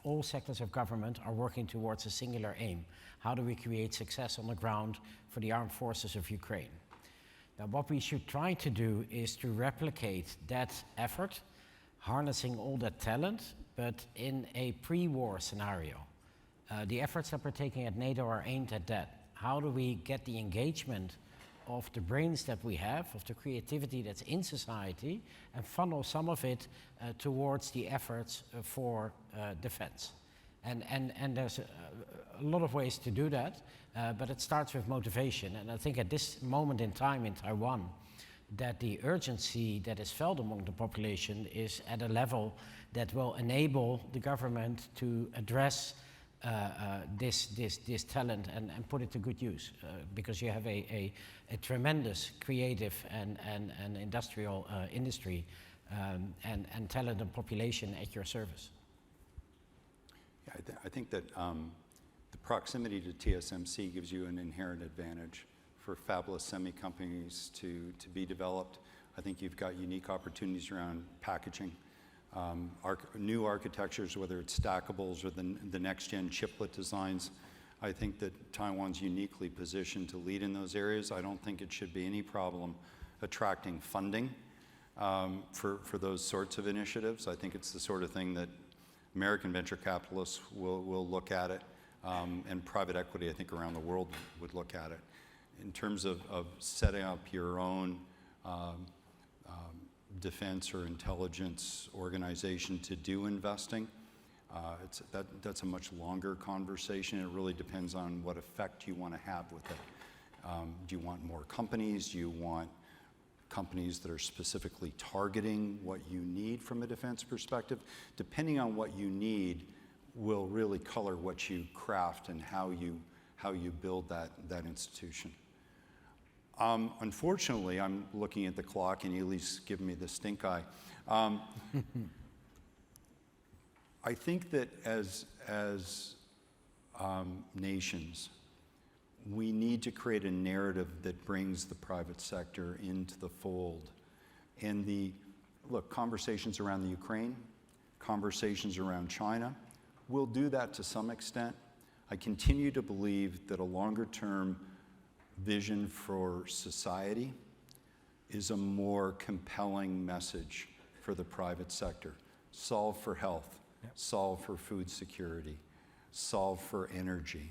all sectors of government are working towards a singular aim. How do we create success on the ground for the armed forces of Ukraine? Now, what we should try to do is to replicate that effort, harnessing all that talent, but in a pre-war scenario. The efforts that we're taking at NATO are aimed at that. How do we get the engagement of the brains that we have, of the creativity that's in society, and funnel some of it towards the efforts for defense? And there's a lot of ways to do that, but it starts with motivation. And I think at this moment in time in Taiwan, that the urgency that is felt among the population is at a level that will enable the government to address this talent and put it to good use, because you have a tremendous creative and industrial industry and talent and population at your service. Yeah, I think that the proximity to TSMC gives you an inherent advantage for fabless semi companies to be developed. I think you've got unique opportunities around packaging, new architectures, whether it's stackables or the next-gen chiplet designs. I think that Taiwan's uniquely positioned to lead in those areas. I don't think it should be any problem attracting funding for those sorts of initiatives. I think it's the sort of thing that American venture capitalists will look at it, and private equity, I think, around the world would look at it. In terms of setting up your own defense or intelligence organization to do investing, That's a much longer conversation. It really depends on what effect you want to have with it. Do you want more companies? Do you want companies that are specifically targeting what you need from a defense perspective? Depending on what you need will really color what you craft and how you build that institution. Unfortunately, I'm looking at the clock and Ely's giving me the stink eye. I think that as nations, we need to create a narrative that brings the private sector into the fold. And conversations around the Ukraine, conversations around China, we'll do that to some extent. I continue to believe that a longer-term vision for society is a more compelling message for the private sector. Solve for health. Yep. Solve for food security, solve for energy.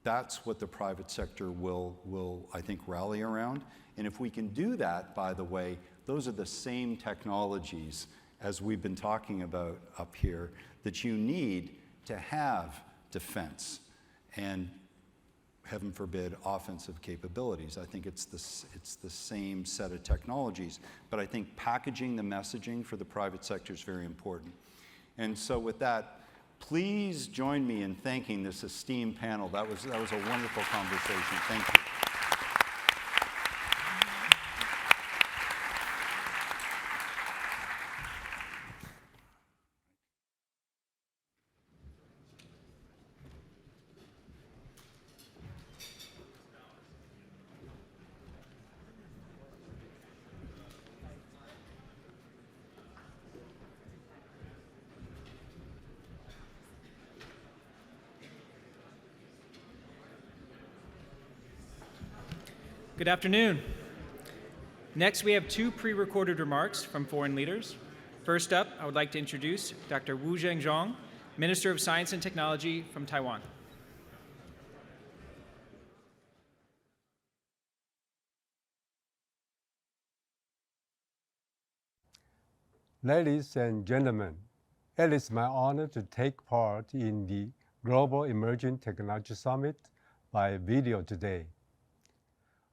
That's what the private sector will, I think, rally around. And if we can do that, by the way, those are the same technologies as we've been talking about up here that you need to have defense and, heaven forbid, offensive capabilities. I think it's the same set of technologies. But I think packaging the messaging for the private sector is very important. And so with that, please join me in thanking this esteemed panel. That was a wonderful conversation. Thank you. Good afternoon. Next, we have two pre-recorded remarks from foreign leaders. First up, I would like to introduce Dr. Wu Zhengzhong, Minister of Science and Technology from Taiwan. Ladies and gentlemen, it is my honor to take part in the Global Emerging Technology Summit by video today.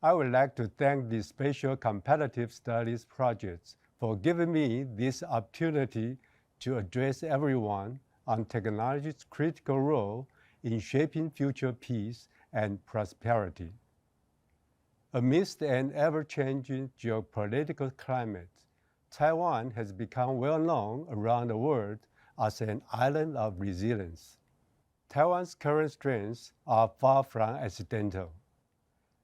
I would like to thank the Spatial Competitive Studies Project for giving me this opportunity to address everyone on technology's critical role in shaping future peace and prosperity. Amidst an ever-changing geopolitical climate, Taiwan has become well known around the world as an island of resilience. Taiwan's current strengths are far from accidental.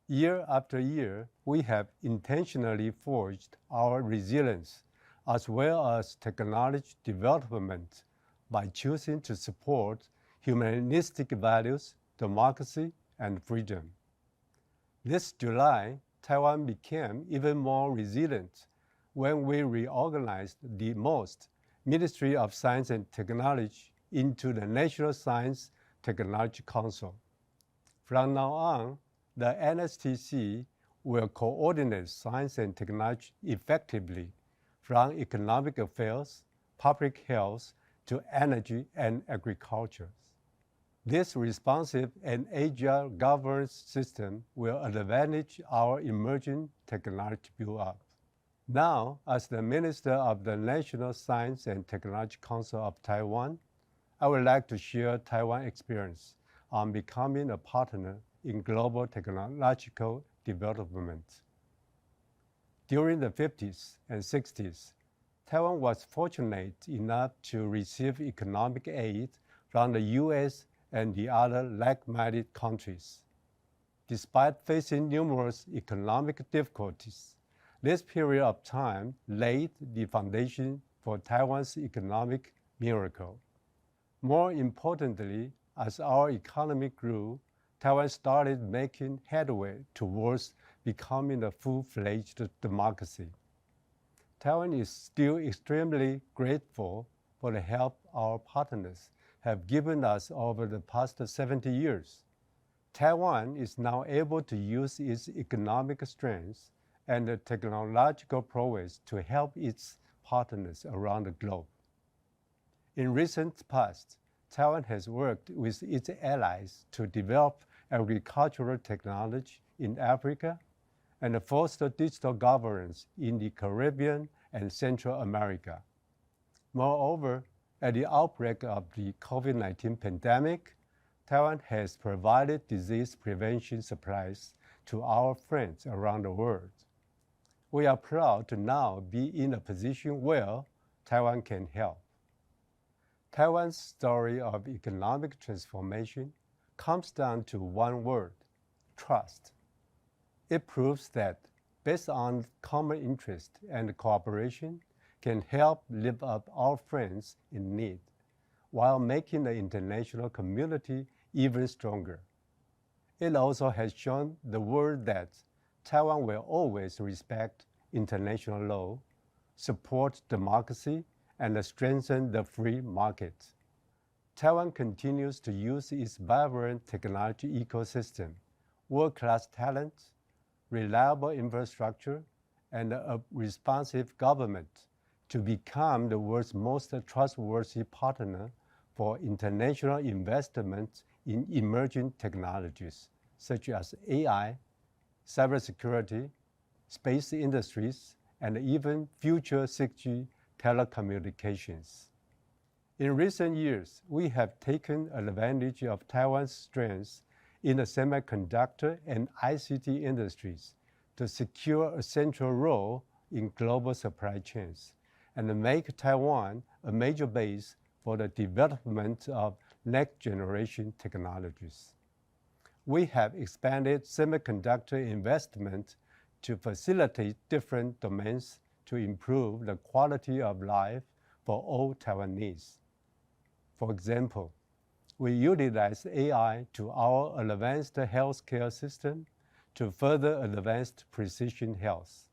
Year after year, we have intentionally forged our resilience as well as technology development by choosing to support humanistic values, democracy, and freedom. This July, Taiwan became even more resilient when we reorganized the MOST, Ministry of Science and Technology, into the National Science Technology Council. From now on, the NSTC will coordinate science and technology effectively from economic affairs, public health, to energy and agriculture. This responsive and agile governance system will advantage our emerging technology build-up. Now, as the Minister of the National Science and Technology Council of Taiwan, I would like to share Taiwan's experience on becoming a partner in global technological development. During the 50s and 60s, Taiwan was fortunate enough to receive economic aid from the US and the other like-minded countries. Despite facing numerous economic difficulties, this period of time laid the foundation for Taiwan's economic miracle. More importantly, as our economy grew, Taiwan started making headway towards becoming a full-fledged democracy. Taiwan is still extremely grateful for the help our partners have given us over the past 70 years. Taiwan is now able to use its economic strengths and technological prowess to help its partners around the globe. In recent past, Taiwan has worked with its allies to develop agricultural technology in Africa and foster digital governance in the Caribbean and Central America. Moreover, at the outbreak of the COVID-19 pandemic, Taiwan has provided disease prevention supplies to our friends around the world. We are proud to now be in a position where Taiwan can help. Taiwan's story of economic transformation comes down to one word: trust. It proves that, based on common interest and cooperation, can help lift up our friends in need, while making the international community even stronger. It also has shown the world that Taiwan will always respect international law, support democracy, and strengthen the free market. Taiwan continues to use its vibrant technology ecosystem, world-class talent, reliable infrastructure, and a responsive government to become the world's most trustworthy partner for international investment in emerging technologies such as AI, cybersecurity, space industries, and even future 6G telecommunications. In recent years, we have taken advantage of Taiwan's strengths in the semiconductor and ICT industries to secure a central role in global supply chains and make Taiwan a major base for the development of next-generation technologies. We have expanded semiconductor investment to facilitate different domains to improve the quality of life for all Taiwanese. For example, we utilize AI to our advanced healthcare system to further advance precision health.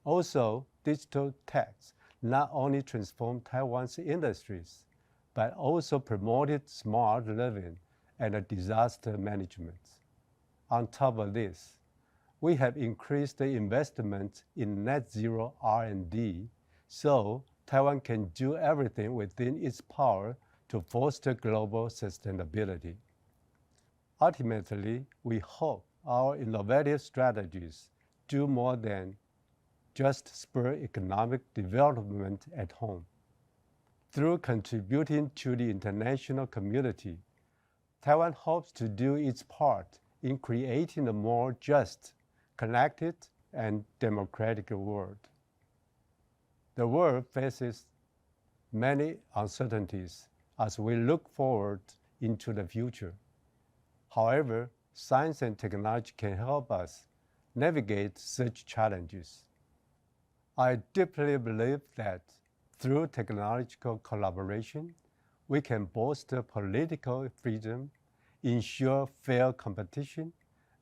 Also, digital techs not only transform Taiwan's industries, but also promoted smart living and disaster management. On top of this, we have increased the investment in net zero R&D, so Taiwan can do everything within its power to foster global sustainability. Ultimately, we hope our innovative strategies do more than just spur economic development at home. Through contributing to the international community, Taiwan hopes to do its part in creating a more just, connected, and democratic world. The world faces many uncertainties as we look forward into the future. However, science and technology can help us navigate such challenges. I deeply believe that through technological collaboration, we can bolster political freedom, ensure fair competition,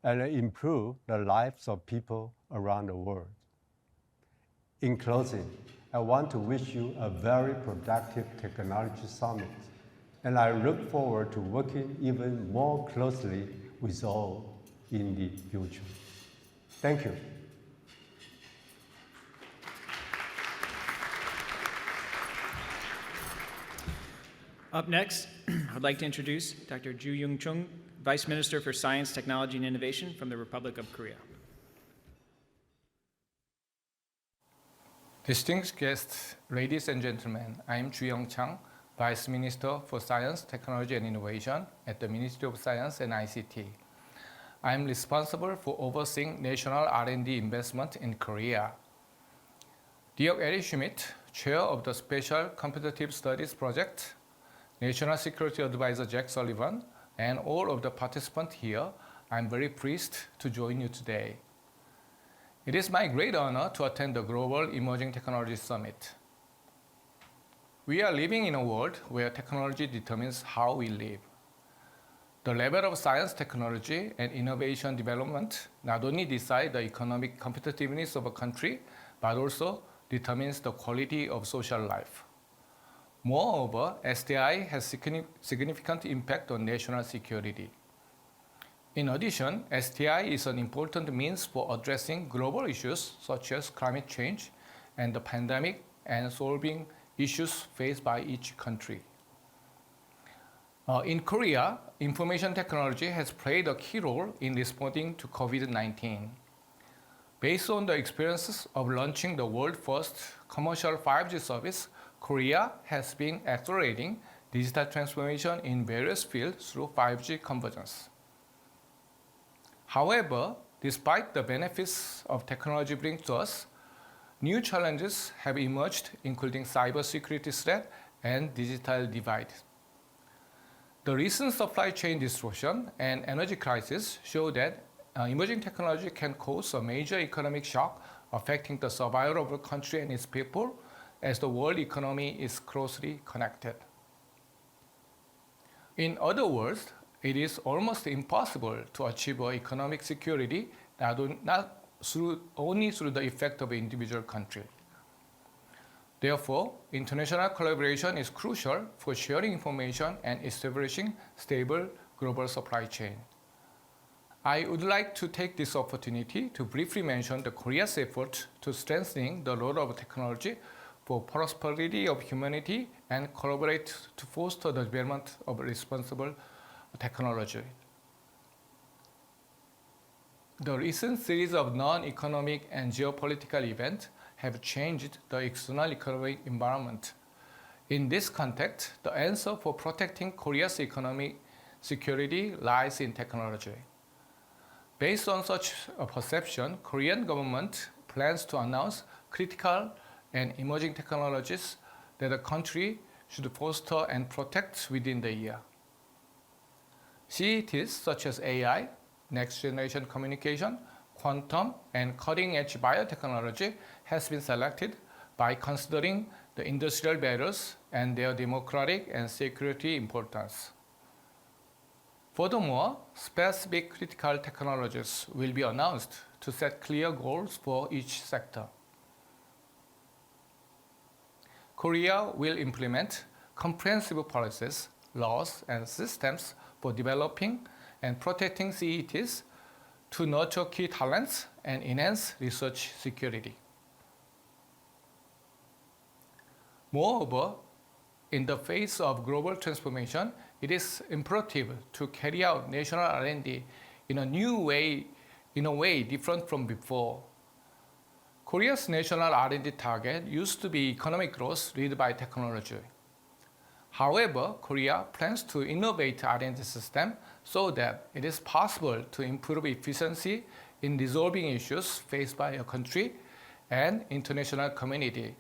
and improve the lives of people around the world. In closing, I want to wish you a very productive technology summit, and I look forward to working even more closely with all in the future. Thank you. Up next, I'd like to introduce Dr. Ju Young Chung, Vice Minister for Science, Technology, and Innovation from the Republic of Korea. Distinguished guests, ladies and gentlemen, I am Ju Young Chung, Vice Minister for Science, Technology, and Innovation at the Ministry of Science and ICT. I am responsible for overseeing national R&D investment in Korea. Dear Eric Schmidt, Chair of the Special Competitive Studies Project, National Security Advisor Jack Sullivan, and all of the participants here, I'm very pleased to join you today. It is my great honor to attend the Global Emerging Technology Summit. We are living in a world where technology determines how we live. The level of science, technology, and innovation development not only decide the economic competitiveness of a country, but also determines the quality of social life. Moreover, STI has significant impact on national security. In addition, STI is an important means for addressing global issues such as climate change and the pandemic and solving issues faced by each country. In Korea, information technology has played a key role in responding to COVID-19. Based on the experiences of launching the world's first commercial 5G service, Korea has been accelerating digital transformation in various fields through 5G convergence. However, despite the benefits of technology brings to us, new challenges have emerged, including cybersecurity threat and digital divide. The recent supply chain disruption and energy crisis show that emerging technology can cause a major economic shock affecting the survival of a country and its people as the world economy is closely connected. In other words, it is almost impossible to achieve economic not only through the effect of an individual country. Therefore, international collaboration is crucial for sharing information and establishing stable global supply chain. I would like to take this opportunity to briefly mention Korea's effort to strengthening the role of technology for prosperity of humanity and collaborate to foster the development of responsible technology. The recent series of non-economic and geopolitical events have changed the external economic environment. In this context, the answer for protecting Korea's economic security lies in technology. Based on such a perception, Korean government plans to announce critical and emerging technologies that the country should foster and protect within the year. CETs such as AI, next-generation communication, quantum, and cutting-edge biotechnology has been selected by considering the industrial barriers and their democratic and security importance. Furthermore, specific critical technologies will be announced to set clear goals for each sector. Korea will implement comprehensive policies, laws, and systems for developing and protecting CETs to nurture key talents and enhance research security. Moreover, in the face of global transformation, it is imperative to carry out national R&D in a way different from before. Korea's national R&D target used to be economic growth led by technology. However, Korea plans to innovate R&D system so that it is possible to improve efficiency in resolving issues faced by a country and international community,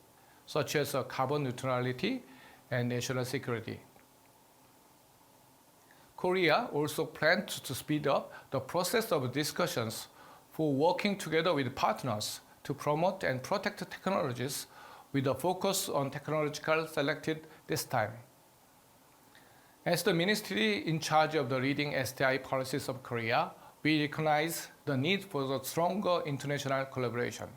such as carbon neutrality and national security. Korea also plans to speed up the process of discussions for working together with partners to promote and protect technologies with a focus on technological selected this time. As the ministry in charge of the leading SDI policies of Korea, we recognize the need for a stronger international collaboration.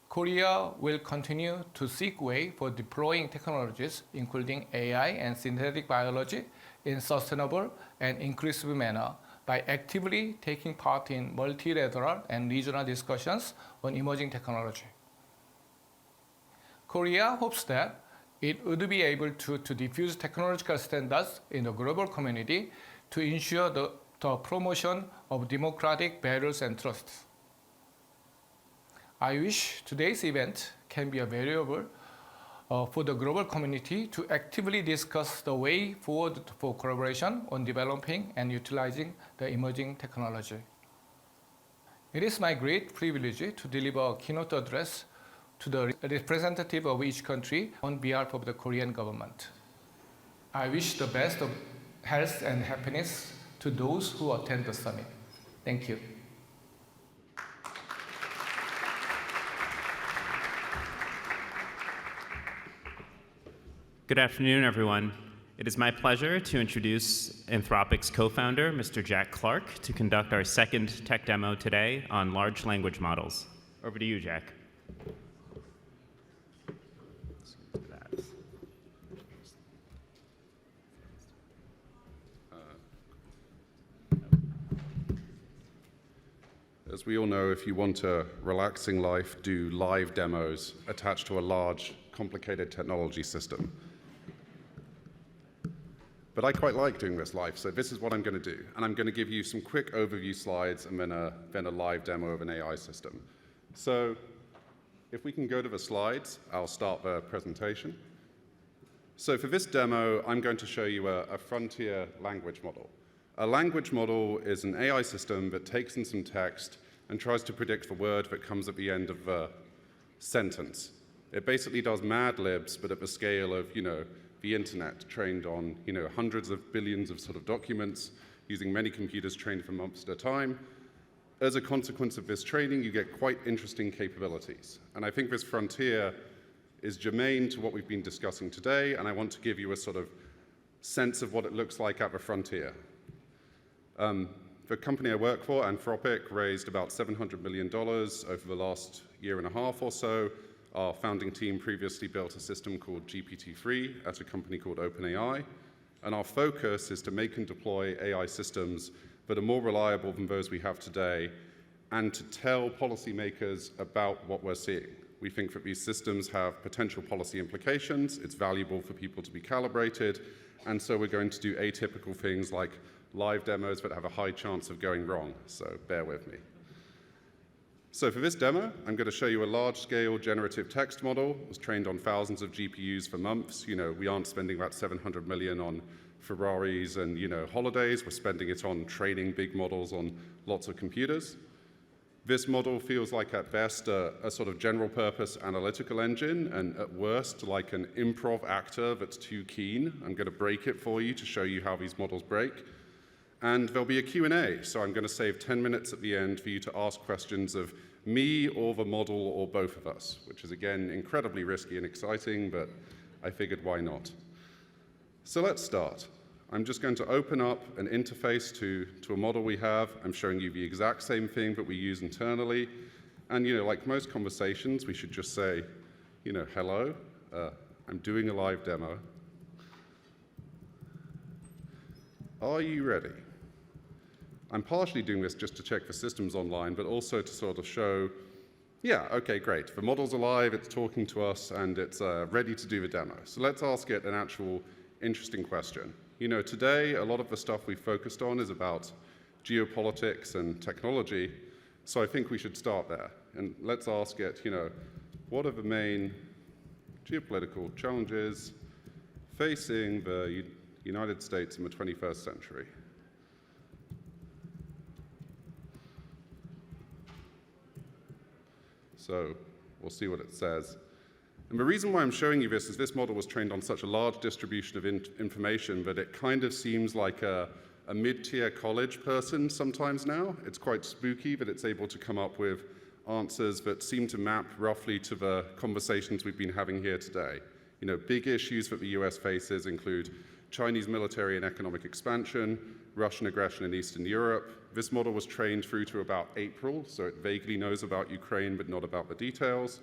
Korea will continue to seek ways for deploying technologies, including AI and synthetic biology, in sustainable and inclusive manner by actively taking part in multilateral and regional discussions on emerging technology. Korea hopes that it would be able to diffuse technological standards in the global community to ensure the promotion of democratic values and trust. I wish today's event can be a variable for the global community to actively discuss the way forward for collaboration on developing and utilizing the emerging technology. It is my great privilege to deliver a keynote address to the representative of each country on behalf of the Korean government. I wish the best of health and happiness to those who attend the summit. Thank you. Good afternoon, everyone. It is my pleasure to introduce Anthropic's co-founder, Mr. Jack Clark, to conduct our second tech demo today on large language models. Over to you, Jack. As we all know, if you want a relaxing life, do live demos attached to a large complicated technology system. But I quite like doing this live, so this is what I'm going to do. And I'm going to give you some quick overview slides and then a live demo of an AI system. So if we can go to the slides, I'll start the presentation. So for this demo, I'm going to show you a frontier language model. A language model is an AI system that takes in some text and tries to predict the word that comes at the end of the sentence. It basically does Mad Libs, but at the scale of, the internet, trained on, hundreds of billions of sort of documents, using many computers trained for months at a time. As a consequence of this training, you get quite interesting capabilities. And I think this frontier is germane to what we've been discussing today, and I want to give you a sort of sense of what it looks like at the frontier. The company I work for, Anthropic, raised about $700 million over the last year and a half or so. Our founding team previously built a system called GPT-3 at a company called OpenAI, and our focus is to make and deploy AI systems that are more reliable than those we have today, and to tell policymakers about what we're seeing. We think that these systems have potential policy implications, it's valuable for people to be calibrated, and so we're going to do atypical things like live demos that have a high chance of going wrong, so bear with me. So for this demo, I'm going to show you a large-scale generative text model. It was trained on thousands of GPUs for months. We aren't spending about $700 million on Ferraris and, holidays. We're spending it on training big models on lots of computers. This model feels like, at best, a sort of general-purpose analytical engine, and at worst, like an improv actor that's too keen. I'm going to break it for you to show you how these models break. And there'll be a Q&A, so I'm going to save 10 minutes at the end for you to ask questions of me or the model or both of us, which is, again, incredibly risky and exciting, but I figured why not. So let's start. I'm just going to open up an interface to a model we have. I'm showing you the exact same thing that we use internally. And, like most conversations, we should just say, hello, I'm doing a live demo. Are you ready? I'm partially doing this just to check the system's online, but also to sort of show, yeah, okay, great. The model's alive, it's talking to us, and it's ready to do the demo. So let's ask it an actual interesting question. Today, a lot of the stuff we focused on is about geopolitics and technology, so I think we should start there. And let's ask it, what are the main geopolitical challenges facing the United States in the 21st century? So we'll see what it says. And the reason why I'm showing you this is this model was trained on such a large distribution of information that it kind of seems like a mid-tier college person sometimes now. It's quite spooky that it's able to come up with answers that seem to map roughly to the conversations we've been having here today. Big issues that the US faces include Chinese military and economic expansion, Russian aggression in Eastern Europe. This model was trained through to about April, so it vaguely knows about Ukraine, but not about the details.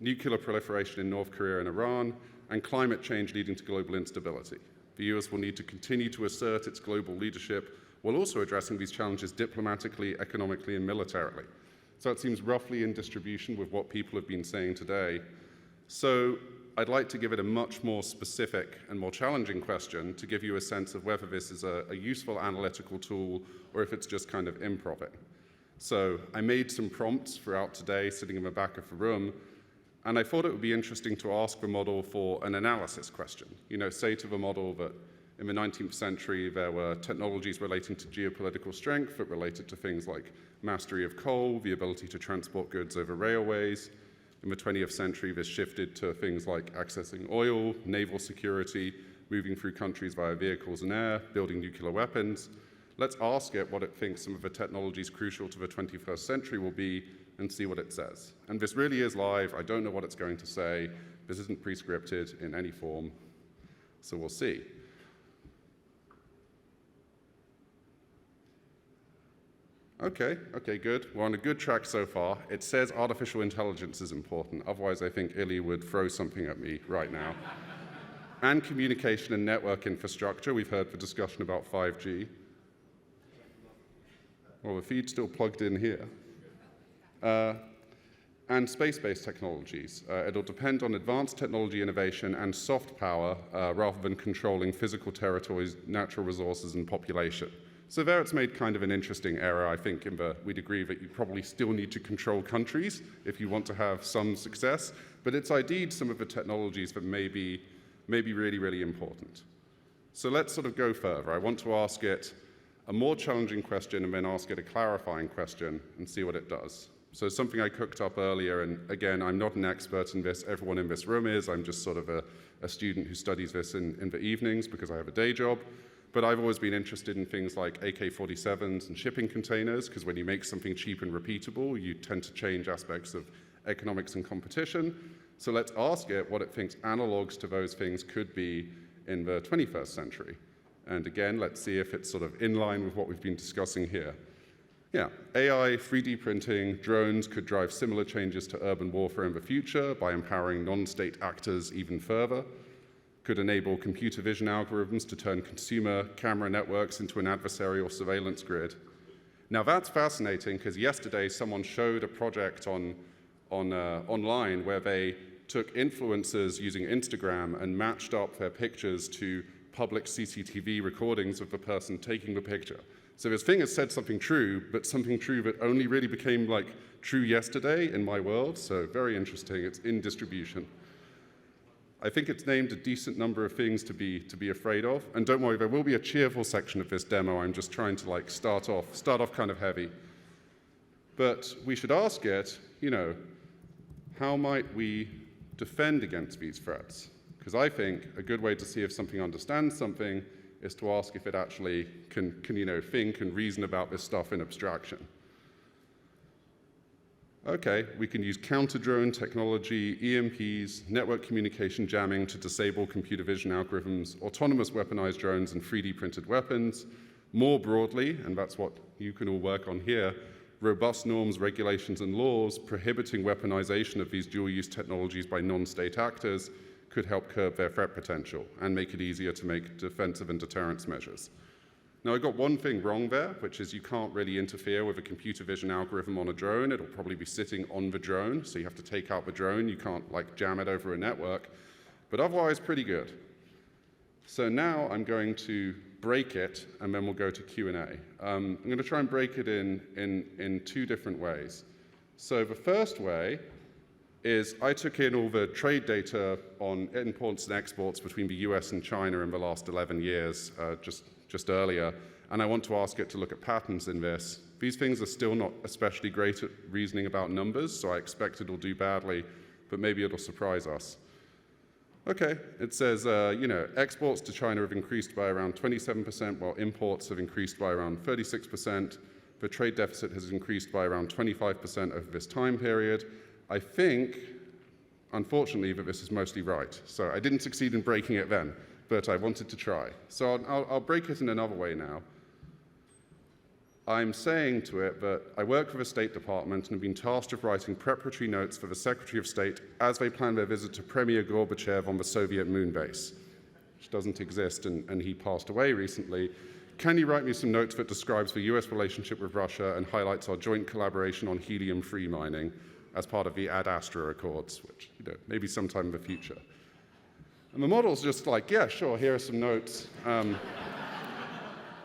Nuclear proliferation in North Korea and Iran, and climate change leading to global instability. The US will need to continue to assert its global leadership while also addressing these challenges diplomatically, economically, and militarily. So it seems roughly in distribution with what people have been saying today. So I'd like to give it a much more specific and more challenging question to give you a sense of whether this is a useful analytical tool or if it's just kind of improving. So I made some prompts throughout today sitting in the back of the room, and I thought it would be interesting to ask the model for an analysis question. Say to the model that in the 19th century there were technologies relating to geopolitical strength that related to things like mastery of coal, the ability to transport goods over railways. In the 20th century, this shifted to things like accessing oil, naval security, moving through countries via vehicles and air, building nuclear weapons. Let's ask it what it thinks some of the technologies crucial to the 21st century will be and see what it says. And this really is live. I don't know what it's going to say. This isn't pre-scripted in any form, so we'll see. Okay, good. We're on a good track so far. It says artificial intelligence is important. Otherwise, I think Illy would throw something at me right now. And communication and network infrastructure. We've heard the discussion about 5G. Well, the feed's still plugged in here. and space-based technologies. It'll depend on advanced technology innovation and soft power rather than controlling physical territories, natural resources, and population. So there it's made kind of an interesting error. I think we'd agree that you probably still need to control countries if you want to have some success, but it's ID'd some of the technologies that may be really, really important. So let's sort of go further. I want to ask it a more challenging question and then ask it a clarifying question and see what it does. So something I cooked up earlier, and again, I'm not an expert in this. Everyone in this room is. I'm just sort of a student who studies this in the evenings because I have a day job. But I've always been interested in things like AK-47s and shipping containers, because when you make something cheap and repeatable, you tend to change aspects of economics and competition. So let's ask it what it thinks analogs to those things could be in the 21st century. And again, let's see if it's sort of in line with what we've been discussing here. Yeah, AI, 3D printing, drones could drive similar changes to urban warfare in the future by empowering non-state actors even further. Could enable computer vision algorithms to turn consumer camera networks into an adversarial surveillance grid. Now that's fascinating because yesterday someone showed a project online where they took influencers using Instagram and matched up their pictures to public CCTV recordings of the person taking the picture. So this thing has said something true, but something true that only really became like true yesterday in my world. So very interesting. It's in distribution. I think it's named a decent number of things to be afraid of. And don't worry, there will be a cheerful section of this demo. I'm just trying to like start off kind of heavy. But we should ask it, how might we defend against these threats? Because I think a good way to see if something understands something is to ask if it actually can think and reason about this stuff in abstraction. Okay, we can use counter-drone technology, EMPs, network communication jamming to disable computer vision algorithms, autonomous weaponized drones, and 3D printed weapons. More broadly, and that's what you can all work on here, robust norms, regulations, and laws prohibiting weaponization of these dual-use technologies by non-state actors could help curb their threat potential and make it easier to make defensive and deterrence measures. Now, I got one thing wrong there, which is you can't really interfere with a computer vision algorithm on a drone. It'll probably be sitting on the drone, so you have to take out the drone. You can't like jam it over a network, but otherwise pretty good. So now I'm going to break it, and then we'll go to Q&A. I'm going to try and break it in two different ways. So the first way is I took in all the trade data on imports and exports between the US and China in the last 11 years, just earlier, and I want to ask it to look at patterns in this. These things are still not especially great at reasoning about numbers, so I expect it'll do badly, but maybe it'll surprise us. Okay, it says, exports to China have increased by around 27%, while imports have increased by around 36%. The trade deficit has increased by around 25% over this time period. I think, unfortunately, that this is mostly right. So I didn't succeed in breaking it then, but I wanted to try. So I'll break it in another way now. I'm saying to it that I work for the State Department and have been tasked with writing preparatory notes for the Secretary of State as they plan their visit to Premier Gorbachev on the Soviet moon base, which doesn't exist, and he passed away recently. Can you write me some notes that describes the US relationship with Russia and highlights our joint collaboration on helium-free mining as part of the Ad Astra Accords, which, maybe sometime in the future. And the model's just like, yeah, sure, here are some notes.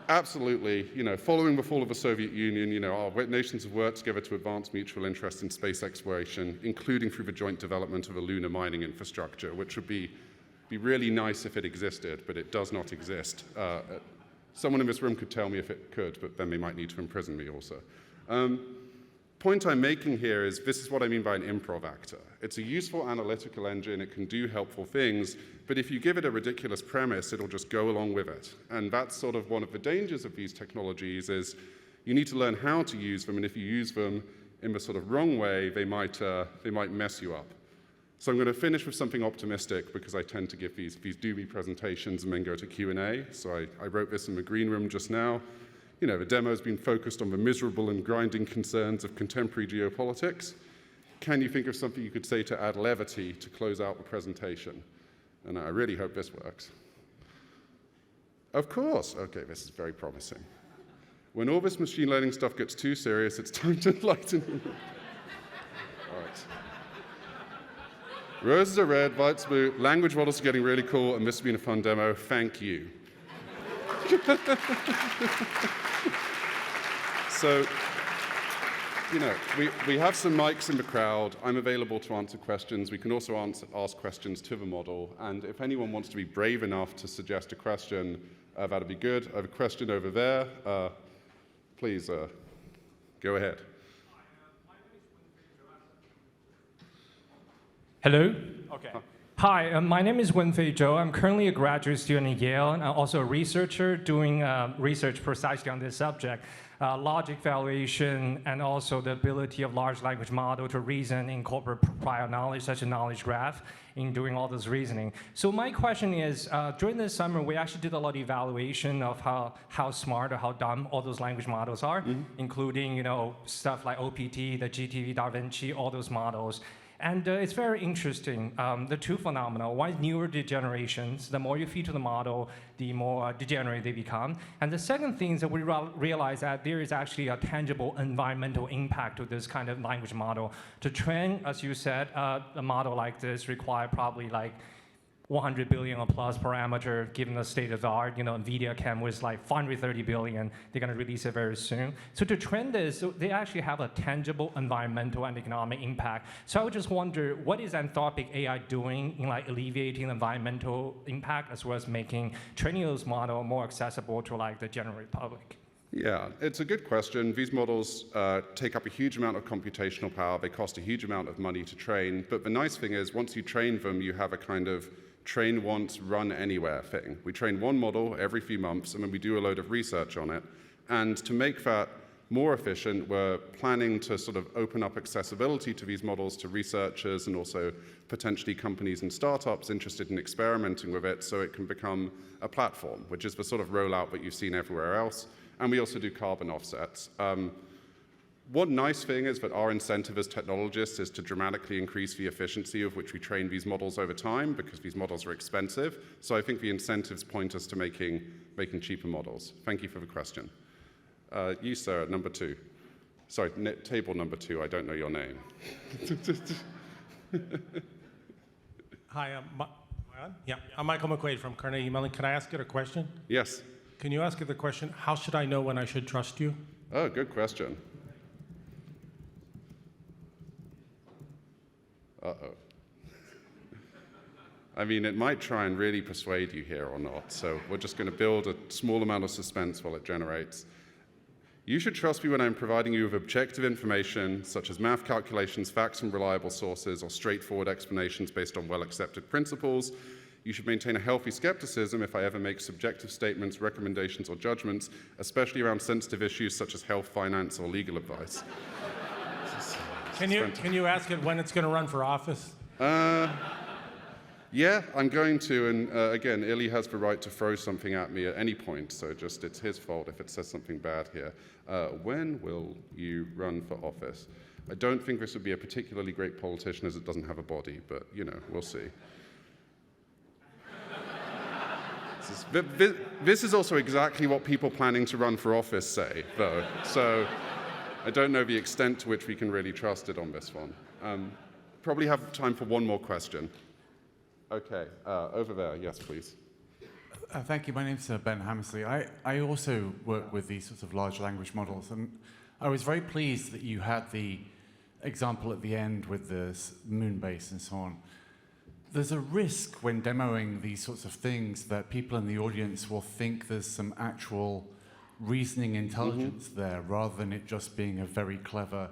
Absolutely, following the fall of the Soviet Union, our nations have worked together to advance mutual interest in space exploration, including through the joint development of a lunar mining infrastructure, which would be really nice if it existed, but it does not exist. Someone in this room could tell me if it could, but then they might need to imprison me also. Point I'm making here is this is what I mean by an improv actor. It's a useful analytical engine. It can do helpful things, but if you give it a ridiculous premise, it'll just go along with it. And that's sort of one of the dangers of these technologies is you need to learn how to use them, and if you use them in the sort of wrong way, they might mess you up. So I'm going to finish with something optimistic because I tend to give these doobie presentations and then go to Q&A. So I wrote this in the green room just now. The demo has been focused on the miserable and grinding concerns of contemporary geopolitics. Can you think of something you could say to add levity to close out the presentation? And I really hope this works. Of course. Okay, this is very promising. When all this machine learning stuff gets too serious, it's time to enlighten. All right. Roses are red, violets blue, language models are getting really cool, and this has been a fun demo. Thank you. So, you know, we have some mics in the crowd. I'm available to answer questions. We can also ask questions to the model. And if anyone wants to be brave enough to suggest a question, that'd be good. I have a question over there. Please go ahead. Hello? Okay. Hi, my name is Wenfei Zhou. I'm currently a graduate student at Yale, and I'm also a researcher doing research precisely on this subject, logic valuation, and also the ability of large language model to reason, incorporate prior knowledge, such as knowledge graph, in doing all this reasoning. So my question is, during this summer, we actually did a lot of evaluation of how smart or how dumb all those language models are, including, you know, stuff like OPT, the GTV, Da Vinci, all those models. And it's very interesting, the two phenomena. One is neurodegenerations. The more you feed to the model, the more degenerate they become. And the second thing is that we realize that there is actually a tangible environmental impact to this kind of language model. To train, as you said, a model like this require probably like 100 billion or plus parameter, given the state of the art. You know, NVIDIA can with like 430 billion. They're going to release it very soon. So to train this, they actually have a tangible environmental and economic impact. So I would just wonder, what is Anthropic AI doing in like alleviating environmental impact, as well as making training those models more accessible to like the general public? Yeah, it's a good question. These models take up a huge amount of computational power. They cost a huge amount of money to train. But the nice thing is, once you train them, you have a kind of train once, run anywhere thing. We train one model every few months, and then we do a load of research on it. And to make that more efficient, we're planning to sort of open up accessibility to these models to researchers and also potentially companies and startups interested in experimenting with it, so it can become a platform, which is the sort of rollout that you've seen everywhere else. And we also do carbon offsets. One nice thing is that our incentive as technologists is to dramatically increase the efficiency of which we train these models over time, because these models are expensive. So I think the incentives point us to making cheaper models. Thank you for the question. You, sir, at number 2. Sorry, table number 2. I don't know your name. Hi, I'm Michael McQuaid from Carnegie Mellon. Can I ask you a question? Yes. Can you ask you the question, how should I know when I should trust you? Oh, good question. Uh-oh. I mean, it might try and really persuade you here or not, so we're just going to build a small amount of suspense while it generates. You should trust me when I'm providing you with objective information, such as math calculations, facts from reliable sources, or straightforward explanations based on well-accepted principles. You should maintain a healthy skepticism if I ever make subjective statements, recommendations, or judgments, especially around sensitive issues such as health, finance, or legal advice. Can you ask it when it's going to run for office? Yeah, I'm going to, and again, Illy has the right to throw something at me at any point, so just it's his fault if it says something bad here. When will you run for office? I don't think this would be a particularly great politician, as it doesn't have a body, but, you know, we'll see. This is also exactly what people planning to run for office say, though, so I don't know the extent to which we can really trust it on this one. Probably have time for one more question. Okay, over there, yes, please. Thank you. My name's Ben Hammersley. I also work with these sorts of large language models, and I was very pleased that you had the example at the end with the moon base and so on. There's a risk when demoing these sorts of things that people in the audience will think there's some actual reasoning intelligence there, rather than it just being a very clever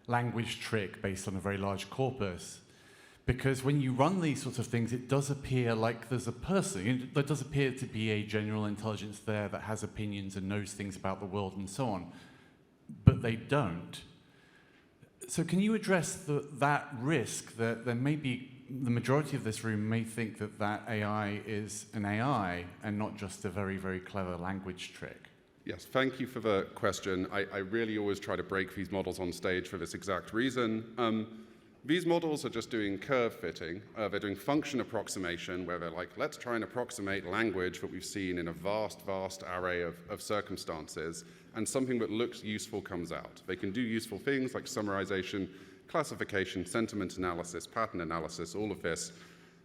language trick based on a very large corpus. Because when you run these sorts of things, it does appear like there's a person. There does appear to be a general intelligence there that has opinions and knows things about the world and so on, but they don't. So can you address that risk that there may be, the majority of this room may think that that AI is an AI and not just a very, very clever language trick? Yes, thank you for the question. I really always try to break these models on stage for this exact reason. These models are just doing curve fitting. They're doing function approximation, where they're like, let's try and approximate language that we've seen in a vast, vast array of circumstances, and something that looks useful comes out. They can do useful things like summarization, classification, sentiment analysis, pattern analysis, all of this,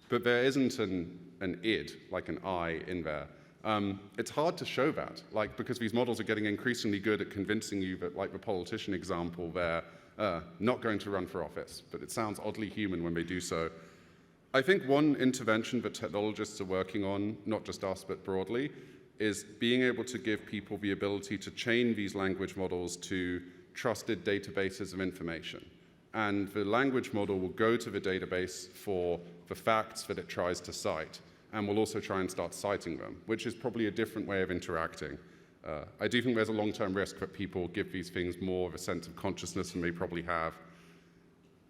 but there isn't an id, like an I in there. It's hard to show that, like, because these models are getting increasingly good at convincing you that, like the politician example, they're not going to run for office, but it sounds oddly human when they do so. I think one intervention that technologists are working on, not just us, but broadly, is being able to give people the ability to chain these language models to trusted databases of information. And the language model will go to the database for the facts that it tries to cite, and will also try and start citing them, which is probably a different way of interacting. I do think there's a long-term risk that people give these things more of a sense of consciousness than they probably have.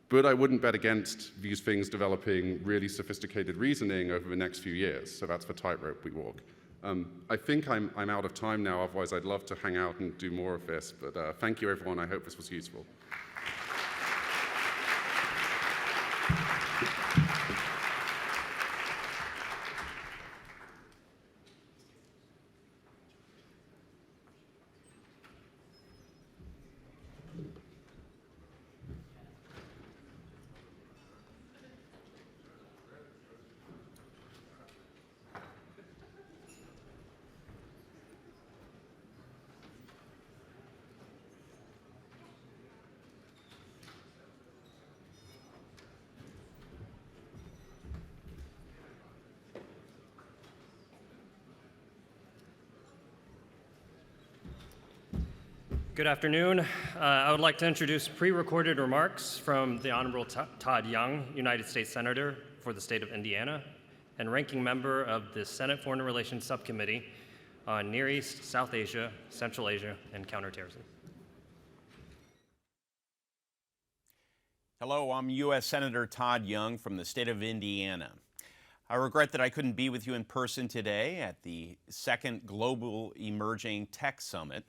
But I wouldn't bet against these things developing really sophisticated reasoning over the next few years, so that's the tightrope we walk. I think I'm out of time now, otherwise I'd love to hang out and do more of this, but thank you everyone, I hope this was useful. Good afternoon. I would like to introduce pre-recorded remarks from the Honorable Todd Young, United States Senator for the state of Indiana, and ranking member of the Senate Foreign Relations Subcommittee on Near East, South Asia, Central Asia, and counterterrorism. Hello, I'm U.S. Senator Todd Young from the state of Indiana. I regret that I couldn't be with you in person today at the second Global Emerging Tech Summit.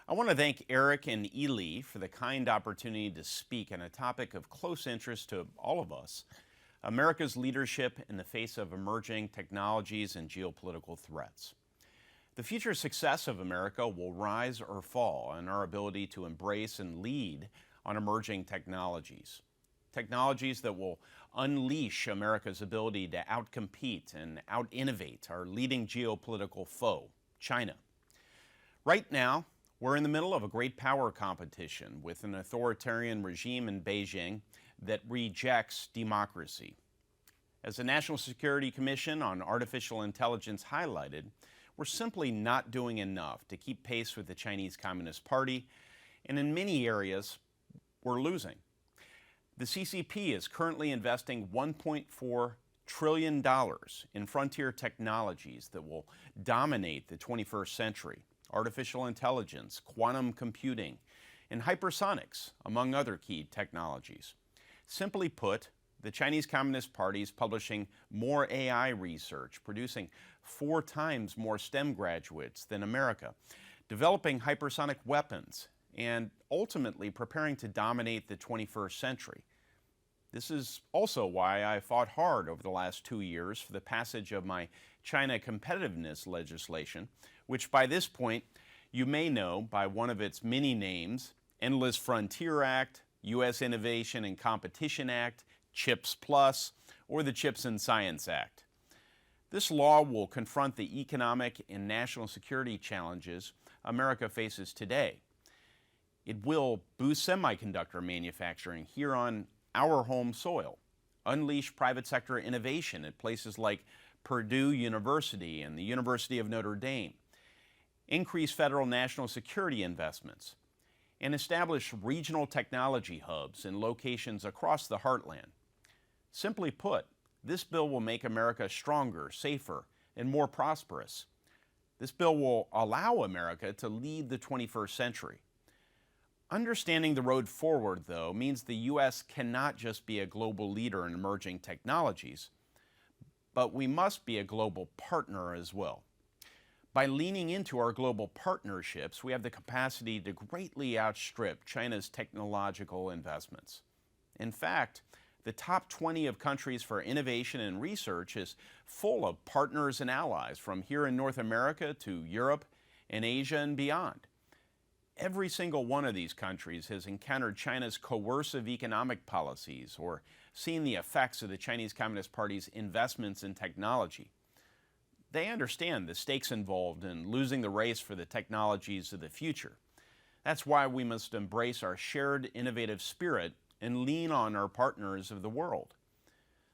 I want to thank Eric and Ely for the kind opportunity to speak on a topic of close interest to all of us, America's leadership in the face of emerging technologies and geopolitical threats. The future success of America will rise or fall on our ability to embrace and lead on emerging technologies. Technologies that will unleash America's ability to outcompete and out-innovate our leading geopolitical foe, China. Right now, we're in the middle of a great power competition with an authoritarian regime in Beijing that rejects democracy. As the National Security Commission on Artificial Intelligence highlighted, we're simply not doing enough to keep pace with the Chinese Communist Party, and in many areas, we're losing. The CCP is currently investing $1.4 trillion in frontier technologies that will dominate the 21st century. Artificial intelligence, quantum computing, and hypersonics, among other key technologies. Simply put, the Chinese Communist Party is publishing more AI research, producing 4 times more STEM graduates than America, developing hypersonic weapons, and ultimately preparing to dominate the 21st century. This is also why I fought hard over the last 2 years for the passage of my China competitiveness legislation, which by this point you may know by one of its many names: Endless Frontier Act, U.S. Innovation and Competition Act, CHIPS Plus, or the Chips and Science Act. This law will confront the economic and national security challenges America faces today. It will boost semiconductor manufacturing here on our home soil, unleash private sector innovation at places like Purdue University and the University of Notre Dame, increase federal national security investments, and establish regional technology hubs in locations across the heartland. Simply put, this bill will make America stronger, safer, and more prosperous. This bill will allow America to lead the 21st century. Understanding the road forward, though, means the U.S. cannot just be a global leader in emerging technologies, but we must be a global partner as well. By leaning into our global partnerships, we have the capacity to greatly outstrip China's technological investments. In fact, the top 20 of countries for innovation and research is full of partners and allies from here in North America to Europe and Asia and beyond. Every single one of these countries has encountered China's coercive economic policies or seen the effects of the Chinese Communist Party's investments in technology. They understand the stakes involved in losing the race for the technologies of the future. That's why we must embrace our shared innovative spirit and lean on our partners of the world.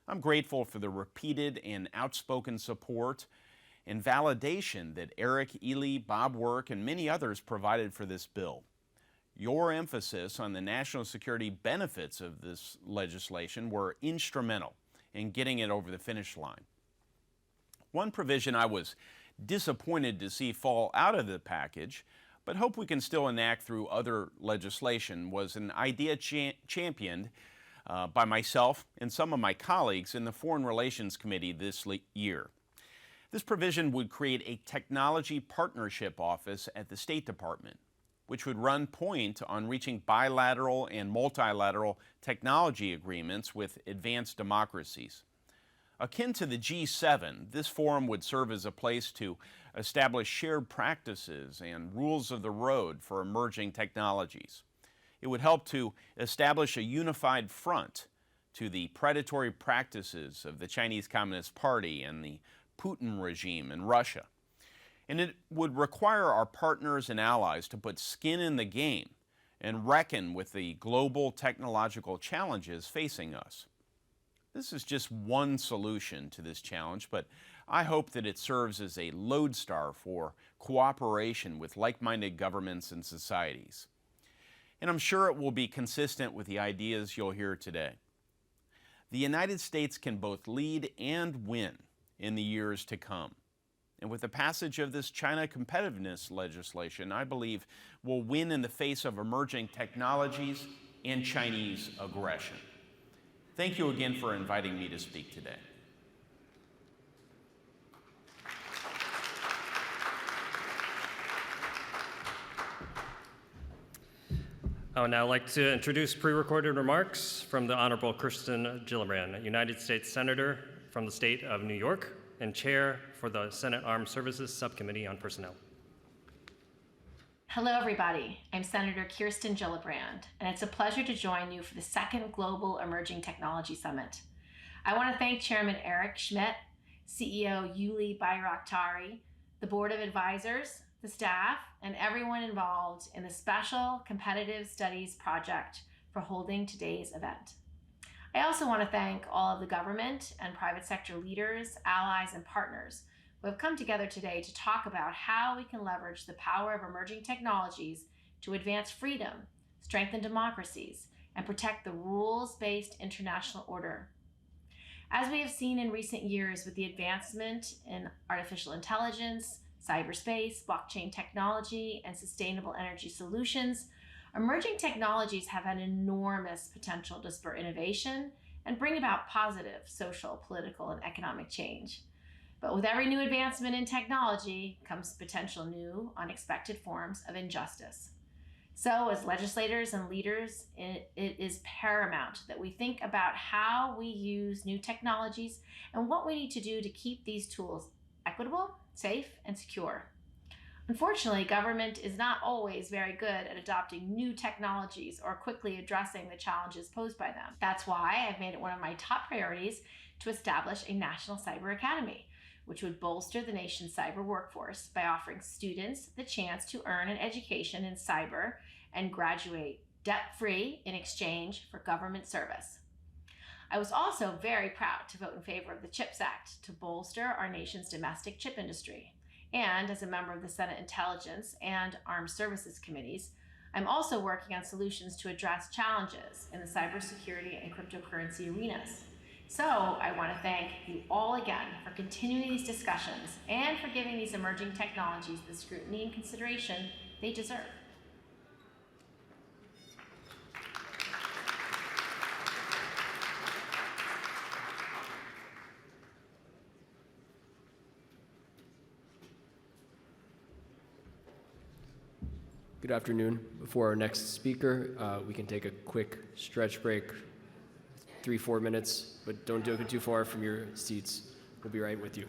I'm grateful for the repeated and outspoken support and validation that Eric, Ely, Bob Work, and many others provided for this bill. Your emphasis on the national security benefits of this legislation were instrumental in getting it over the finish line. One provision I was disappointed to see fall out of the package, but hope we can still enact through other legislation, was an idea championed by myself and some of my colleagues in the Foreign Relations Committee this year. This provision would create a technology partnership office at the State Department, which would run point on reaching bilateral and multilateral technology agreements with advanced democracies. Akin to the G7, this forum would serve as a place to establish shared practices and rules of the road for emerging technologies. It would help to establish a unified front to the predatory practices of the Chinese Communist Party and the Putin regime in Russia. And it would require our partners and allies to put skin in the game and reckon with the global technological challenges facing us. This is just one solution to this challenge, but I hope that it serves as a lodestar for cooperation with like-minded governments and societies. And I'm sure it will be consistent with the ideas you'll hear today. The United States can both lead and win in the years to come. And with the passage of this China competitiveness legislation, I believe we'll win in the face of emerging technologies and Chinese aggression. Thank you again for inviting me to speak today. I would now like to introduce pre-recorded remarks from the Honorable Kirsten Gillibrand, United States Senator from the state of New York and Chair for the Senate Armed Services Subcommittee on Personnel. Hello, everybody. I'm Senator Kirsten Gillibrand, and it's a pleasure to join you for the second Global Emerging Technology Summit. I want to thank Chairman Eric Schmidt, CEO Yuli Bayraktari, the Board of Advisors, the staff, and everyone involved in the Special Competitive Studies Project for holding today's event. I also want to thank all of the government and private sector leaders, allies, and partners who have come together today to talk about how we can leverage the power of emerging technologies to advance freedom, strengthen democracies, and protect the rules-based international order. As we have seen in recent years with the advancement in artificial intelligence, cyberspace, blockchain technology, and sustainable energy solutions, emerging technologies have an enormous potential to spur innovation and bring about positive social, political, and economic change. But with every new advancement in technology comes potential new, unexpected forms of injustice. So as legislators and leaders, it is paramount that we think about how we use new technologies and what we need to do to keep these tools equitable, safe, and secure. Unfortunately, government is not always very good at adopting new technologies or quickly addressing the challenges posed by them. That's why I've made it one of my top priorities to establish a National Cyber Academy, which would bolster the nation's cyber workforce by offering students the chance to earn an education in cyber and graduate debt-free in exchange for government service. I was also very proud to vote in favor of the CHIPS Act to bolster our nation's domestic chip industry. And as a member of the Senate Intelligence and Armed Services Committees, I'm also working on solutions to address challenges in the cybersecurity and cryptocurrency arenas. So I want to thank you all again for continuing these discussions and for giving these emerging technologies the scrutiny and consideration they deserve. Good afternoon. Before our next speaker, we can take a quick stretch break, 3-4 minutes, but don't go too far from your seats. We'll be right with you.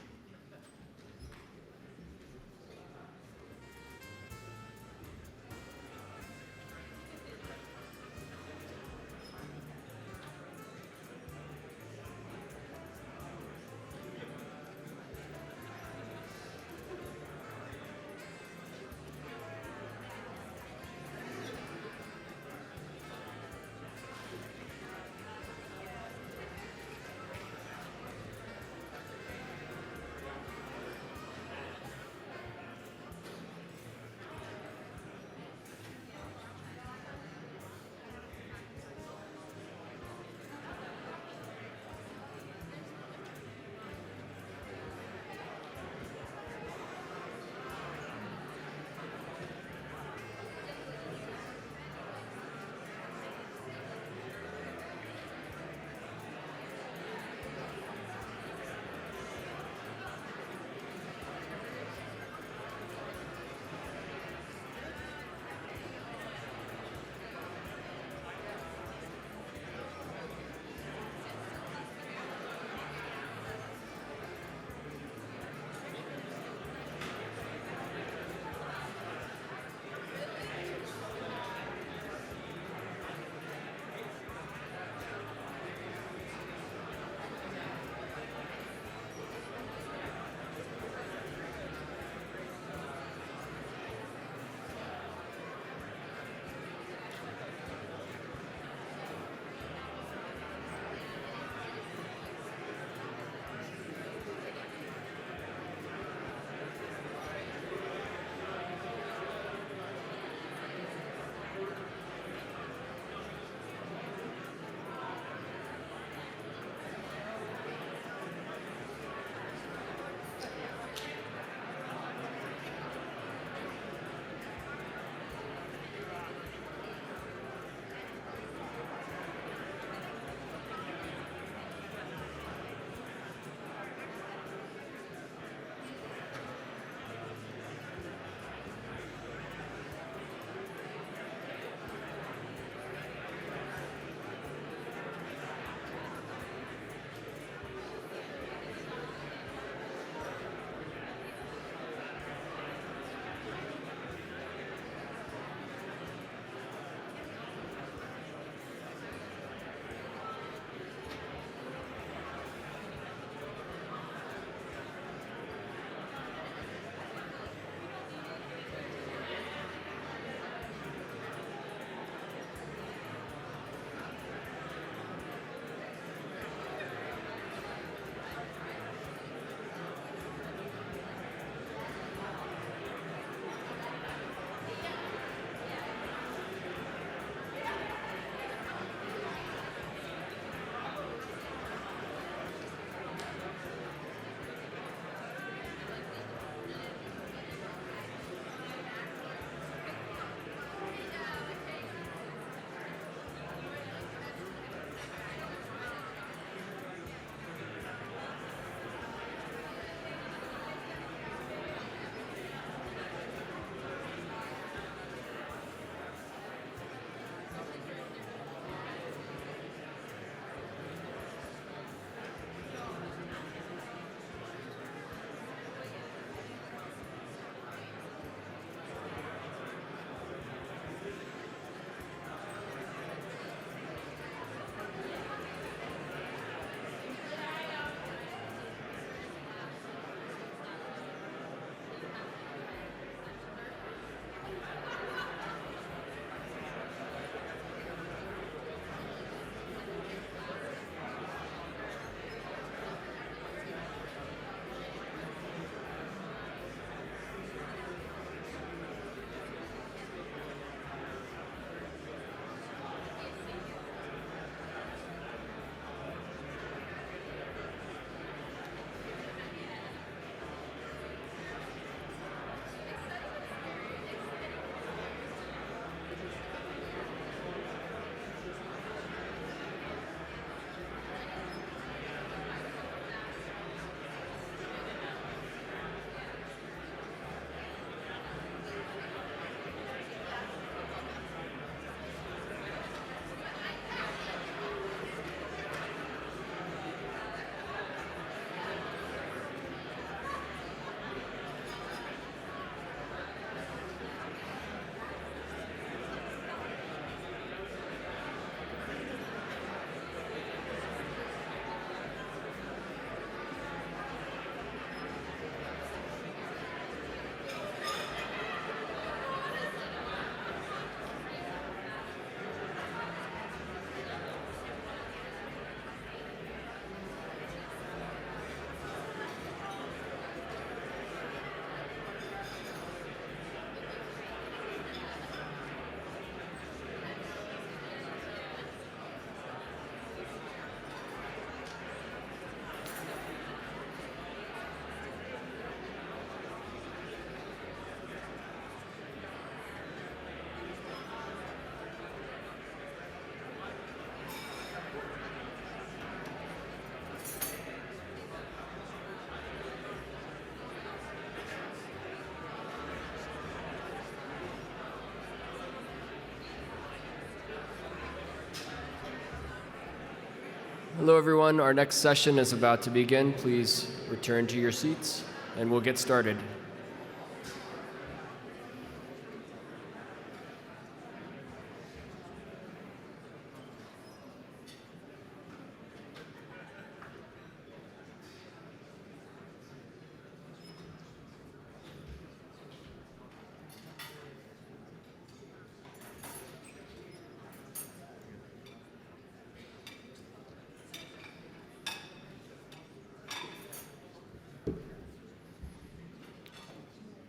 Hello, everyone. Our next session is about to begin. Please return to your seats, and we'll get started.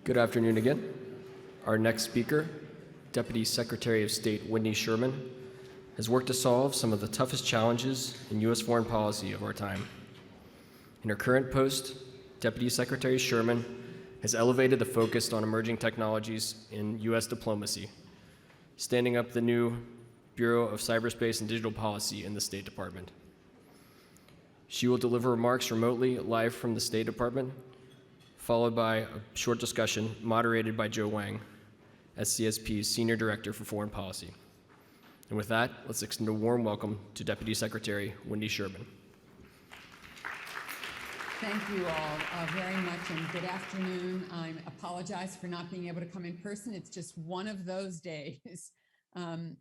Good afternoon again. Our next speaker, Deputy Secretary of State Wendy Sherman, has worked to solve some of the toughest challenges in U.S. foreign policy of our time. In her current post, Deputy Secretary Sherman has elevated the focus on emerging technologies in U.S. diplomacy, standing up the new Bureau of Cyberspace and Digital Policy in the State Department. She will deliver remarks remotely live from the State Department, followed by a short discussion moderated by Joe Wang, SCSP's Senior Director for Foreign Policy. And with that, let's extend a warm welcome to Deputy Secretary Wendy Sherman. Thank you all very much, and good afternoon. I apologize for not being able to come in person. It's just one of those days.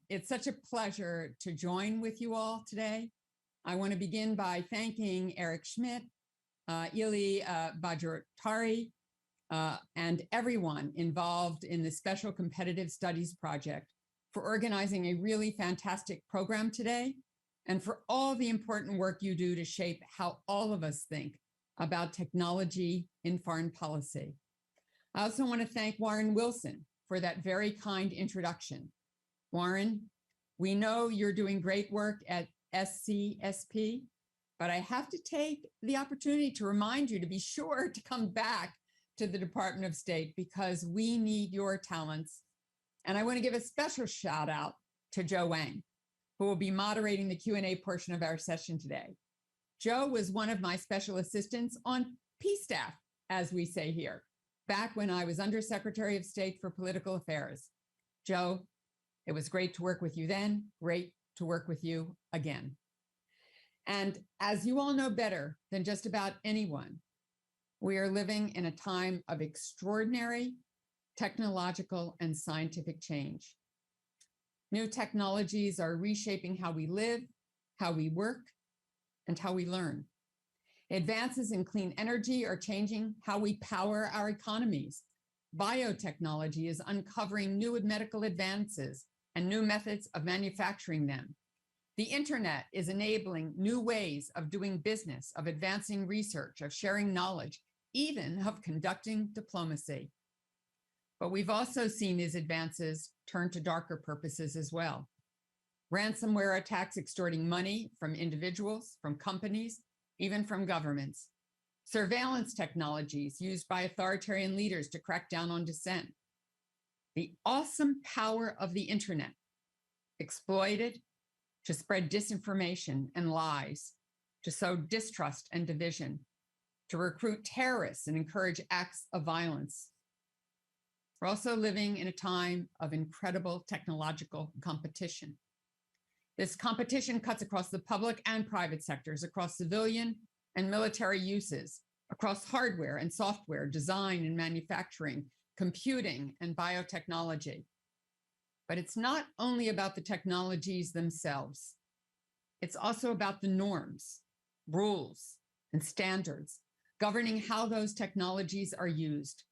It's such a pleasure to join with you all today. I want to begin by thanking Eric Schmidt, Ili Bajratari, and everyone involved in the Special Competitive Studies Project for organizing a really fantastic program today, and for all the important work you do to shape how all of us think about technology in foreign policy. I also want to thank Warren Wilson for that very kind introduction. Warren, we know you're doing great work at SCSP, but I have to take the opportunity to remind you to be sure to come back to the Department of State because we need your talents. And I want to give a special shout out to Joe Wang, who will be moderating the Q&A portion of our session today. Joe was one of my special assistants on P staff, as we say here, back when I was Undersecretary of State for Political Affairs. Joe, it was great to work with you then, great to work with you again. And as you all know better than just about anyone, we are living in a time of extraordinary technological and scientific change. New technologies are reshaping how we live, how we work, and how we learn. Advances in clean energy are changing how we power our economies. Biotechnology is uncovering new medical advances and new methods of manufacturing them. The internet is enabling new ways of doing business, of advancing research, of sharing knowledge, even of conducting diplomacy. But we've also seen these advances turn to darker purposes as well. Ransomware attacks extorting money from individuals, from companies, even from governments. Surveillance technologies used by authoritarian leaders to crack down on dissent. The awesome power of the internet, exploited to spread disinformation and lies, to sow distrust and division, to recruit terrorists and encourage acts of violence. We're also living in a time of incredible technological competition. This competition cuts across the public and private sectors, across civilian and military uses, across hardware and software, design and manufacturing, computing and biotechnology. But it's not only about the technologies themselves. It's also about the norms, rules, and standards governing how those technologies are used.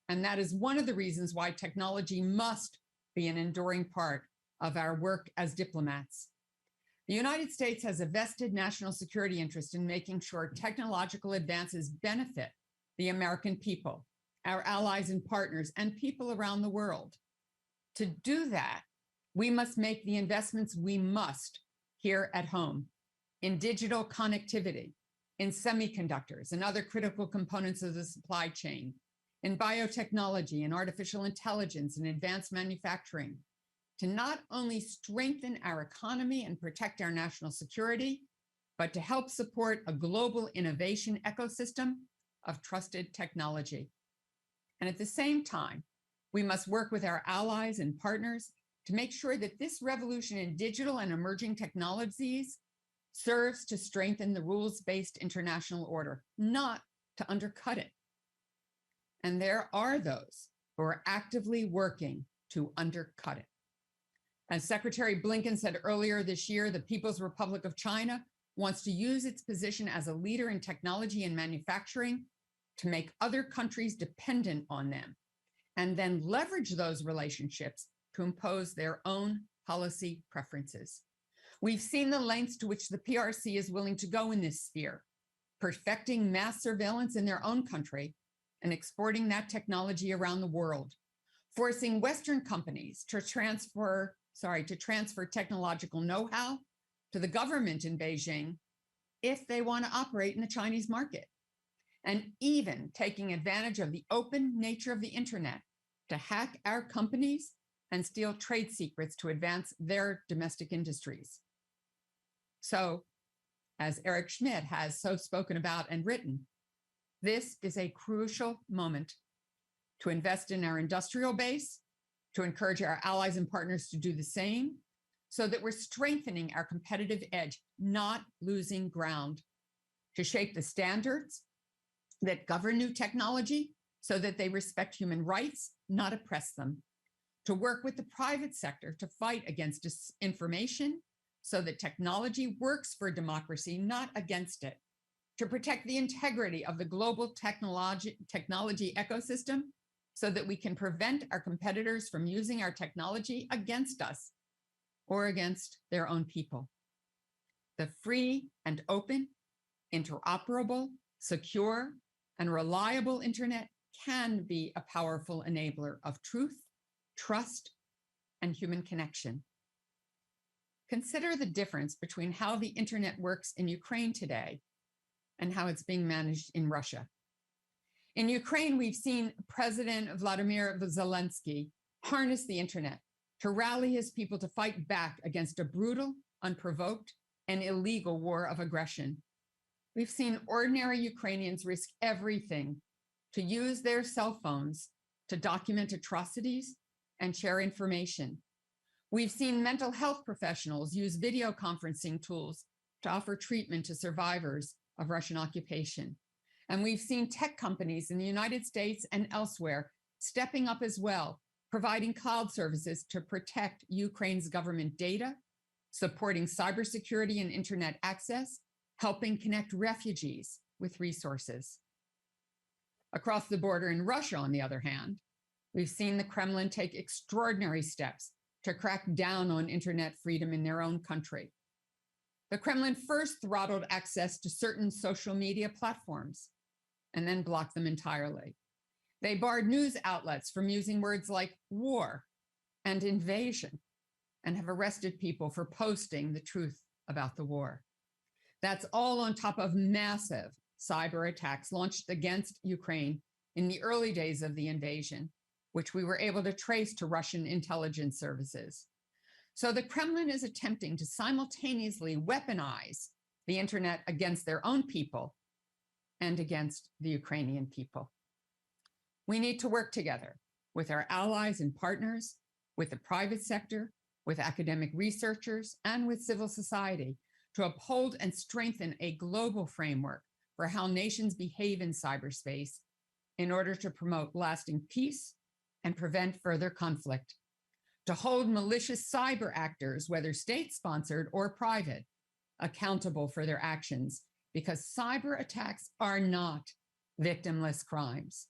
And that is one of the reasons why technology must be an enduring part of our work as diplomats. The United States has a vested national security interest in making sure technological advances benefit the American people, our allies and partners, and people around the world. To do that, we must make the investments we must here at home in digital connectivity, in semiconductors and other critical components of the supply chain, in biotechnology and artificial intelligence and advanced manufacturing, to not only strengthen our economy and protect our national security, but to help support a global innovation ecosystem of trusted technology. And at the same time, we must work with our allies and partners to make sure that this revolution in digital and emerging technologies serves to strengthen the rules-based international order, not to undercut it. And there are those who are actively working to undercut it. As Secretary Blinken said earlier this year, the People's Republic of China wants to use its position as a leader in technology and manufacturing to make other countries dependent on them, and then leverage those relationships to impose their own policy preferences. We've seen the lengths to which the PRC is willing to go in this sphere, perfecting mass surveillance in their own country and exporting that technology around the world, forcing Western companies to transfer technological know-how to the government in Beijing if they want to operate in the Chinese market, and even taking advantage of the open nature of the internet to hack our companies and steal trade secrets to advance their domestic industries. So, as Eric Schmidt has so spoken about and written, this is a crucial moment to invest in our industrial base, to encourage our allies and partners to do the same, so that we're strengthening our competitive edge, not losing ground, to shape the standards that govern new technology so that they respect human rights, not oppress them, to work with the private sector to fight against disinformation so that technology works for democracy, not against it, to protect the integrity of the global technology ecosystem so that we can prevent our competitors from using our technology against us or against their own people. The free and open, interoperable, secure, and reliable internet can be a powerful enabler of truth, trust, and human connection. Consider the difference between how the internet works in Ukraine today and how it's being managed in Russia. In Ukraine, we've seen President Vladimir Zelensky harness the internet to rally his people to fight back against a brutal, unprovoked, and illegal war of aggression. We've seen ordinary Ukrainians risk everything to use their cell phones to document atrocities and share information. We've seen mental health professionals use video conferencing tools to offer treatment to survivors of Russian occupation. And we've seen tech companies in the United States and elsewhere stepping up as well, providing cloud services to protect Ukraine's government data, supporting cybersecurity and internet access, helping connect refugees with resources. Across the border in Russia, on the other hand, we've seen the Kremlin take extraordinary steps to crack down on internet freedom in their own country. The Kremlin first throttled access to certain social media platforms and then blocked them entirely. They barred news outlets from using words like war and invasion and have arrested people for posting the truth about the war. That's all on top of massive cyber attacks launched against Ukraine in the early days of the invasion, which we were able to trace to Russian intelligence services. So the Kremlin is attempting to simultaneously weaponize the internet against their own people and against the Ukrainian people. We need to work together with our allies and partners, with the private sector, with academic researchers, and with civil society to uphold and strengthen a global framework for how nations behave in cyberspace in order to promote lasting peace and prevent further conflict, to hold malicious cyber actors, whether state-sponsored or private, accountable for their actions, because cyber attacks are not victimless crimes,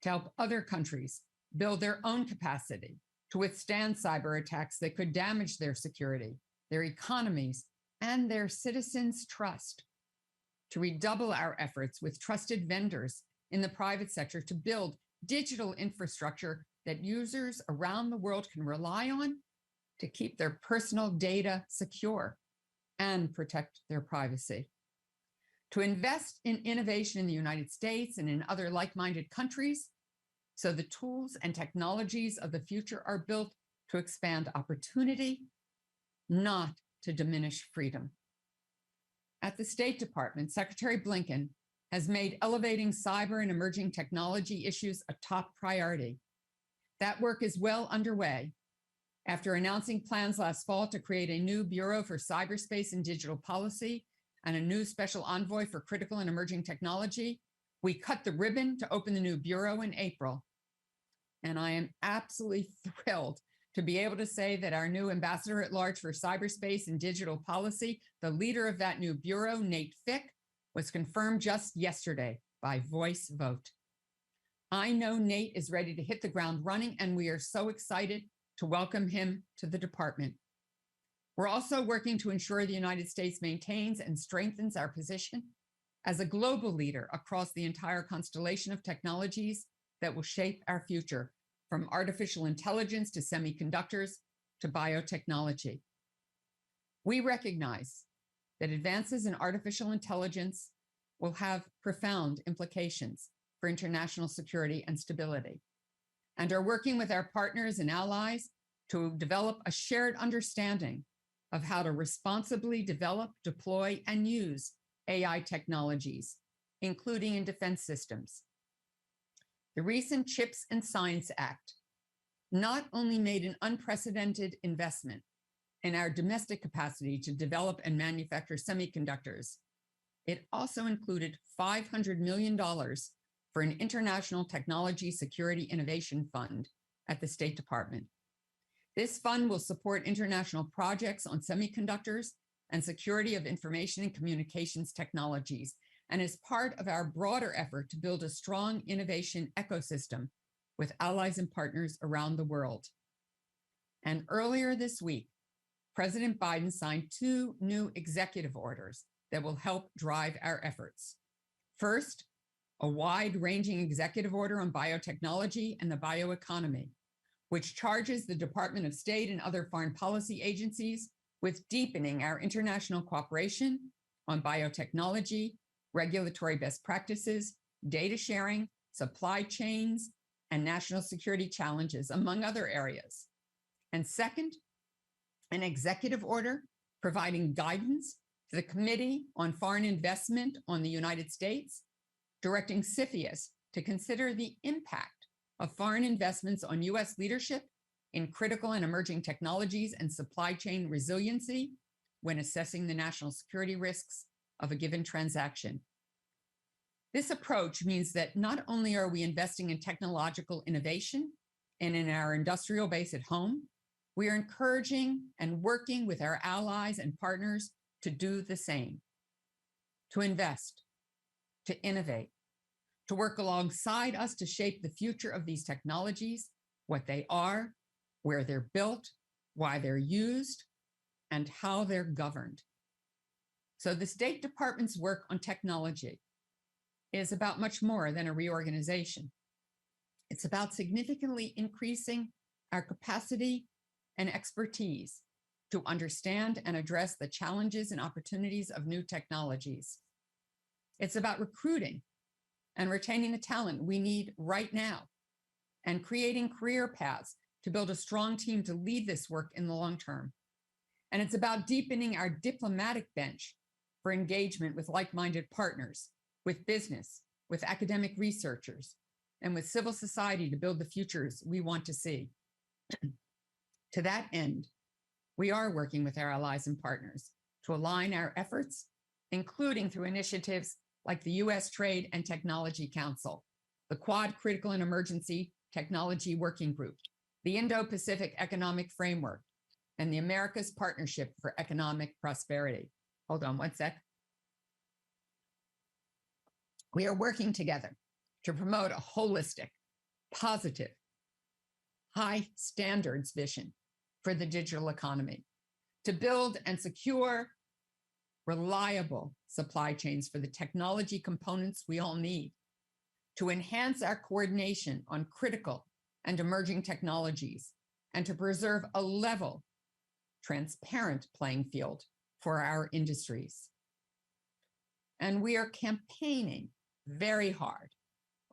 to help other countries build their own capacity to withstand cyber attacks that could damage their security, their economies, and their citizens' trust, to redouble our efforts with trusted vendors in the private sector to build digital infrastructure that users around the world can rely on to keep their personal data secure and protect their privacy. To invest in innovation in the United States and in other like-minded countries so the tools and technologies of the future are built to expand opportunity, not to diminish freedom. At the State Department, Secretary Blinken has made elevating cyber and emerging technology issues a top priority. That work is well underway, After announcing plans last fall to create a new Bureau for Cyberspace and Digital Policy and a new special envoy for critical and emerging technology, we cut the ribbon to open the new Bureau in April. And I am absolutely thrilled to be able to say that our new Ambassador at Large for Cyberspace and Digital Policy, the leader of that new Bureau, Nate Fick, was confirmed just yesterday by voice vote. I know Nate is ready to hit the ground running, and we are so excited to welcome him to the department. We're also working to ensure the United States maintains and strengthens our position as a global leader across the entire constellation of technologies that will shape our future, from artificial intelligence to semiconductors to biotechnology. We recognize that advances in artificial intelligence will have profound implications for international security and stability, and are working with our partners and allies to develop a shared understanding of how to responsibly develop, deploy, and use AI technologies, including in defense systems. The recent CHIPS and Science Act not only made an unprecedented investment in our domestic capacity to develop and manufacture semiconductors, it also included $500 million for an International Technology Security Innovation Fund at the State Department. This fund will support international projects on semiconductors and security of information and communications technologies, and is part of our broader effort to build a strong innovation ecosystem with allies and partners around the world. And earlier this week, President Biden signed 2 new executive orders that will help drive our efforts. First, a wide-ranging executive order on biotechnology and the bioeconomy, which charges the Department of State and other foreign policy agencies with deepening our international cooperation on biotechnology, regulatory best practices, data sharing, supply chains, and national security challenges, among other areas. And second, an executive order providing guidance to the Committee on Foreign Investment on the United States, directing CFIUS to consider the impact of foreign investments on U.S. leadership in critical and emerging technologies and supply chain resiliency when assessing the national security risks of a given transaction. This approach means that not only are we investing in technological innovation and in our industrial base at home, we are encouraging and working with our allies and partners to do the same, to invest, to innovate, to work alongside us to shape the future of these technologies, what they are, where they're built, why they're used, and how they're governed. So the State Department's work on technology is about much more than a reorganization. It's about significantly increasing our capacity and expertise to understand and address the challenges and opportunities of new technologies. It's about recruiting and retaining the talent we need right now, and creating career paths to build a strong team to lead this work in the long term. And it's about deepening our diplomatic bench for engagement with like-minded partners, with business, with academic researchers, and with civil society to build the futures we want to see. To that end, we are working with our allies and partners to align our efforts, including through initiatives like the U.S. Trade and Technology Council, the Quad Critical and Emergency Technology Working Group, the Indo-Pacific Economic Framework, and the Americas Partnership for Economic Prosperity. Hold on one sec. We are working together to promote a holistic, positive, high standards vision for the digital economy, to build and secure reliable supply chains for the technology components we all need, to enhance our coordination on critical and emerging technologies, and to preserve a level, transparent playing field for our industries. And we are campaigning very hard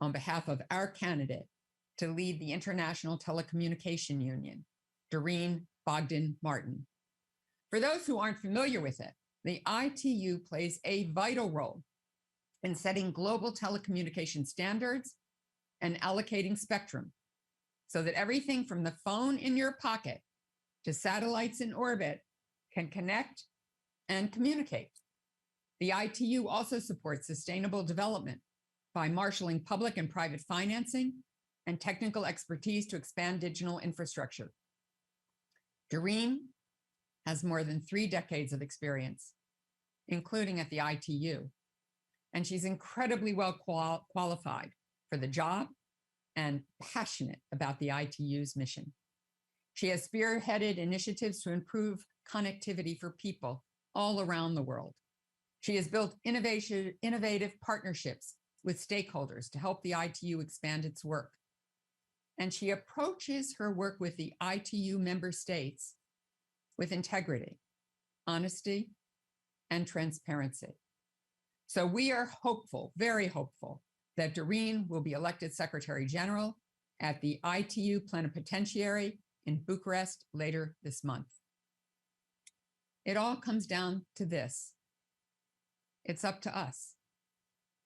on behalf of our candidate to lead the International Telecommunication Union, Doreen Bogdan-Martin. For those who aren't familiar with it, the ITU plays a vital role in setting global telecommunication standards and allocating spectrum so that everything from the phone in your pocket to satellites in orbit can connect and communicate. The ITU also supports sustainable development by marshaling public and private financing and technical expertise to expand digital infrastructure. Doreen has more than 3 decades of experience, including at the ITU, and she's incredibly well qualified for the job and passionate about the ITU's mission. She has spearheaded initiatives to improve connectivity for people all around the world. She has built innovative partnerships with stakeholders to help the ITU expand its work. And she approaches her work with the ITU member states with integrity, honesty, and transparency. So we are hopeful, very hopeful, that Doreen will be elected Secretary General at the ITU Plenipotentiary in Bucharest later this month. It all comes down to this. It's up to us,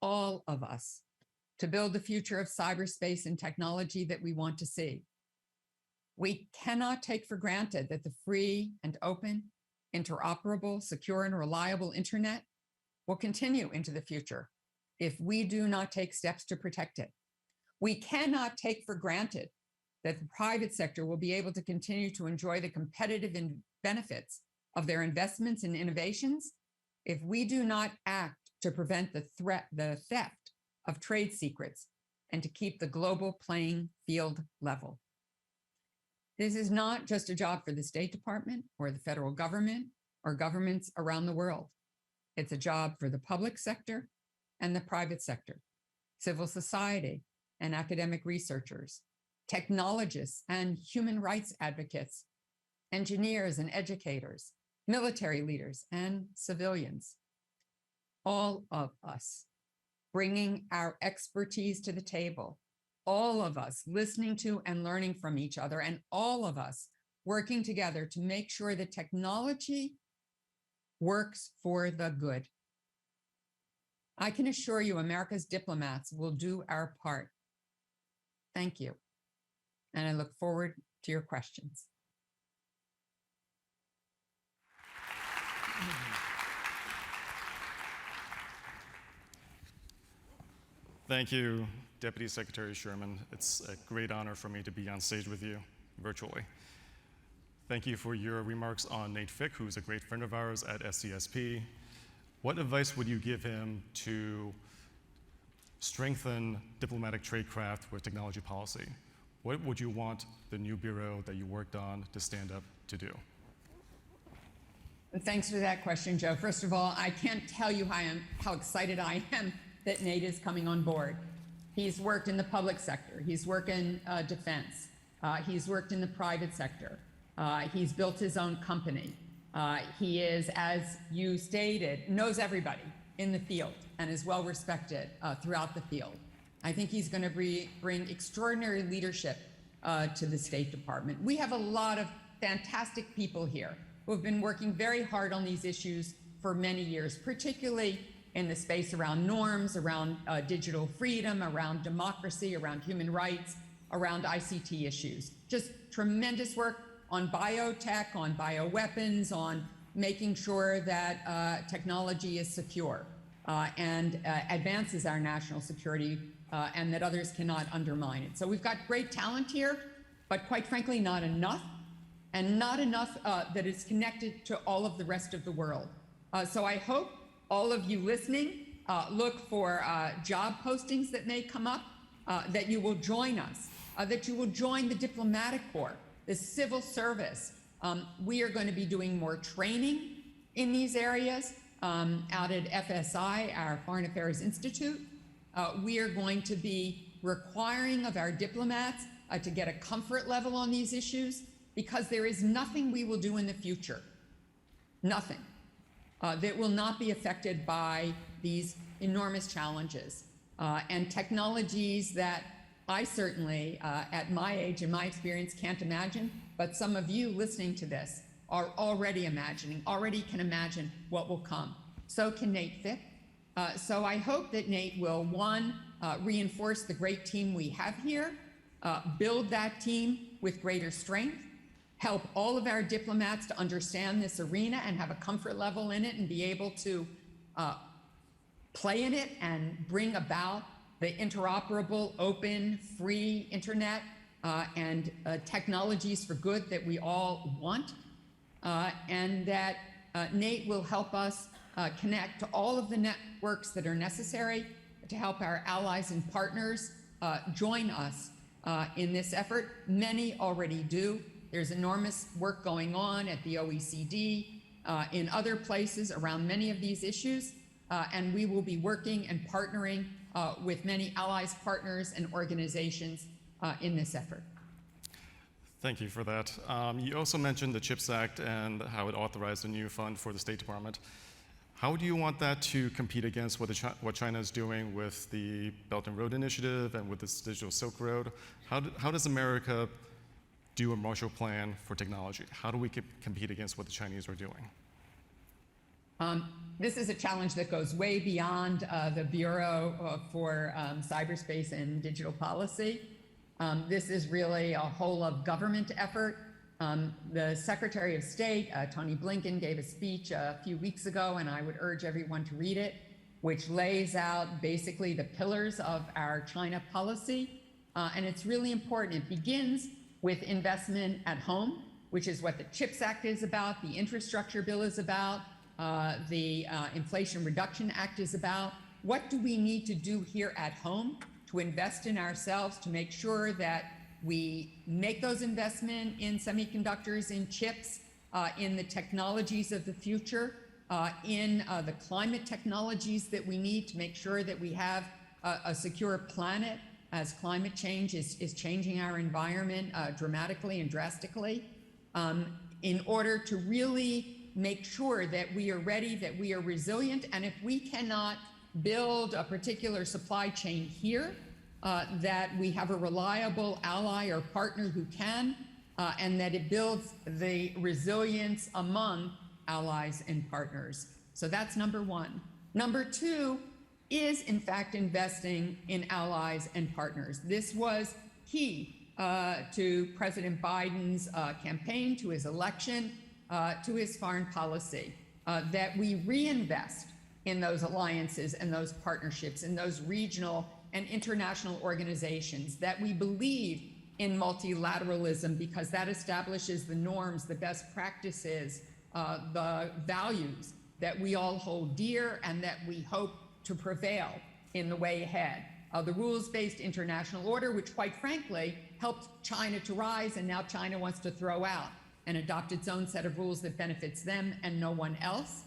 all of us, to build the future of cyberspace and technology that we want to see. We cannot take for granted that the free and open, interoperable, secure, and reliable internet will continue into the future if we do not take steps to protect it. We cannot take for granted that the private sector will be able to continue to enjoy the competitive benefits of their investments and innovations if we do not act to prevent the theft of trade secrets and to keep the global playing field level. This is not just a job for the State Department or the federal government or governments around the world. It's a job for the public sector and the private sector, civil society and academic researchers, technologists and human rights advocates, engineers and educators, military leaders and civilians. All of us bringing our expertise to the table, all of us listening to and learning from each other, and all of us working together to make sure that technology works for the good. I can assure you America's diplomats will do our part. Thank you. And I look forward to your questions. Thank you, Deputy Secretary Sherman. It's a great honor for me to be on stage with you virtually. Thank you for your remarks on Nate Fick, who's a great friend of ours at SCSP. What advice would you give him to strengthen diplomatic tradecraft with technology policy? What would you want the new bureau that you worked on to stand up to do? Thanks for that question, Joe. First of all, I can't tell you how excited I am that Nate is coming on board. He's worked in the public sector. He's worked in defense. He's worked in the private sector. He's built his own company. He is, as you stated, knows everybody in the field and is well respected throughout the field. I think he's going to bring extraordinary leadership to the State Department. We have a lot of fantastic people here who have been working very hard on these issues for many years, particularly in the space around norms, around digital freedom, around democracy, around human rights, around ICT issues. Just tremendous work on biotech, on bioweapons, on making sure that technology is secure and advances our national security and that others cannot undermine it. So we've got great talent here, but quite frankly, not enough, and not enough that is connected to all of the rest of the world. So I hope all of you listening look for job postings that may come up, that you will join us, that you will join the diplomatic corps, the civil service. We are going to be doing more training in these areas out at FSI, our Foreign Affairs Institute. We are going to be requiring of our diplomats to get a comfort level on these issues, because there is nothing we will do in the future, nothing, that will not be affected by these enormous challenges and technologies that I certainly, at my age and my experience, can't imagine, but some of you listening to this are already imagining, already can imagine what will come. So can Nate Fick. So I hope that Nate will, one, reinforce the great team we have here, build that team with greater strength, help all of our diplomats to understand this arena and have a comfort level in it and be able to play in it and bring about the interoperable, open, free internet and technologies for good that we all want, and that Nate will help us connect to all of the networks that are necessary to help our allies and partners join us in this effort. Many already do. There's enormous work going on at the OECD, in other places around many of these issues, and we will be working and partnering with many allies, partners, and organizations in this effort. Thank you for that. You also mentioned the CHIPS Act and how it authorized a new fund for the State Department. How do you want that to compete against what China is doing with the Belt and Road Initiative and with this Digital Silk Road? How does America do a Marshall Plan for technology? How do we compete against what the Chinese are doing? This is a challenge that goes way beyond the Bureau for Cyberspace and Digital Policy. This is really a whole of government effort. The Secretary of State, Tony Blinken, gave a speech a few weeks ago, and I would urge everyone to read it, which lays out basically the pillars of our China policy. And it's really important. It begins with investment at home, which is what the CHIPS Act is about, the infrastructure bill is about, the Inflation Reduction Act is about. What do we need to do here at home to invest in ourselves, to make sure that we make those investments in semiconductors, in chips, in the technologies of the future, in the climate technologies that we need to make sure that we have a secure planet as climate change is changing our environment dramatically and drastically, in order to really make sure that we are ready, that we are resilient, and if we cannot build a particular supply chain here, that we have a reliable ally or partner who can, and that it builds the resilience among allies and partners. So that's number one. Number two is, in fact, investing in allies and partners. This was key to President Biden's campaign, to his election, to his foreign policy, that we reinvest in those alliances and those partnerships, in those regional and international organizations, that we believe in multilateralism because that establishes the norms, the best practices, the values that we all hold dear and that we hope to prevail in the way ahead. The rules-based international order, which quite frankly helped China to rise, and now China wants to throw out and adopt its own set of rules that benefits them and no one else.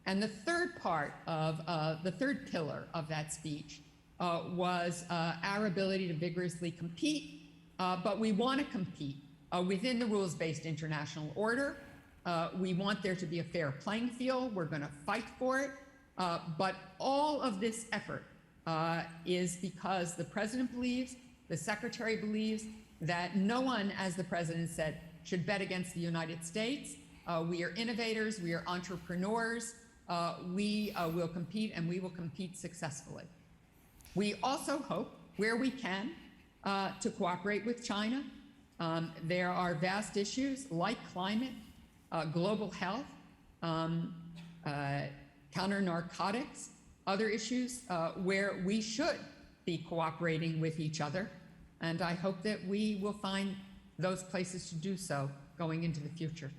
And the third part of the third pillar of that speech was our ability to vigorously compete, but we want to compete within the rules-based international order. We want there to be a fair playing field. We're going to fight for it. But all of this effort is because the president believes, the secretary believes, that no one, as the president said, should bet against the United States. We are innovators, we are entrepreneurs, we will compete, and we will compete successfully. We also hope, where we can, to cooperate with China. There are vast issues like climate, global health, counter-narcotics, other issues where we should be cooperating with each other. And I hope that we will find those places to do so going into the future.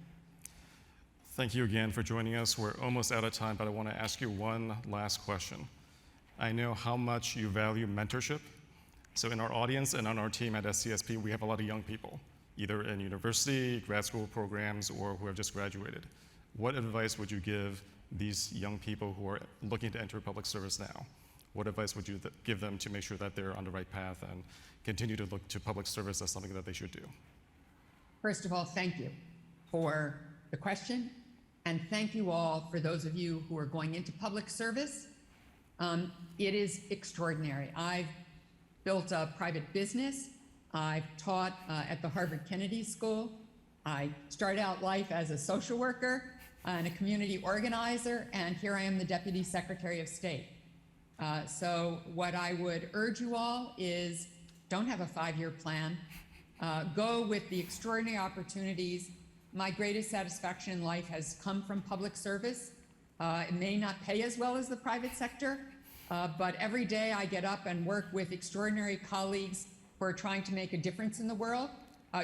Thank you again for joining us. We're almost out of time, but I want to ask you one last question. I know how much you value mentorship. So in our audience and on our team at SCSP, we have a lot of young people, either in university, grad school programs, or who have just graduated. What advice would you give these young people who are looking to enter public service now? What advice would you give them to make sure that they're on the right path and continue to look to public service as something that they should do? First of all, thank you for the question, and thank you all for those of you who are going into public service. It is extraordinary. I've built a private business. I've taught at the Harvard Kennedy School. I started out life as a social worker and a community organizer, and here I am the Deputy Secretary of State. So what I would urge you all is don't have a 5-year plan. go with the extraordinary opportunities. My greatest satisfaction in life has come from public service. It may not pay as well as the private sector, but every day I get up and work with extraordinary colleagues who are trying to make a difference in the world.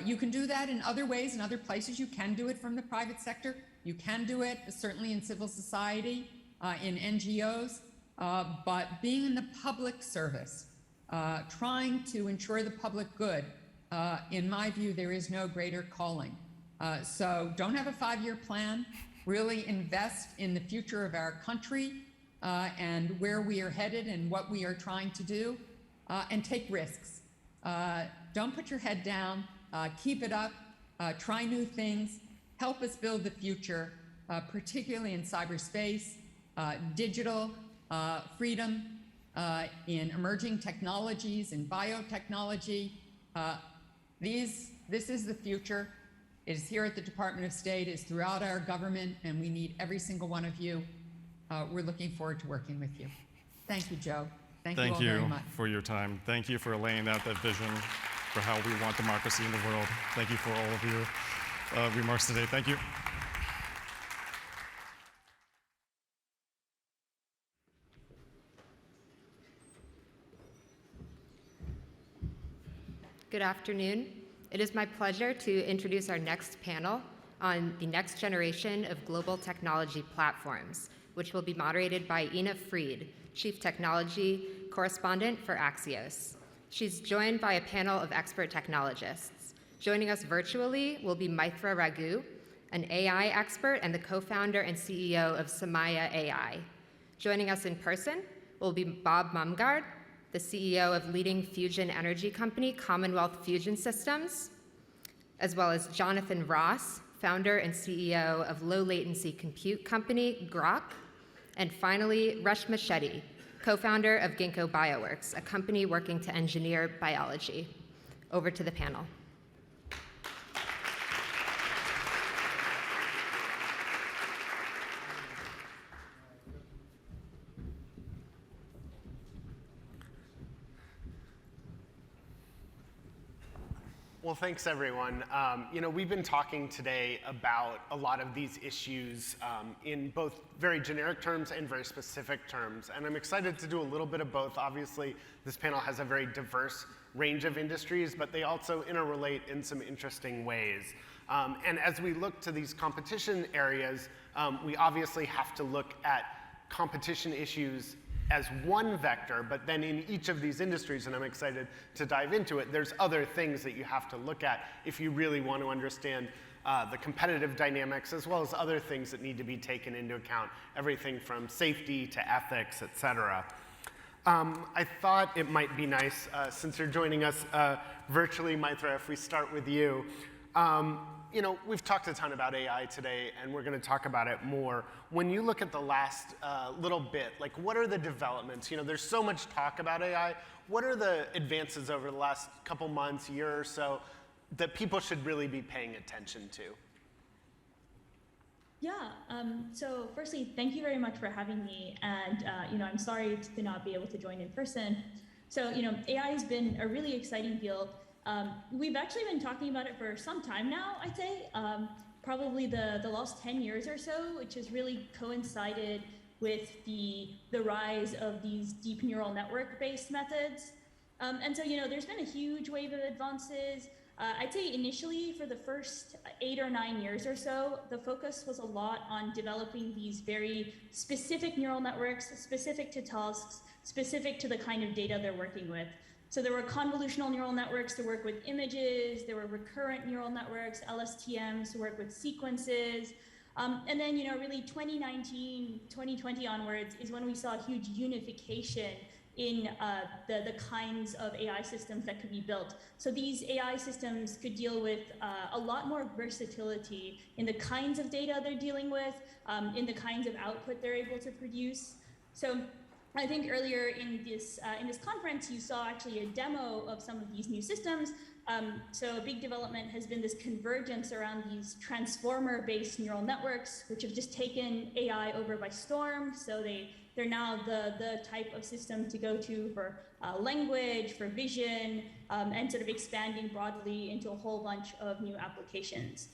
You can do that in other ways, in other places. You can do it from the private sector. You can do it certainly in civil society, in NGOs, but being in the public service, trying to ensure the public good, in my view, there is no greater calling. So don't have a 5-year plan. Really invest in the future of our country and where we are headed and what we are trying to do, and take risks. Don't put your head down. Keep it up. Try new things. Help us build the future, particularly in cyberspace, digital freedom, in emerging technologies, in biotechnology. This is the future. It is here at the Department of State, it's throughout our government, and we need every single one of you. We're looking forward to working with you. Thank you, Joe. Thank you all very much. For your time. Thank you for laying out that vision for how we want democracy in the world. Thank you for all of your remarks today. Thank you. Good afternoon. It is my pleasure to introduce our next panel on the next generation of global technology platforms, which will be moderated by Ina Fried, Chief Technology Correspondent for Axios. She's joined by a panel of expert technologists. Joining us virtually will be Maithra Raghu, an AI expert and the co-founder and CEO of Samaya AI. Joining us in person will be Bob Mumgard, the CEO of leading fusion energy company Commonwealth Fusion Systems, as well as Jonathan Ross, founder and CEO of low-latency compute company Grok, and finally, Reshma Shetty, co-founder of Ginkgo Bioworks, a company working to engineer biology. Over to the panel. Well, thanks, everyone. We've been talking today about a lot of these issues in both very generic terms and very specific terms, and I'm excited to do a little bit of both. Obviously, this panel has a very diverse range of industries, but they also interrelate in some interesting ways. And as we look to these competition areas, we obviously have to look at competition issues as one vector, but then in each of these industries, and I'm excited to dive into it, there's other things that you have to look at if you really want to understand the competitive dynamics, as well as other things that need to be taken into account, everything from safety to ethics, et cetera. I thought it might be nice, since you're joining us virtually, Maithra, if we start with you. We've talked a ton about AI today, and we're going to talk about it more. When you look at the last little bit, what are the developments? There's so much talk about AI. What are the advances over the last couple months, year or so, that people should really be paying attention to? Yeah, so firstly, thank you very much for having me. And, I'm sorry to not be able to join in person. So, AI has been a really exciting field. We've actually been talking about it for some time now, I'd say, probably the last 10 years or so, which has really coincided with the rise of these deep neural network-based methods. And so, there's been a huge wave of advances. I'd say initially, for the first 8 or 9 years or so, the focus was a lot on developing these very specific neural networks, specific to tasks, specific to the kind of data they're working with. So there were convolutional neural networks to work with images, there were recurrent neural networks, LSTMs, to work with sequences. And then, really 2019, 2020 onwards is when we saw a huge unification in the kinds of AI systems that could be built. So these AI systems could deal with a lot more versatility in the kinds of data they're dealing with, in the kinds of output they're able to produce. So I think earlier in this conference, you saw actually a demo of some of these new systems. So a big development has been this convergence around these transformer-based neural networks, which have just taken AI over by storm. So they're now the type of system to go to for language, for vision, and sort of expanding broadly into a whole bunch of new applications.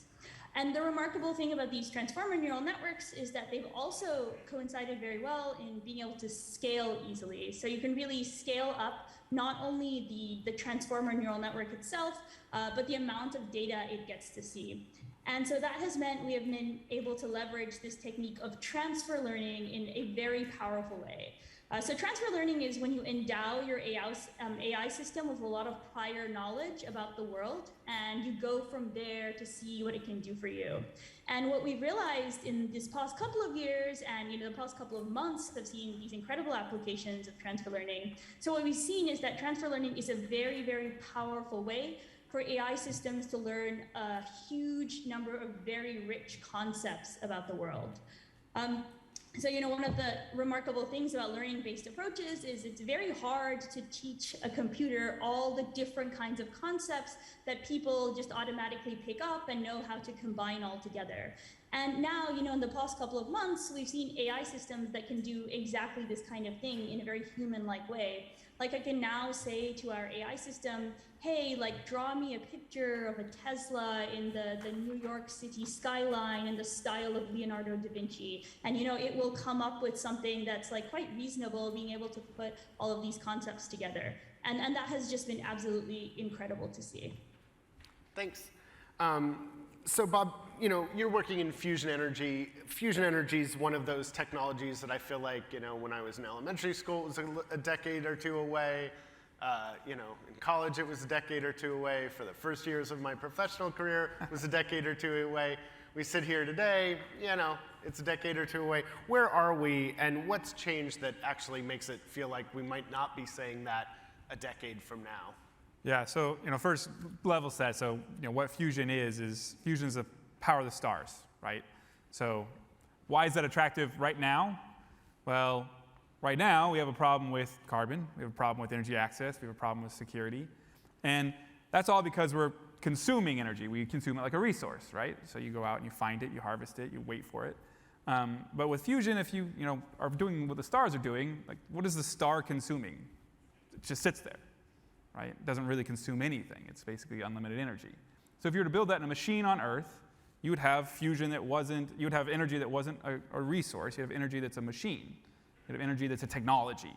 And the remarkable thing about these transformer neural networks is that they've also coincided very well in being able to scale easily. So you can really scale up not only the transformer neural network itself, but the amount of data it gets to see. And so that has meant we have been able to leverage this technique of transfer learning in a very powerful way. So transfer learning is when you endow your AI system with a lot of prior knowledge about the world, and you go from there to see what it can do for you. And what we've realized in this past couple of years and the past couple of months have seen these incredible applications of transfer learning. So what we've seen is that transfer learning is a very, very powerful way for AI systems to learn a huge number of very rich concepts about the world. So, one of the remarkable things about learning-based approaches is it's very hard to teach a computer all the different kinds of concepts that people just automatically pick up and know how to combine all together. And now, in the past couple of months, we've seen AI systems that can do exactly this kind of thing in a very human-like way. Like I can now say to our AI system, hey, draw me a picture of a Tesla in the New York City skyline in the style of Leonardo da Vinci. And, it will come up with something that's quite reasonable, being able to put all of these concepts together. And that has just been absolutely incredible to see. Thanks. So Bob, you're working in fusion energy. Fusion energy is one of those technologies that I feel like, when I was in elementary school, it was a decade or two away. In college, it was a decade or two away. For the first years of my professional career, it was a decade or two away. We sit here today, it's a decade or two away. Where are we, and what's changed that actually makes it feel like we might not be saying that a decade from now? Yeah, so first level set. So what fusion is fusion is the power of the stars, right? So why is that attractive right now? Well, right now we have a problem with carbon, we have a problem with energy access, we have a problem with security, and that's all because we're consuming energy. We consume it like a resource, right? So you go out and you find it, you harvest it, you wait for it. But with fusion, if you are doing what the stars are doing, what is the star consuming? It just sits there. Right? It doesn't really consume anything. It's basically unlimited energy. So if you were to build that in a machine on Earth, you would have fusion that wasn't, you would have energy that wasn't a resource. You have energy that's a machine. You have energy that's a technology,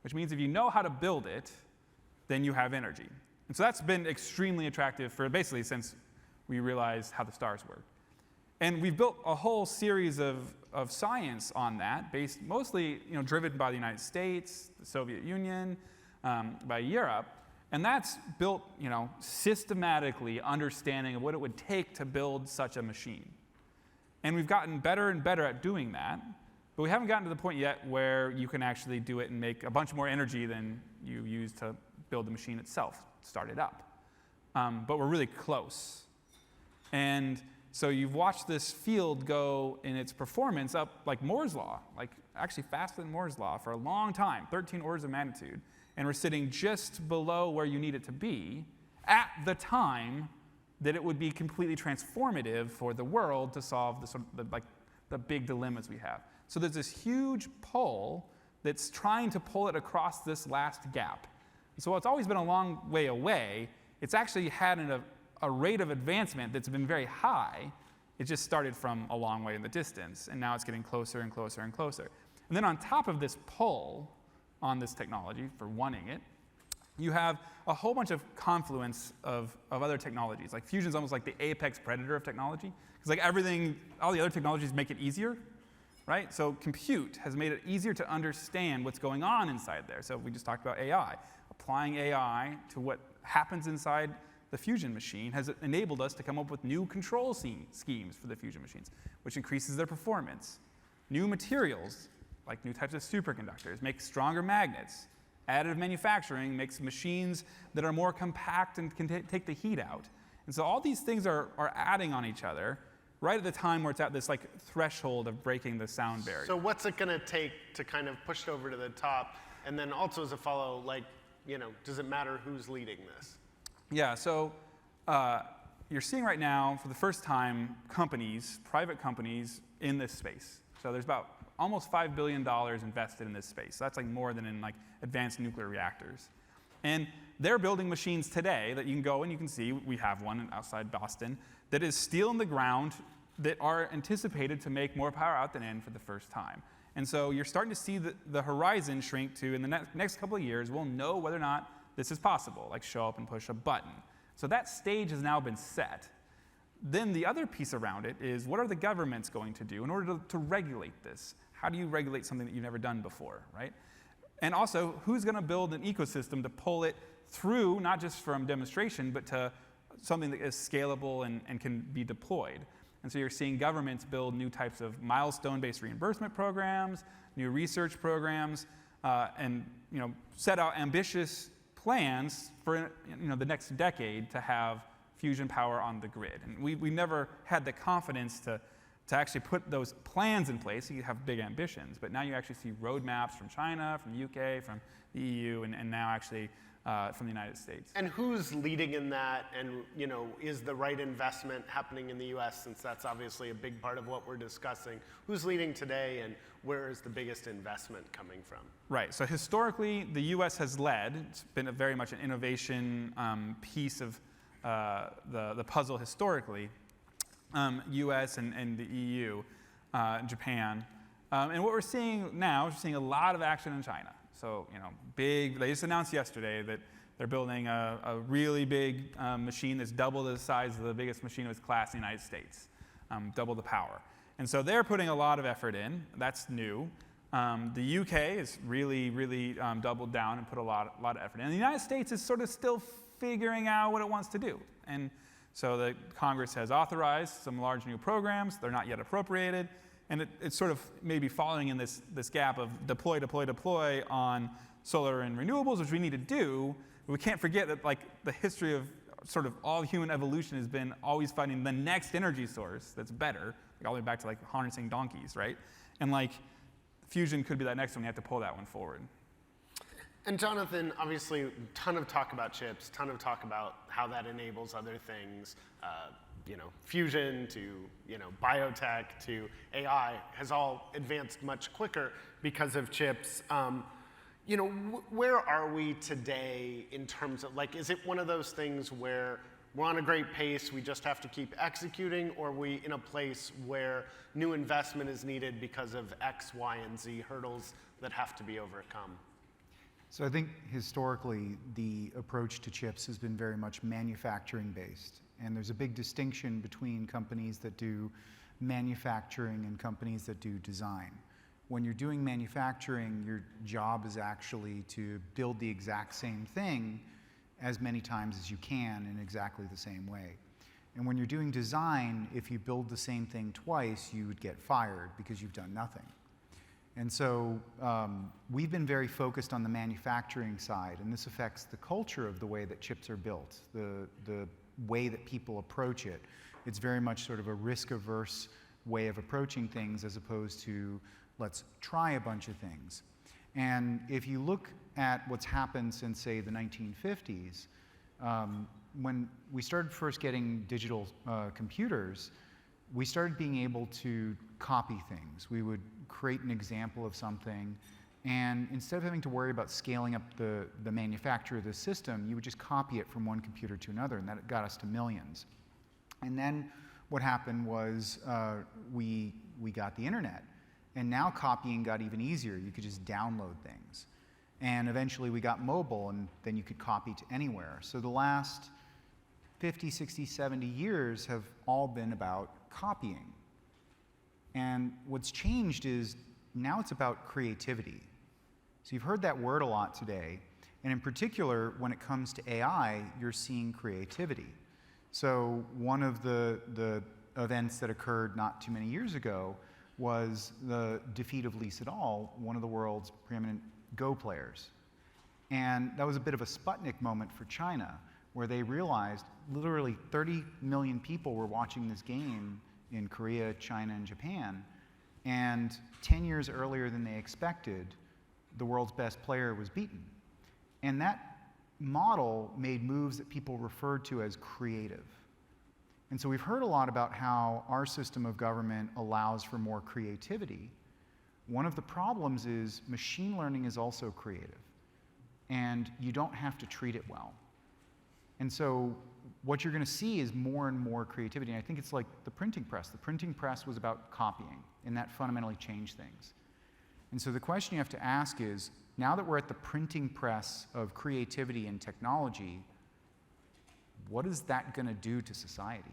which means if you know how to build it, then you have energy. And so that's been extremely attractive for basically since we realized how the stars work. And we've built a whole series of science on that, based mostly driven by the United States, the Soviet Union, by Europe. And that's built, systematically understanding of what it would take to build such a machine. And we've gotten better and better at doing that, but we haven't gotten to the point yet where you can actually do it and make a bunch more energy than you use to build the machine itself, start it up. But we're really close. And so you've watched this field go in its performance up like Moore's Law, actually faster than Moore's Law for a long time, 13 orders of magnitude. And we're sitting just below where you need it to be at the time that it would be completely transformative for the world to solve the big dilemmas we have. So there's this huge pull that's trying to pull it across this last gap. And so while it's always been a long way away, it's actually had a rate of advancement that's been very high. It just started from a long way in the distance, and now it's getting closer and closer and closer. And then on top of this pull on this technology for wanting it, you have a whole bunch of confluence of other technologies. Like fusion's almost like the apex predator of technology, because all the other technologies make it easier, right? So compute has made it easier to understand what's going on inside there. So we just talked about AI. Applying AI to what happens inside the fusion machine has enabled us to come up with new control schemes for the fusion machines, which increases their performance. New materials, like new types of superconductors, make stronger magnets. Additive manufacturing makes machines that are more compact and can take the heat out. And so all these things are adding on each other right at the time where it's at this threshold of breaking the sound barrier. So what's it going to take to kind of push it over to the top? And then also as a follow, does it matter who's leading this? Yeah, so you're seeing right now, for the first time, companies, private companies, in this space. So there's about almost $5 billion invested in this space. So that's like more than in like advanced nuclear reactors. And they're building machines today that you can go and you can see, we have one outside Boston, that is steel in the ground that are anticipated to make more power out than in for the first time. And so you're starting to see the horizon shrink to, in the next couple of years, we'll know whether or not this is possible, like show up and push a button. So that stage has now been set. Then the other piece around it is, what are the governments going to do in order to regulate this? How do you regulate something that you've never done before, right? And also, who's going to build an ecosystem to pull it through, not just from demonstration, but to something that is scalable and can be deployed? And so you're seeing governments build new types of milestone-based reimbursement programs, new research programs, and set out ambitious plans for the next decade to have fusion power on the grid. And we never had the confidence to actually put those plans in place. You have big ambitions, but now you actually see roadmaps from China, from the UK, from the EU, and now actually from the United States. And who's leading in that? And is the right investment happening in the U.S., since that's obviously a big part of what we're discussing? Who's leading today, and where is the biggest investment coming from? Right. So historically, the U.S. has led. It's been very much an innovation piece of the puzzle historically. U.S. and the EU, and Japan. And what we're seeing now is we're seeing a lot of action in China. So, big, they just announced yesterday that they're building a really big machine that's double the size of the biggest machine of its class in the United States, double the power. And so they're putting a lot of effort in. That's new. The UK is really doubled down and put a lot of effort in. And the United States is sort of still figuring out what it wants to do. And so the Congress has authorized some large new programs. They're not yet appropriated. And it's sort of maybe following in this gap of deploy on solar and renewables, which we need to do. But we can't forget that the history of sort of all human evolution has been always finding the next energy source that's better, all the way back to harnessing donkeys, right? And fusion could be that next one. You have to pull that one forward. And Jonathan, obviously, a ton of talk about chips, ton of talk about how that enables other things. Fusion to biotech to AI has all advanced much quicker because of chips. Where are we today in terms of is it one of those things where we're on a great pace, we just have to keep executing, or are we in a place where new investment is needed because of X, Y, and Z hurdles that have to be overcome? So I think historically the approach to chips has been very much manufacturing based. And there's a big distinction between companies that do manufacturing and companies that do design. When you're doing manufacturing, your job is actually to build the exact same thing as many times as you can in exactly the same way. And when you're doing design, if you build the same thing twice, you would get fired because you've done nothing. And so we've been very focused on the manufacturing side, and this affects the culture of the way that chips are built, the way that people approach it. It's very much sort of a risk-averse way of approaching things as opposed to let's try a bunch of things. And if you look at what's happened since, say, the 1950s, when we started first getting digital computers, we started being able to copy things. We would create an example of something, and instead of having to worry about scaling up the manufacture of the system, you would just copy it from one computer to another, and that got us to millions. And then what happened was we got the internet, and now copying got even easier. You could just download things. And eventually we got mobile, and then you could copy to anywhere. So the last 50, 60, 70 years have all been about copying. And what's changed is now it's about creativity. So you've heard that word a lot today, and in particular, when it comes to AI, you're seeing creativity. So one of the events that occurred not too many years ago was the defeat of Lee Sedol, one of the world's preeminent Go players. And that was a bit of a Sputnik moment for China, where they realized literally 30 million people were watching this game in Korea, China, and Japan. And 10 years earlier than they expected, the world's best player was beaten. And that model made moves that people referred to as creative. And so we've heard a lot about how our system of government allows for more creativity. One of the problems is machine learning is also creative, and you don't have to treat it well. And so what you're going to see is more and more creativity. And I think it's like the printing press. The printing press was about copying, and that fundamentally changed things. And so the question you have to ask is, now that we're at the printing press of creativity and technology, what is that going to do to society?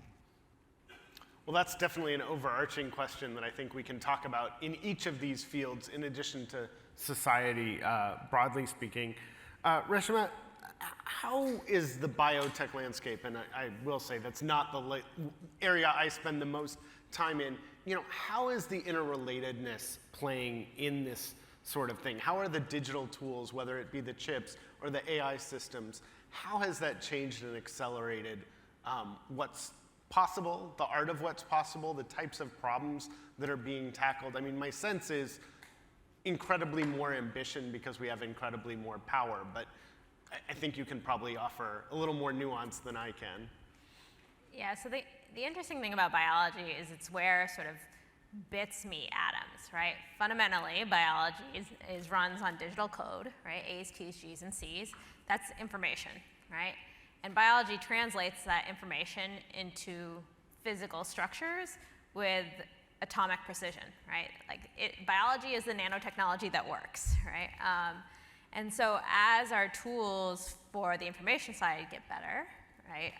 Well, that's definitely an overarching question that I think we can talk about in each of these fields, in addition to society, broadly speaking. Reshma, how is the biotech landscape, and I will say that's not the area I spend the most time in, how is the interrelatedness playing in this sort of thing? How are the digital tools, whether it be the chips or the AI systems, how has that changed and accelerated what's possible, the art of what's possible, the types of problems that are being tackled? I mean, my sense is incredibly more ambition because we have incredibly more power, but I think you can probably offer a little more nuance than I can. Yeah, so the interesting thing about biology is it's where sort of bits meet atoms, right? Fundamentally, biology runs on digital code, right? A's, T's, G's, and C's. That's information, right? And biology translates that information into physical structures with atomic precision, right? Biology is the nanotechnology that works, right? And so as our tools for the information side get better, right,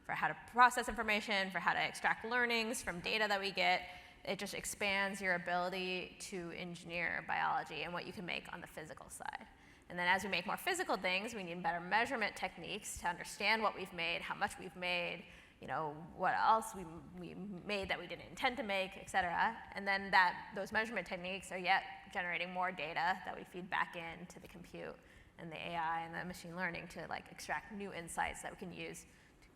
for how to process information, for how to extract learnings from data that we get, it just expands your ability to engineer biology and what you can make on the physical side. And then as we make more physical things, we need better measurement techniques to understand what we've made, how much we've made, what else we made that we didn't intend to make, et cetera. And then those measurement techniques are yet generating more data that we feed back into the compute and the AI and the machine learning to extract new insights that we can use to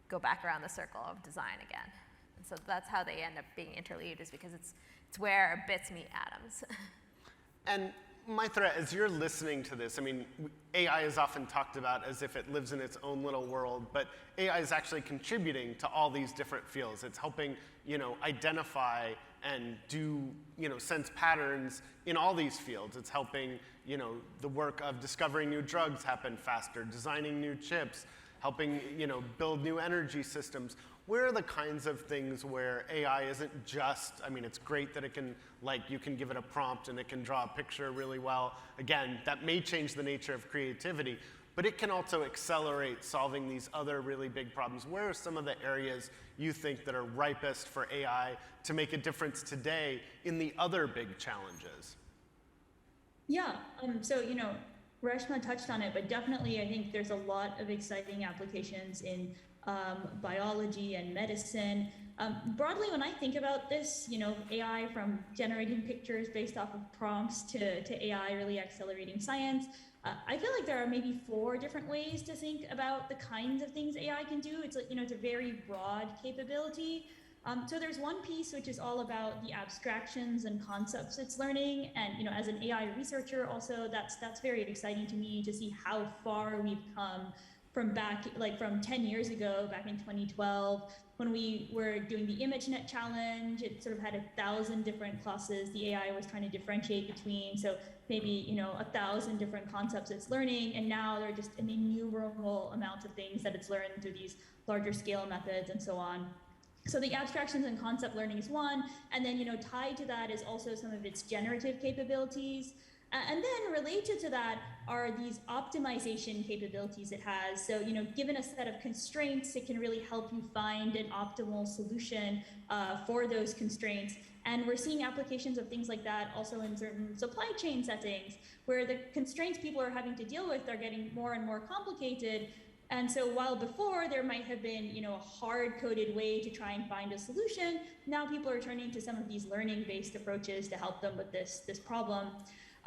go back around the circle of design again. And so that's how they end up being interleaved, is because it's where bits meet atoms. And Maithra, as you're listening to this, I mean, AI is often talked about as if it lives in its own little world, but AI is actually contributing to all these different fields. It's helping, identify and do, sense patterns in all these fields. It's helping, the work of discovering new drugs happen faster, designing new chips, helping, build new energy systems. Where are the kinds of things where AI isn't just, I mean, it's great that it can, you can give it a prompt and it can draw a picture really well. Again, that may change the nature of creativity, but it can also accelerate solving these other really big problems. Where are some of the areas you think that are ripest for AI to make a difference today in the other big challenges? Yeah, so, Reshma touched on it, but definitely I think there's a lot of exciting applications in biology and medicine. Broadly, when I think about this, AI from generating pictures based off of prompts to AI really accelerating science, I feel like there are maybe 4 different ways to think about the kinds of things AI can do. It's it's a very broad capability. So there's one piece which is all about the abstractions and concepts it's learning, and as an AI researcher, also that's very exciting to me to see how far we've come from back, from 10 years ago, back in 2012, when we were doing the ImageNet challenge. It sort of had 1,000 different classes the AI was trying to differentiate between. So maybe 1,000 different concepts it's learning, and now there are just an innumerable amount of things that it's learned through these larger scale methods and so on. So the abstractions and concept learning is one, and then tied to that is also some of its generative capabilities. And then related to that are these optimization capabilities it has. So, given a set of constraints, it can really help you find an optimal solution for those constraints. And we're seeing applications of things like that also in certain supply chain settings, where the constraints people are having to deal with are getting more and more complicated. And so while before there might have been, a hard-coded way to try and find a solution, now people are turning to some of these learning-based approaches to help them with this problem.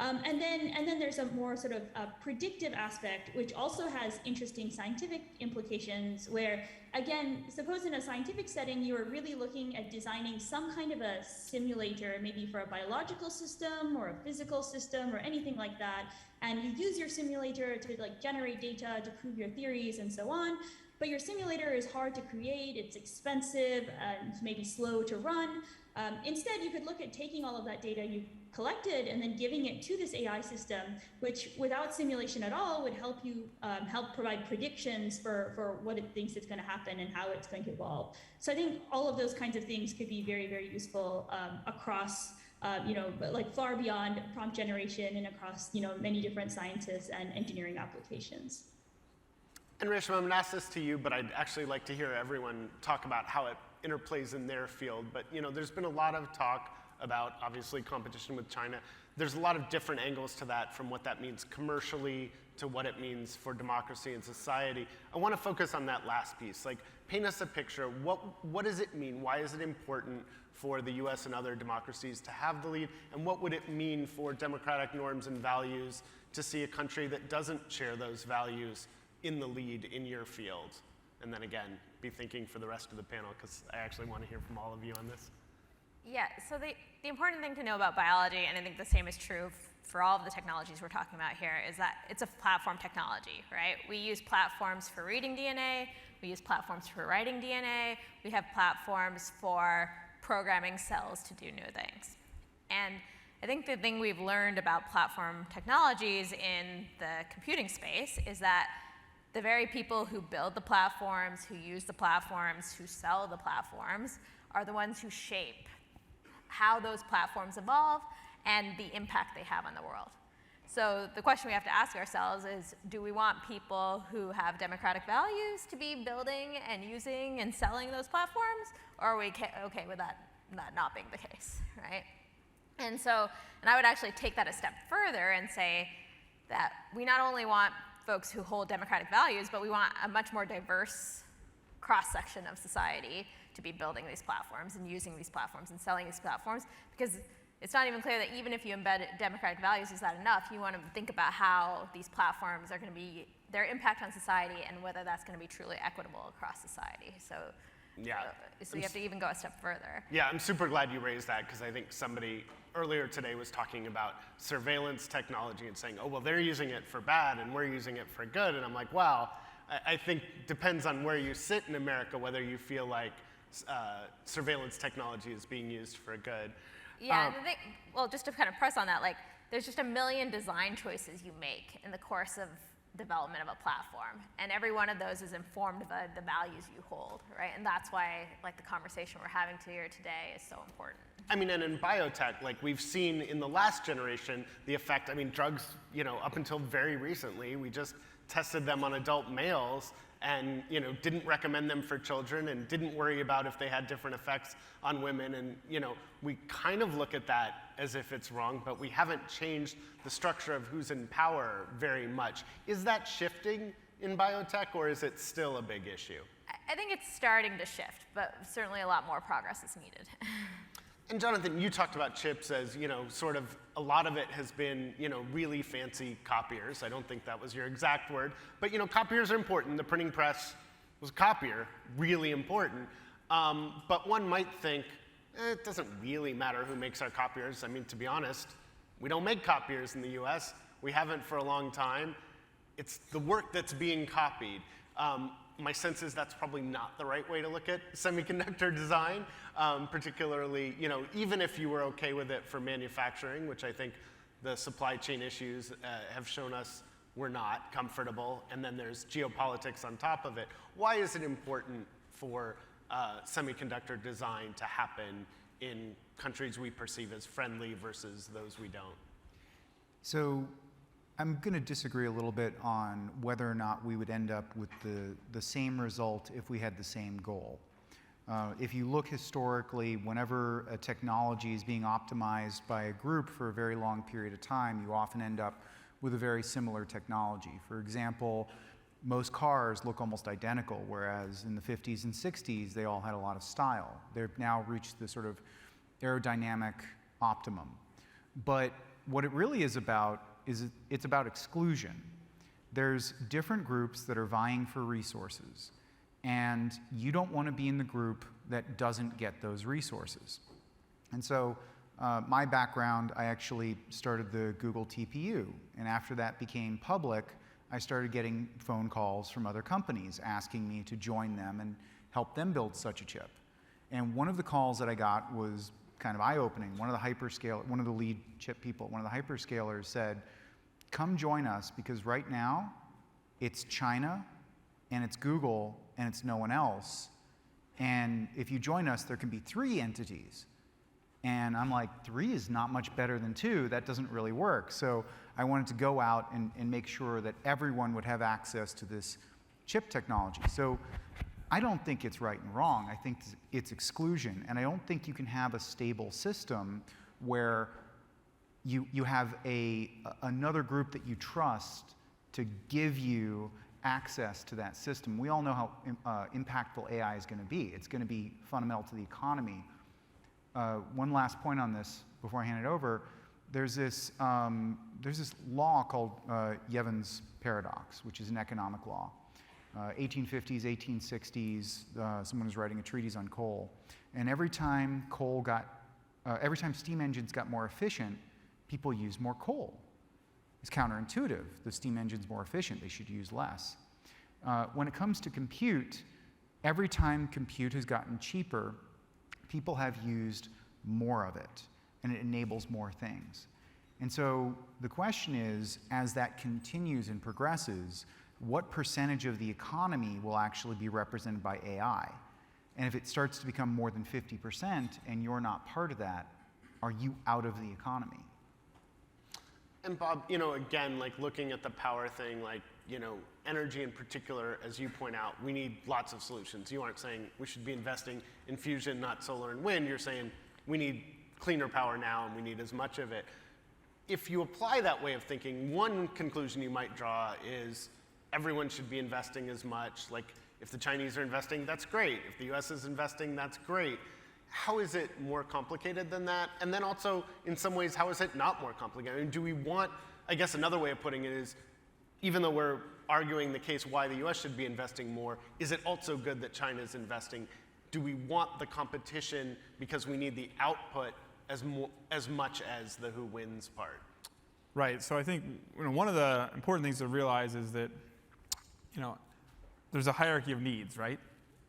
And then there's a more sort of predictive aspect, which also has interesting scientific implications where, again, suppose in a scientific setting, you are really looking at designing some kind of a simulator, maybe for a biological system or a physical system or anything like that. And you use your simulator to like generate data to prove your theories and so on. But your simulator is hard to create, it's expensive, and maybe slow to run. Instead, you could look at taking all of that data you collected and then giving it to this AI system, which without simulation at all would help you help provide predictions for what it thinks is going to happen and how it's going to evolve. So I think all of those kinds of things could be very, very useful across, like far beyond prompt generation and across, many different sciences and engineering applications. And Reshma, I'm going to ask this to you, but I'd actually like to hear everyone talk about how it interplays in their field. But there's been a lot of talk about, obviously, competition with China. There's a lot of different angles to that, from what that means commercially to what it means for democracy and society. I want to focus on that last piece. Like, paint us a picture. What does it mean? Why is it important for the US and other democracies to have the lead? And what would it mean for democratic norms and values to see a country that doesn't share those values in the lead in your field? And then again, be thinking for the rest of the panel, because I actually want to hear from all of you on this. Yeah, so the important thing to know about biology, and I think the same is true for all of the technologies we're talking about here, is that it's a platform technology, right? We use platforms for reading DNA, we use platforms for writing DNA, we have platforms for programming cells to do new things. And I think the thing we've learned about platform technologies in the computing space is that the very people who build the platforms, who use the platforms, who sell the platforms, are the ones who shape how those platforms evolve and the impact they have on the world. So the question we have to ask ourselves is, do we want people who have democratic values to be building and using and selling those platforms, or are we okay with that not being the case, right? And I would actually take that a step further and say that we not only want folks who hold democratic values, but we want a much more diverse cross-section of society to be building these platforms and using these platforms and selling these platforms, because it's not even clear that even if you embed democratic values, is that enough? You want to think about how these platforms are going to be, their impact on society, and whether that's going to be truly equitable across society. So you have to even go a step further. Yeah, I'm super glad you raised that, because I think somebody earlier today was talking about surveillance technology and saying, oh, well, they're using it for bad and we're using it for good. And I'm like, wow, I think depends on where you sit in America, whether you feel like surveillance technology is being used for good. Yeah, well, just to kind of press on that, like, there's just a million design choices you make in the course of development of a platform, and every one of those is informed by the values you hold, right? And that's why, like, the conversation we're having here today is so important. I mean, and in biotech, like, we've seen in the last generation the effect. I mean, drugs, up until very recently, we just tested them on adult males and didn't recommend them for children and didn't worry about if they had different effects on women. And we kind of look at that as if it's wrong, but we haven't changed the structure of who's in power very much. Is that shifting in biotech, or is it still a big issue? I think it's starting to shift, but certainly a lot more progress is needed. And Jonathan, you talked about chips as, sort of a lot of it has been, really fancy copiers. I don't think that was your exact word, but, copiers are important. The printing press was a copier, really important. But one might think, it doesn't really matter who makes our copiers. I mean, to be honest, we don't make copiers in the US. We haven't for a long time. It's the work that's being copied. My sense is that's probably not the right way to look at semiconductor design, particularly, even if you were okay with it for manufacturing, which I think the supply chain issues have shown us we're not comfortable, and then there's geopolitics on top of it. Why is it important for semiconductor design to happen in countries we perceive as friendly versus those we don't? So I'm going to disagree a little bit on whether or not we would end up with the same result if we had the same goal. If you look historically, whenever a technology is being optimized by a group for a very long period of time, you often end up with a very similar technology. For example, most cars look almost identical, whereas in the 50s and 60s, they all had a lot of style. They've now reached the sort of aerodynamic optimum. But what it really is about is it's about exclusion. There's different groups that are vying for resources, and you don't want to be in the group that doesn't get those resources. And so my background, I actually started the Google TPU, and after that became public, I started getting phone calls from other companies asking me to join them and help them build such a chip. And one of the calls that I got was kind of eye-opening. One of the lead chip people, one of the hyperscalers said, come join us, because right now it's China and it's Google and it's no one else. And if you join us, there can be 3 entities. And I'm like, 3 is not much better than 2. That doesn't really work. So I wanted to go out and make sure that everyone would have access to this chip technology. So I don't think it's right and wrong. I think it's exclusion. And I don't think you can have a stable system where you have another group that you trust to give you access to that system. We all know how impactful AI is going to be. It's going to be fundamental to the economy. One last point on this before I hand it over. There's this law called Yevon's paradox, which is an economic law. 1850s, 1860s, someone was writing a treatise on coal. And every time steam engines got more efficient, people used more coal. It's counterintuitive. The steam engine's more efficient, they should use less. When it comes to compute, every time compute has gotten cheaper, people have used more of it, and it enables more things. And so the question is, as that continues and progresses, what percentage of the economy will actually be represented by AI? And if it starts to become more than 50% and you're not part of that, are you out of the economy? And Bob, you know, again, like looking at the power thing, like, you know, energy in particular, as you point out, we need lots of solutions. You aren't saying we should be investing in fusion, not solar and wind. You're saying we need cleaner power now and we need as much of it. If you apply that way of thinking, one conclusion you might draw is everyone should be investing as much. Like, if the Chinese are investing, that's great. If the US is investing, that's great. How is it more complicated than that? And then also, in some ways, how is it not more complicated? I mean, do we want, I guess another way of putting it is, even though we're arguing the case why the US should be investing more, is it also good that China is investing? Do we want the competition because we need the output as much as the who wins part? Right. So I think one of the important things to realize is that there's a hierarchy of needs, right?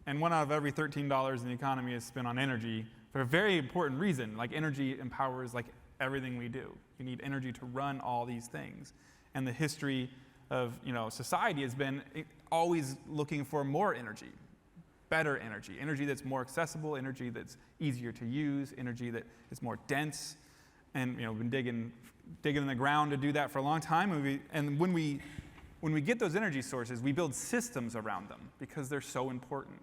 And 1 out of every $13 in the economy is spent on energy for a very important reason. Like, energy empowers like everything we do. You need energy to run all these things. And the history of society has been always looking for more energy, better energy, energy that's more accessible, energy that's easier to use, energy that is more dense. And we've been digging in the ground to do that for a long time. And when we get those energy sources, we build systems around them because they're so important.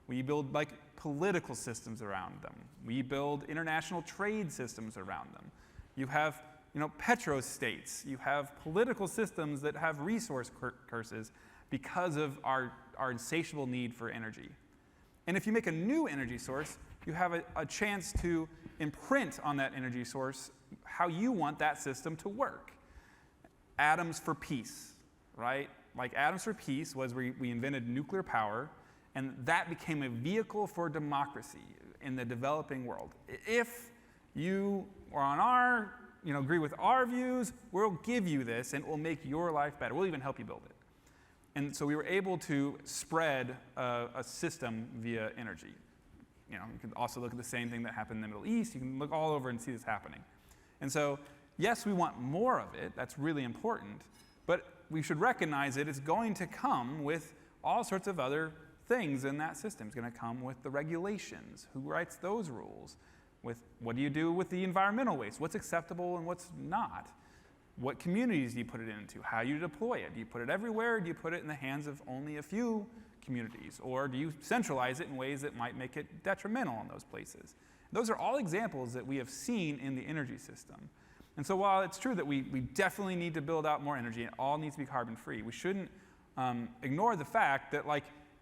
We build like political systems around them. We build international trade systems around them. You have petrostates. You have political systems that have resource curses because of our insatiable need for energy. And if you make a new energy source, you have a chance to imprint on that energy source how you want that system to work. Atoms for peace, right? Like, atoms for peace was we invented nuclear power, and that became a vehicle for democracy in the developing world. If you are on agree with our views, we'll give you this, and it will make your life better. We'll even help you build it. And so we were able to spread a system via energy. You can also look at the same thing that happened in the Middle East. You can look all over and see this happening. And so, yes, we want more of it. That's really important. But we should recognize that it's going to come with all sorts of other things in that system. It's going to come with the regulations. Who writes those rules? With what do you do with the environmental waste? What's acceptable and what's not? What communities do you put it into? How do you deploy it? Do you put it everywhere? Or do you put it in the hands of only a few communities? Or do you centralize it in ways that might make it detrimental in those places? Those are all examples that we have seen in the energy system. And so while it's true that we definitely need to build out more energy, and it all needs to be carbon-free, we shouldn't ignore the fact that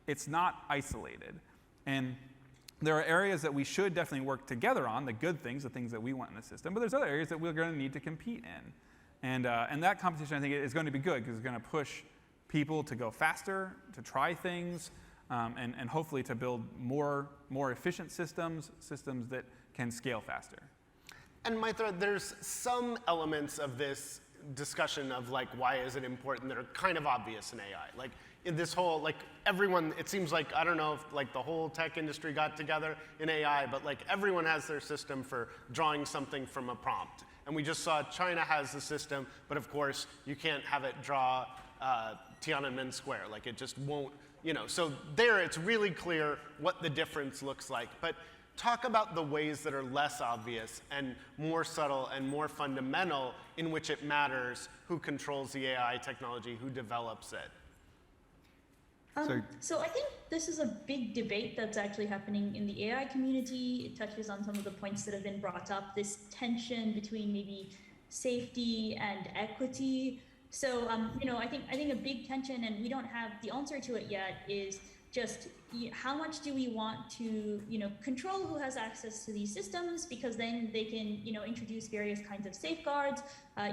it's not isolated. And there are areas that we should definitely work together on, the good things, the things that we want in the system, but there's other areas that we're going to need to compete in. And that competition, I think, is going to be good because it's going to push people to go faster, to try things, and hopefully to build more efficient systems that can scale faster. And Maitra, there's some elements of this discussion of like, why is it important, that are kind of obvious in AI. Like in this whole, like everyone, it seems like, I don't know if like the whole tech industry got together in AI, but like everyone has their system for drawing something from a prompt. And we just saw China has the system, but of course you can't have it draw Tiananmen Square. Like it just won't, you know. So there it's really clear what the difference looks like. But talk about the ways that are less obvious and more subtle and more fundamental in which it matters who controls the AI technology, who develops it. So I think this is a big debate that's actually happening in the AI community. It touches on some of the points that have been brought up, this tension between maybe safety and equity. So you know, I think a big tension, and we don't have the answer to it yet, is just how much do we want to, you know, control who has access to these systems, because then they can, you know, introduce various kinds of safeguards.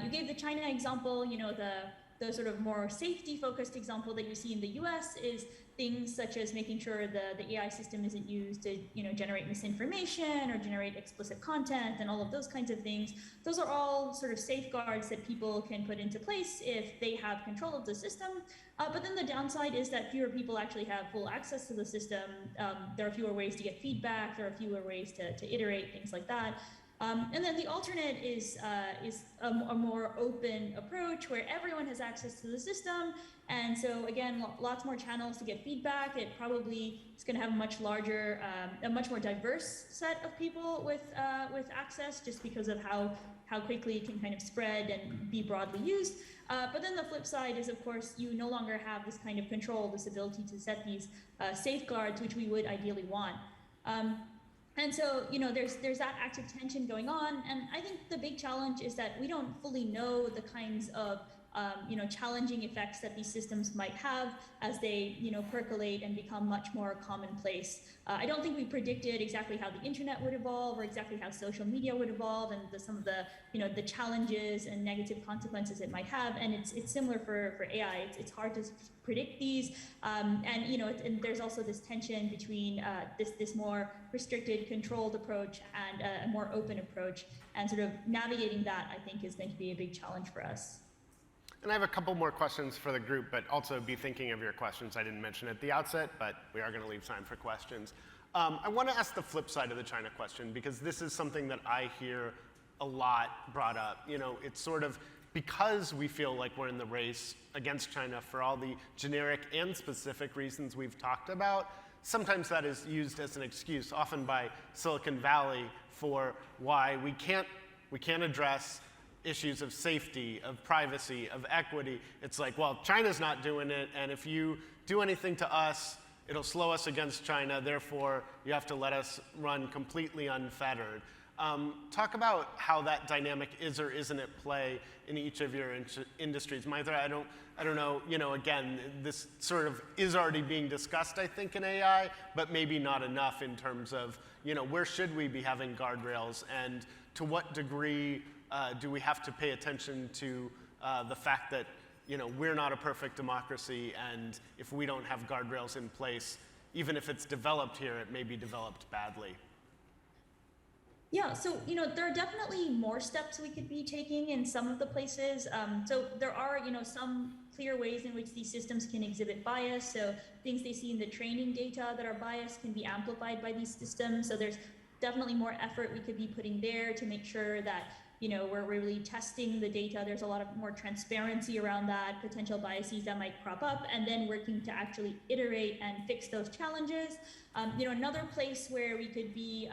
You gave the China example. You know, the sort of more safety-focused example that you see in the US is things such as making sure the AI system isn't used to, you know, generate misinformation or generate explicit content and all of those kinds of things. Those are all sort of safeguards that people can put into place if they have control of the system. But then the downside is that fewer people actually have full access to the system. There are fewer ways to get feedback. There are fewer ways to iterate, things like that. And then the alternate is a more open approach where everyone has access to the system. And so again, lots more channels to get feedback. It probably is going to have a much larger, a much more diverse set of people with access, just because of how quickly it can kind of spread and be broadly used. But then the flip side is, of course, you no longer have this kind of control, this ability to set these safeguards, which we would ideally want. And so, you know, there's that active tension going on. And I think the big challenge is that we don't fully know the kinds of, you know, challenging effects that these systems might have as they, you know, percolate and become much more commonplace. I don't think we predicted exactly how the internet would evolve or exactly how social media would evolve and some of the, you know, the challenges and negative consequences it might have. And it's similar for AI. It's hard to predict these. And, you know, and there's also this tension between this more restricted, controlled approach and a more open approach. And sort of navigating that, I think, is going to be a big challenge for us. And I have a couple more questions for the group, but also be thinking of your questions. I didn't mention at the outset, but we are going to leave time for questions. I want to ask the flip side of the China question, because this is something that I hear a lot brought up. You know, it's sort of because we feel like we're in the race against China for all the generic and specific reasons we've talked about. Sometimes that is used as an excuse, often by Silicon Valley, for why we can't address issues of safety, of privacy, of equity. It's like, well, China's not doing it, and if you do anything to us, it'll slow us against China, therefore you have to let us run completely unfettered. Talk about how that dynamic is or isn't at play in each of your industries. Maitra, I don't know, you know, again, this sort of is already being discussed, I think, in AI, but maybe not enough in terms of, you know, where should we be having guardrails, and to what degree do we have to pay attention to the fact that, you know, we're not a perfect democracy, and if we don't have guardrails in place, even if it's developed here, it may be developed badly? Yeah, so, you know, there are definitely more steps we could be taking in some of the places. So there are, you know, some clear ways in which these systems can exhibit bias. So things they see in the training data that are biased can be amplified by these systems. So there's definitely more effort we could be putting there to make sure that, you know, we're really testing the data. There's a lot of more transparency around that, potential biases that might crop up, and then working to actually iterate and fix those challenges. You know, another place where we could be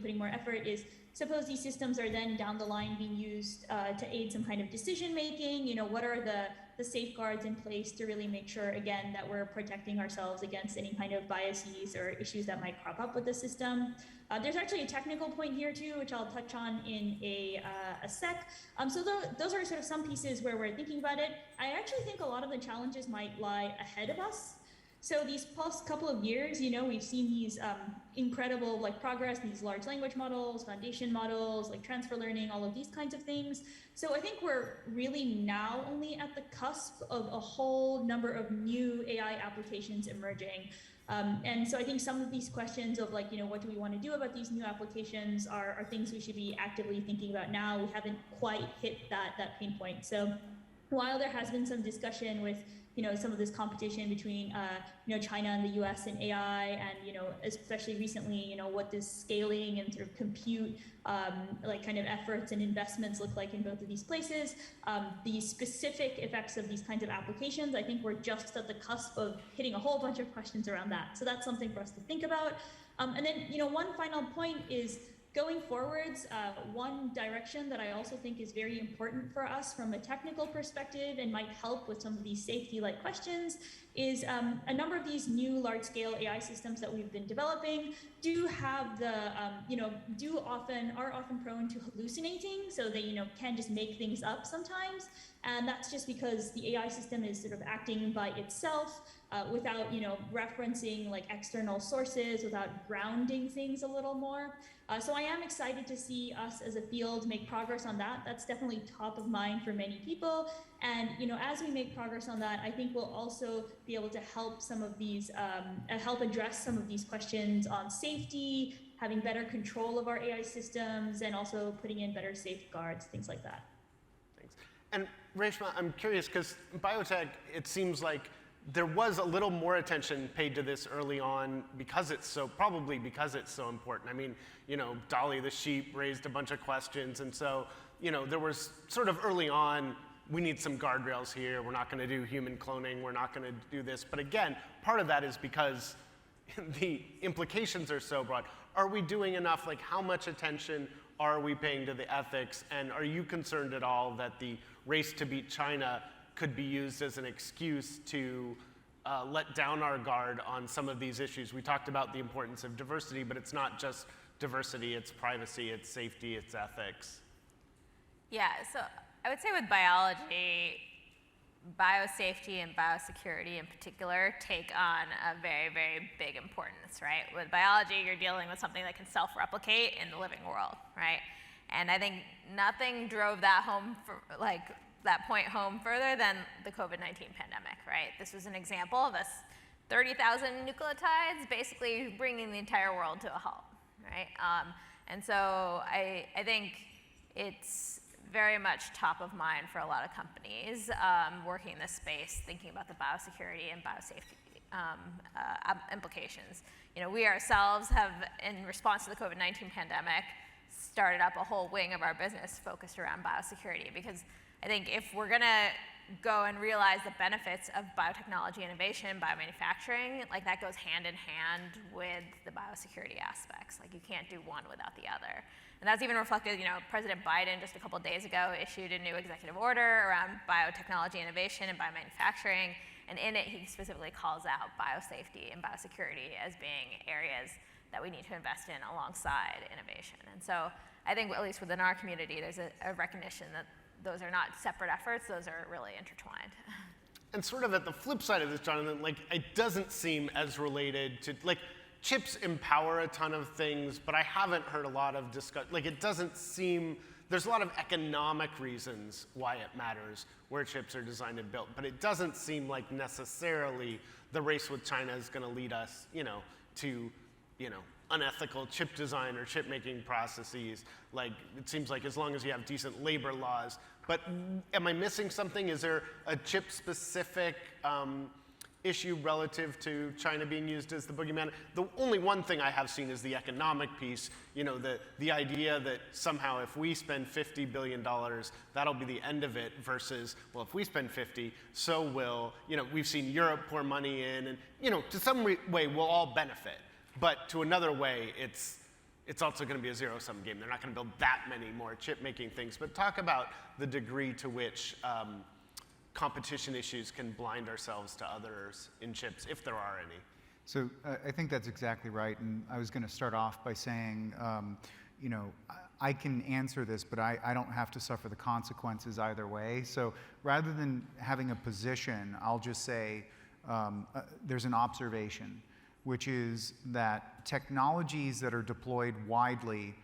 putting more effort is, suppose these systems are then down the line being used to aid some kind of decision making. You know, what are the safeguards in place to really make sure, again, that we're protecting ourselves against any kind of biases or issues that might crop up with the system. There's actually a technical point here too, which I'll touch on in a sec. So those are sort of some pieces where we're thinking about it. I actually think a lot of the challenges might lie ahead of us. So these past couple of years, we've seen these incredible progress, these large language models, foundation models, transfer learning, all of these kinds of things. So I think we're really now only at the cusp of a whole number of new AI applications emerging. And so I think some of these questions of what do we want to do about these new applications are things we should be actively thinking about now. We haven't quite hit that pain point. So while there has been some discussion with some of this competition between China and the US and AI, and especially recently, what does scaling and sort of compute kind of efforts and investments look like in both of these places? The specific effects of these kinds of applications, I think we're just at the cusp of hitting a whole bunch of questions around that. So that's something for us to think about. And then one final point is, going forwards, one direction that I also think is very important for us from a technical perspective and might help with some of these safety-like questions is a number of these new large-scale AI systems that we've been developing do have the, are often prone to hallucinating, so they, can just make things up sometimes. And that's just because the AI system is sort of acting by itself without, referencing external sources, without grounding things a little more. So I am excited to see us as a field make progress on that. That's definitely top of mind for many people. And as we make progress on that, I think we'll also be able to help some of these, help address some of these questions on safety, having better control of our AI systems, and also putting in better safeguards, things like that. Thanks. And Reshma, I'm curious, because biotech, it seems like there was a little more attention paid to this early on probably because it's so important. I mean, Dolly the sheep raised a bunch of questions, and so, there was sort of early on, we need some guardrails here, we're not gonna do human cloning, we're not gonna do this. But again, part of that is because the implications are so broad. Are we doing enough? How much attention are we paying to the ethics? And are you concerned at all that the race to beat China could be used as an excuse to let down our guard on some of these issues? We talked about the importance of diversity, but it's not just diversity, it's privacy, it's safety, it's ethics. Yeah, so I would say with biology, biosafety and biosecurity in particular take on a very, very big importance, right? With biology, you're dealing with something that can self-replicate in the living world, right? And I think nothing drove that home that point home further than the COVID-19 pandemic, right? This was an example of us 30,000 nucleotides basically bringing the entire world to a halt, right? And so I think it's very much top of mind for a lot of companies working in this space, thinking about the biosecurity and biosafety implications. We ourselves have, in response to the COVID-19 pandemic, started up a whole wing of our business focused around biosecurity, because I think if we're gonna go and realize the benefits of biotechnology innovation, biomanufacturing, that goes hand in hand with the biosecurity aspects. You can't do one without the other. And that's even reflected, President Biden just a couple of days ago issued a new executive order around biotechnology innovation and biomanufacturing. And in it, he specifically calls out biosafety and biosecurity as being areas that we need to invest in alongside innovation. And so I think, at least within our community, there's a recognition that those are not separate efforts, those are really intertwined. And sort of at the flip side of this, Jonathan, it doesn't seem as related to, chips empower a ton of things, but I haven't heard a lot of discussion. It doesn't seem, there's a lot of economic reasons why it matters where chips are designed and built, but it doesn't seem like necessarily the race with China is gonna lead us, to, unethical chip design or chip making processes. It seems like as long as you have decent labor laws. But am I missing something? Is there a chip specific issue relative to China being used as the boogeyman? The only one thing I have seen is the economic piece, the idea that somehow if we spend $50 billion, that'll be the end of it, versus, well, if we spend 50, so will, we've seen Europe pour money in, and, to some way we'll all benefit. But to another way, it's also going to be a zero-sum game. They're not going to build that many more chip-making things. But talk about the degree to which competition issues can blind ourselves to others in chips, if there are any. So I think that's exactly right. And I was going to start off by saying, I can answer this, but I don't have to suffer the consequences either way. So rather than having a position, I'll just say, there's an observation, which is that technologies that are deployed widely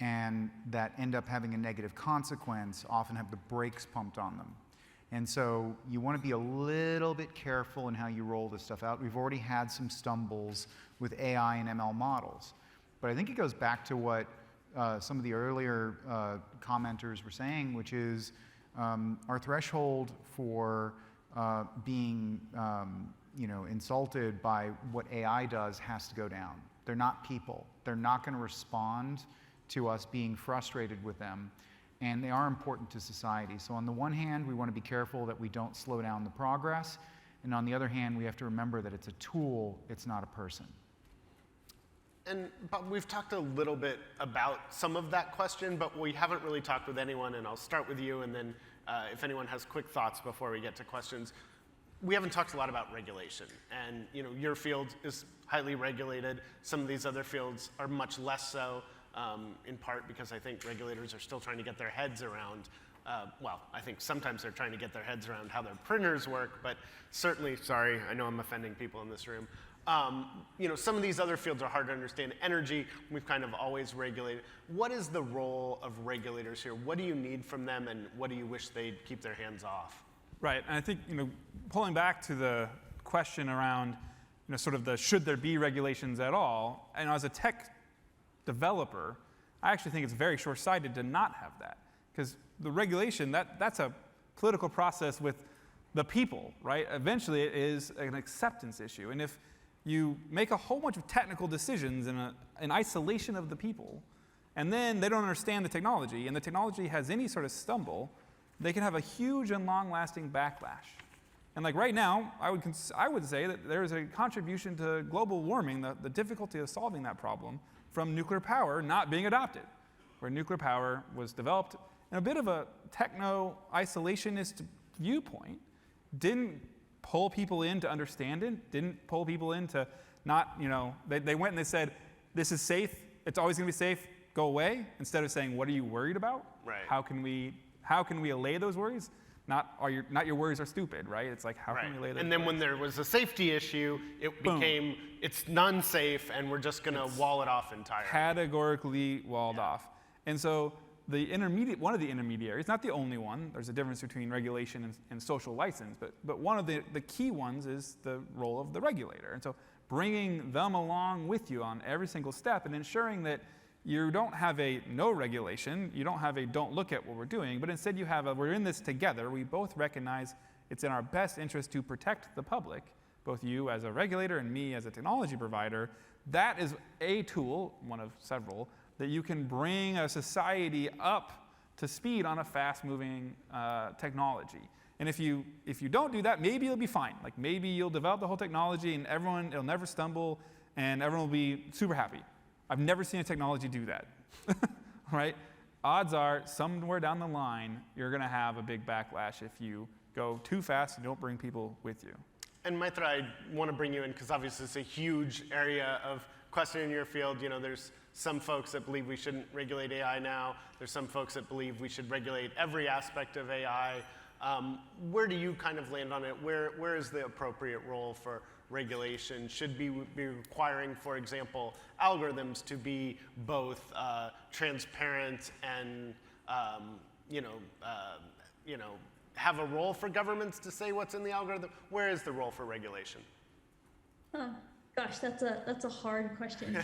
and that end up having a negative consequence often have the brakes pumped on them. And so you want to be a little bit careful in how you roll this stuff out. We've already had some stumbles with AI and ML models. But I think it goes back to what some of the earlier commenters were saying, which is our threshold for being insulted by what AI does has to go down. They're not people. They're not going to respond to us being frustrated with them. And they are important to society. So on the one hand, we want to be careful that we don't slow down the progress. And on the other hand, we have to remember that it's a tool, it's not a person. And Bob, we've talked a little bit about some of that question, but we haven't really talked with anyone, and I'll start with you, and then if anyone has quick thoughts before we get to questions. We haven't talked a lot about regulation, and your field is highly regulated. Some of these other fields are much less so, in part because I think regulators are still trying to get their heads around, well, I think sometimes they're trying to get their heads around how their printers work, but certainly, sorry, I know I'm offending people in this room. Some of these other fields are hard to understand. Energy, we've kind of always regulated. What is the role of regulators here? What do you need from them, and what do you wish they'd keep their hands off? Right, and I think pulling back to the question around sort of the should there be regulations at all, and as a tech developer, I actually think it's very short-sighted to not have that, because the regulation that's a political process with the people, right? Eventually, it is an acceptance issue, and if you make a whole bunch of technical decisions in isolation of the people, and then they don't understand the technology, and the technology has any sort of stumble, they can have a huge and long-lasting backlash. And like right now, I would say that there is a contribution to global warming, the difficulty of solving that problem, from nuclear power not being adopted, where nuclear power was developed in a bit of a techno-isolationist viewpoint, didn't pull people in to understand it, didn't pull people in to not, they went and they said, this is safe, it's always going to be safe, go away, instead of saying, what are you worried about? Right. How can we allay those worries? Not your worries are stupid, right? It's like, how can we allay those worries? And then when there was a safety issue, it became, it's non-safe, and we're just going to wall it off entirely. Categorically walled off. And so one of the intermediaries, not the only one, there's a difference between regulation and social license, but one of the key ones is the role of the regulator. And so bringing them along with you on every single step and ensuring that you don't have a no regulation, you don't have a don't look at what we're doing, but instead you have a we're in this together. We both recognize it's in our best interest to protect the public, both you as a regulator and me as a technology provider. That is a tool, one of several, that you can bring a society up to speed on a fast-moving technology. And if you don't do that, maybe you'll be fine. Like maybe you'll develop the whole technology and it'll never stumble and everyone will be super happy. I've never seen a technology do that, right? Odds are somewhere down the line, you're going to have a big backlash if you go too fast and don't bring people with you. And Maitra, I want to bring you in because obviously it's a huge area of question in your field. There's some folks that believe we shouldn't regulate AI now. There's some folks that believe we should regulate every aspect of AI. Where do you kind of land on it? Where is the appropriate role for regulation? Should be requiring, for example, algorithms to be both transparent and have a role for governments to say what's in the algorithm? Where is the role for regulation? Gosh, that's a hard question.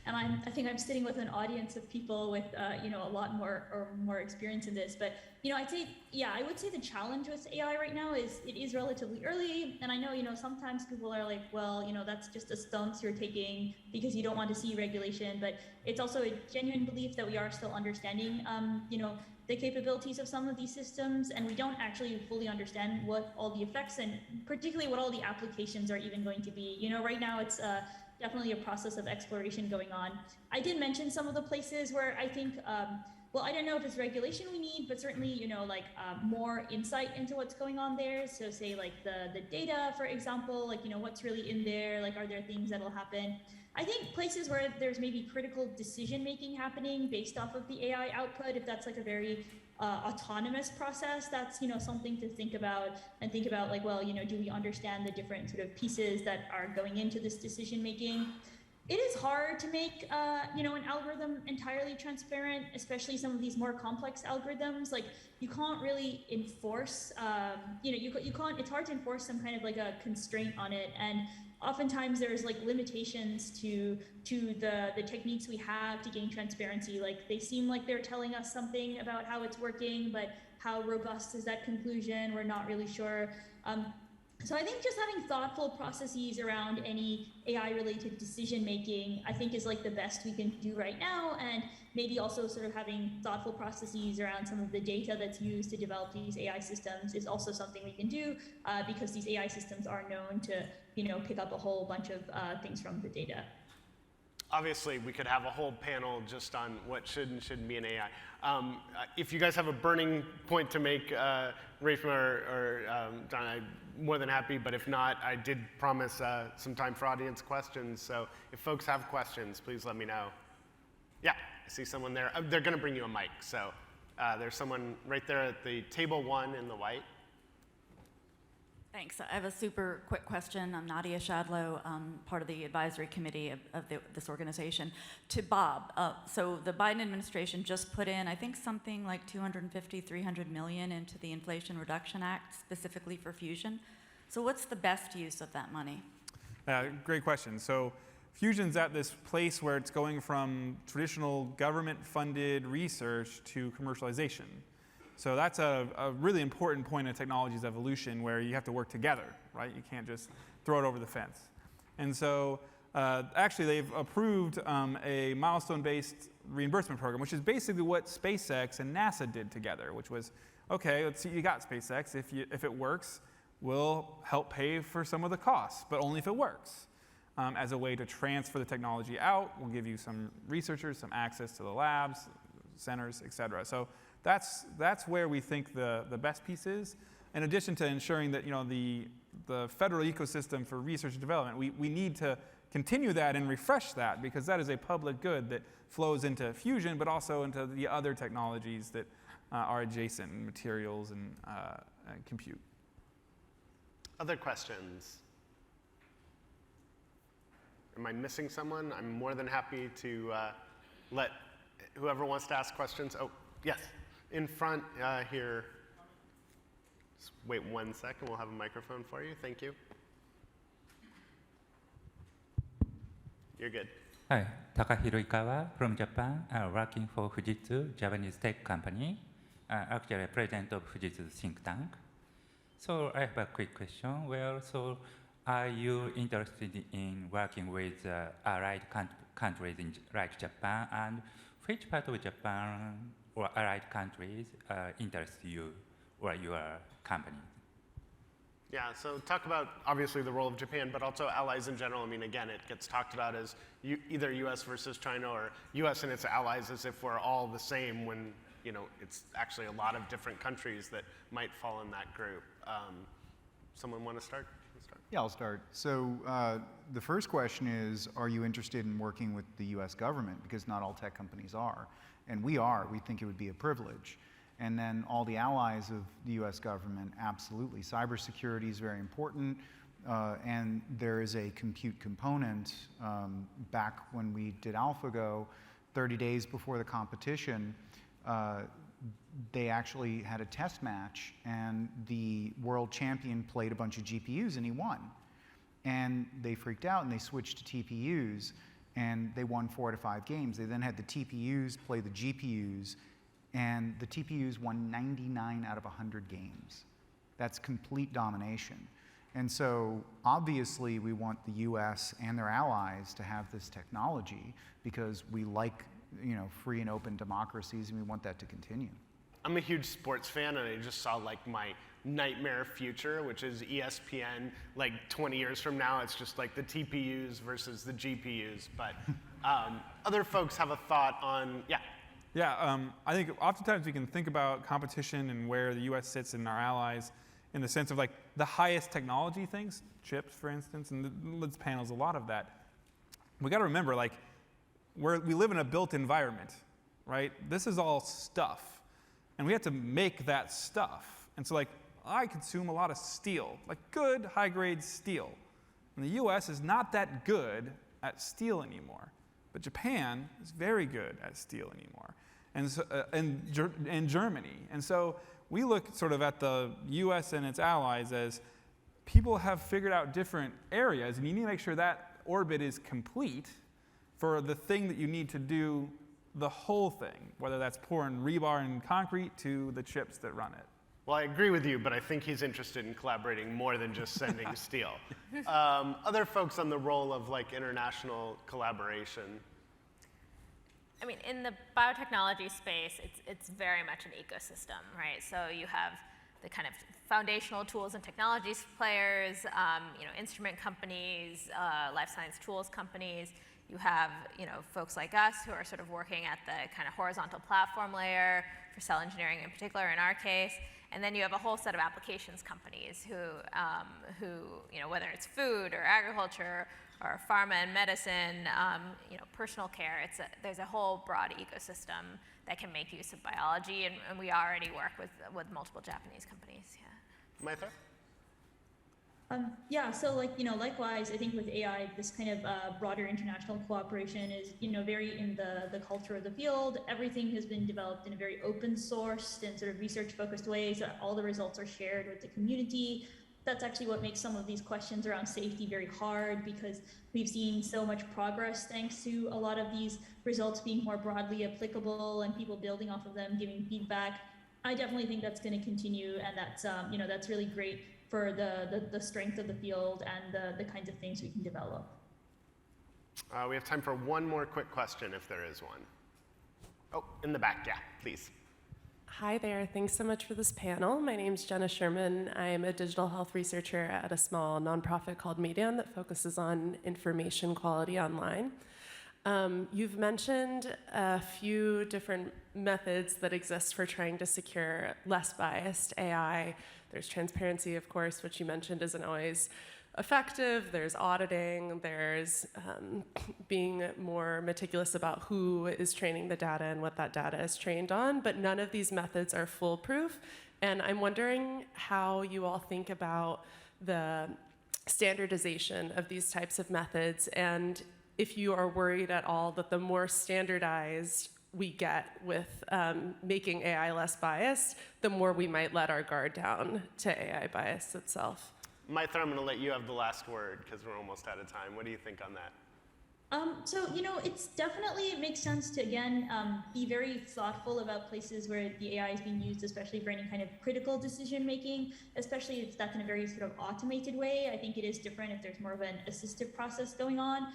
And I think I'm sitting with an audience of people with a lot more experience in this. But I'd say, I would say the challenge with AI right now is it is relatively early. And I know sometimes people are like, well, that's just a stance you're taking because you don't want to see regulation. But it's also a genuine belief that we are still understanding the capabilities of some of these systems, and we don't actually fully understand what all the effects and particularly what all the applications are even going to be. Right now it's definitely a process of exploration going on. I did mention some of the places where I think, well, I don't know if it's regulation we need, but certainly, more insight into what's going on there. So say like the data, for example, like, what's really in there, like, are there things that'll happen? I think places where there's maybe critical decision-making happening based off of the AI output, if that's like a very autonomous process, that's something to think about, and think about like, well, do we understand the different sort of pieces that are going into this decision making? It is hard to make an algorithm entirely transparent, especially some of these more complex algorithms. Like you can't really enforce, you can't. It's hard to enforce some kind of like a constraint on it, and oftentimes there's like limitations to the techniques we have to gain transparency. Like they seem like they're telling us something about how it's working, but how robust is that conclusion? We're not really sure. So I think just having thoughtful processes around any AI-related decision-making, I think is like the best we can do right now, and maybe also sort of having thoughtful processes around some of the data that's used to develop these AI systems is also something we can do, because these AI systems are known to, pick up a whole bunch of things from the data. Obviously, we could have a whole panel just on what should and shouldn't be in AI. If you guys have a burning point to make, Rafema or Don, I'm more than happy, but if not, I did promise some time for audience questions, so if folks have questions, please let me know. Yeah, I see someone there. They're going to bring you a mic, so there's someone right there at the table 1 in the white. Thanks. I have a super quick question. I'm Nadia Shadlow, part of the advisory committee of this organization. To Bob, so the Biden administration just put in, I think, something like $250, $300 million into the Inflation Reduction Act specifically for fusion. So what's the best use of that money? Great question. So fusion's at this place where it's going from traditional government-funded research to commercialization. So that's a really important point in technology's evolution, where you have to work together, right? You can't just throw it over the fence. And so actually they've approved a milestone-based reimbursement program, which is basically what SpaceX and NASA did together, which was, okay, let's see, you got SpaceX. If it works, we'll help pay for some of the costs, but only if it works. As a way to transfer the technology out, we'll give you some researchers, some access to the labs, centers, et cetera. So that's where we think the best piece is. In addition to ensuring that the federal ecosystem for research and development, we need to continue that and refresh that, because that is a public good that flows into fusion, but also into the other technologies that are adjacent, materials and compute. Other questions? Am I missing someone? I'm more than happy to let whoever wants to ask questions. Oh, yes. In front here. Just wait 1 second. We'll have a microphone for you. Thank you. You're good. Hi, Takahiro Ikawa from Japan, working for Fujitsu, Japanese tech company, actually president of Fujitsu think tank. So I have a quick question. So are you interested in working with allied countries like Japan, and which part of Japan or allied countries interest you or your company? Yeah, so talk about obviously the role of Japan, but also allies in general. I mean, again, it gets talked about as either US versus China, or US and its allies, as if we're all the same, when it's actually a lot of different countries that might fall in that group. Someone want to start? Yeah, I'll start. So the first question is, are you interested in working with the US government? Because not all tech companies are. And we are. We think it would be a privilege. And then all the allies of the US government, absolutely. Cybersecurity is very important. And there is a compute component. Back when we did AlphaGo, 30 days before the competition, they actually had a test match, and the world champion played a bunch of GPUs, and he won. And they freaked out, and they switched to TPUs, and they won 4 out of 5 games. They then had the TPUs play the GPUs, and the TPUs won 99 out of 100 games. That's complete domination. And so obviously we want the US and their allies to have this technology, because we like free and open democracies, and we want that to continue. I'm a huge sports fan, and I just saw like my nightmare future, which is ESPN, like 20 years from now, it's just like the TPUs versus the GPUs. But other folks have a thought on, yeah. Yeah, I think oftentimes we can think about competition and where the US sits in our allies in the sense of like the highest technology things, chips, for instance, and the LIDS panel is a lot of that. We got to remember, like, we live in a built environment, right? This is all stuff. And we had to make that stuff. And so like, I consume a lot of steel, like good high-grade steel. And the US is not that good at steel anymore. But Japan is very good at steel anymore. And, so, and Germany. And so we look sort of at the US and its allies as people have figured out different areas, and you need to make sure that orbit is complete for the thing that you need to do the whole thing, whether that's pouring rebar and concrete to the chips that run it. Well, I agree with you, but I think he's interested in collaborating more than just sending steel. Other folks on the role of like international collaboration. I mean, in the biotechnology space, it's very much an ecosystem, right? So you have the kind of foundational tools and technologies players, instrument companies, life science tools companies. You have, folks like us who are sort of working at the kind of horizontal platform layer for cell engineering in particular in our case. And then you have a whole set of applications companies who whether it's food or agriculture or pharma and medicine, personal care, there's a whole broad ecosystem that can make use of biology, and we already work with multiple Japanese companies. Yeah. Maitha? Yeah, so likewise, I think with AI, this kind of broader international cooperation is, very in the culture of the field. Everything has been developed in a very open sourced and sort of research focused way, so all the results are shared with the community. That's actually what makes some of these questions around safety very hard, because we've seen so much progress thanks to a lot of these results being more broadly applicable and people building off of them, giving feedback. I definitely think that's going to continue, and that's really great for the strength of the field and the kinds of things we can develop. We have time for one more quick question, if there is one. Oh, in the back, yeah, please. Hi there, thanks so much for this panel. My name's Jenna Sherman. I'm a digital health researcher at a small nonprofit called Median that focuses on information quality online. You've mentioned a few different methods that exist for trying to secure less biased AI. There's transparency, of course, which you mentioned isn't always effective. There's auditing. There's being more meticulous about who is training the data and what that data is trained on. But none of these methods are foolproof. And I'm wondering how you all think about the standardization of these types of methods, and if you are worried at all that the more standardized we get with making AI less biased, the more we might let our guard down to AI bias itself. Maitha, I'm going to let you have the last word because we're almost out of time. What do you think on that? It's definitely, it makes sense to, again, be very thoughtful about places where the AI is being used, especially for any kind of critical decision making, especially if that's in a very sort of automated way. I think it is different if there's more of an assistive process going on.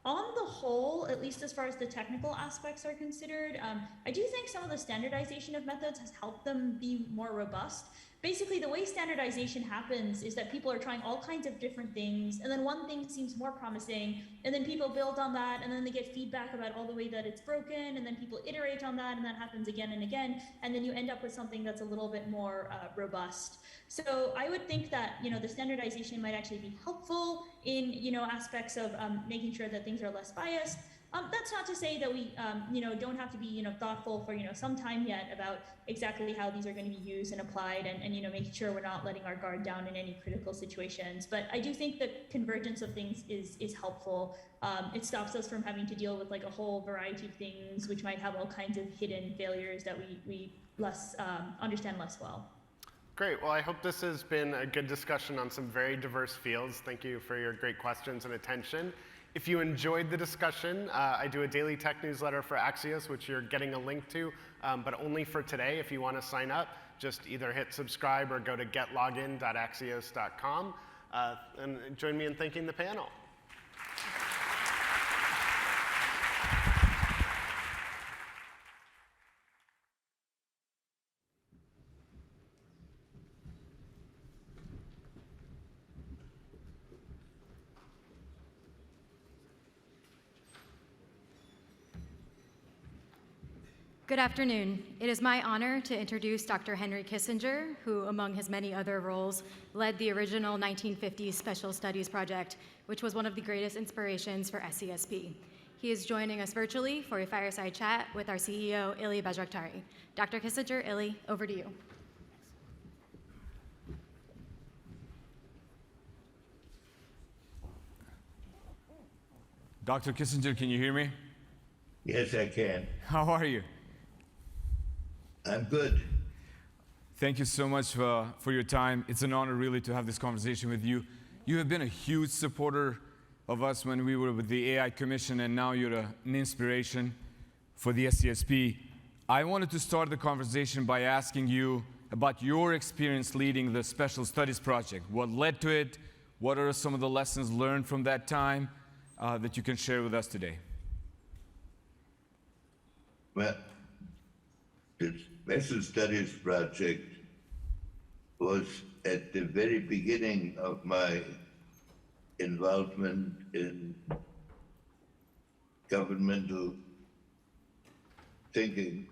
On the whole, at least as far as the technical aspects are considered, I do think some of the standardization of methods has helped them be more robust. Basically, the way standardization happens is that people are trying all kinds of different things, and then one thing seems more promising, and then people build on that, and then they get feedback about all the way that it's broken, and then people iterate on that, and that happens again and again, and then you end up with something that's a little bit more robust. So I would think that the standardization might actually be helpful in aspects of making sure that things are less biased. That's not to say that we don't have to be thoughtful for some time yet about exactly how these are going to be used and applied, and making sure we're not letting our guard down in any critical situations. But I do think the convergence of things is helpful. It stops us from having to deal with like a whole variety of things which might have all kinds of hidden failures that we understand less well. Great. Well, I hope this has been a good discussion on some very diverse fields. Thank you for your great questions and attention. If you enjoyed the discussion, I do a daily tech newsletter for Axios, which you're getting a link to, but only for today. If you want to sign up, just either hit subscribe or go to getlogin.axios.com. And join me in thanking the panel. Good afternoon. It is my honor to introduce Dr. Henry Kissinger, who, among his many other roles, led the original 1950s Special Studies Project, which was one of the greatest inspirations for SCSP. He is joining us virtually for a fireside chat with our CEO, Ilya Bayraktari. Dr. Kissinger, Ilya, over to you. Dr. Kissinger, can you hear me? Yes, I can. How are you? I'm good. Thank you so much for your time. It's an honor really to have this conversation with you. You have been a huge supporter of us when we were with the AI Commission, and now you're an inspiration for the SCSP. I wanted to start the conversation by asking you about your experience leading the Special Studies Project. What led to it? What are some of the lessons learned from that time that you can share with us today? Well, the Special Studies Project was at the very beginning of my involvement in governmental thinking.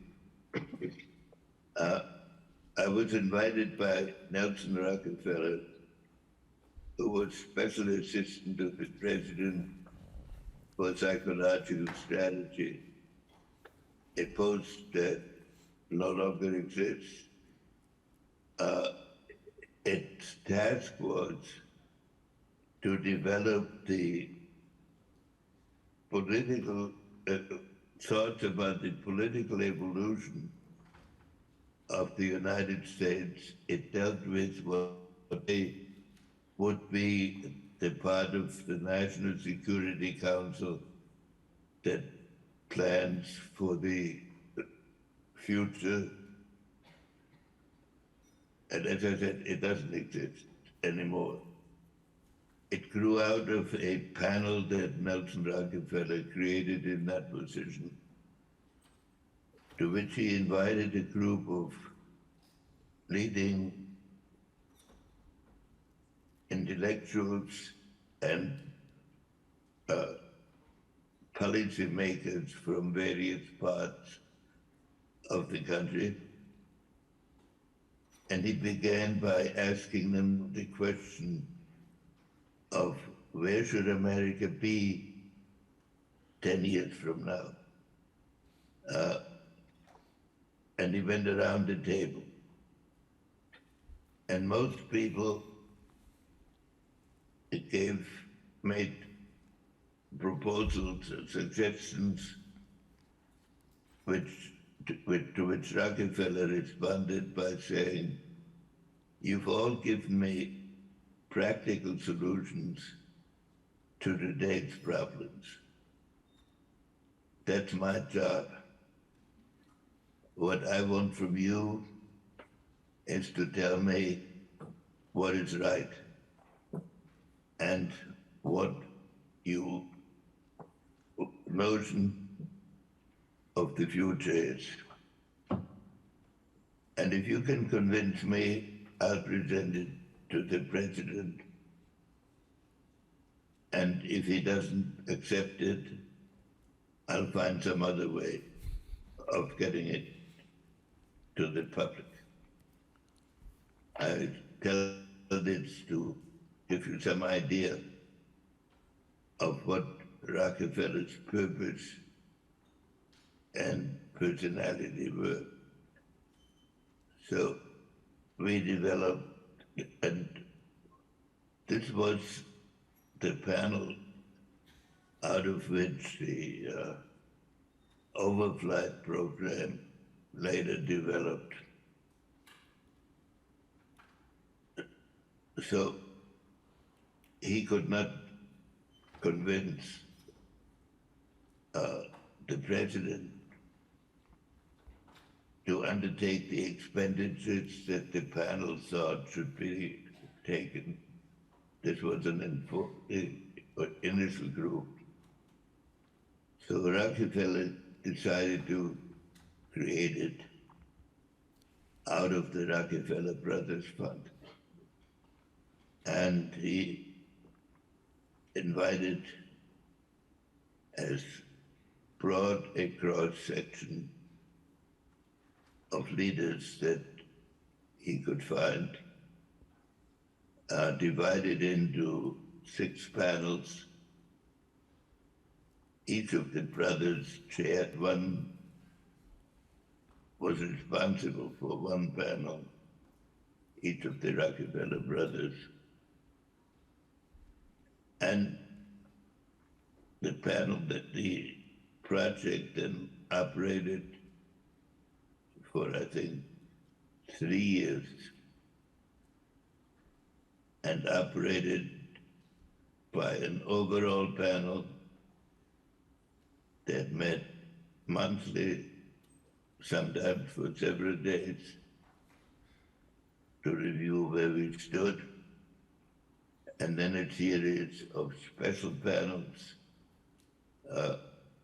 I was invited by Nelson Rockefeller, who was special assistant of the president for psychological strategy, a post that no longer exists. Its task was to develop the political thoughts about the political evolution of the United States. It dealt with what they would be the part of the National Security Council that plans for the future. And as I said, it doesn't exist anymore. It grew out of a panel that Nelson Rockefeller created in that position, to which he invited a group of leading intellectuals and policymakers from various parts of the country. And he began by asking them the question of where should America be 10 years from now? And he went around the table. And most people made proposals and suggestions to which Rockefeller responded by saying, "You've all given me practical solutions to today's problems. That's my job. What I want from you is to tell me what is right and what your notion of the future is. And if you can convince me, I'll present it to the president. And if he doesn't accept it, I'll find some other way of getting it to the public." I tell this to give you some idea of what Rockefeller's purpose and personality were. So we developed, and this was the panel out of which the overflight program later developed. So he could not convince the president to undertake the expenditures that the panel thought should be taken. This was an initial group. So Rockefeller decided to create it out of the Rockefeller Brothers Fund. And he invited as broad a cross-section of leaders that he could find, divided into 6 panels, each of the brothers was responsible for one panel, each of the Rockefeller brothers. And the panel that the project then operated for, I think, 3 years, and operated by an overall panel that met monthly, sometimes for several days, to review where we stood, and then a series of special panels,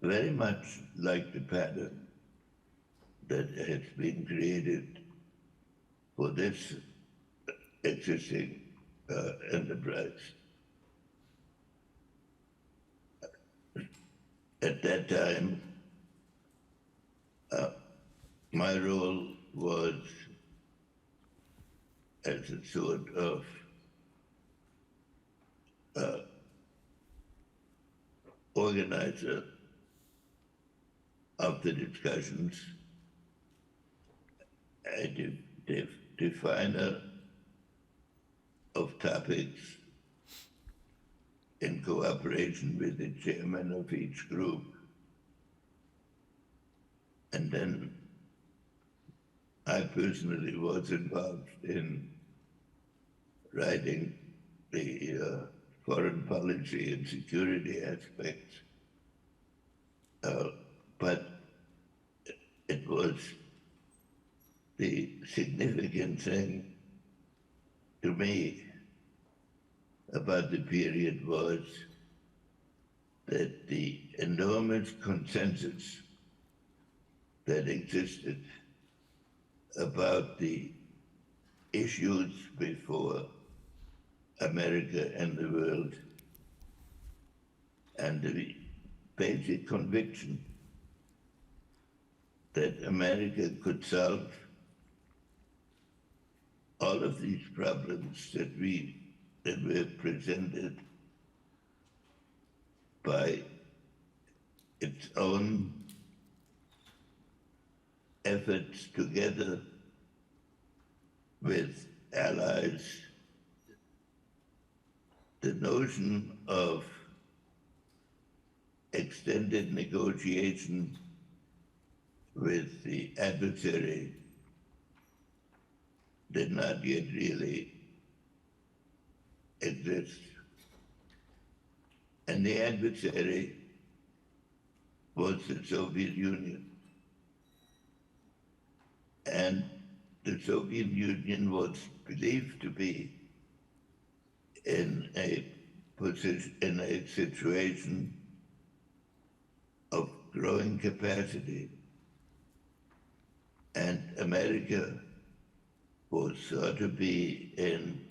very much like the pattern that has been created for this existing enterprise. At that time, my role was as a sort of organizer of the discussions, a definer of topics in cooperation with the chairman of each group. And then I personally was involved in writing the foreign policy and security aspects. But it was the significant thing to me about the period was that the enormous consensus that existed about the issues before America and the world, and the basic conviction that America could solve all of these problems that were presented by its own efforts together with allies. The notion of extended negotiation with the adversary did not yet really exist. And the adversary was the Soviet Union. And the Soviet Union was believed to be in a situation of growing capacity, and America was thought to be in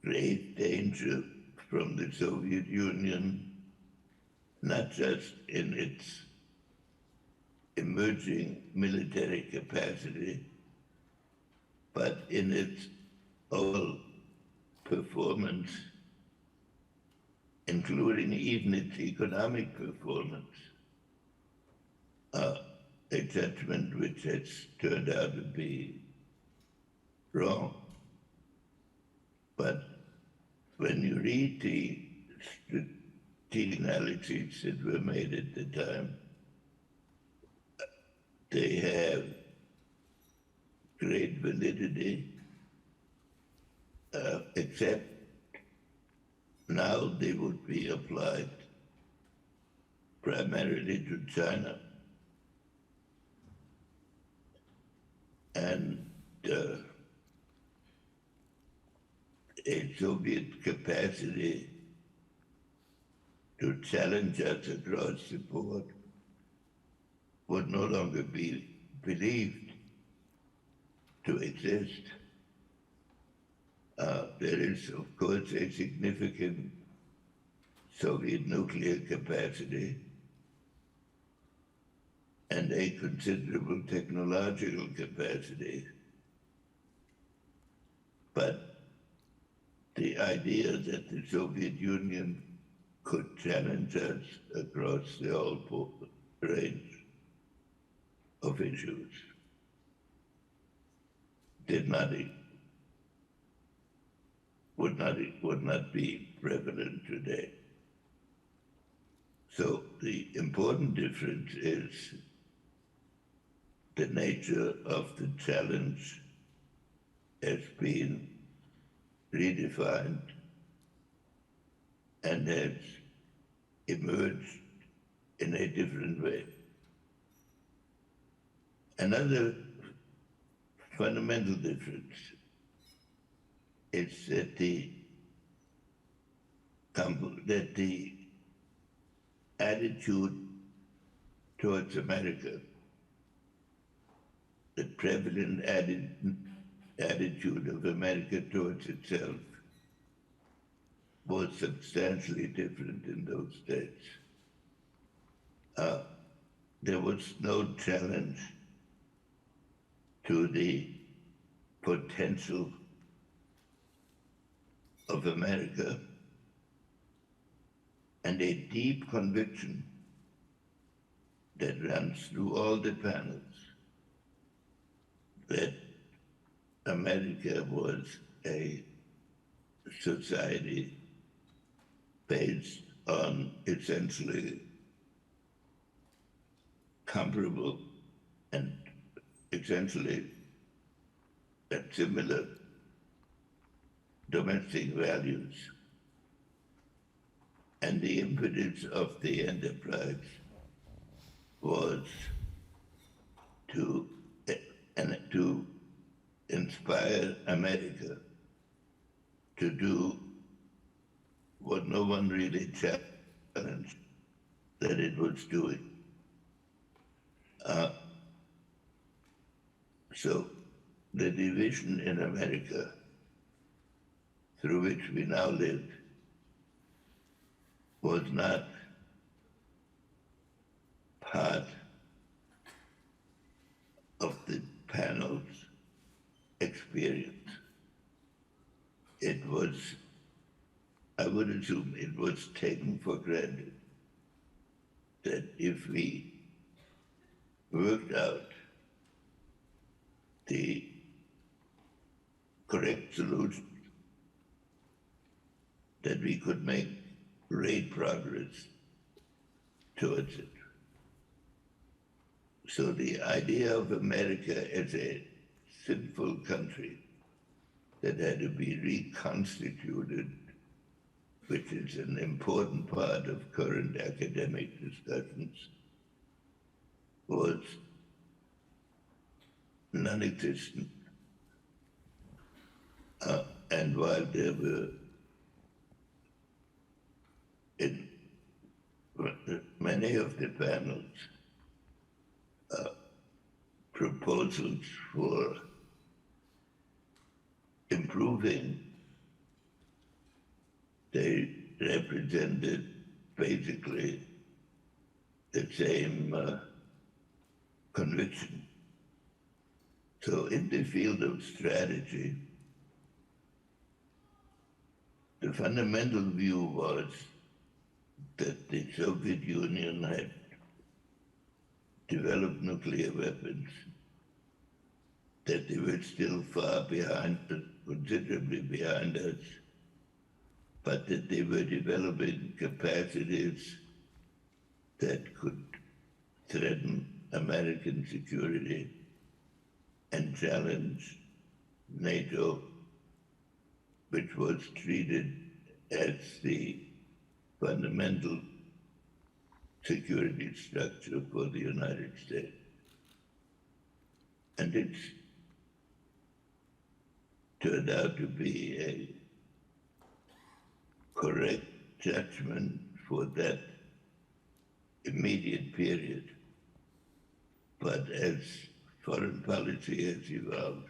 great danger from the Soviet Union, not just in its emerging military capacity, but in its overall performance, including even its economic performance, a judgment which has turned out to be wrong. But when you read the strategic analyses that were made at the time, they have great validity, except now they would be applied primarily to China. And a Soviet capacity to challenge us across the board would no longer be believed to exist. There is, of course, a significant Soviet nuclear capacity and a considerable technological capacity. But the idea that the Soviet Union could challenge us across the whole range of issues would not be prevalent today. So the important difference is the nature of the challenge has been redefined and has emerged in a different way. Another fundamental difference is that the attitude towards America, the prevalent attitude of America towards itself, was substantially different in those days. There was no challenge to the potential of America, and a deep conviction that runs through all the panels that America was a society based on essentially comparable and essentially similar domestic values. And the impetus of the enterprise was to inspire America to do what no one really challenged that it was doing. So the division in America through which we now live was not part of the panel's experience. It was, I would assume it was taken for granted that if we worked out the correct solution, that we could make great progress towards it. So the idea of America as a sinful country that had to be reconstituted, which is an important part of current academic discussions, was non-existent. And while there were in many of the panels proposals for improving, they represented basically the same conviction. So in the field of strategy, the fundamental view was that the Soviet Union had developed nuclear weapons, that they were still far behind, considerably behind us, but that they were developing capacities that could threaten American security and challenge NATO, which was treated as the fundamental security structure for the United States. And it's turned out to be a correct judgment for that immediate period. But as foreign policy has evolved,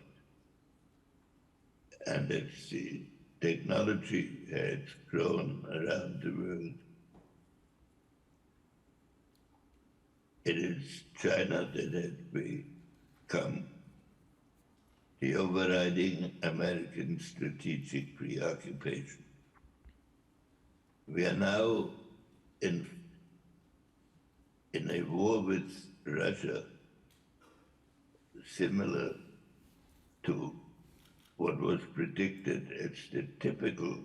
and as the technology has grown around the world, it is China that has become the overriding American strategic preoccupation. We are now in a war with Russia, similar to what was predicted as the typical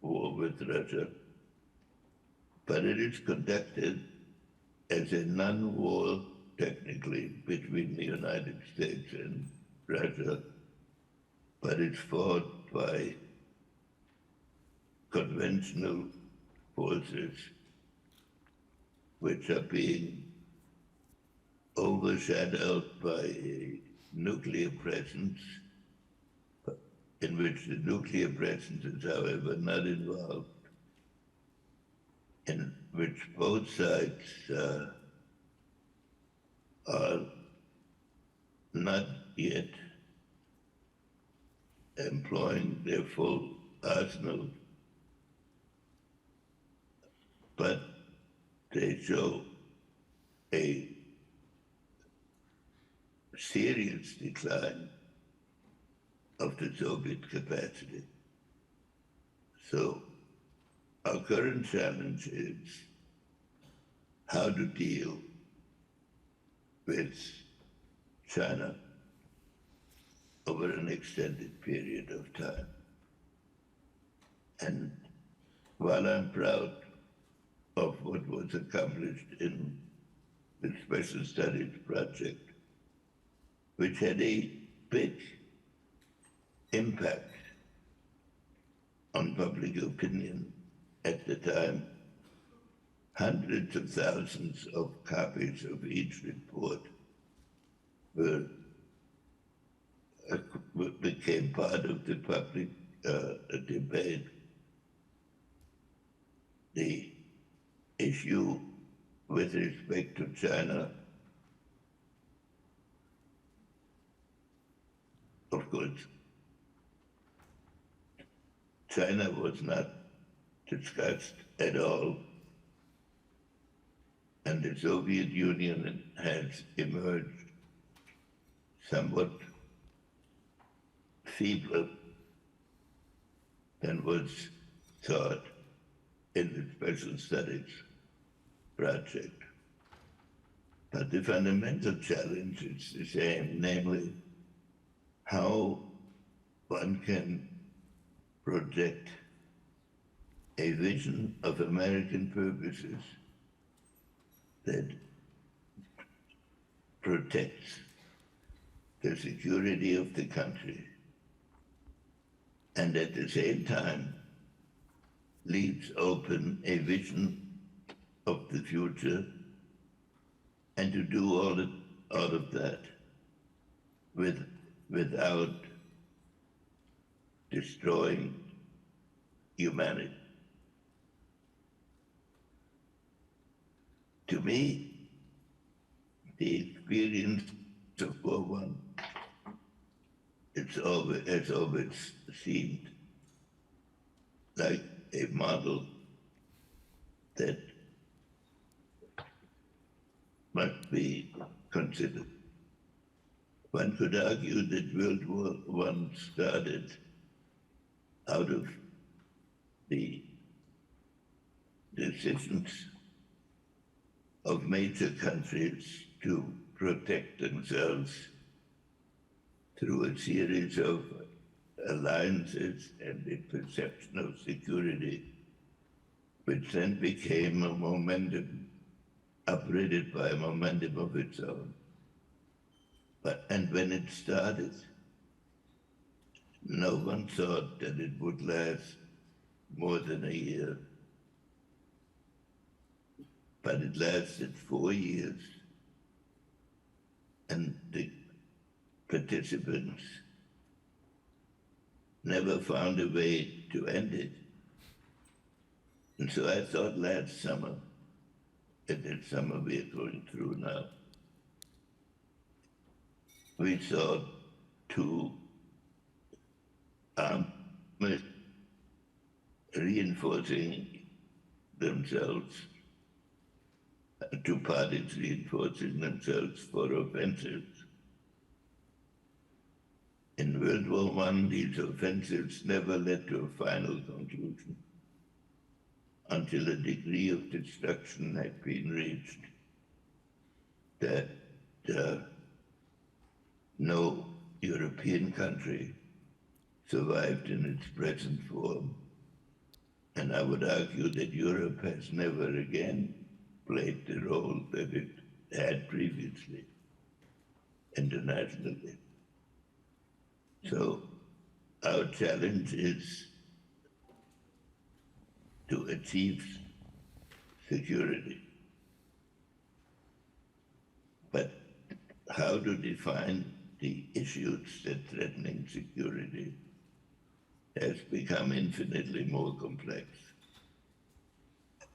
war with Russia, but it is conducted as a non-war, technically, between the United States and Russia, but it's fought by conventional forces which are being overshadowed by a nuclear presence, in which the nuclear presence is, however, not involved, in which both sides are not yet employing their full arsenal, but they show a serious decline of the Soviet capacity. So our current challenge is how to deal with China over an extended period of time. And while I'm proud of what was accomplished in the Special Studies Project, which had a big impact on public opinion at the time, hundreds of thousands of copies of each report became part of the public debate. The issue with respect to China, of course, China was not discussed at all, and the Soviet Union has emerged somewhat feebler than was thought in the Special Studies Project. But the fundamental challenge is the same, namely how one can project a vision of American purposes that protects the security of the country and at the same time leaves open a vision of the future, and to do all of that without destroying humanity. To me, the experience of World War I has always seemed like a model that must be considered. One could argue that World War I started out of the decisions of major countries to protect themselves through a series of alliances and a perception of security, which then became a momentum, operated by a momentum of its own. And when it started, no one thought that it would last more than a year. But it lasted 4 years, and the participants never found a way to end it. And so I thought last summer, and the summer we are going through now, we saw two armies reinforcing themselves, two parties reinforcing themselves for offensives. In World War I, these offensives never led to a final conclusion. until a degree of destruction had been reached that no European country survived in its present form. And I would argue that Europe has never again played the role that it had previously internationally. So our challenge is to achieve security. But how to define the issues that threatening security has become infinitely more complex.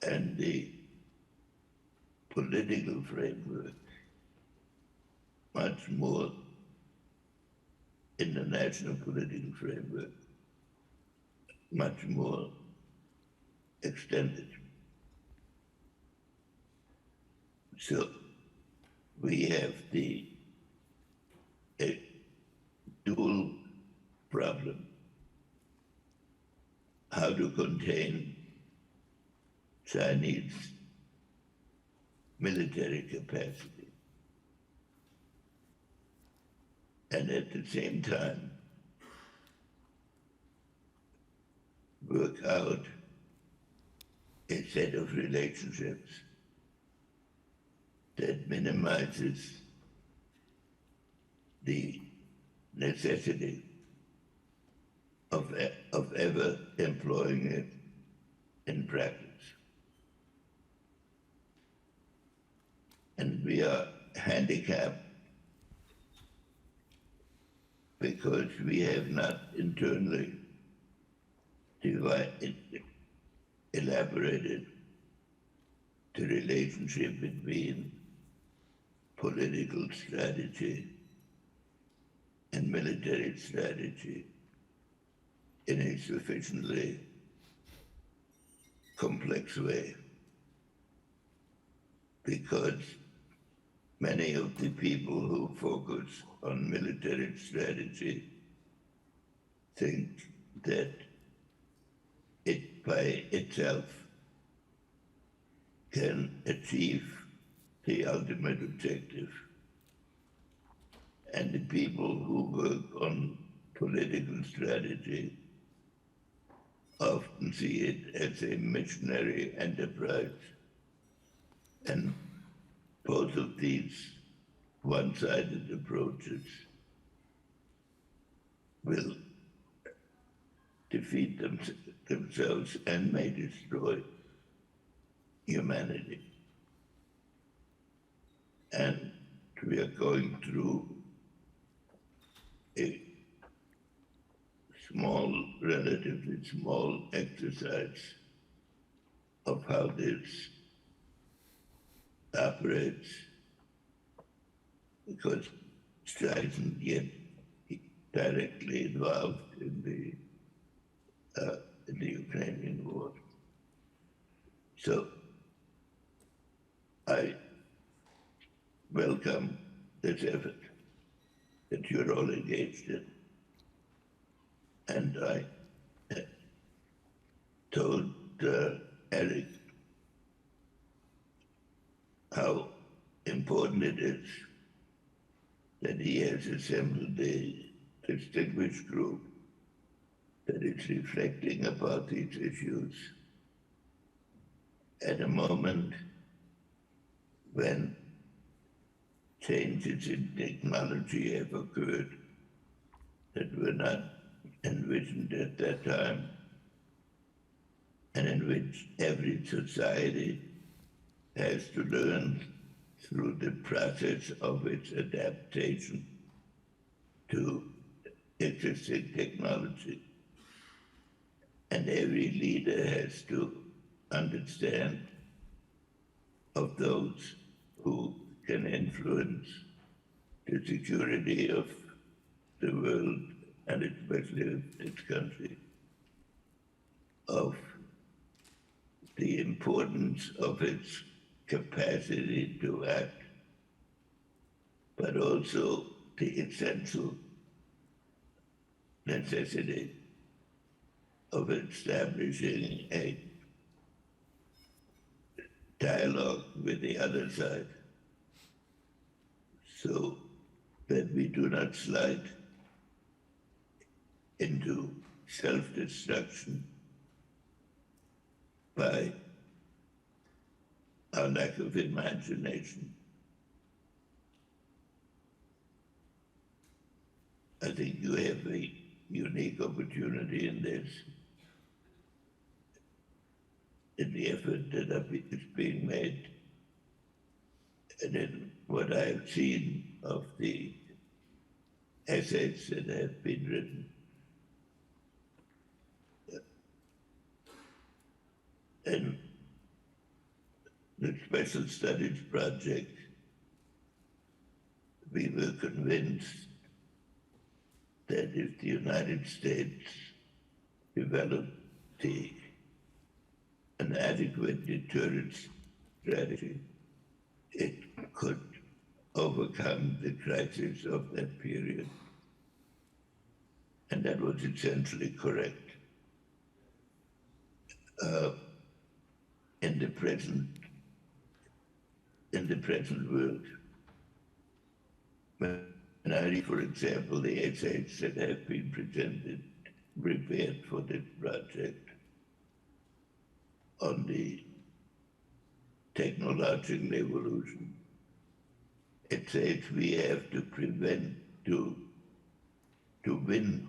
And the political framework, much more international political framework, much more extended. So we have a dual problem: how to contain Chinese military capacity, and at the same time work out a set of relationships that minimizes the necessity of ever employing it in practice. And we are handicapped because we have not internally elaborated the relationship between political strategy and military strategy in a sufficiently complex way, because many of the people who focus on military strategy think that it by itself can achieve the ultimate objective. And the people who work on political strategy often see it as a missionary enterprise. And both of these one-sided approaches will defeat themselves and may destroy humanity. And we are going through a relatively small exercise of how this operates, because China isn't yet directly involved in the Ukrainian war. So I welcome this effort that you're all engaged in. And I told Eric how important it is that he has assembled a distinguished group that is reflecting about these issues at a moment when changes in technology have occurred that were not envisioned at that time, and in which every society has to learn through the process of its adaptation to existing technology. And every leader has to understand of those who can influence the security of the world, and especially of its country, of the importance of its capacity to act, but also the essential necessity of establishing a dialogue with the other side so that we do not slide into self-destruction by our lack of imagination. I think you have a unique opportunity in this, in the effort that is being made, and in what I have seen of the essays that have been written. And the Special Studies Project, we were convinced that if the United States developed an adequate deterrence strategy, it could overcome the crisis of that period. And that was essentially correct. In the present world, when I read, for example, the essays that have been prepared for this project on the technological evolution, it says we have to win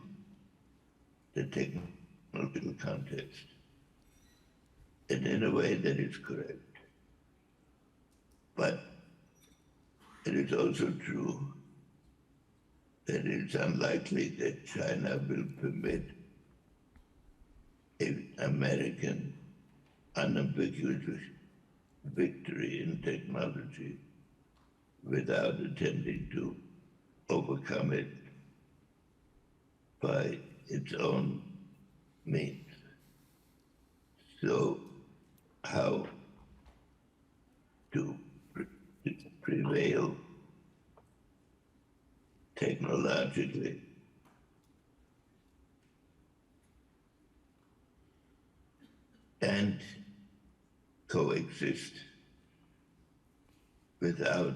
the technological contest. And in a way that is correct. But it is also true that it is unlikely that China will permit an American unambiguous victory in technology without attempting to overcome it by its own means. So, how to prevail technologically and coexist without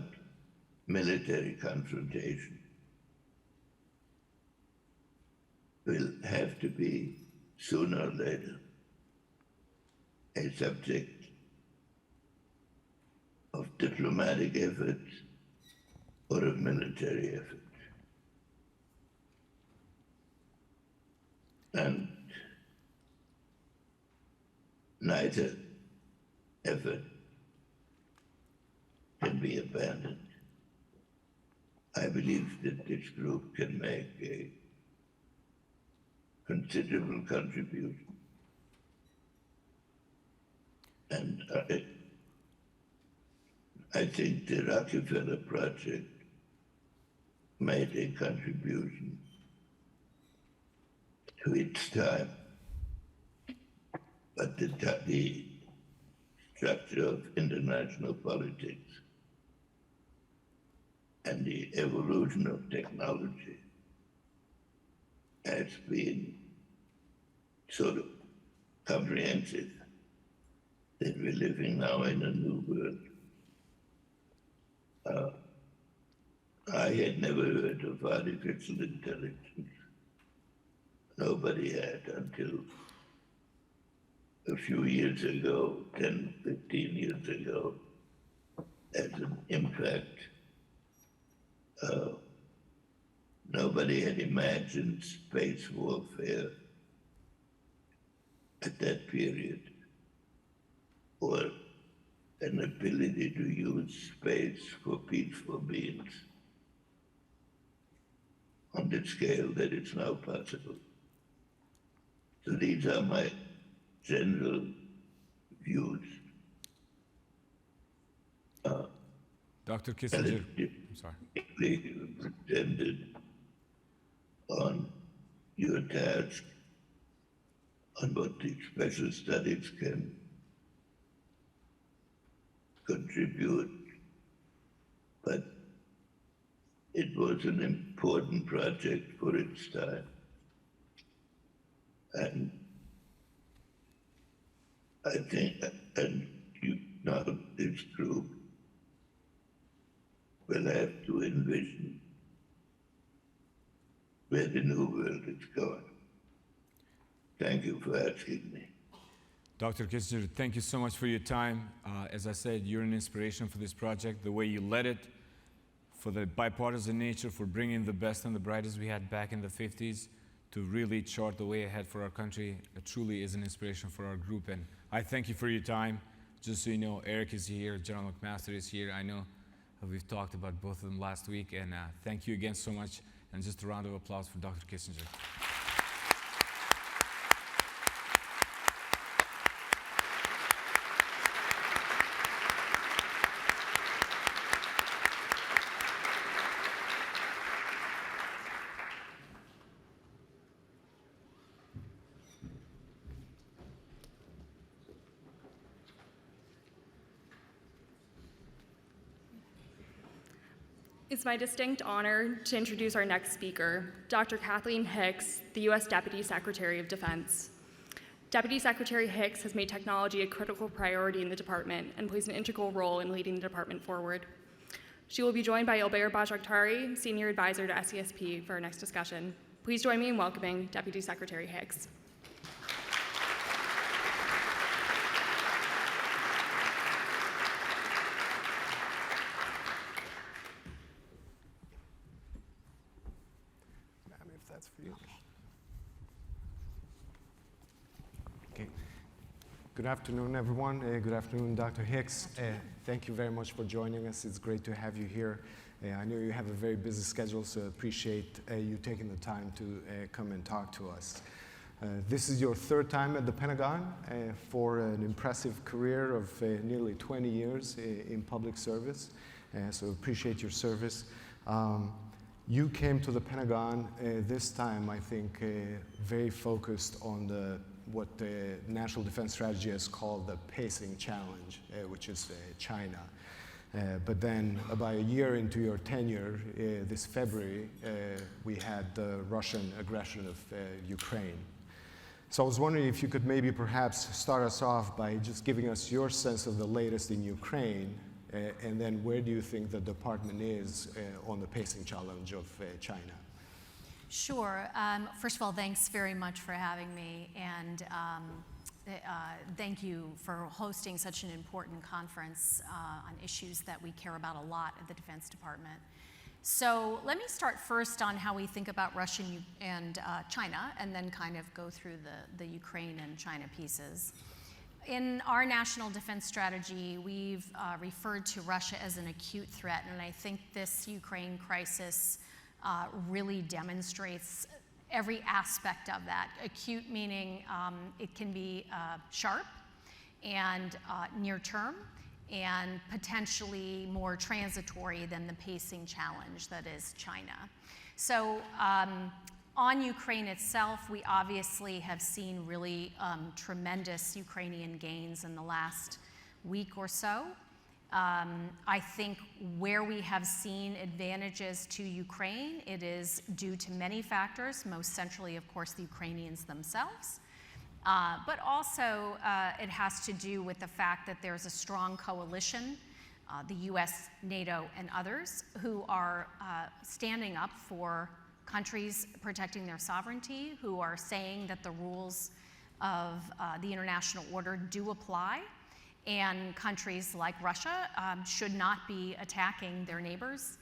military confrontation will have to be, sooner or later, a subject of diplomatic efforts or of military efforts. And neither effort can be abandoned. I believe that this group can make a considerable contribution. And I think the Rockefeller Project made a contribution to its time, but the structure of international politics and the evolution of technology has been sort of comprehensive that we're living now in a new world. I had never heard of artificial intelligence. Nobody had until a few years ago, 10, 15 years ago, as an impact. Nobody had imagined space warfare at that period, or an ability to use space for peaceful means on the scale that is now possible. So these are my general views. Dr. Kissinger, I'm sorry. Presented on your task on what the special studies can contribute, but it was an important project for its time. And I think, and Now this group will have to envision where the new world is going. Thank you for asking me. Dr. Kissinger, thank you so much for your time. As I said, you're an inspiration for this project, the way you led it, for the bipartisan nature, for bringing the best and the brightest we had back in the 50s to really chart the way ahead for our country. It truly is an inspiration for our group, and I thank you for your time. Just so you know, Eric is here, General McMaster is here. I know we've talked about both of them last week, and thank you again so much, and just a round of applause for Dr. Kissinger. It's my distinct honor to introduce our next speaker, Dr. Kathleen Hicks, the U.S. Deputy Secretary of Defense. Deputy Secretary Hicks has made technology a critical priority in the department and plays an integral role in leading the department forward. She will be joined by Ilber Bajaktari, Senior Advisor to SESP, for our next discussion. Please join me in welcoming Deputy Secretary Hicks. Okay. Good afternoon, everyone. Good afternoon, Dr. Hicks. Thank you very much for joining us. It's great to have you here. I know you have a very busy schedule, so I appreciate you taking the time to come and talk to us. This is your third time at the Pentagon for an impressive career of nearly 20 years in public service, so appreciate your service. You came to the Pentagon this time, I think, very focused on what the National Defense Strategy has called the pacing challenge, which is China. But then about a year into your tenure, this February, we had the Russian aggression of Ukraine. So I was wondering if you could maybe perhaps start us off by just giving us your sense of the latest in Ukraine, and then where do you think the department is on the pacing challenge of China? Sure. First of all, thanks very much for having me, and thank you for hosting such an important conference on issues that we care about a lot at the Defense Department. So let me start first on how we think about Russia and China, and then kind of go through the Ukraine and China pieces. In our national defense strategy, we've referred to Russia as an acute threat, and I think this Ukraine crisis really demonstrates every aspect of that. Acute meaning it can be sharp and near term, and potentially more transitory than the pacing challenge that is China. So on Ukraine itself, we obviously have seen really tremendous Ukrainian gains in the last week or so. I think where we have seen advantages to Ukraine, it is due to many factors, most centrally, of course, the Ukrainians themselves. But also it has to do with the fact that there's a strong coalition, the US, NATO, and others, who are standing up for countries protecting their sovereignty, who are saying that the rules of the international order do apply, and countries like Russia should not be attacking their neighbors,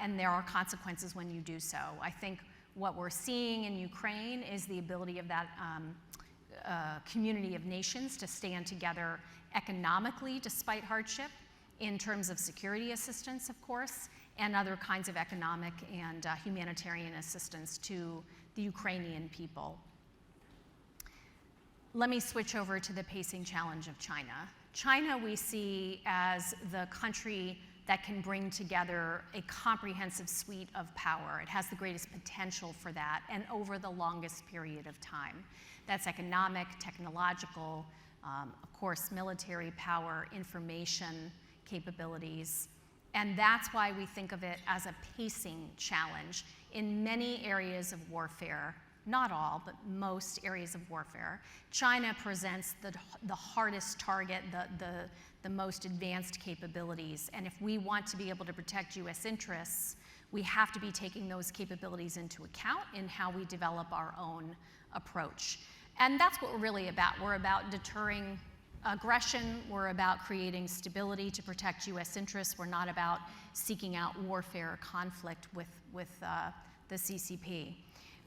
and there are consequences when you do so. I think what we're seeing in Ukraine is the ability of that community of nations to stand together economically despite hardship, in terms of security assistance, of course, and other kinds of economic and humanitarian assistance to the Ukrainian people. Let me switch over to the pacing challenge of China. China we see as the country that can bring together a comprehensive suite of power. It has the greatest potential for that, and over the longest period of time. That's economic, technological, of course, military power, information capabilities. And that's why we think of it as a pacing challenge. In many areas of warfare, not all, but most areas of warfare. China presents the hardest target, the most advanced capabilities. And if we want to be able to protect US interests, we have to be taking those capabilities into account in how we develop our own approach. And that's what we're really about. We're about deterring aggression. We're about creating stability to protect US interests. We're not about seeking out warfare or conflict with the CCP.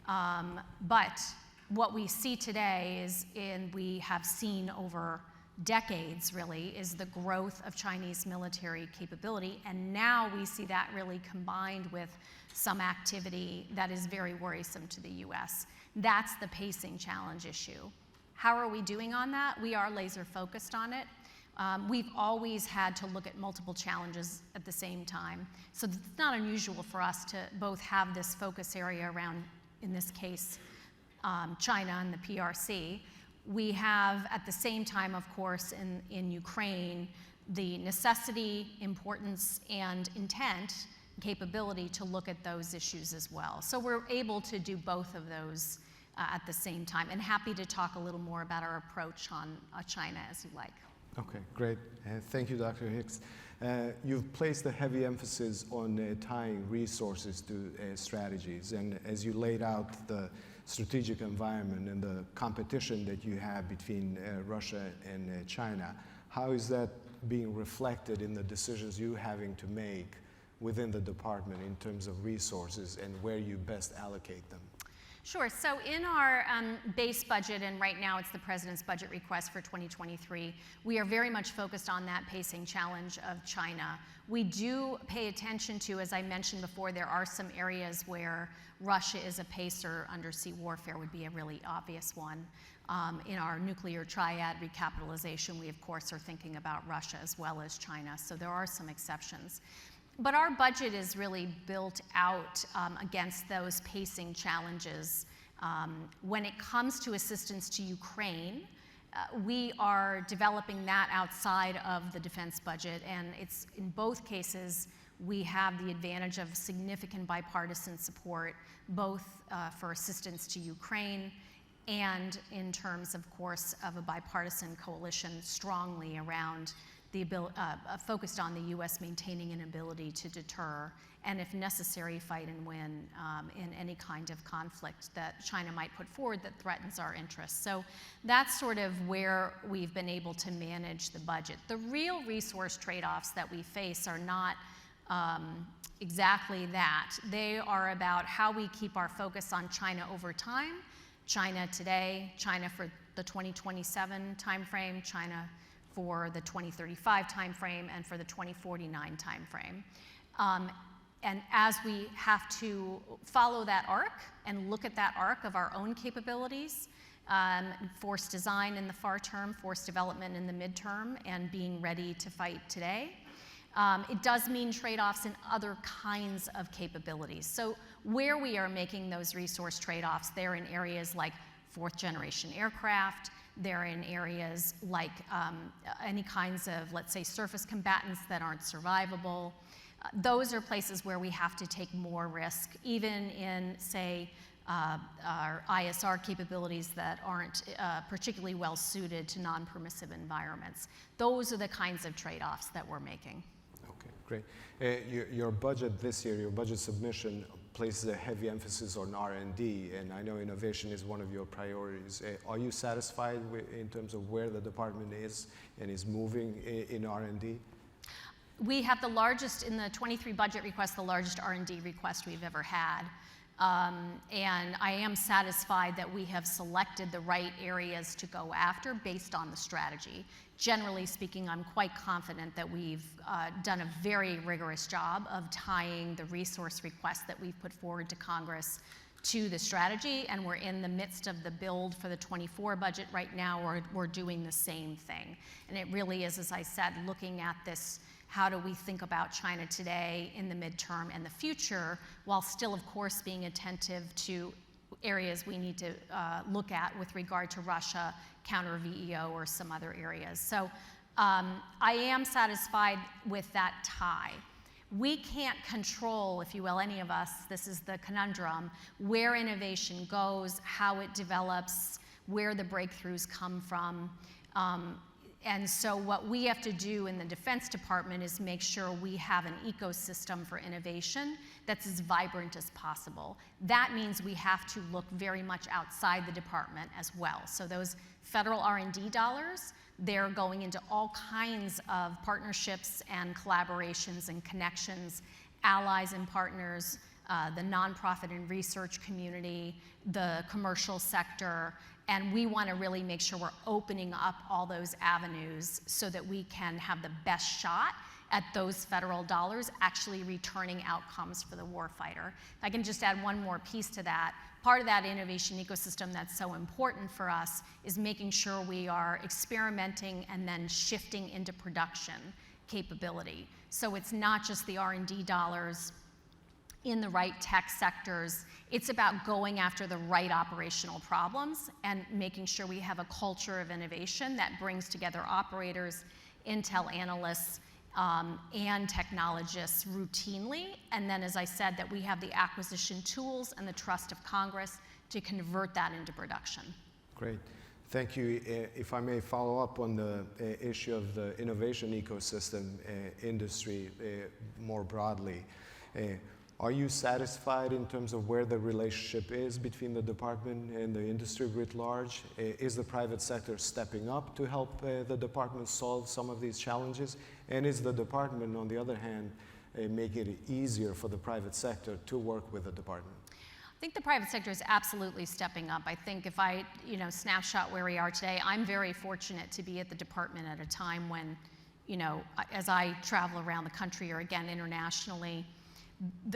But what we see today is, and we have seen over decades really, is the growth of Chinese military capability. And now we see that really combined with some activity that is very worrisome to the US. That's the pacing challenge issue. How are we doing on that? We are laser focused on it. We've always had to look at multiple challenges at the same time. So it's not unusual for us to both have this focus area around, in this case, China and the PRC. We have, at the same time, of course, in Ukraine, the necessity, importance, and intent, capability to look at those issues as well. So we're able to do both of those at the same time, and happy to talk a little more about our approach on China as you like. Okay, great. Thank you, Dr. Hicks. You've placed a heavy emphasis on tying resources to strategies, and as you laid out the strategic environment and the competition that you have between Russia and China, how is that being reflected in the decisions you're having to make within the department in terms of resources and where you best allocate them? Sure. So in our base budget, and right now it's the President's budget request for 2023, we are very much focused on that pacing challenge of China. We do pay attention to, as I mentioned before, there are some areas where Russia is a pacer. Undersea warfare would be a really obvious one. In our nuclear triad recapitalization, we of course are thinking about Russia as well as China, so there are some exceptions. But our budget is really built out against those pacing challenges. When it comes to assistance to Ukraine, we are developing that outside of the defense budget, and it's in both cases we have the advantage of significant bipartisan support, both for assistance to Ukraine and in terms, of course, of a bipartisan coalition strongly around the focused on the U.S. maintaining an ability to deter and, if necessary, fight and win in any kind of conflict that China might put forward that threatens our interests. So that's sort of where we've been able to manage the budget. The real resource trade-offs that we face are not exactly that. They are about how we keep our focus on China over time, China today, China for the 2027 timeframe, China for the 2035 timeframe, and for the 2049 timeframe. And as we have to follow that arc and look at that arc of our own capabilities, force design in the far term, force development in the midterm, and being ready to fight today, it does mean trade-offs in other kinds of capabilities. So where we are making those resource trade-offs, they're in areas like fourth-generation aircraft. They're in areas like any kinds of, let's say, surface combatants that aren't survivable. Those are places where we have to take more risk, even in, say, our ISR capabilities that aren't particularly well suited to non-permissive environments. Those are the kinds of trade-offs that we're making. Okay, great. Your budget this year, your budget submission places a heavy emphasis on R&D, and I know innovation is one of your priorities. Are you satisfied in terms of where the department is and is moving in R&D? We have the largest, in the 23 budget request, the largest R&D request we've ever had. And I am satisfied that we have selected the right areas to go after based on the strategy. Generally speaking, I'm quite confident that we've done a very rigorous job of tying the resource requests that we've put forward to Congress to the strategy, and we're in the midst of the build for the 24 budget right now. We're doing the same thing. And it really is, as I said, looking at this, how do we think about China today, in the midterm, and the future, while still, of course, being attentive to areas we need to look at with regard to Russia, counter VEO, or some other areas. So I am satisfied with that tie. We can't control, if you will, any of us, this is the conundrum, where innovation goes, how it develops, where the breakthroughs come from. And so what we have to do in the Defense Department is make sure we have an ecosystem for innovation that's as vibrant as possible. That means we have to look very much outside the department as well. So those federal R&D dollars, they're going into all kinds of partnerships and collaborations and connections, allies and partners, the nonprofit and research community, the commercial sector, and we want to really make sure we're opening up all those avenues so that we can have the best shot at those federal dollars actually returning outcomes for the warfighter. If I can just add one more piece to that, part of that innovation ecosystem that's so important for us is making sure we are experimenting and then shifting into production capability. So it's not just the R&D dollars in the right tech sectors, it's about going after the right operational problems and making sure we have a culture of innovation that brings together operators, intel analysts, and technologists routinely. And then, as I said, that we have the acquisition tools and the trust of Congress to convert that into production. Great. Thank you. If I may follow up on the issue of the innovation ecosystem industry more broadly. Are you satisfied in terms of where the relationship is between the department and the industry writ large? Is the private sector stepping up to help the department solve some of these challenges? And is the department, on the other hand, making it easier for the private sector to work with the department? I think the private sector is absolutely stepping up. I think if I, snapshot where we are today, I'm very fortunate to be at the department at a time when, as I travel around the country or again internationally,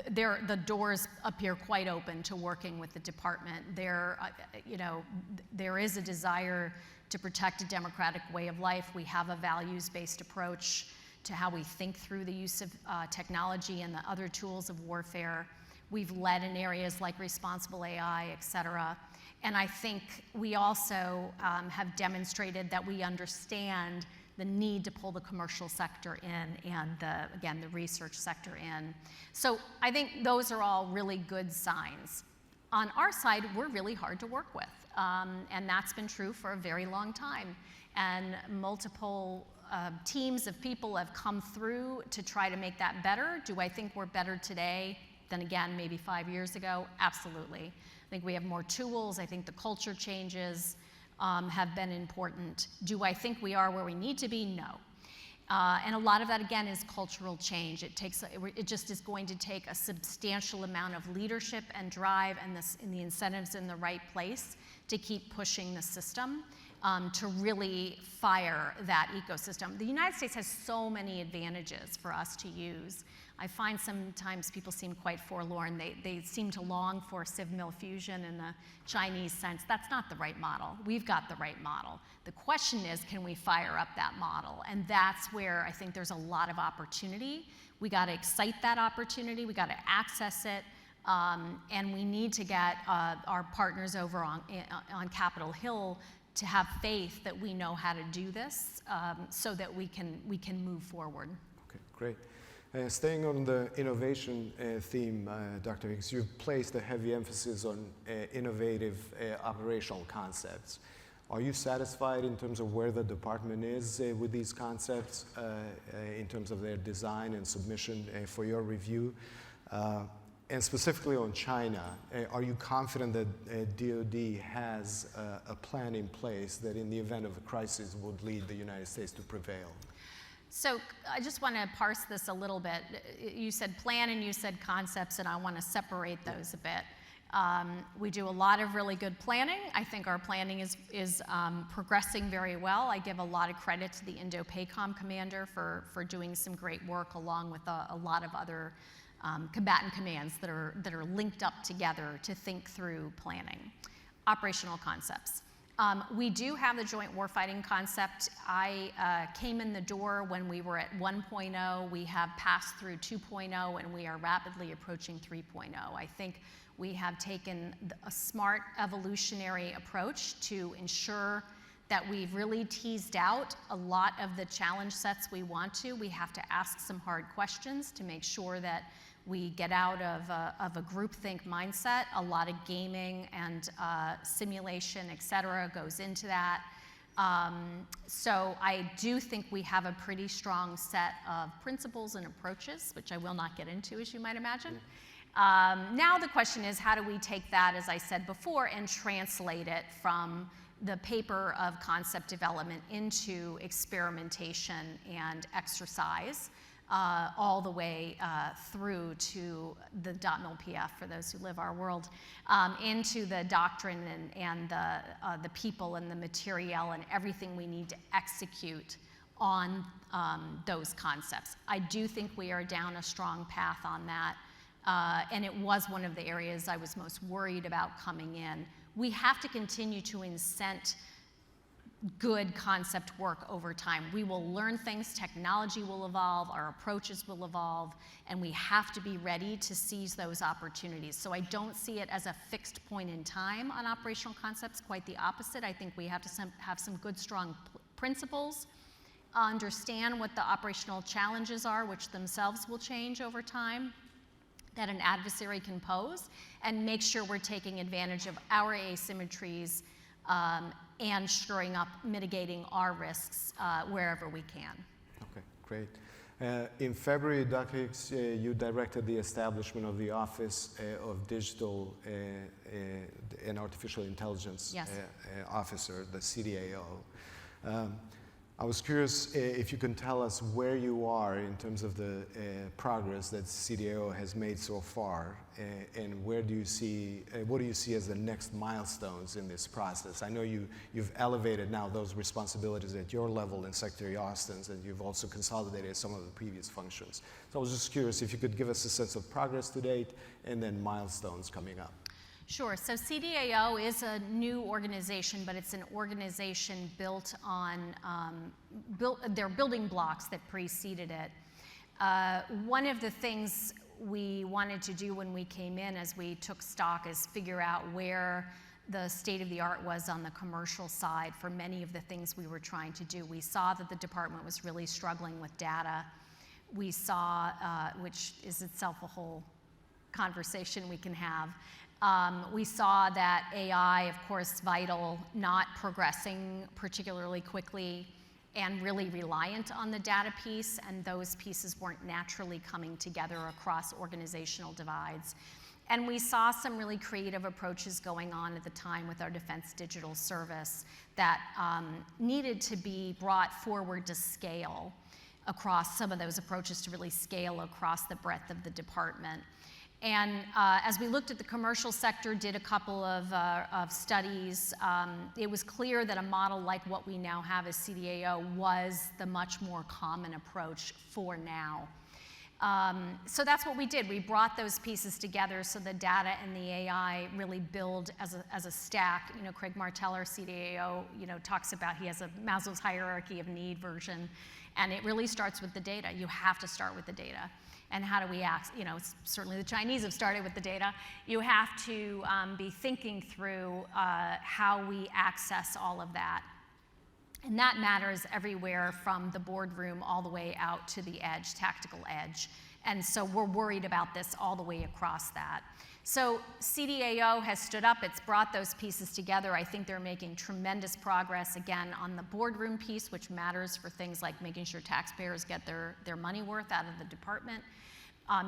the doors appear quite open to working with the department. There is a desire to protect a democratic way of life. We have a values-based approach to how we think through the use of technology and the other tools of warfare. We've led in areas like responsible AI, et cetera. And I think we also have demonstrated that we understand the need to pull the commercial sector in and, the research sector in. So I think those are all really good signs. On our side, we're really hard to work with, and that's been true for a very long time. And multiple teams of people have come through to try to make that better. Do I think we're better today than, again, maybe 5 years ago? Absolutely. I think we have more tools. I think the culture changes have been important. Do I think we are where we need to be? No. And a lot of that, again, is cultural change. It just is going to take a substantial amount of leadership and drive and the incentives in the right place to keep pushing the system to really fire that ecosystem. The United States has so many advantages for us to use. I find sometimes people seem quite forlorn. They seem to long for civ-mil fusion in the Chinese sense. That's not the right model. We've got the right model. The question is, can we fire up that model? And that's where I think there's a lot of opportunity. We got to excite that opportunity. We got to access it. And we need to get our partners over on Capitol Hill to have faith that we know how to do this so that we can move forward. Okay, great. Staying on the innovation theme, Dr. Hicks, you've placed a heavy emphasis on innovative operational concepts. Are you satisfied in terms of where the department is with these concepts in terms of their design and submission for your review? And specifically on China, are you confident that DoD has a plan in place that in the event of a crisis would lead the United States to prevail? So I just want to parse this a little bit. You said plan and you said concepts, and I want to separate those a bit. We do a lot of really good planning. I think our planning is progressing very well. I give a lot of credit to the Indo-PACOM commander for doing some great work along with a lot of other combatant commands that are linked up together to think through planning. Operational concepts. We do have the joint warfighting concept. I came in the door when we were at 1.0. We have passed through 2.0, and we are rapidly approaching 3.0. I think we have taken a smart evolutionary approach to ensure that we've really teased out a lot of the challenge sets we want to. We have to ask some hard questions to make sure that we get out of a groupthink mindset. A lot of gaming and simulation, et cetera, goes into that. So I do think we have a pretty strong set of principles and approaches, which I will not get into, as you might imagine. Now the question is, how do we take that, as I said before, and translate it from the paper of concept development into experimentation and exercise, all the way through to the .mil-PF, for those who live our world, into the doctrine and the people and the material and everything we need to execute on those concepts. I do think we are down a strong path on that, and it was one of the areas I was most worried about coming in. We have to continue to incent good concept work over time. We will learn things, technology will evolve, our approaches will evolve, and we have to be ready to seize those opportunities. So I don't see it as a fixed point in time on operational concepts, quite the opposite. I think we have to have some good, strong principles, understand what the operational challenges are, which themselves will change over time, that an adversary can pose, and make sure we're taking advantage of our asymmetries and shoring up, mitigating our risks wherever we can. Okay, great. In February, Dr. Hicks, you directed the establishment of the Office of Digital and Artificial Intelligence Officer, the CDAO. I was curious if you can tell us where you are in terms of the progress that CDAO has made so far, and where do you see, what do you see as the next milestones in this process? I know you've elevated now those responsibilities at your level in Secretary Austin's, and you've also consolidated some of the previous functions. So I was just curious if you could give us a sense of progress to date and then milestones coming up. Sure. So CDAO is a new organization, but it's an organization built on, they're building blocks that preceded it. One of the things we wanted to do when we came in as we took stock is figure out where the state of the art was on the commercial side for many of the things we were trying to do. We saw that the department was really struggling with data. We saw, which is itself a whole conversation we can have. We saw that AI, of course, vital, not progressing particularly quickly, and really reliant on the data piece, and those pieces weren't naturally coming together across organizational divides. And we saw some really creative approaches going on at the time with our Defense Digital Service that needed to be brought forward to scale across some of those approaches to really scale across the breadth of the department. And as we looked at the commercial sector, did a couple of studies, it was clear that a model like what we now have as CDAO was the much more common approach for now. So that's what we did. We brought those pieces together so the data and the AI really build as a stack. You know, Craig Martell, our CDAO, talks about, he has a Maslow's hierarchy of need version, and it really starts with the data. You have to start with the data. And how do we act? Certainly the Chinese have started with the data. You have to be thinking through how we access all of that. And that matters everywhere from the boardroom all the way out to the edge, tactical edge. And so we're worried about this all the way across that. So CDAO has stood up, it's brought those pieces together. I think they're making tremendous progress, again, on the boardroom piece, which matters for things like making sure taxpayers get their money worth out of the department.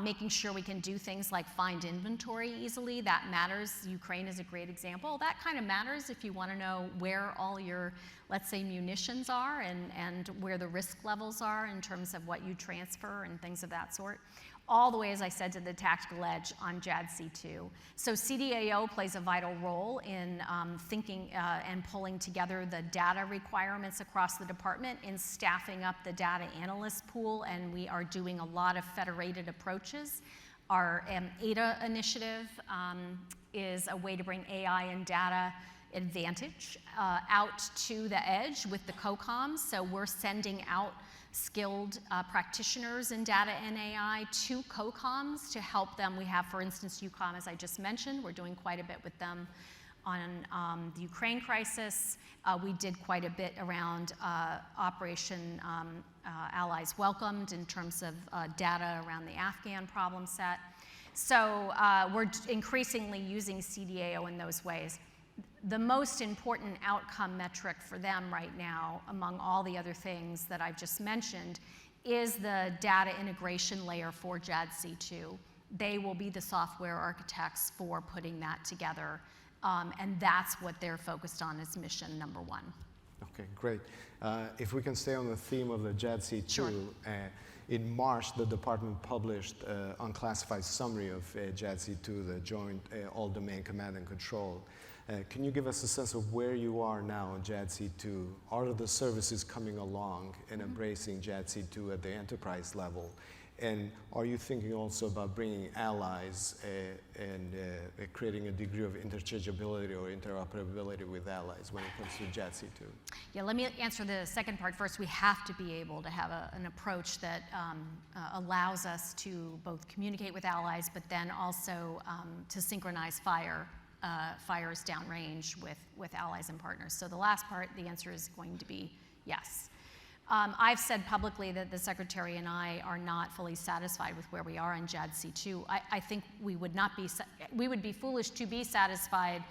Making sure we can do things like find inventory easily, that matters. Ukraine is a great example. That kind of matters if you want to know where all your, let's say, munitions are and where the risk levels are in terms of what you transfer and things of that sort. All the way, as I said, to the tactical edge on JADC2. So CDAO plays a vital role in thinking and pulling together the data requirements across the department, in staffing up the data analyst pool, and we are doing a lot of federated approaches. Our ADA initiative is a way to bring AI and data advantage out to the edge with the COCOMs. So we're sending out skilled practitioners in data and AI to COCOMs to help them. We have, for instance, UCOM, as I just mentioned. We're doing quite a bit with them the Ukraine crisis. We did quite a bit around Operation Allies Welcomed in terms of data around the Afghan problem set. So we're increasingly using CDAO in those ways. The most important outcome metric for them right now, among all the other things that I've just mentioned, is the data integration layer for JADC2. They will be the software architects for putting that together, and that's what they're focused on as mission number one. Okay, great. If we can stay on the theme of the JADC2, sure. In March, the department published an unclassified summary of JADC2, the Joint All-Domain Command and Control. Can you give us a sense of where you are now in JADC2? Are the services coming along and embracing JADC2 at the enterprise level? And are you thinking also about bringing allies and creating a degree of interchangeability or interoperability with allies when it comes to JADC2? Yeah, let me answer the second part first. We have to be able to have an approach that allows us to both communicate with allies, but then also to synchronize fires downrange with allies and partners. So the last part, the answer is going to be yes. I've said publicly that the Secretary and I are not fully satisfied with where we are in JADC2. I think we would be foolish to be satisfied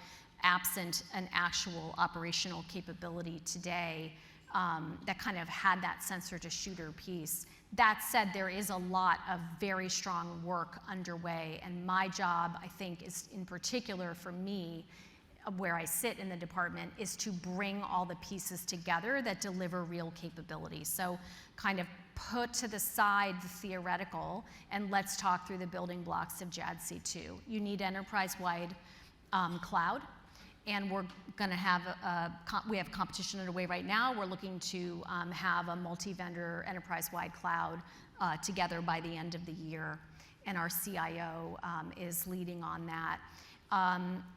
absent an actual operational capability today that kind of had that sensor to shooter piece. That said, there is a lot of very strong work underway, and my job, I think, is in particular for me, where I sit in the department, is to bring all the pieces together that deliver real capability. So kind of put to the side the theoretical and let's talk through the building blocks of JADC2. You need enterprise-wide cloud, and we're going to have we have competition underway right now. We're looking to have a multi-vendor enterprise-wide cloud together by the end of the year, and our CIO is leading on that.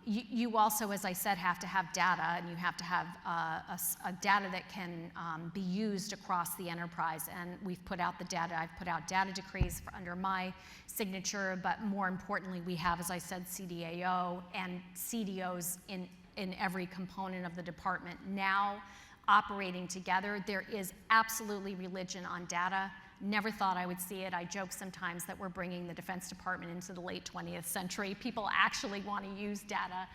You also, as I said, have to have data, and you have to have a data that can be used across the enterprise. And we've put out the data. I've put out data decrees under my signature, but more importantly, we have, as I said, CDAO and CDOs in every component of the department now operating together. There is absolutely religion on data. Never thought I would see it. I joke sometimes that we're bringing the Defense Department into the late 20th century. People actually want to use data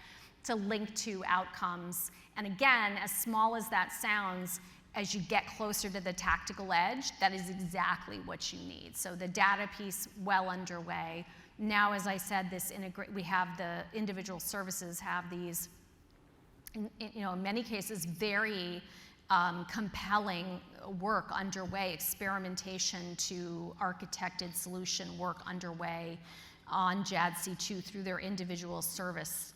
to link to outcomes. And again, as small as that sounds, as you get closer to the tactical edge, that is exactly what you need. So the data piece well underway. Now, as I said, we have the individual services have these, in many cases, very compelling work underway, experimentation to architected solution work underway on JADC2 through their individual service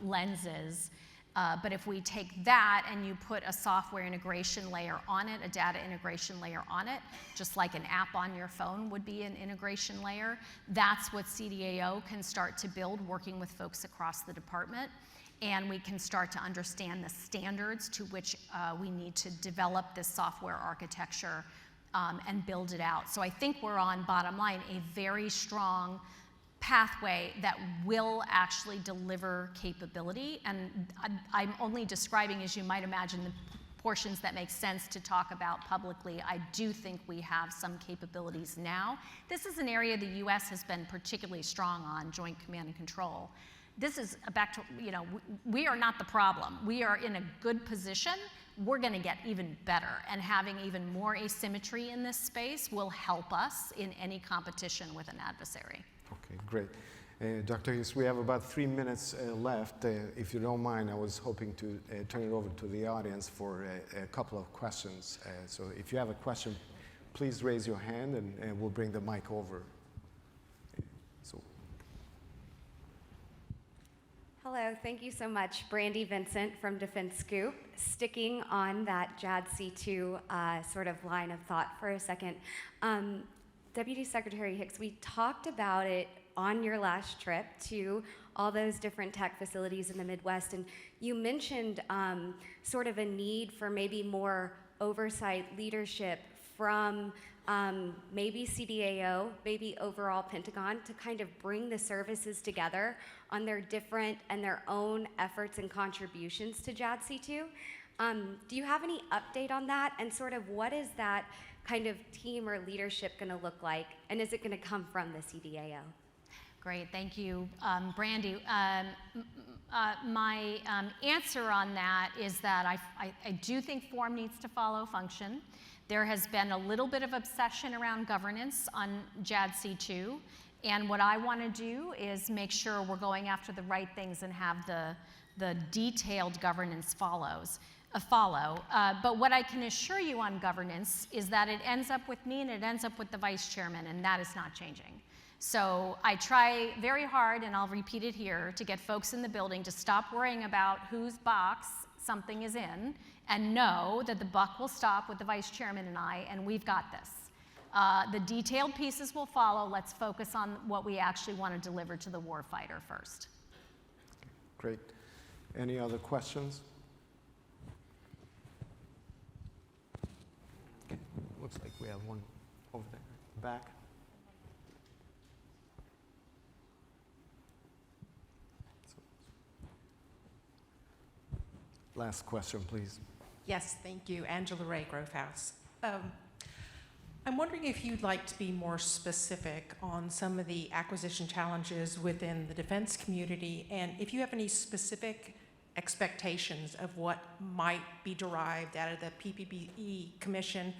lenses. But if we take that and you put a software integration layer on it, a data integration layer on it, just like an app on your phone would be an integration layer, that's what CDAO can start to build working with folks across the department. And we can start to understand the standards to which we need to develop this software architecture and build it out. So I think we're on, bottom line, a very strong pathway that will actually deliver capability. And I'm only describing, as you might imagine, the portions that make sense to talk about publicly. I do think we have some capabilities now. This is an area the US has been particularly strong on, joint command and control. This is back to, we are not the problem. We are in a good position. We're going to get even better. And having even more asymmetry in this space will help us in any competition with an adversary. Okay, great. Dr. Hicks, we have about 3 minutes left. If you don't mind, I was hoping to turn it over to the audience for a couple of questions. So if you have a question, please raise your hand and we'll bring the mic over. Hello, thank you so much. Brandy Vincent from Defense Scoop. Sticking on that JADC2 sort of line of thought for a second. Deputy Secretary Hicks, we talked about it on your last trip to all those different tech facilities in the Midwest, and you mentioned sort of a need for maybe more oversight leadership from maybe CDAO, maybe overall Pentagon, to kind of bring the services together on their different and their own efforts and contributions to JADC2. Do you have any update on that? And sort of what is that kind of team or leadership going to look like? And is it going to come from the CDAO? Great, thank you, Brandy. My answer on that is that I do think form needs to follow function. There has been a little bit of obsession around governance on JADC2, and what I want to do is make sure we're going after the right things and have the detailed governance follow. But what I can assure you on governance is that it ends up with me and it ends up with the vice chairman, and that is not changing. So I try very hard, and I'll repeat it here, to get folks in the building to stop worrying about whose box something is in and know that the buck will stop with the vice chairman and I, and we've got this. The detailed pieces will follow. Let's focus on what we actually want to deliver to the warfighter first. Great. Any other questions? Okay. Looks like we have one over there, back. Last question, please. Yes, thank you. Angela Ray, Grove House. I'm wondering if you'd like to be more specific on some of the acquisition challenges within the defense community, and if you have any specific expectations of what might be derived out of the PPBE Commission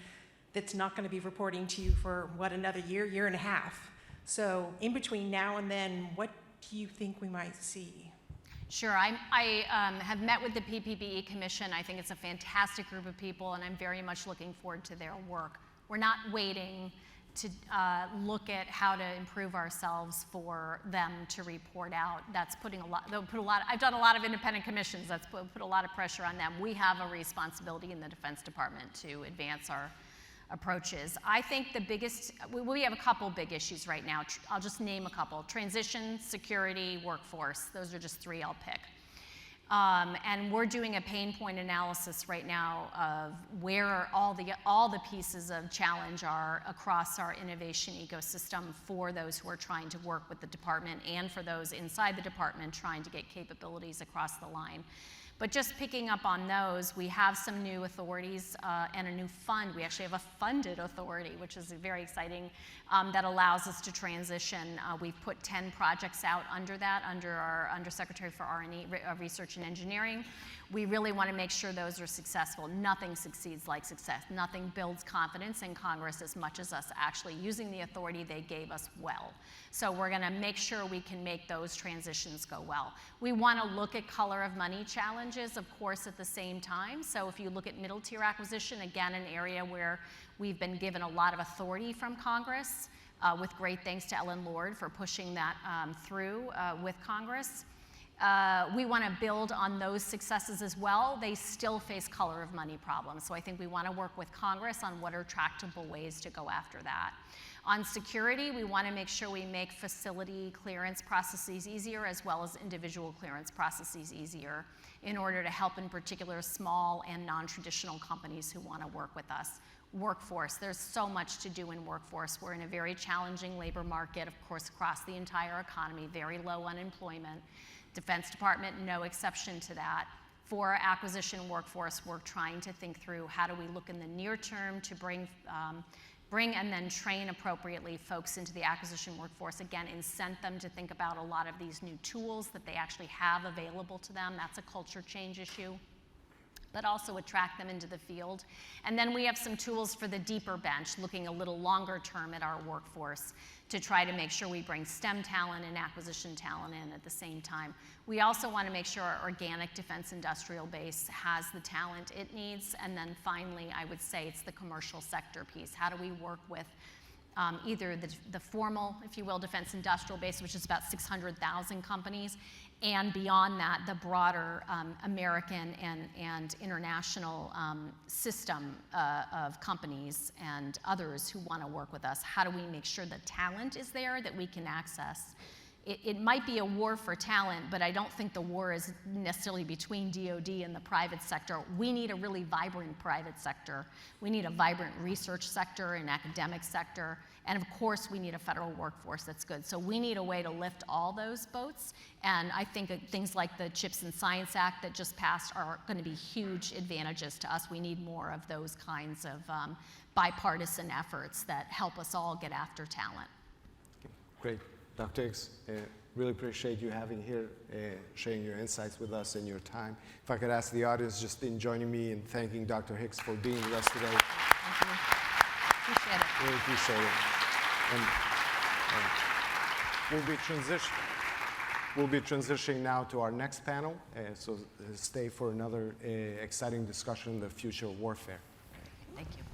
that's not going to be reporting to you for, what, another year and a half. So in between now and then, what do you think we might see? Sure, I have met with the PPBE Commission. I think it's a fantastic group of people, and I'm very much looking forward to their work. We're not waiting to look at how to improve ourselves for them to report out. That's putting I've done a lot of independent commissions. That's put a lot of pressure on them. We have a responsibility in the Defense Department to advance our approaches. I think the biggest, we have a couple big issues right now. I'll just name a couple. Transition, security, workforce. Those are just three I'll pick. And we're doing a pain point analysis right now of where all the pieces of challenge are across our innovation ecosystem for those who are trying to work with the department and for those inside the department trying to get capabilities across the line. But just picking up on those, we have some new authorities and a new fund. We actually have a funded authority, which is very exciting, that allows us to transition. We've put 10 projects out under that, under our Undersecretary for R&E, Research and Engineering. We really want to make sure those are successful. Nothing succeeds like success. Nothing builds confidence in Congress as much as us actually using the authority they gave us well. So we're going to make sure we can make those transitions go well. We want to look at color of money challenges, of course, at the same time. So if you look at middle tier acquisition, again, an area where we've been given a lot of authority from Congress, with great thanks to Ellen Lord for pushing that through with Congress. We want to build on those successes as well. They still face color of money problems. So I think we want to work with Congress on what are tractable ways to go after that. On security, we want to make sure we make facility clearance processes easier as well as individual clearance processes easier in order to help in particular small and non-traditional companies who want to work with us. Workforce, there's so much to do in workforce. We're in a very challenging labor market, of course, across the entire economy, very low unemployment. Defense Department, no exception to that. For our acquisition workforce, we're trying to think through how do we look in the near term to bring and then train appropriately folks into the acquisition workforce. Again, incent them to think about a lot of these new tools that they actually have available to them. That's a culture change issue. But also attract them into the field. And then we have some tools for the deeper bench, looking a little longer term at our workforce to try to make sure we bring STEM talent and acquisition talent in at the same time. We also want to make sure our organic defense industrial base has the talent it needs. And then finally, I would say it's the commercial sector piece. How do we work with either the formal, if you will, defense industrial base, which is about 600,000 companies, and beyond that, the broader American and international system of companies and others who want to work with us. How do we make sure the talent is there that we can access it might be a war for talent, but I don't think the war is necessarily between DoD and the private sector. We need a really vibrant private sector. We need a vibrant research sector and academic sector. And of course, we need a federal workforce that's good. So we need a way to lift all those boats. And I think things like the CHIPS and Science Act that just passed are going to be huge advantages to us. We need more of those kinds of bipartisan efforts that help us all get after talent. Great. Dr. Hicks, really appreciate you having here, sharing your insights with us and your time. If I could ask the audience just in joining me in thanking Dr. Hicks for being with us today. Thank you. Appreciate it. Really appreciate it. And we'll be transitioning now to our next panel, so stay for another exciting discussion on the future of warfare. Thank you.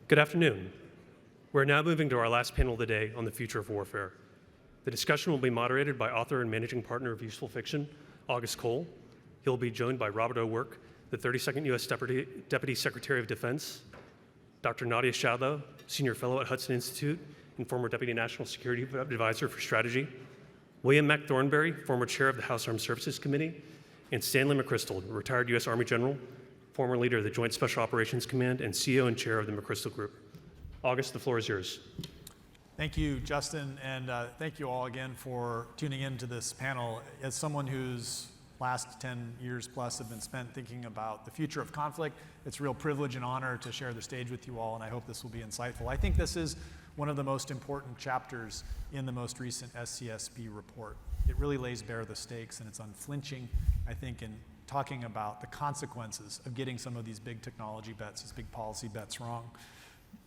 Good afternoon. We're now moving to our last panel of the day on the future of warfare. The discussion will be moderated by author and managing partner of Useful Fiction, August Cole. He'll be joined by Robert O'Rourke, the 32nd U.S. Deputy Secretary of Defense, Dr. Nadia Shadlow, Senior Fellow at Hudson Institute and former Deputy National Security Advisor for Strategy, William Mac Thornberry, former Chair of the House Armed Services Committee, and Stanley McChrystal, retired U.S. Army General, former leader of the Joint Special Operations Command and CEO and chair of the McChrystal Group. August, the floor is yours. Thank you, Justin, and thank you all again for tuning in to this panel. As someone whose last 10 years plus have been spent thinking about the future of conflict, it's a real privilege and honor to share the stage with you all, and I hope this will be insightful. I think this is one of the most important chapters in the most recent SCSB report. It really lays bare the stakes, and it's unflinching, I think, in talking about the consequences of getting some of these big technology bets, these big policy bets wrong.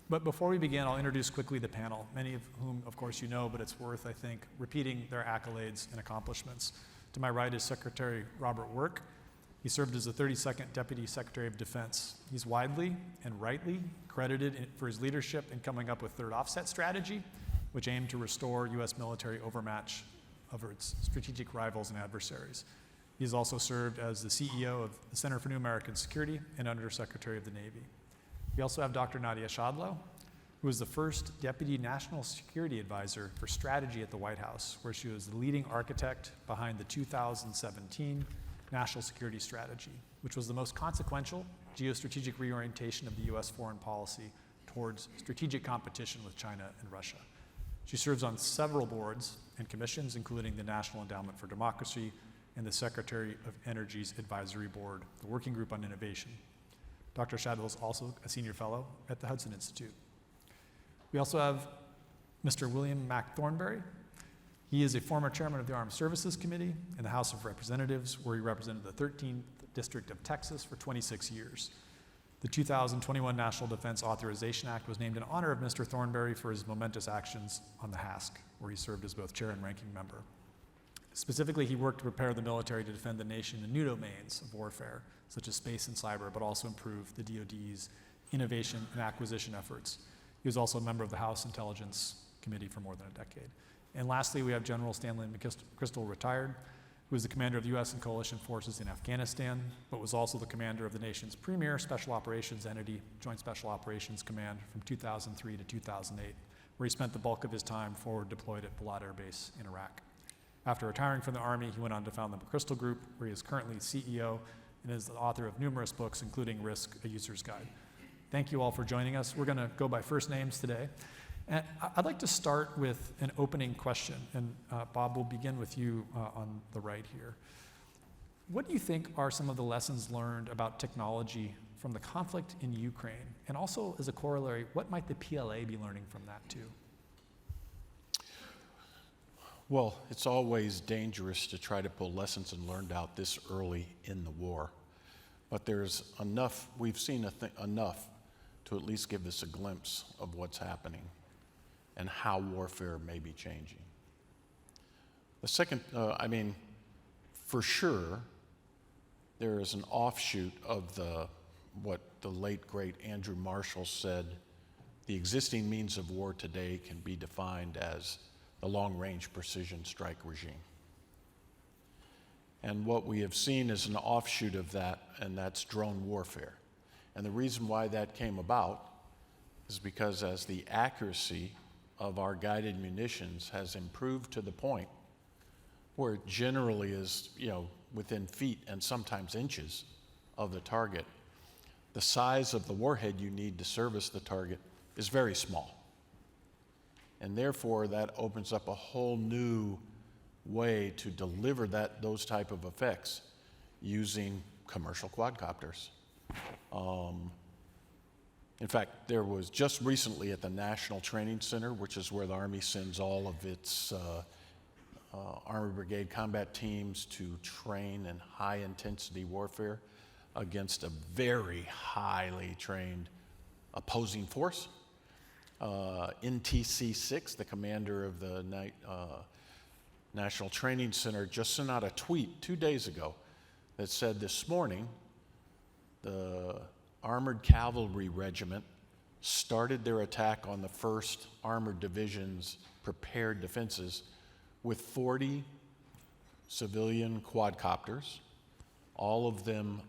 But before we begin, I'll introduce quickly the panel, many of whom, of course, you know, but it's worth, I think, repeating their accolades and accomplishments. To my right is Secretary Robert Work. He served as the 32nd Deputy Secretary of Defense. He's widely and rightly credited for his leadership in coming up with Third Offset Strategy, which aimed to restore U.S. military overmatch of its strategic rivals and adversaries. He's also served as the CEO of the Center for New American Security and Undersecretary of the Navy. We also have Dr. Nadia Shadlow, who was the first Deputy National Security Advisor for Strategy at the White House, where she was the leading architect behind the 2017 National Security Strategy, which was the most consequential geostrategic reorientation of the U.S. foreign policy towards strategic competition with China and Russia. She serves on several boards and commissions, including the National Endowment for Democracy and the Secretary of Energy's Advisory Board, the Working Group on Innovation. Dr. Shadlow is also a senior fellow at the Hudson Institute. We also have Mr. William Mac Thornberry. He is a former chairman of the Armed Services Committee in the House of Representatives, where he represented the 13th District of Texas for 26 years. The 2021 National Defense Authorization Act was named in honor of Mr. Thornberry for his momentous actions on the HASC, where he served as both chair and ranking member. Specifically, he worked to prepare the military to defend the nation in new domains of warfare, such as space and cyber, but also improve the DoD's innovation and acquisition efforts. He was also a member of the House Intelligence Committee for more than a decade. And lastly, we have General Stanley McChrystal, retired, who was the commander of the U.S. and coalition forces in Afghanistan, but was also the commander of the nation's premier special operations entity, Joint Special Operations Command, from 2003 to 2008, where he spent the bulk of his time forward deployed at Balad Air Base in Iraq. After retiring from the Army, he went on to found the McChrystal Group, where he is currently CEO and is the author of numerous books, including Risk, a User's Guide. Thank you all for joining us. We're going to go by first names today. And I'd like to start with an opening question. And Bob, we'll begin with you on the right here. What do you think are some of the lessons learned about technology from the conflict in Ukraine? And also, as a corollary, what might the PLA be learning from that too? Well, it's always dangerous to try to pull lessons learned out this early in the war. But there's enough, we've seen enough to at least give us a glimpse of what's happening and how warfare may be changing. The second, for sure, there is an offshoot of what the late, great Andrew Marshall said, the existing means of war today can be defined as the long-range precision strike regime. And what we have seen is an offshoot of that, and that's drone warfare. And the reason why that came about is because as the accuracy of our guided munitions has improved to the point where it generally is, within feet and sometimes inches of the target, the size of the warhead you need to service the target is very small. And therefore, that opens up a whole new way to deliver those type of effects using commercial quadcopters. In fact, there was just recently at the National Training Center, which is where the Army sends all of its Armored Brigade combat teams to train in high-intensity warfare against a very highly trained opposing force. NTC-6, the commander of the National Training Center, just sent out a tweet 2 days ago that said this morning the Armored Cavalry Regiment started their attack on the 1st Armored Division's prepared defenses with 40 civilian quadcopters, all of them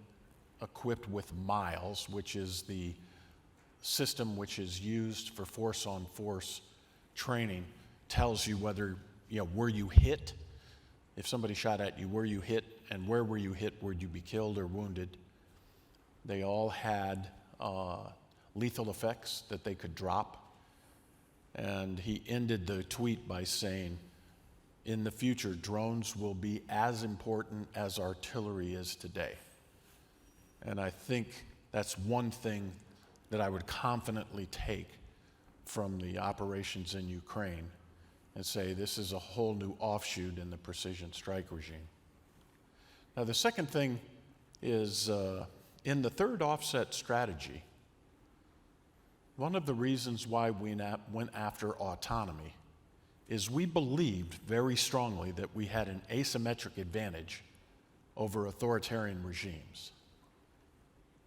equipped with MILES, which is the system which is used for force-on-force training, tells you whether, were you hit? If somebody shot at you, were you hit? And where were you hit? Would you be killed or wounded? They all had lethal effects that they could drop. And he ended the tweet by saying, in the future, drones will be as important as artillery is today. And I think that's one thing that I would confidently take from the operations in Ukraine and say this is a whole new offshoot in the precision strike regime. Now, the second thing is in the third offset strategy, one of the reasons why we went after autonomy is we believed very strongly that we had an asymmetric advantage over authoritarian regimes.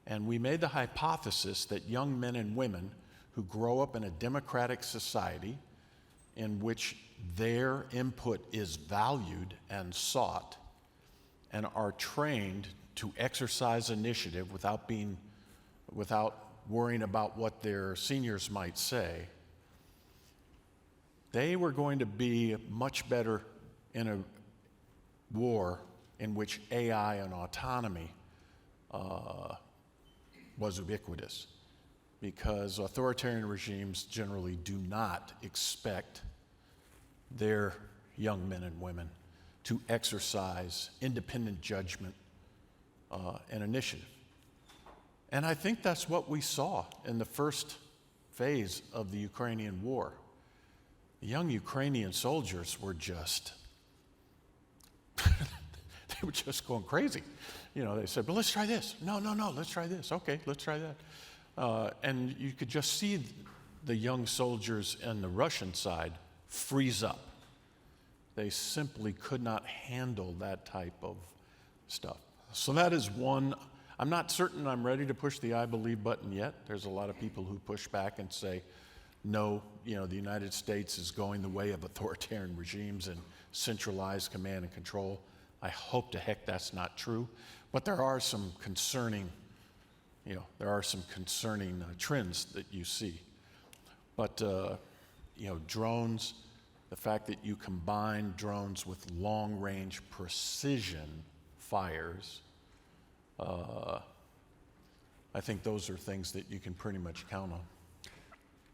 And we made the hypothesis that young men and women who grow up in a democratic society in which their input is valued and sought and are trained to exercise initiative without worrying about what their seniors might say, they were going to be much better in a war in which AI and autonomy was ubiquitous, because authoritarian regimes generally do not expect their young men and women to exercise independent judgment and initiative. And I think that's what we saw in the first phase of the Ukrainian war. The young Ukrainian soldiers were just, they were just going crazy. They said, but let's try this. No, let's try this. Okay, let's try that. And you could just see the young soldiers on the Russian side freeze up. They simply could not handle that type of stuff. So that is one. I'm not certain I'm ready to push the I believe button yet. There's a lot of people who push back and say, no, the United States is going the way of authoritarian regimes and centralized command and control. I hope to heck that's not true. But there are some concerning, trends that you see. But, drones, the fact that you combine drones with long-range precision fires, I think those are things that you can pretty much count on.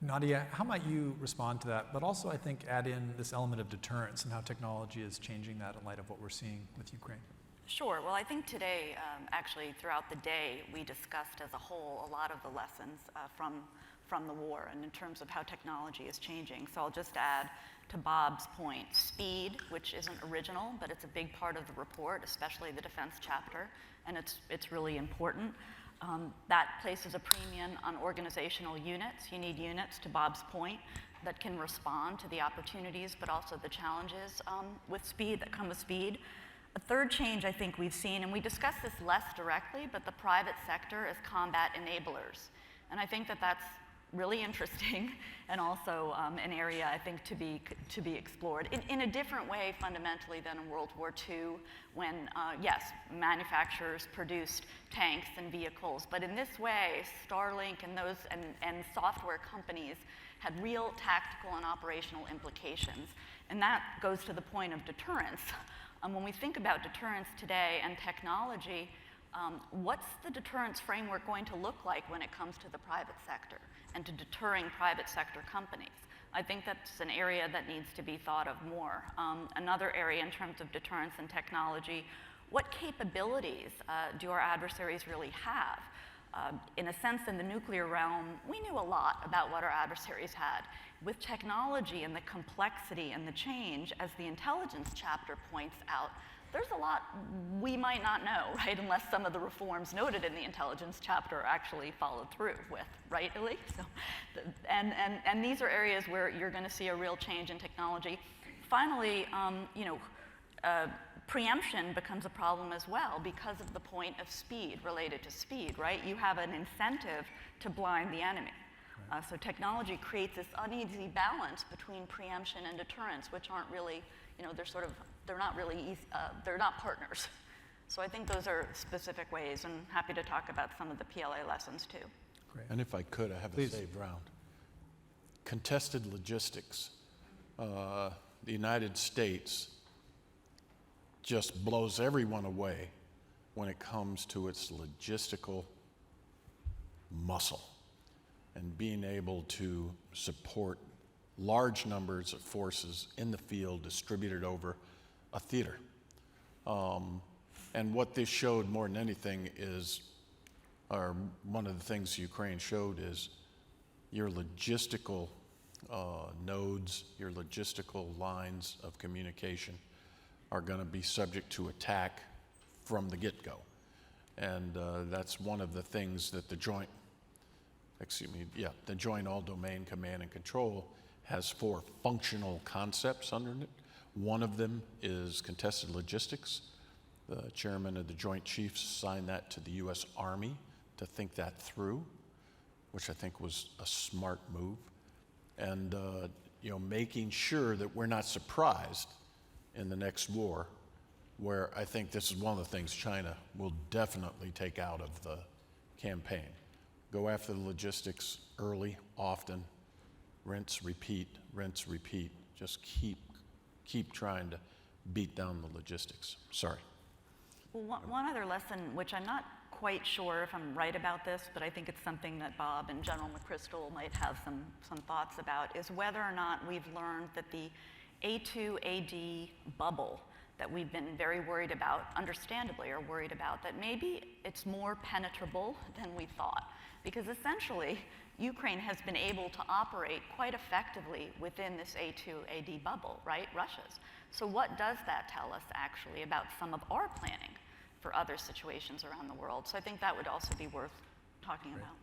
Nadia, how might you respond to that, but also I think add in this element of deterrence and how technology is changing that in light of what we're seeing with Ukraine? Sure. Well, I think today, actually throughout the day, we discussed as a whole a lot of the lessons from from the war and in terms of how technology is changing. So I'll just add to Bob's point, speed, which isn't original, but it's a big part of the report, especially the defense chapter, and it's really important. That places a premium on organizational units. You need units, to Bob's point, that can respond to the opportunities, but also the challenges with speed that come with speed. A third change I think we've seen, and we discuss this less directly, but the private sector as combat enablers. And I think that that's really interesting and also an area I think to be explored in a different way fundamentally than in World War II when, yes, manufacturers produced tanks and vehicles, but in this way, Starlink and those and software companies had real tactical and operational implications. And that goes to the point of deterrence. When we think about deterrence today and technology, what's the deterrence framework going to look like when it comes to the private sector and to deterring private sector companies? I think that's an area that needs to be thought of more. Another area in terms of deterrence and technology, what capabilities do our adversaries really have? In a sense, in the nuclear realm, we knew a lot about what our adversaries had. With technology and the complexity and the change, as the intelligence chapter points out, there's a lot we might not know, right, unless some of the reforms noted in the intelligence chapter are actually followed through with, right, Illy? So, and these are areas where you're going to see a real change in technology. Finally, preemption becomes a problem as well because of the point of speed, related to speed, right? You have an incentive to blind the enemy. So technology creates this uneasy balance between preemption and deterrence, which aren't really, they're not really easy, they're not partners. So I think those are specific ways, and happy to talk about some of the PLA lessons too. Great. And if I could, I have a saved round. Contested logistics. The United States just blows everyone away when it comes to its logistical muscle and being able to support large numbers of forces in the field distributed over a theater. And what this showed more than anything is, or one of the things Ukraine showed is your logistical nodes, your logistical lines of communication are going to be subject to attack from the get-go. And that's one of the things that the Joint All-Domain Command and Control has 4 functional concepts under it. One of them is contested logistics. The chairman of the Joint Chiefs signed that to the U.S. Army to think that through, which I think was a smart move. And making sure that we're not surprised in the next war, where I think this is one of the things China will definitely take out of the campaign. Go after the logistics early, often, rinse, repeat, just keep trying to beat down the logistics. Sorry. Well, one other lesson, which I'm not quite sure if I'm right about this, but I think it's something that Bob and General McChrystal might have some thoughts about, is whether or not we've learned that the A2AD bubble that we've been very worried about, understandably are worried about, that maybe it's more penetrable than we thought. Because essentially, Ukraine has been able to operate quite effectively within this A2AD bubble, right? Russia's. So what does that tell us actually about some of our planning for other situations around the world? So I think that would also be worth talking about.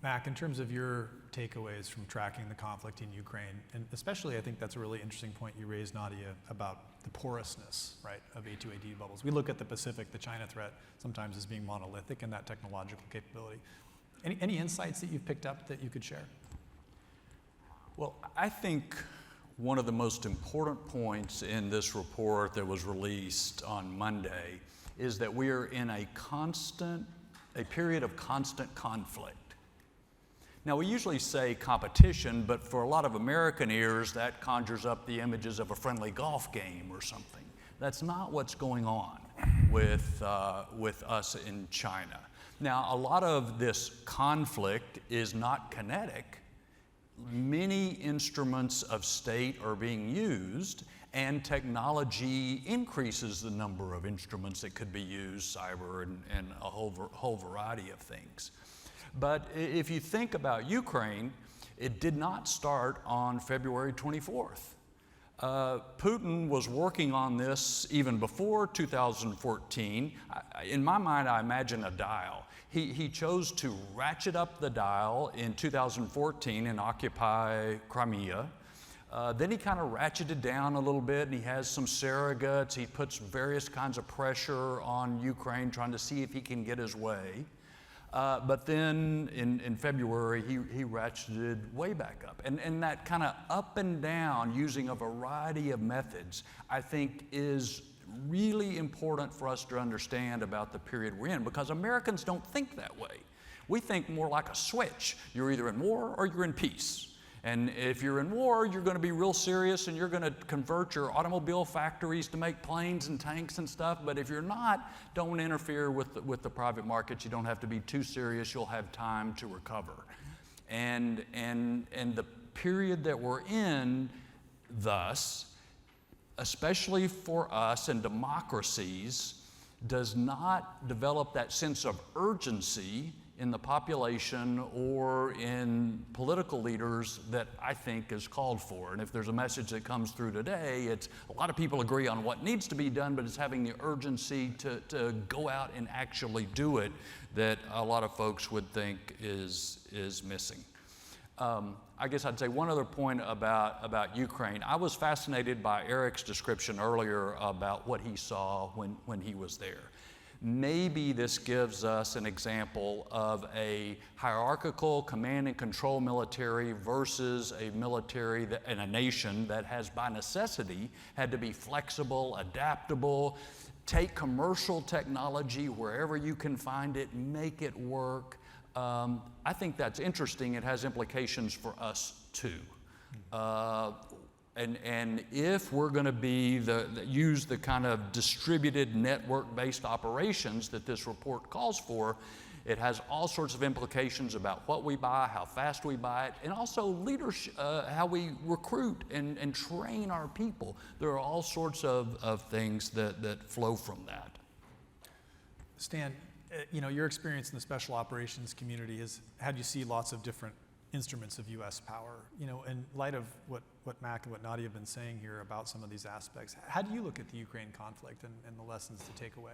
Mac, in terms of your takeaways from tracking the conflict in Ukraine, and especially I think that's a really interesting point you raised, Nadia, about the porousness, right, of A2AD bubbles. We look at the Pacific, the China threat, sometimes as being monolithic in that technological capability. Any insights that you've picked up that you could share? Well, I think one of the most important points in this report that was released on Monday is that we are in a period of constant conflict. Now, we usually say competition, but for a lot of American ears, that conjures up the images of a friendly golf game or something. That's not what's going on with us in China. Now, a lot of this conflict is not kinetic. Many instruments of state are being used, and technology increases the number of instruments that could be used, cyber and a whole variety of things. But if you think about Ukraine, it did not start on February 24th. Putin was working on this even before 2014. In my mind, I imagine a dial. He chose to ratchet up the dial in 2014 and occupy Crimea. Then he kind of ratcheted down a little bit, and he has some surrogates. He puts various kinds of pressure on Ukraine, trying to see if he can get his way. But then in February, he ratcheted way back up. And that kind of up and down, using a variety of methods, I think is really important for us to understand about the period we're in, because Americans don't think that way. We think more like a switch. You're either in war or you're in peace. And if you're in war, you're going to be real serious and you're going to convert your automobile factories to make planes and tanks and stuff. But if you're not, don't interfere with the private markets. You don't have to be too serious. You'll have time to recover. And the period that we're in, thus, especially for us and democracies, does not develop that sense of urgency in the population or in political leaders that I think is called for. And if there's a message that comes through today, it's a lot of people agree on what needs to be done, but it's having the urgency to go out and actually do it that a lot of folks would think is missing. I guess I'd say one other point about Ukraine. I was fascinated by Eric's description earlier about what he saw when he was there. Maybe this gives us an example of a hierarchical command and control military versus a military and a nation that has by necessity had to be flexible, adaptable, take commercial technology wherever you can find it, make it work. I think that's interesting. It has implications for us too. And if we're going to be use the kind of distributed network-based operations that this report calls for, it has all sorts of implications about what we buy, how fast we buy it, and also leadership, how we recruit and train our people. There are all sorts of things that flow from that. Stan, your experience in the special operations community has had you see lots of different instruments of U.S. power. In light of what Mac and what Nadia have been saying here about some of these aspects, how do you look at the Ukraine conflict and the lessons to take away?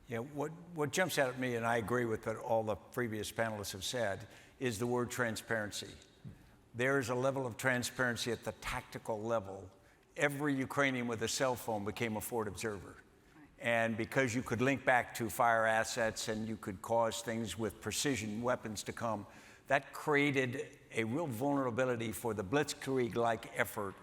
Yeah, what jumps out at me, and I agree with what all the previous panelists have said, is the word transparency. There is a level of transparency at the tactical level. Every Ukrainian with a cell phone became a forward observer. And because you could link back to fire assets and you could cause things with precision weapons to come, that created a real vulnerability for the blitzkrieg-like effort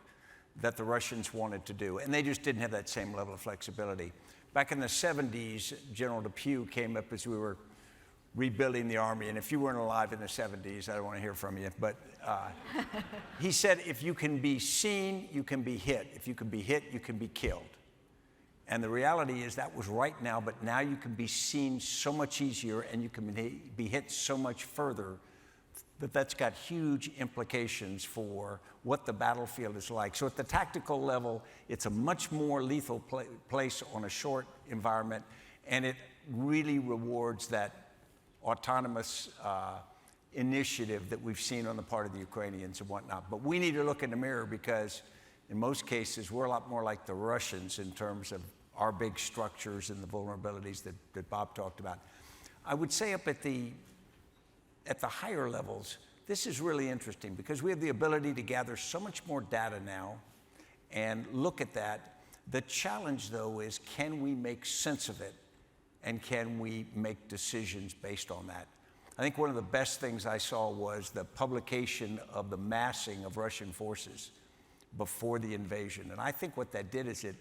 that the Russians wanted to do. And they just didn't have that same level of flexibility. Back in the 70s, General Depew came up as we were rebuilding the Army. And if you weren't alive in the 70s, I don't want to hear from you. But he said, if you can be seen, you can be hit. If you can be hit, you can be killed. And the reality is that was right now, but now you can be seen so much easier and you can be hit so much further. That's got huge implications for what the battlefield is like. So at the tactical level, it's a much more lethal place on a short environment, and it really rewards that autonomous initiative that we've seen on the part of the Ukrainians and whatnot. But we need to look in the mirror because in most cases, we're a lot more like the Russians in terms of our big structures and the vulnerabilities that Bob talked about. I would say up at the higher levels, this is really interesting because we have the ability to gather so much more data now and look at that. The challenge, though, is can we make sense of it and can we make decisions based on that? I think one of the best things I saw was the publication of the massing of Russian forces before the invasion. And I think what that did is it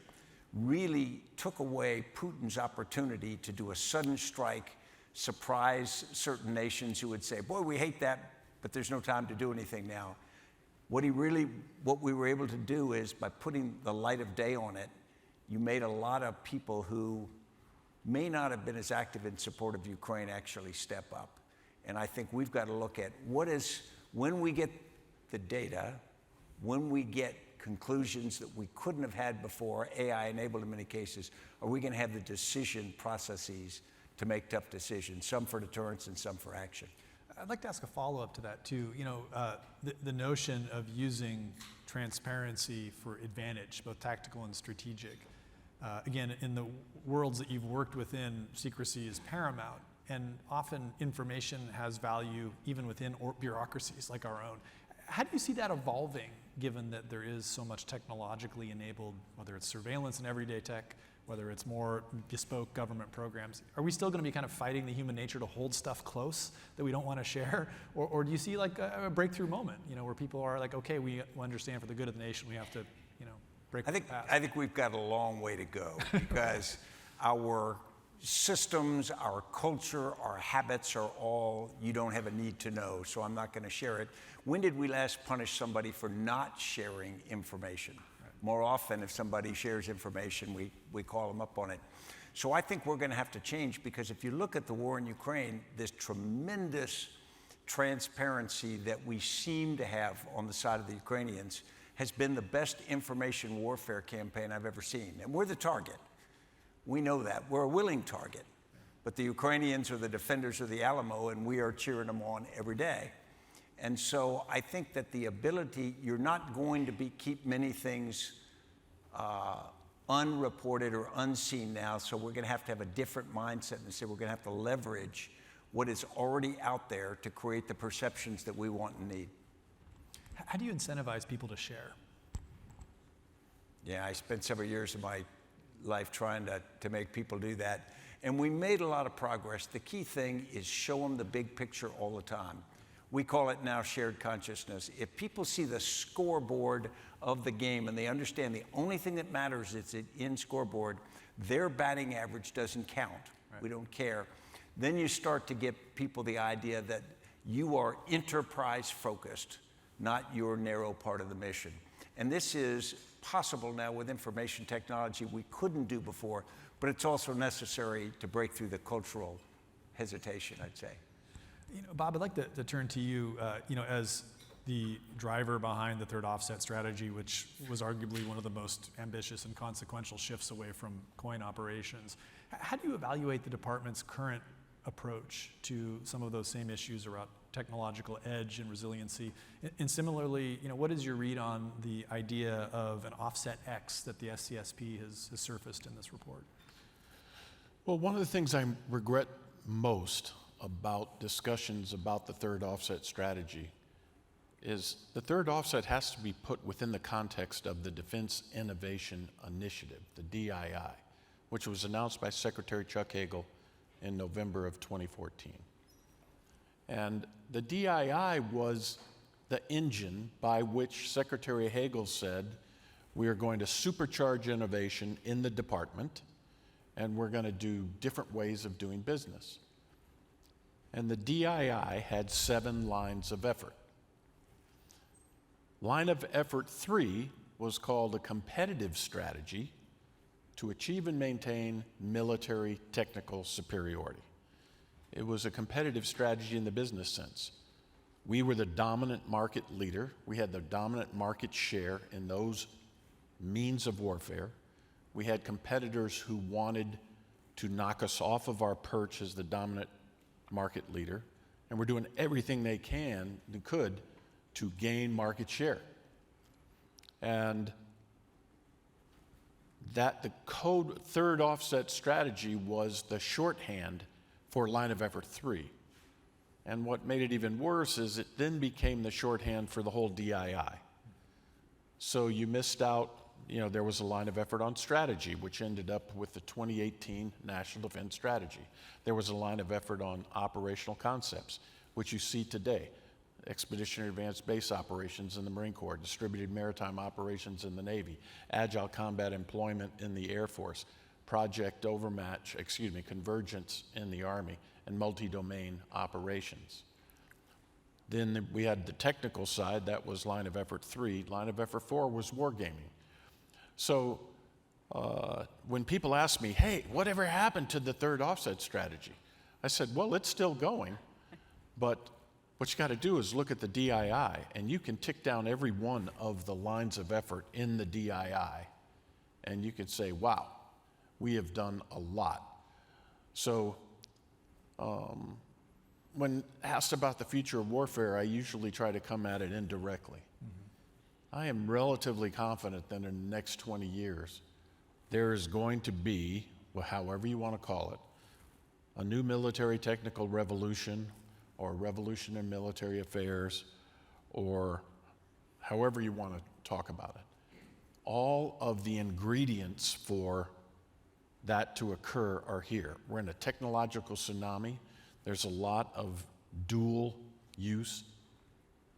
really took away Putin's opportunity to do a sudden strike, surprise certain nations who would say, boy, we hate that, but there's no time to do anything now. What we were able to do is by putting the light of day on it, you made a lot of people who may not have been as active in support of Ukraine actually step up. And I think we've got to look at when we get the data, when we get conclusions that we couldn't have had before, AI enabled in many cases, are we going to have the decision processes to make tough decisions, some for deterrence and some for action? I'd like to ask a follow-up to that too. The notion of using transparency for advantage, both tactical and strategic. Again, in the worlds that you've worked within, secrecy is paramount, and often information has value even within bureaucracies like our own. How do you see that evolving, given that there is so much technologically enabled, whether it's surveillance and everyday tech, whether it's more bespoke government programs? Are we still going to be kind of fighting the human nature to hold stuff close that we don't want to share? Or do you see like a breakthrough moment, where people are like, okay, we understand for the good of the nation, we have to, break the past? I think we've got a long way to go because our systems, our culture, our habits are all, you don't have a need to know, so I'm not going to share it. When did we last punish somebody for not sharing information? Right. More often, if somebody shares information, we call them up on it. So I think we're going to have to change, because if you look at the war in Ukraine, this tremendous transparency that we seem to have on the side of the Ukrainians has been the best information warfare campaign I've ever seen. And we're the target. We know that. We're a willing target. But the Ukrainians are the defenders of the Alamo, and we are cheering them on every day. And so I think that the ability, you're not going to keep many things unreported or unseen now, so we're going to have a different mindset and say we're going to have to leverage what is already out there to create the perceptions that we want and need. How do you incentivize people to share? Yeah, I spent several years of my life trying to make people do that. And we made a lot of progress. The key thing is show them the big picture all the time. We call it now shared consciousness. If people see the scoreboard of the game and they understand the only thing that matters is the end scoreboard, their batting average doesn't count. Right. We don't care. Then you start to give people the idea that you are enterprise focused, not your narrow part of the mission. And this is possible now with information technology we couldn't do before, but it's also necessary to break through the cultural hesitation, I'd say. Bob, I'd like to turn to you, as the driver behind the third offset strategy, which was arguably one of the most ambitious and consequential shifts away from coin operations. How do you evaluate the department's current approach to some of those same issues around technological edge and resiliency? And similarly, what is your read on the idea of an offset X that the SCSP has surfaced in this report? Well, one of the things I regret most about discussions about the third offset strategy is the third offset has to be put within the context of the Defense Innovation Initiative, the DII, which was announced by Secretary Chuck Hagel in November of 2014. And the DII was the engine by which Secretary Hagel said, we are going to supercharge innovation in the department, and we're going to do different ways of doing business. And the DII had 7 lines of effort. Line of effort 3 was called a competitive strategy to achieve and maintain military technical superiority. It was a competitive strategy in the business sense. We were the dominant market leader. We had the dominant market share in those means of warfare. We had competitors who wanted to knock us off of our perch as the dominant market leader, and we're doing everything they could to gain market share. And that the code third offset strategy was the shorthand for line of effort 3. And what made it even worse is it then became the shorthand for the whole DII. So you missed out, there was a line of effort on strategy, which ended up with the 2018 National Defense Strategy. There was a line of effort on operational concepts, which you see today. Expeditionary Advanced Base Operations in the Marine Corps, Distributed Maritime Operations in the Navy, Agile Combat Employment in the Air Force, Convergence in the Army, and multi-domain operations. Then we had the technical side, that was line of effort 3. Line of effort 4 was wargaming. So when people ask me, hey, whatever happened to the third offset strategy? I said, well, it's still going, but what you got to do is look at the DII, and you can tick down every one of the lines of effort in the DII, and you can say, wow, we have done a lot. So when asked about the future of warfare, I usually try to come at it indirectly. I am relatively confident that in the next 20 years, there is going to be, well, however you want to call it, a new military technical revolution, or revolution in military affairs, or however you want to talk about it. All of the ingredients for that to occur are here. We're in a technological tsunami. There's a lot of dual use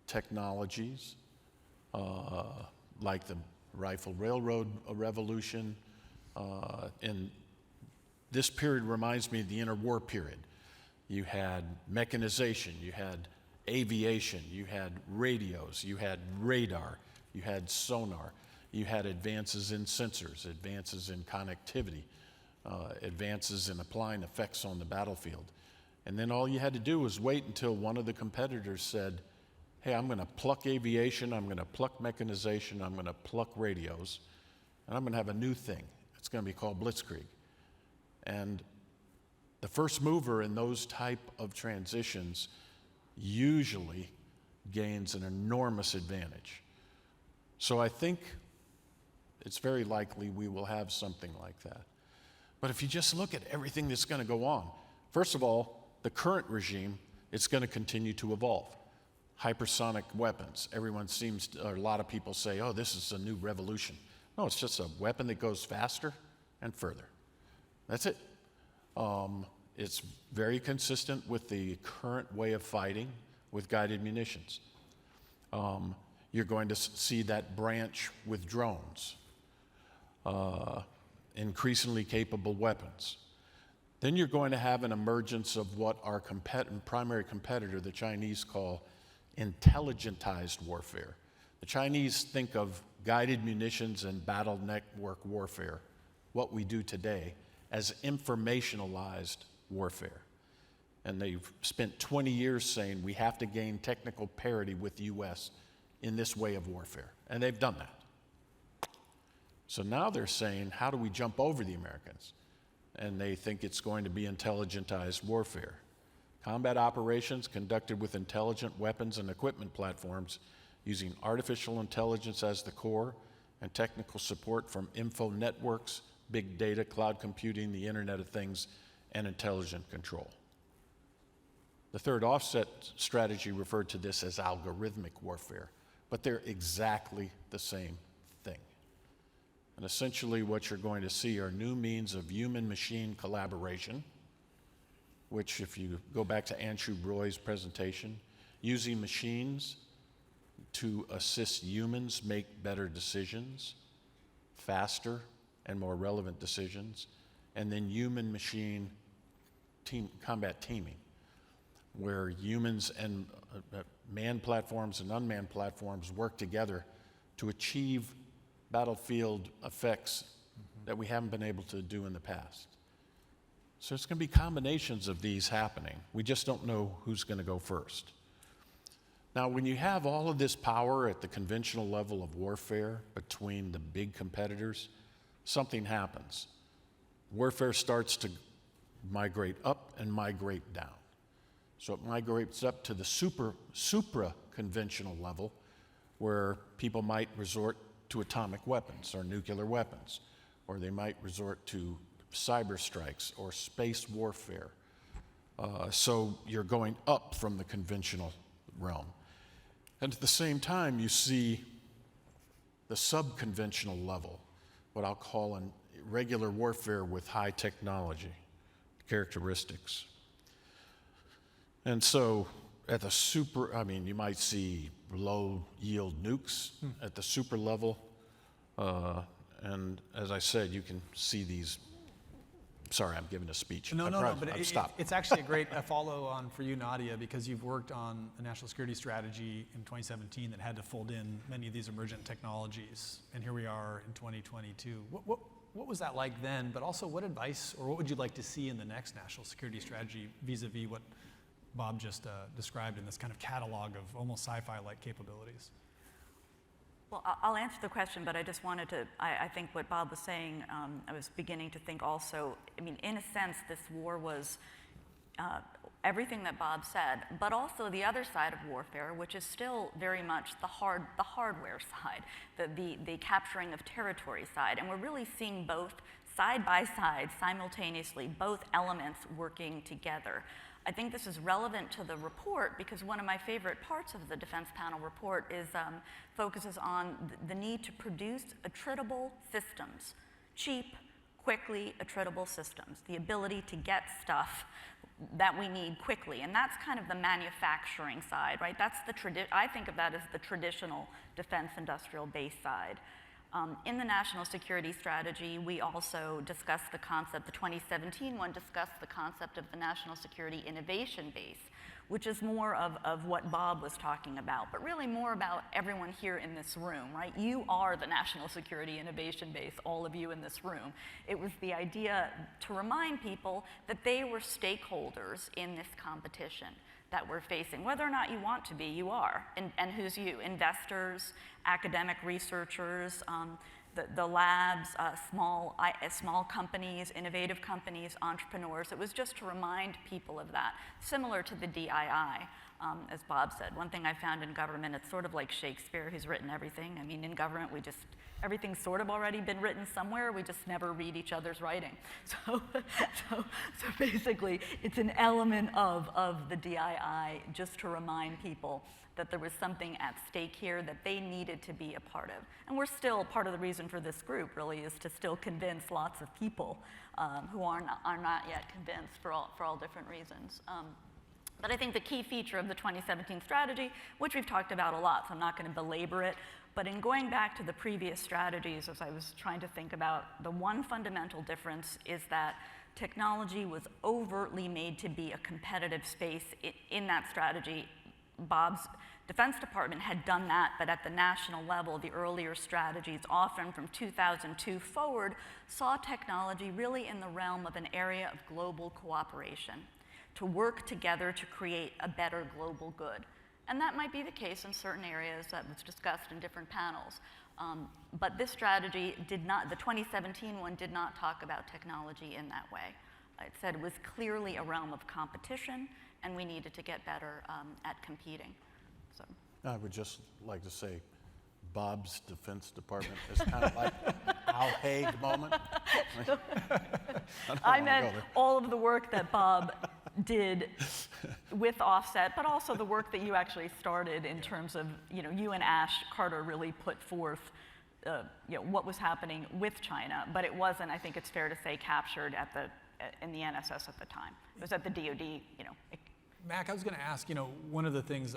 technologies, like the rifle railroad revolution. And this period reminds me of the interwar period. You had mechanization, you had aviation, you had radios, you had radar, you had sonar, you had advances in sensors, advances in connectivity, advances in applying effects on the battlefield. And then all you had to do was wait until one of the competitors said, hey, I'm going to pluck aviation, I'm going to pluck mechanization, I'm going to pluck radios, and I'm going to have a new thing. It's going to be called Blitzkrieg. And the first mover in those type of transitions usually gains an enormous advantage. So I think it's very likely we will have something like that. But if you just look at everything that's going to go on, first of all, the current regime, it's going to continue to evolve. Hypersonic weapons. Everyone seems to, or a lot of people say, oh, this is a new revolution. No, it's just a weapon that goes faster and further. That's it. It's very consistent with the current way of fighting with guided munitions. You're going to see that branch with drones, increasingly capable weapons. Then you're going to have an emergence of what our primary competitor, the Chinese, call intelligentized warfare. The Chinese think of guided munitions and battle network warfare, what we do today, as informationalized warfare. And they've spent 20 years saying we have to gain technical parity with the US in this way of warfare. And they've done that. So now they're saying, how do we jump over the Americans? And they think it's going to be intelligentized warfare. Combat operations conducted with intelligent weapons and equipment platforms using artificial intelligence as the core and technical support from info networks, big data, cloud computing, the Internet of Things, and intelligent control. The third offset strategy referred to this as algorithmic warfare, but they're exactly the same thing. And essentially what you're going to see are new means of human-machine collaboration, which if you go back to Anshu Roy's presentation, using machines to assist humans make better decisions, faster and more relevant decisions, and then human-machine combat teaming, where humans and manned platforms and unmanned platforms work together to achieve battlefield effects that we haven't been able to do in the past. So it's going to be combinations of these happening. We just don't know who's going to go first. Now, when you have all of this power at the conventional level of warfare between the big competitors, something happens. Warfare starts to migrate up and migrate down. So it migrates up to the supra-conventional level, where people might resort to atomic weapons or nuclear weapons, or they might resort to cyber strikes or space warfare. So you're going up from the conventional realm. And at the same time, you see the sub-conventional level, what I'll call an regular warfare with high technology characteristics. And so at the you might see low yield nukes at the super level. And as I said, you can see these. Sorry, I'm giving a speech. No, but it's actually a great follow-on for you, Nadia, because you've worked on a national security strategy in 2017 that had to fold in many of these emergent technologies. And here we are in 2022. What was that like then? But also, what advice or what would you like to see in the next national security strategy vis-a-vis what Bob just described in this kind of catalog of almost sci-fi-like capabilities? Well, I'll answer the question, but I just wanted to, I think what Bob was saying, I was beginning to think also, I mean, in a sense, this war was everything that Bob said, but also the other side of warfare, which is still very much the hardware side, the capturing of territory side. And we're really seeing both side by side, simultaneously, both elements working together. I think this is relevant to the report because one of my favorite parts of the Defense Panel report is focuses on the need to produce attritable systems, cheap, quickly attritable systems, the ability to get stuff that we need quickly. And that's kind of the manufacturing side, right? That's I think of that as the traditional defense industrial base side. In the National Security Strategy, we also discussed the concept, the 2017 one discussed the concept of the National Security Innovation Base, which is more of what Bob was talking about, but really more about everyone here in this room, right? You are the National Security Innovation Base, all of you in this room. It was the idea to remind people that they were stakeholders in this competition that we're facing. Whether or not you want to be, you are. And who's you? Investors, academic researchers, the labs, small companies, innovative companies, entrepreneurs. It was just to remind people of that, similar to the DII, as Bob said. One thing I found in government, it's sort of like Shakespeare, who's written everything. I mean, in government, everything's sort of already been written somewhere. We just never read each other's writing. So basically, it's an element of the DII just to remind people that there was something at stake here that they needed to be a part of. And we're still, part of the reason for this group really is to still convince lots of people who are not yet convinced for all different reasons. But I think the key feature of the 2017 strategy, which we've talked about a lot, so I'm not going to belabor it, but in going back to the previous strategies, as I was trying to think about, the one fundamental difference is that technology was overtly made to be a competitive space in that strategy. Bob's Defense Department had done that, but at the national level, the earlier strategies, often from 2002 forward, saw technology really in the realm of an area of global cooperation, to work together to create a better global good. And that might be the case in certain areas that was discussed in different panels. But this strategy did not, the 2017 one did not talk about technology in that way. It said it was clearly a realm of competition and we needed to get better at competing. So. I would just like to say Bob's Defense Department is kind of like Al Haig moment. I meant all of the work that Bob did with Offset, but also the work that you actually started in terms of, you and Ash Carter really put forth, what was happening with China, but it wasn't, I think it's fair to say, captured in the NSS at the time. It was at the DoD, Mac, I was going to ask, one of the things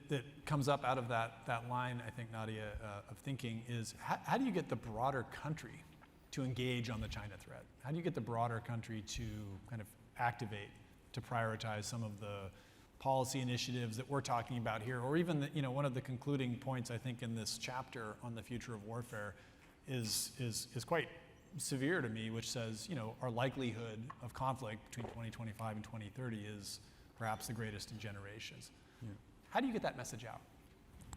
that comes up out of that line, I think, Nadia, of thinking is how do you get the broader country to engage on the China threat? How do you get the broader country to kind of activate, to prioritize some of the policy initiatives that we're talking about here, or even, one of the concluding points, I think, in this chapter on the future of warfare is quite severe to me, which says, our likelihood of conflict between 2025 and 2030 is perhaps the greatest in generations. Yeah. How do you get that message out?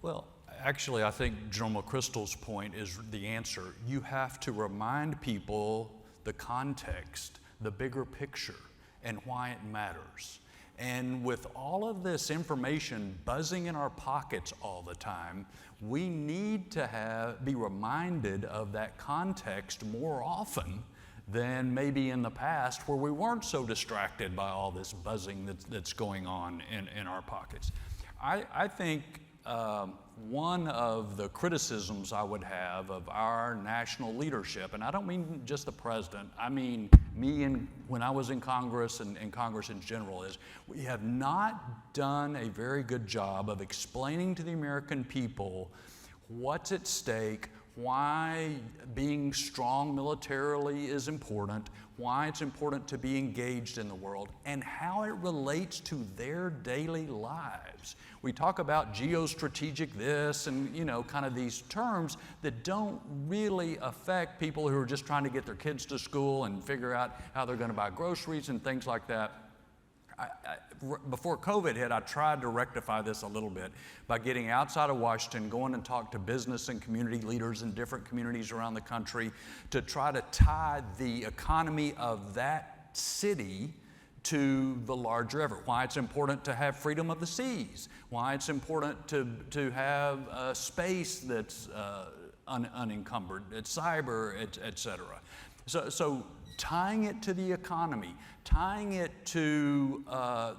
Well, actually, I think General McChrystal's point is the answer. You have to remind people the context, the bigger picture, and why it matters. And with all of this information buzzing in our pockets all the time, we need to be reminded of that context more often than maybe in the past where we weren't so distracted by all this buzzing that's going on in our pockets. I think one of the criticisms I would have of our national leadership, and I don't mean just the president, I mean me when I was in Congress and Congress in general, is we have not done a very good job of explaining to the American people what's at stake, why being strong militarily is important, why it's important to be engaged in the world, and how it relates to their daily lives. We talk about geostrategic this and, kind of these terms that don't really affect people who are just trying to get their kids to school and figure out how they're going to buy groceries and things like that. Before COVID hit, I tried to rectify this a little bit by getting outside of Washington, going and talk to business and community leaders in different communities around the country to try to tie the economy of that city to the larger effort, why it's important to have freedom of the seas, why it's important to have space that's unencumbered, cyber, et cetera. So tying it to the economy, tying it to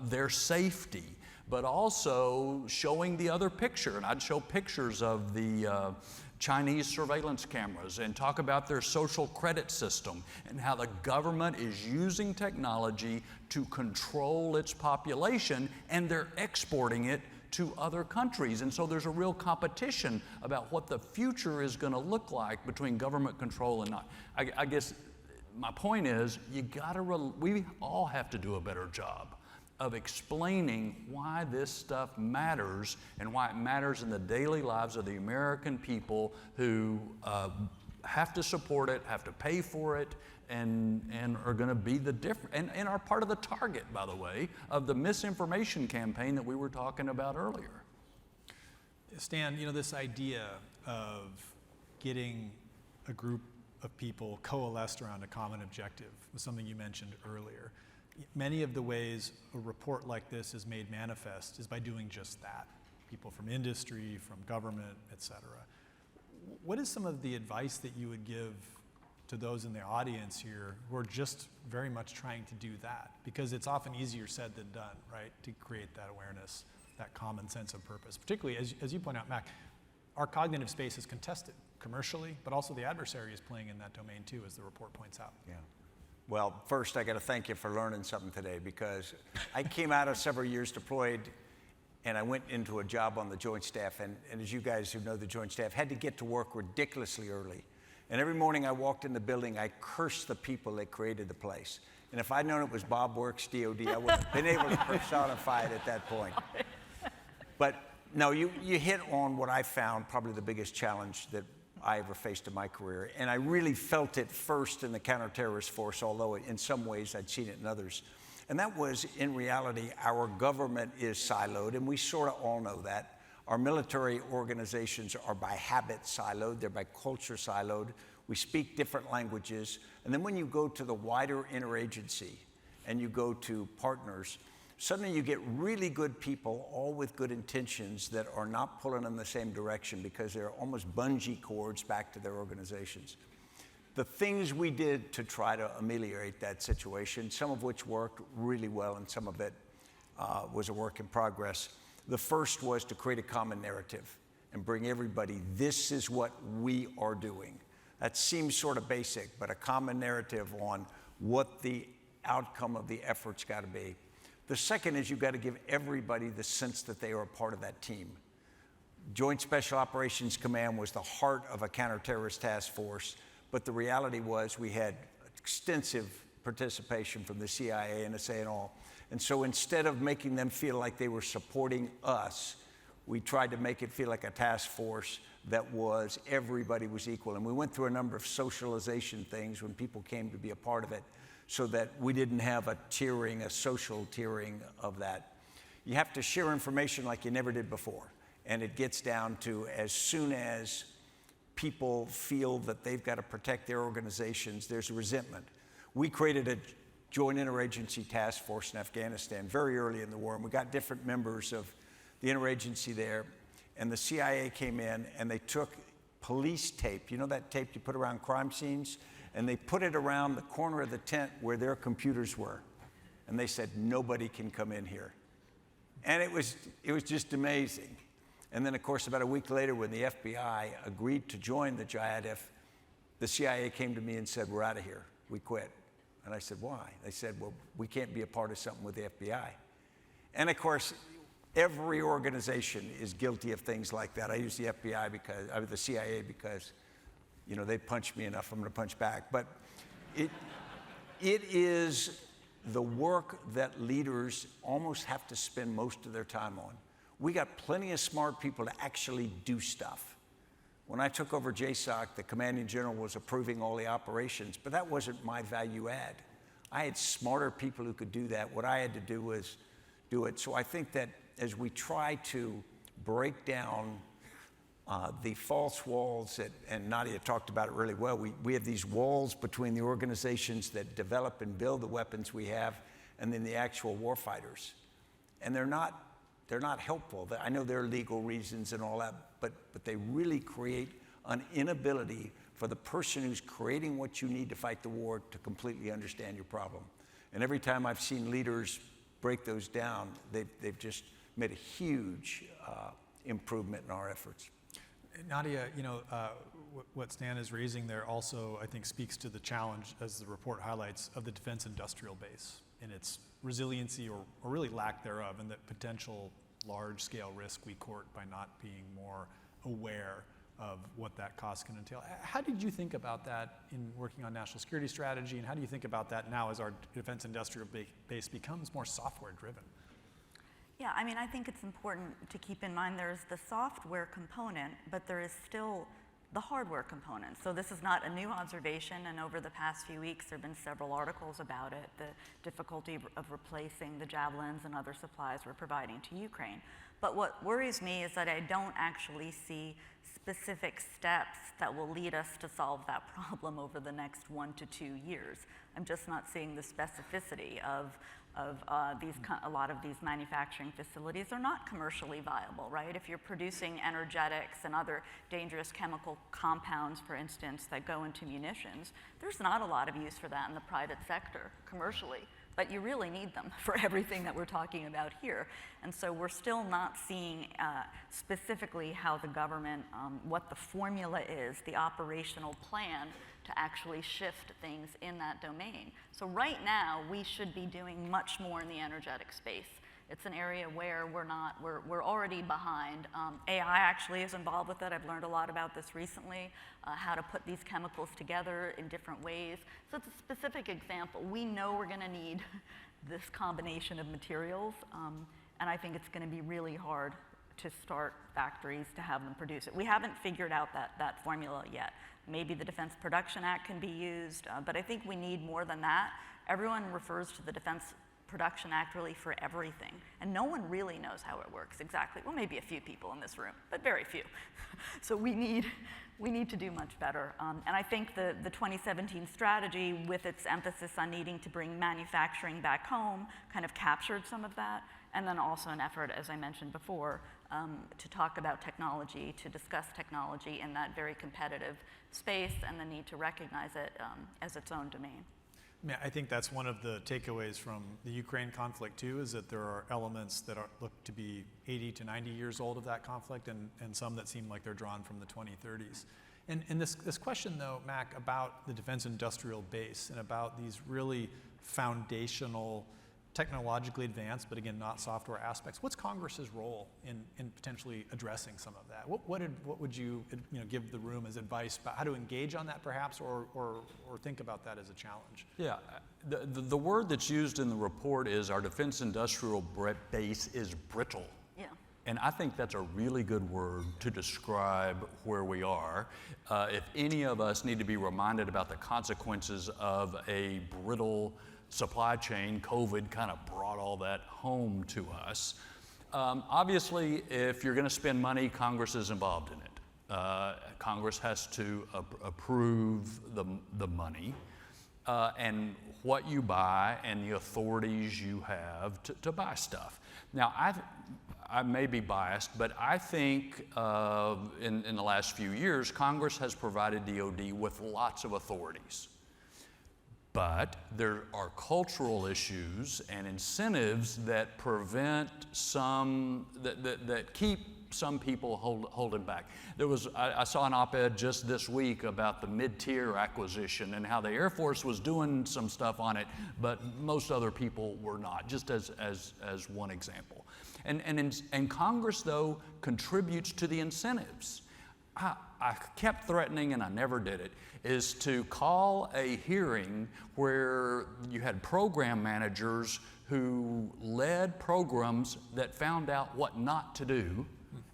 their safety, but also showing the other picture. And I'd show pictures of the Chinese surveillance cameras and talk about their social credit system and how the government is using technology to control its population, and they're exporting it to other countries. And so there's a real competition about what the future is going to look like between government control and not. I guess my point is, we all have to do a better job of explaining why this stuff matters and why it matters in the daily lives of the American people who have to support it, have to pay for it, and are going to be the different, and are part of the target, by the way, of the misinformation campaign that we were talking about earlier. Stan, this idea of getting a group of people coalesced around a common objective was something you mentioned earlier. Many of the ways a report like this is made manifest is by doing just that. People from industry, from government, et cetera. What is some of the advice that you would give to those in the audience here who are just very much trying to do that? Because it's often easier said than done, right, to create that awareness, that common sense of purpose. Particularly, as you point out, Mac, our cognitive space is contested commercially, but also the adversary is playing in that domain too, as the report points out. Yeah. Well, first, I got to thank you for learning something today, because I came out of several years deployed, and I went into a job on the Joint Staff, and as you guys who know the Joint Staff, had to get to work ridiculously early. And every morning I walked in the building, I cursed the people that created the place. And if I'd known it was Bob Works, DOD, I wouldn't have been able to personify it at that point. But no, you hit on what I found probably the biggest challenge that I ever faced in my career. And I really felt it first in the counterterrorist force, although in some ways I'd seen it in others. And that was, in reality, our government is siloed, and we sort of all know that. Our military organizations are by habit siloed, they're by culture siloed. We speak different languages. And then when you go to the wider interagency and you go to partners, suddenly you get really good people, all with good intentions, that are not pulling in the same direction because they're almost bungee cords back to their organizations. The things we did to try to ameliorate that situation, some of which worked really well and some of it was a work in progress. The first was to create a common narrative and bring everybody, this is what we are doing. That seems sort of basic, but a common narrative on what the outcome of the effort's got to be. The second is you've got to give everybody the sense that they are a part of that team. Joint Special Operations Command was the heart of a counterterrorist task force, but the reality was we had extensive participation from the CIA, NSA, and all. And so instead of making them feel like they were supporting us, we tried to make it feel like a task force that was everybody was equal. And we went through a number of socialization things when people came to be a part of it, so that we didn't have a tiering, a social tiering of that. You have to share information like you never did before. And it gets down to, as soon as people feel that they've got to protect their organizations, there's resentment. We created a joint interagency task force in Afghanistan very early in the war, and we got different members of the interagency there. And the CIA came in and they took police tape, you know that tape you put around crime scenes? And they put it around the corner of the tent where their computers were. And they said, nobody can come in here. And it was just amazing. And then, of course, about a week later, when the FBI agreed to join the JIADF, the CIA came to me and said, we're out of here. We quit. And I said, why? They said, well, we can't be a part of something with the FBI. And, of course, every organization is guilty of things like that. I use the the CIA because they punch me enough, I'm going to punch back. But it is the work that leaders almost have to spend most of their time on. We got plenty of smart people to actually do stuff. When I took over JSOC, the commanding general was approving all the operations, but that wasn't my value add. I had smarter people who could do that. What I had to do was do it. So I think that as we try to break down the false walls and Nadia talked about it really well. We have these walls between the organizations that develop and build the weapons we have and then the actual warfighters. And they're not helpful. I know there are legal reasons and all that, but they really create an inability for the person who's creating what you need to fight the war to completely understand your problem. And every time I've seen leaders break those down, they've just made a huge improvement in our efforts. Nadia, what Stan is raising there also, I think, speaks to the challenge, as the report highlights, of the defense industrial base and its resiliency or really lack thereof, and the potential large-scale risk we court by not being more aware of what that cost can entail. How did you think about that in working on national security strategy, and how do you think about that now as our defense industrial base becomes more software-driven? Yeah, I mean, I think it's important to keep in mind there's the software component, but there is still the hardware component. So this is not a new observation, and over the past few weeks there have been several articles about it, the difficulty of replacing the Javelins and other supplies we're providing to Ukraine. But what worries me is that I don't actually see specific steps that will lead us to solve that problem over the next 1 to 2 years. I'm just not seeing the specificity of a lot of these manufacturing facilities are not commercially viable, right? If you're producing energetics and other dangerous chemical compounds, for instance, that go into munitions, there's not a lot of use for that in the private sector commercially, but you really need them for everything that we're talking about here. And so we're still not seeing specifically how the government, what the formula is, the operational plan to actually shift things in that domain. So right now, we should be doing much more in the energetic space. It's an area where we're already behind. AI actually is involved with it. I've learned a lot about this recently, how to put these chemicals together in different ways. So it's a specific example. We know we're gonna need this combination of materials, and I think it's gonna be really hard to start factories to have them produce it. We haven't figured out that formula yet. Maybe the Defense Production Act can be used, but I think we need more than that. Everyone refers to the Defense Production Act really for everything, and no one really knows how it works exactly. Well, maybe a few people in this room, but very few. So we need to do much better. And I think the 2017 strategy, with its emphasis on needing to bring manufacturing back home, kind of captured some of that. And then also an effort, as I mentioned before, to talk about technology, to discuss technology in that very competitive space, and the need to recognize it as its own domain. I think that's one of the takeaways from the Ukraine conflict too, is that there are elements that look to be 80 to 90 years old of that conflict, and some that seem like they're drawn from the 2030s. And this question though, Mac, about the defense industrial base and about these really foundational, technologically advanced, but again, not software aspects. What's Congress's role in potentially addressing some of that? What would you give the room as advice about how to engage on that perhaps, or think about that as a challenge? Yeah, the word that's used in the report is our defense industrial base is brittle. Yeah. And I think that's a really good word to describe where we are. If any of us need to be reminded about the consequences of a brittle supply chain, COVID kind of brought all that home to us. Obviously, if you're going to spend money, Congress is involved in it. Congress has to approve the money and what you buy and the authorities you have to buy stuff. Now, I may be biased, but I think in the last few years, Congress has provided DoD with lots of authorities. But there are cultural issues and incentives that prevent that keep some people holding back. I saw an op-ed just this week about the mid-tier acquisition and how the Air Force was doing some stuff on it, but most other people were not, just as one example. And Congress, though, contributes to the incentives. I kept threatening, and I never did it, is to call a hearing where you had program managers who led programs that found out what not to do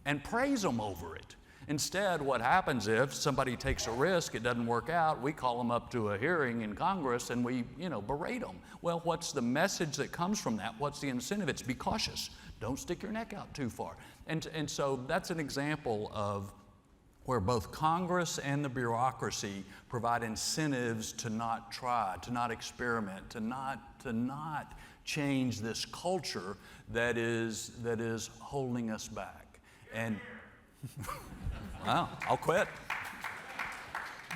and praise them over it. Instead, what happens if somebody takes a risk, it doesn't work out, we call them up to a hearing in Congress and we, berate them. Well, what's the message that comes from that? What's the incentive? It's be cautious. Don't stick your neck out too far. And so that's an example of where both Congress and the bureaucracy provide incentives to not try, to not experiment, to not change this culture that is holding us back. And wow, I'll quit.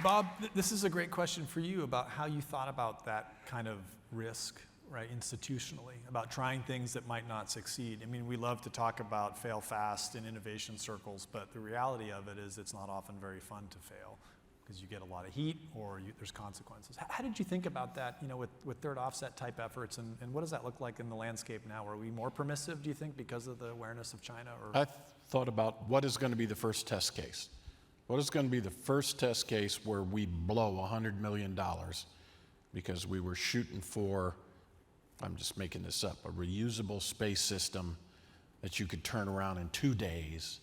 Bob, this is a great question for you about how you thought about that kind of risk, right, institutionally, about trying things that might not succeed. I mean, we love to talk about fail fast in innovation circles, but the reality of it is it's not often very fun to fail because you get a lot of heat or there's consequences. How did you think about that, you know, with third offset type efforts, and what does that look like in the landscape now? Are we more permissive, do you think, because of the awareness of China? Or? I thought about what is going to be the first test case. What is going to be the first test case where we blow $100 million because we were shooting for, I'm just making this up, a reusable space system that you could turn around in 2 days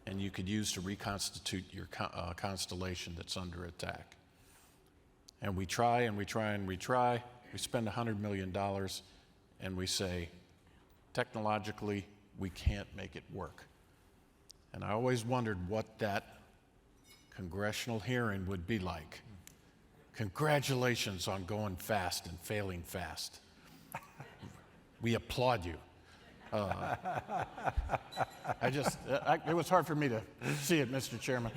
and you could use to reconstitute your constellation that's under attack. And we try and we try and we try. We spend $100 million and we say, technologically, we can't make it work. And I always wondered what that congressional hearing would be like. Congratulations on going fast and failing fast. We applaud you. It was hard for me to see it, Mr. Chairman.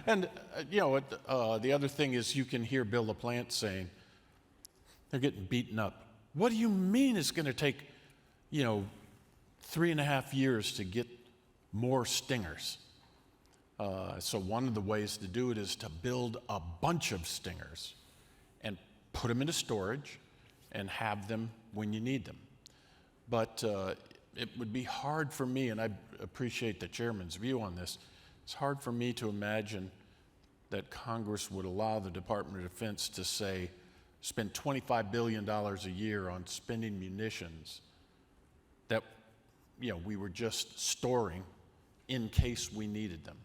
And, you know, the other thing is you can hear Bill LaPlante saying, they're getting beaten up. What do you mean it's going to take, you know, 3.5 years to get more stingers? So one of the ways to do it is to build a bunch of stingers and put them into storage and have them when you need them. But it would be hard for me, and I appreciate the chairman's view on this, it's hard for me to imagine that Congress would allow the Department of Defense to say, spend $25 billion a year on spending munitions that, you know, we were just storing in case we needed them.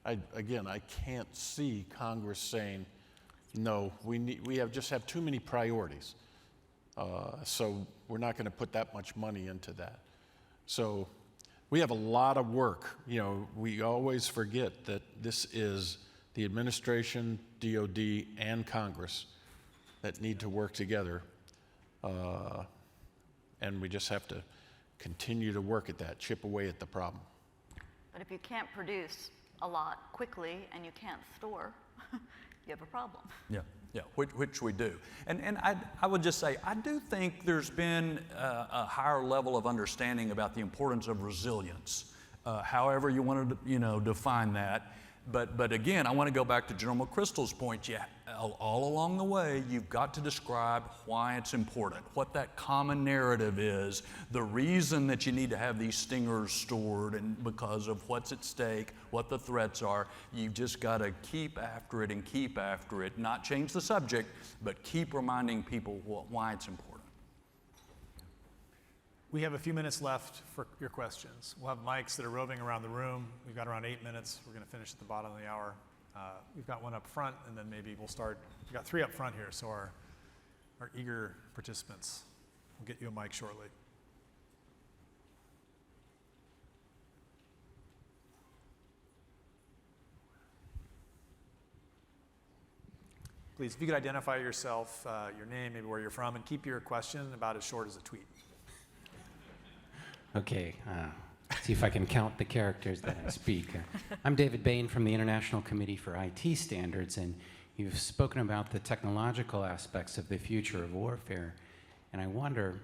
I can't see Congress saying, no, we just have too many priorities. So we're not going to put that much money into that. So we have a lot of work. You know, we always forget that this is the administration, DOD, and Congress that need to work together. And we just have to continue to work at that, chip away at the problem. But if you can't produce a lot quickly and you can't store, you have a problem. Yeah, which we do. And I would just say, I do think there's been a higher level of understanding about the importance of resilience, however you want to, you know, define that. But again, I want to go back to General McChrystal's point. Yeah, all along the way, you've got to describe why it's important, what that common narrative is, the reason that you need to have these stingers stored, and because of what's at stake, what the threats are. You've just got to keep after it and keep after it, not change the subject, but keep reminding people why it's important. We have a few minutes left for your questions. We'll have mics that are roving around the room. We've got around 8 minutes. We're going to finish at the bottom of the hour. We've got one up front, and then maybe we'll start. We've got 3 up front here, so our eager participants. We'll get you a mic shortly. Please, if you could identify yourself, your name, maybe where you're from, and keep your question about as short as a tweet. Okay, see if I can count the characters that I speak. I'm David Bain from the International Committee for IT Standards, and you've spoken about the technological aspects of the future of warfare. And I wonder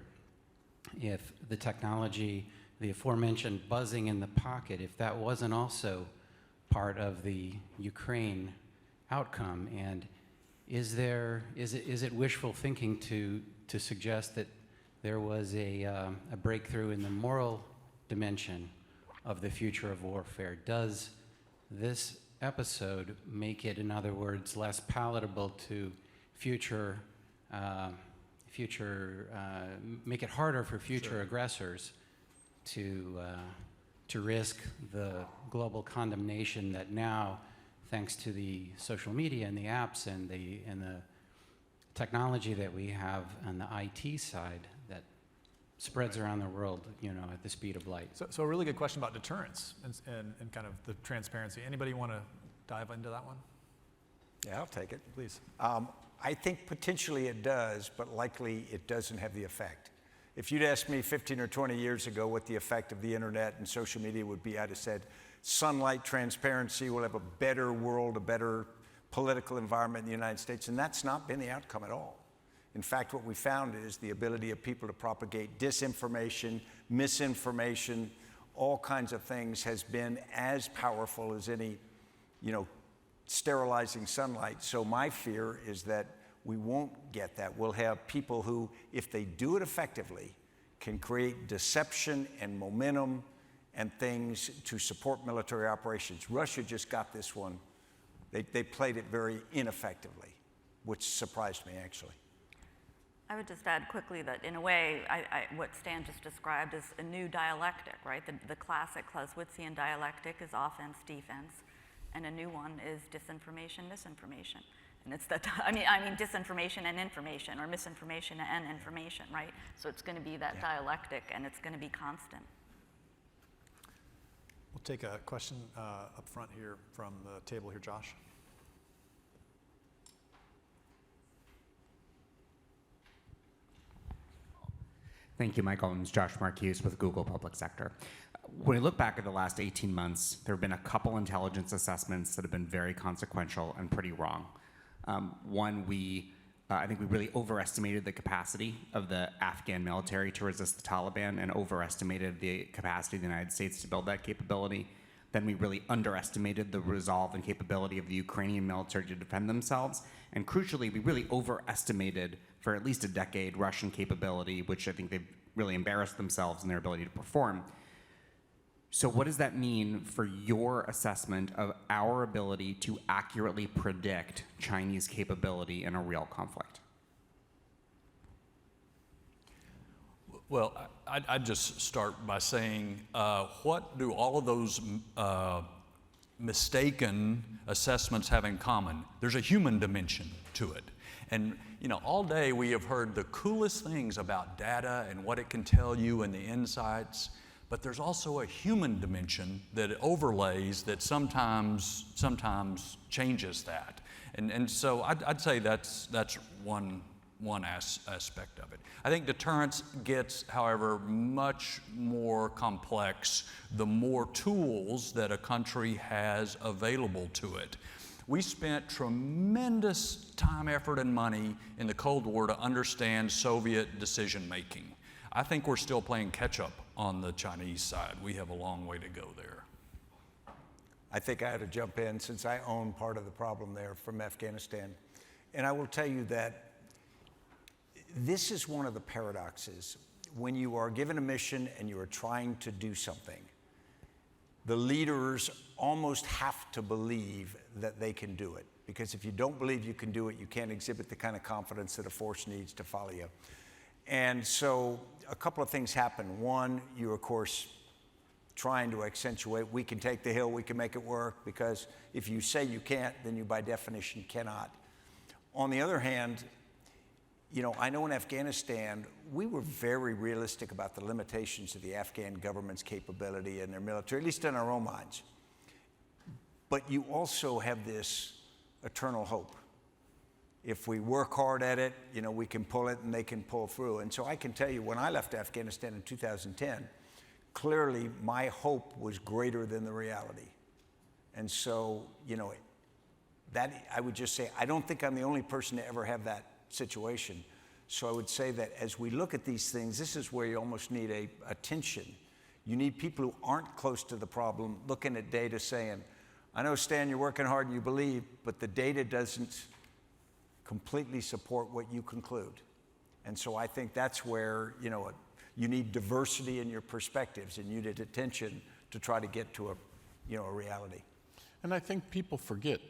if the technology, the aforementioned buzzing in the pocket, if that wasn't also part of the Ukraine outcome. And is it wishful thinking to suggest that there was a breakthrough in the moral dimension of the future of warfare? Does this episode make it, in other words, less palatable to make it harder for future aggressors to risk the global condemnation that now, thanks to the social media and the apps and the technology that we have on the IT side, that spreads around the world, at the speed of light. So a really good question about deterrence and kind of the transparency. Anybody want to dive into that one? Yeah, I'll take it. Please. I think potentially it does, but likely it doesn't have the effect. If you'd asked me 15 or 20 years ago what the effect of the internet and social media would be, I'd have said sunlight transparency, we'll have a better world, a better political environment in the United States, and that's not been the outcome at all. In fact, what we found is the ability of people to propagate disinformation, misinformation, all kinds of things has been as powerful as any, sterilizing sunlight. So my fear is that we won't get that. We'll have people who, if they do it effectively, can create deception and momentum and things to support military operations. Russia just got this one. They played it very ineffectively, which surprised me, actually. I would just add quickly that in a way, what Stan just described is a new dialectic, right? The classic Clausewitzian dialectic is offense, defense, and a new one is disinformation, misinformation. And it's that, I mean disinformation and information, or misinformation and information, right? So it's going to be that dialectic, and it's going to be constant. We'll take a question up front here from the table here, Josh. Thank you, Michael. I'm Josh Marquise with Google Public Sector. When we look back at the last 18 months, there have been a couple intelligence assessments that have been very consequential and pretty wrong. One, I think we really overestimated the capacity of the Afghan military to resist the Taliban and overestimated the capacity of the United States to build that capability. Then we really underestimated the resolve and capability of the Ukrainian military to defend themselves. And crucially, we really overestimated, for at least a decade, Russian capability, which I think they've really embarrassed themselves in their ability to perform. So what does that mean for your assessment of our ability to accurately predict Chinese capability in a real conflict? Well, I'd just start by saying, what do all of those mistaken assessments have in common? There's a human dimension to it. And all day we have heard the coolest things about data and what it can tell you and the insights, but there's also a human dimension that it overlays that sometimes changes that. And so I'd say that's one aspect of it. I think deterrence gets, however, much more complex the more tools that a country has available to it. We spent tremendous time, effort, and money in the Cold War to understand Soviet decision making. I think we're still playing catch up on the Chinese side. We have a long way to go there. I think I ought to jump in since I own part of the problem there from Afghanistan. And I will tell you that this is one of the paradoxes. When you are given a mission and you are trying to do something, the leaders almost have to believe that they can do it. Because if you don't believe you can do it, you can't exhibit the kind of confidence that a force needs to follow you. And so a couple of things happen. One, you're of course trying to accentuate, we can take the hill, we can make it work, because if you say you can't, then you by definition cannot. On the other hand, I know in Afghanistan, we were very realistic about the limitations of the Afghan government's capability and their military, at least in our own minds. But you also have this eternal hope. If we work hard at it, we can pull it and they can pull through. And so I can tell you, when I left Afghanistan in 2010, clearly my hope was greater than the reality. And so, that I would just say, I don't think I'm the only person to ever have that situation. So I would say that as we look at these things, this is where you almost need a tension. You need people who aren't close to the problem looking at data saying, I know, Stan, you're working hard and you believe, but the data doesn't completely support what you conclude. And so I think that's where, you need diversity in your perspectives and you need attention to try to get to a reality. And I think people forget,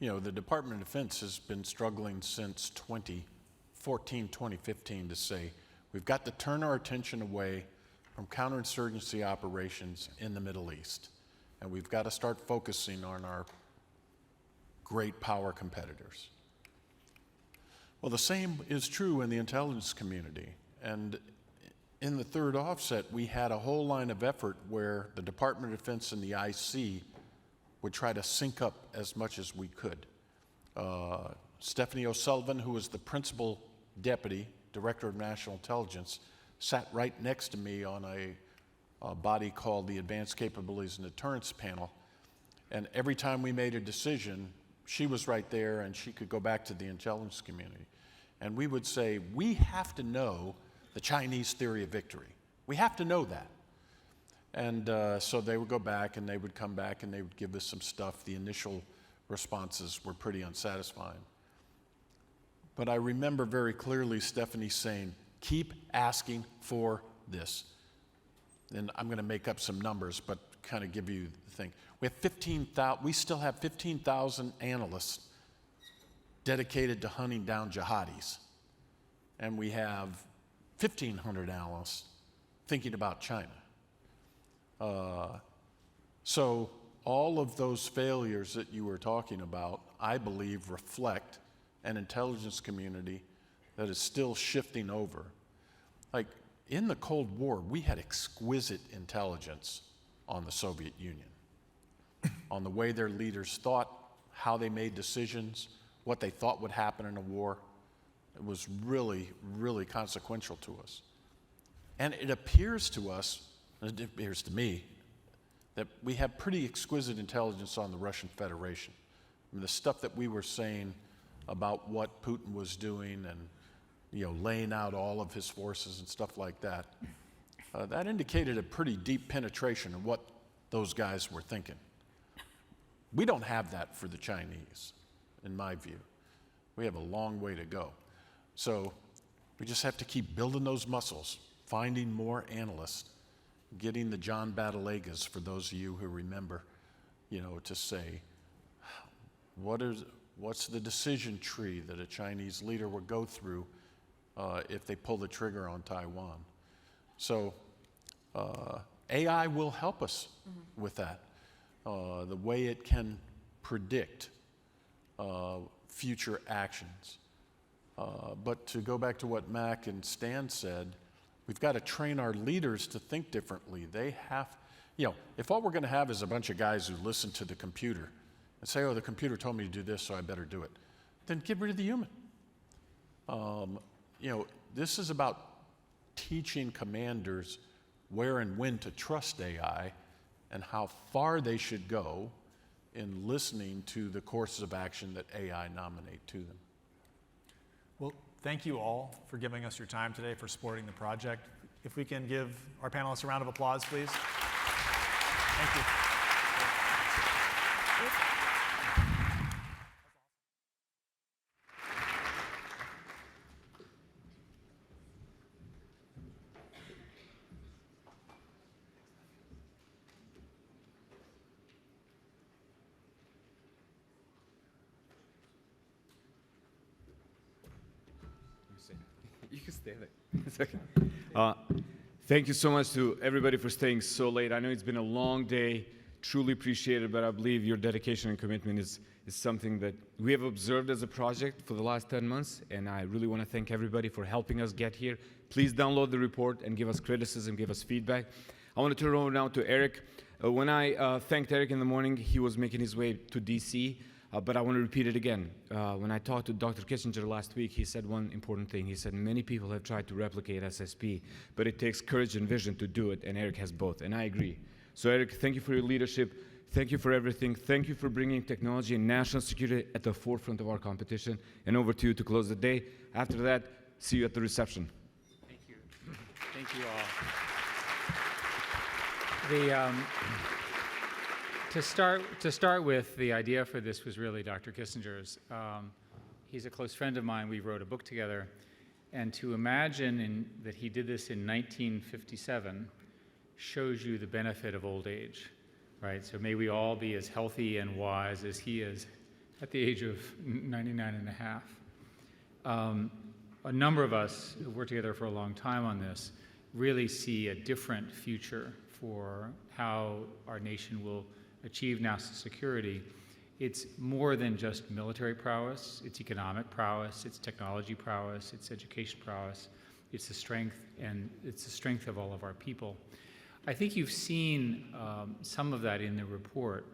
the Department of Defense has been struggling since 2014, 2015 to say, we've got to turn our attention away from counterinsurgency operations in the Middle East. And we've got to start focusing on our great power competitors. Well, the same is true in the intelligence community. And in the third offset, we had a whole line of effort where the Department of Defense and the IC would try to sync up as much as we could. Stephanie O'Sullivan, who was the principal deputy director of national intelligence, sat right next to me on a body called the Advanced Capabilities and Deterrence Panel. And every time we made a decision, she was right there and she could go back to the intelligence community. And we would say, we have to know the Chinese theory of victory. We have to know that. And so they would go back and they would come back and they would give us some stuff. The initial responses were pretty unsatisfying. But I remember very clearly Stephanie saying, keep asking for this. And I'm going to make up some numbers, but kind of give you the thing. We still have 15,000 analysts dedicated to hunting down jihadis. And we have 1,500 analysts thinking about China. So all of those failures that you were talking about, I believe, reflect an intelligence community that is still shifting over. Like, in the Cold War, we had exquisite intelligence on the Soviet Union, on the way their leaders thought, how they made decisions, what they thought would happen in a war. It was really, really consequential to us. And it appears to us, it appears to me, that we have pretty exquisite intelligence on the Russian Federation. I mean, the stuff that we were saying about what Putin was doing and laying out all of his forces and stuff like that, that indicated a pretty deep penetration of what those guys were thinking. We don't have that for the Chinese, in my view. We have a long way to go. So we just have to keep building those muscles, finding more analysts, getting the John Badalagas, for those of you who remember, to say, what's the decision tree that a Chinese leader would go through if they pull the trigger on Taiwan? So AI will help us with that. The way it can predict future actions. But to go back to what Mac and Stan said, we've got to train our leaders to think differently. They have, if all we're going to have is a bunch of guys who listen to the computer and say, oh, the computer told me to do this, so I better do it, then get rid of the human. This is about teaching commanders where and when to trust AI and how far they should go in listening to the courses of action that AI nominate to them. Well, thank you all for giving us your time today, for supporting the project. If we can give our panelists a round of applause, please. Thank you. You can stay there. It's okay. Thank you so much to everybody for staying so late. I know it's been a long day. Truly appreciate it, but I believe your dedication and commitment is something that we have observed as a project for the last 10 months, and I really want to thank everybody for helping us get here. Please download the report and give us criticism, give us feedback. I want to turn over now to Eric. When I thanked Eric in the morning, he was making his way to DC. But I want to repeat it again. When I talked to Dr. Kissinger last week, he said one important thing. He said, many people have tried to replicate SSP, but it takes courage and vision to do it, and Eric has both, and I agree. So Eric, thank you for your leadership. Thank you for everything. Thank you for bringing technology and national security at the forefront of our competition. And over to you to close the day. After that, see you at the reception. Thank you. Thank you all. To start with, the idea for this was really Dr. Kissinger's. He's a close friend of mine. We wrote a book together. And to imagine that he did this in 1957 shows you the benefit of old age, right? So may we all be as healthy and wise as he is at the age of 99 and a half. A number of us who worked together for a long time on this really see a different future for how our nation will achieve national security. It's more than just military prowess, it's economic prowess, it's technology prowess, it's education prowess. it's the strength, and it's the strength of all of our people. I think you've seen some of that in the report,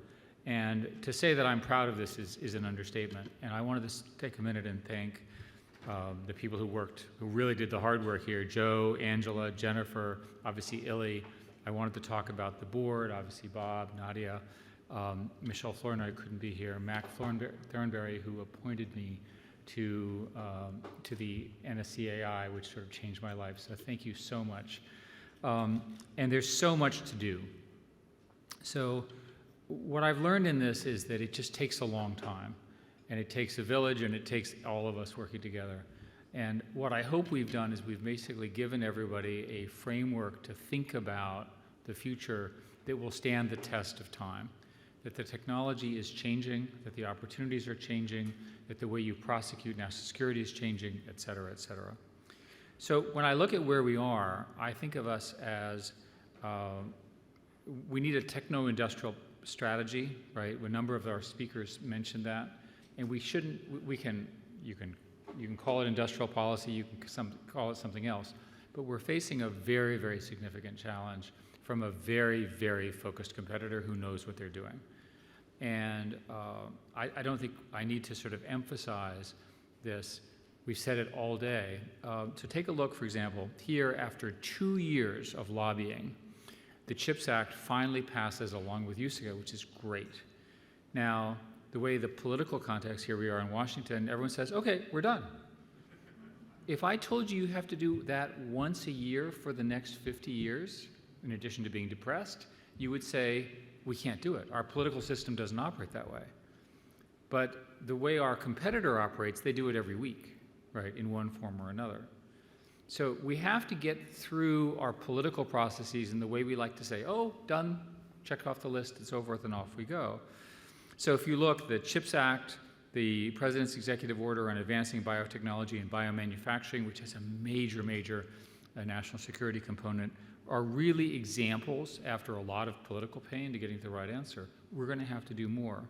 and to say that I'm proud of this is an understatement. And I wanted to take a minute and thank the people who really did the hard work here: Joe, Angela, Jennifer, obviously Illy. I wanted to talk about the board, obviously Bob, Nadia, Michelle Flournoy couldn't be here, Mac Thornberry, who appointed me to the NSCAI, which sort of changed my life. So thank you so much. And there's so much to do. So what I've learned in this is that it just takes a long time, and it takes a village, and it takes all of us working together. And what I hope we've done is we've basically given everybody a framework to think about the future that will stand the test of time, that the technology is changing, that the opportunities are changing, that the way you prosecute national security is changing, et cetera, et cetera. So when I look at where we are, I think of us as we need a techno-industrial strategy, right? A number of our speakers mentioned that, and we shouldn't. You can call it industrial policy. You can call it something else, but we're facing a very, very significant challenge from a very, very focused competitor who knows what they're doing. And I don't think I need to sort of emphasize this. We've said it all day. So take a look, for example, here after 2 years of lobbying, the CHIPS Act finally passes along with USICA, which is great. Now, the way the political context, here we are in Washington, everyone says, okay, we're done. If I told you you have to do that once a year for the next 50 years, in addition to being depressed, you would say, we can't do it. Our political system doesn't operate that way. But the way our competitor operates, they do it every week, right, in one form or another. So we have to get through our political processes in the way we like to say, oh, done, check off the list, it's over with, and off we go. So if you look, the CHIPS Act, the President's Executive Order on Advancing Biotechnology and Biomanufacturing, which has a major, major national security component, are really examples, after a lot of political pain, to getting to the right answer. We're going to have to do more.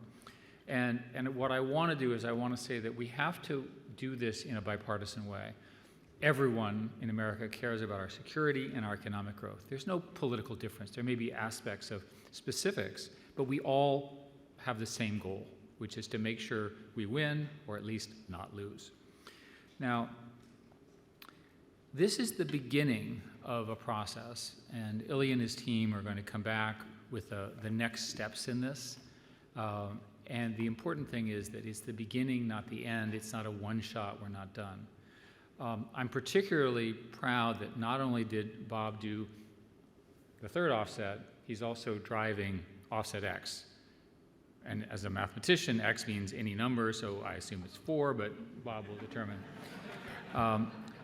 And what I want to do is I want to say that we have to do this in a bipartisan way. Everyone in America cares about our security and our economic growth. There's no political difference. There may be aspects of specifics, but we all have the same goal, which is to make sure we win, or at least not lose. Now, this is the beginning of a process, and Ilya and his team are going to come back with the next steps in this. And the important thing is that it's the beginning, not the end. It's not a one-shot, we're not done. I'm particularly proud that not only did Bob do the third offset, he's also driving offset X. And as a mathematician, X means any number, so I assume it's 4, but Bob will determine.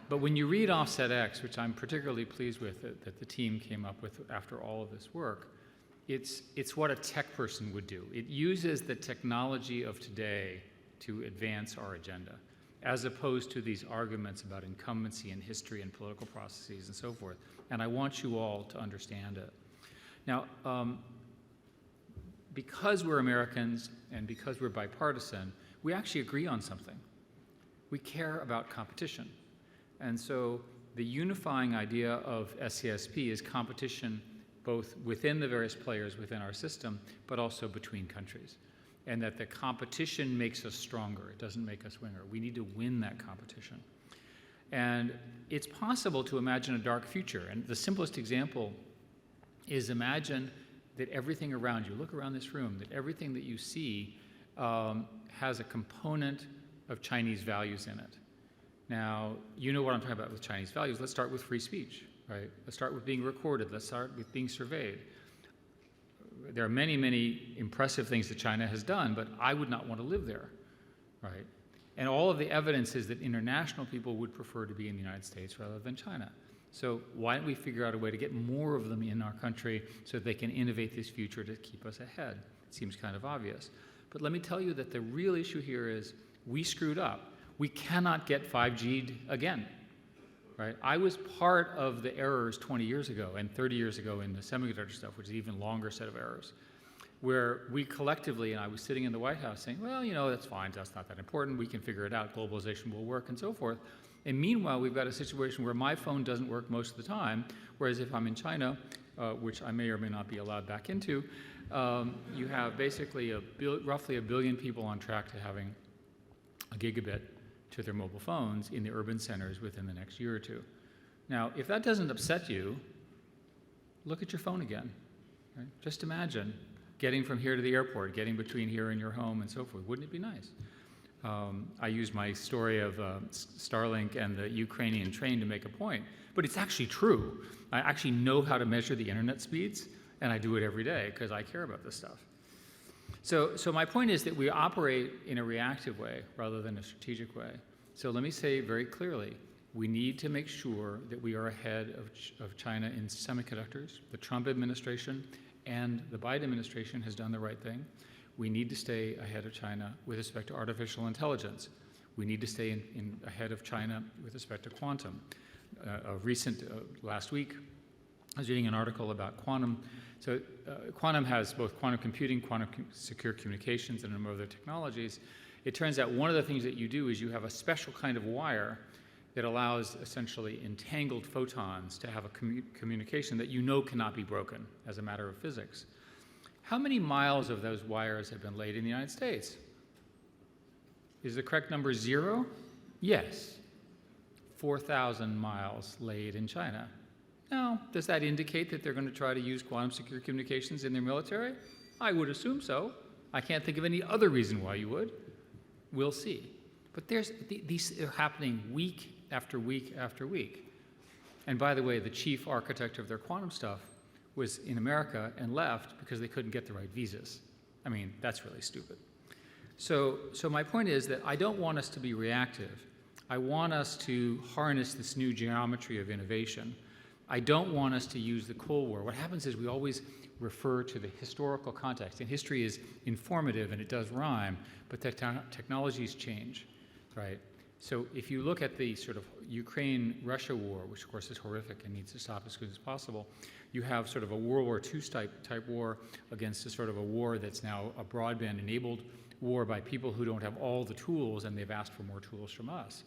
But when you read offset X, which I'm particularly pleased with that the team came up with after all of this work, it's what a tech person would do. It uses the technology of today to advance our agenda, as opposed to these arguments about incumbency and history and political processes and so forth. And I want you all to understand it. Now, because we're Americans and because we're bipartisan, we actually agree on something. We care about competition. And so the unifying idea of SCSP is competition both within the various players within our system, but also between countries. And that the competition makes us stronger. It doesn't make us winner. We need to win that competition. And it's possible to imagine a dark future. And the simplest example is imagine that everything around you, look around this room, that everything that you see has a component of Chinese values in it. Now, you know what I'm talking about with Chinese values. Let's start with free speech, right? Let's start with being recorded. Let's start with being surveyed. There are many, many impressive things that China has done, but I would not want to live there, right? And all of the evidence is that international people would prefer to be in the United States rather than China. So why don't we figure out a way to get more of them in our country so that they can innovate this future to keep us ahead? It seems kind of obvious. But let me tell you that the real issue here is we screwed up. We cannot get 5G'd again, right? I was part of the errors 20 years ago and 30 years ago in the semiconductor stuff, which is an even longer set of errors. where we collectively, and I was sitting in the White House saying, well, that's fine, that's not that important, we can figure it out, globalization will work, and so forth. And meanwhile, we've got a situation where my phone doesn't work most of the time, whereas if I'm in China, which I may or may not be allowed back into, you have basically roughly 1 billion people on track to having a gigabit to their mobile phones in the urban centers within the next year or two. Now, if that doesn't upset you, look at your phone again. Right? Just imagine getting from here to the airport, getting between here and your home and so forth. Wouldn't it be nice? I use my story of Starlink and the Ukrainian train to make a point, but it's actually true. I actually know how to measure the internet speeds, and I do it every day because I care about this stuff. So my point is that we operate in a reactive way rather than a strategic way. So let me say very clearly, we need to make sure that we are ahead of China in semiconductors. The Trump administration and the Biden administration has done the right thing. We need to stay ahead of China with respect to artificial intelligence. We need to stay ahead of China with respect to quantum. Last week, I was reading an article about quantum. So quantum has both quantum computing, secure communications, and a number of other technologies. It turns out one of the things that you do is you have a special kind of wire that allows essentially entangled photons to have a communication that cannot be broken as a matter of physics. How many miles of those wires have been laid in the United States? Is the correct number 0? Yes. 4,000 miles laid in China. Now, does that indicate that they're going to try to use quantum secure communications in their military? I would assume so. I can't think of any other reason why you would. We'll see. But these are happening week after week after week. And by the way, the chief architect of their quantum stuff was in America and left because they couldn't get the right visas. I mean, that's really stupid. So my point is that I don't want us to be reactive. I want us to harness this new geometry of innovation. I don't want us to use the Cold War. What happens is we always refer to the historical context, and history is informative and it does rhyme, but technologies change, right? So if you look at the sort of Ukraine-Russia war, which of course is horrific and needs to stop as soon as possible, you have sort of a World War II type war against a sort of a war that's now a broadband-enabled war by people who don't have all the tools, and they've asked for more tools from us.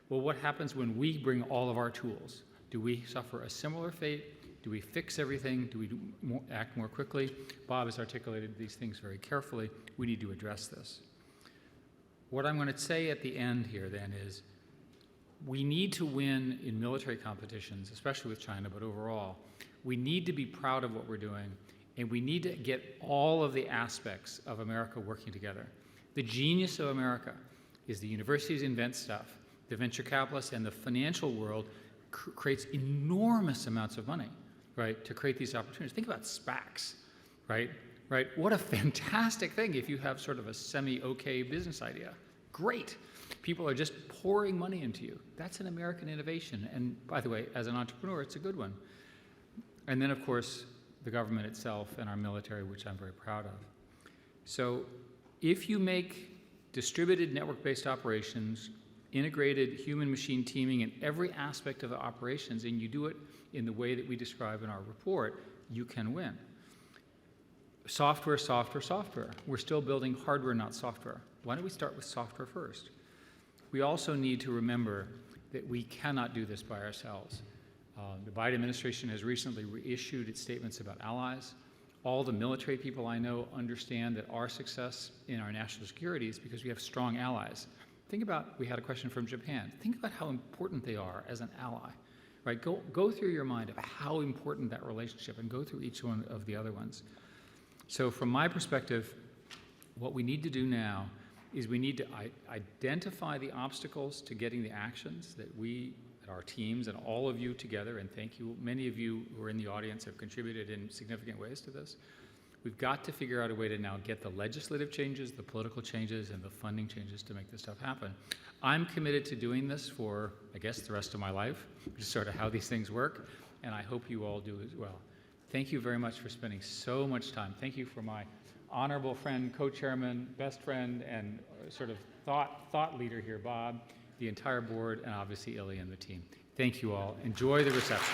Well, what happens when we bring all of our tools? Do we suffer a similar fate? Do we fix everything? Do we act more quickly? Bob has articulated these things very carefully. We need to address this. What I'm going to say at the end here then is we need to win in military competitions, especially with China, but overall. We need to be proud of what we're doing, and we need to get all of the aspects of America working together. The genius of America is the universities invent stuff, the venture capitalists and the financial world creates enormous amounts of money, right, to create these opportunities. Think about SPACs, right? What a fantastic thing if you have sort of a semi-okay business idea. Great. People are just pouring money into you. That's an American innovation. And by the way, as an entrepreneur, it's a good one. And then, of course, the government itself and our military, which I'm very proud of. So if you make distributed network-based operations, integrated human-machine teaming in every aspect of the operations, and you do it in the way that we describe in our report, you can win. Software, software, software. We're still building hardware, not software. Why don't we start with software first? We also need to remember that we cannot do this by ourselves. The Biden administration has recently reissued its statements about allies. All the military people I know understand that our success in our national security is because we have strong allies. Think about, we had a question from Japan. Think about how important they are as an ally, right? Go through your mind of how important that relationship, and go through each one of the other ones. So from my perspective, what we need to do now is we need to identify the obstacles to getting the actions that we, our teams, and all of you together, and thank you, many of you who are in the audience have contributed in significant ways to this. We've got to figure out a way to now get the legislative changes, the political changes, and the funding changes to make this stuff happen. I'm committed to doing this for, I guess, the rest of my life, which is sort of how these things work, and I hope you all do as well. Thank you very much for spending so much time. Thank you for my honorable friend, co-chairman, best friend, and sort of thought leader here, Bob, the entire board, and obviously Ilya and the team. Thank you all. Enjoy the reception.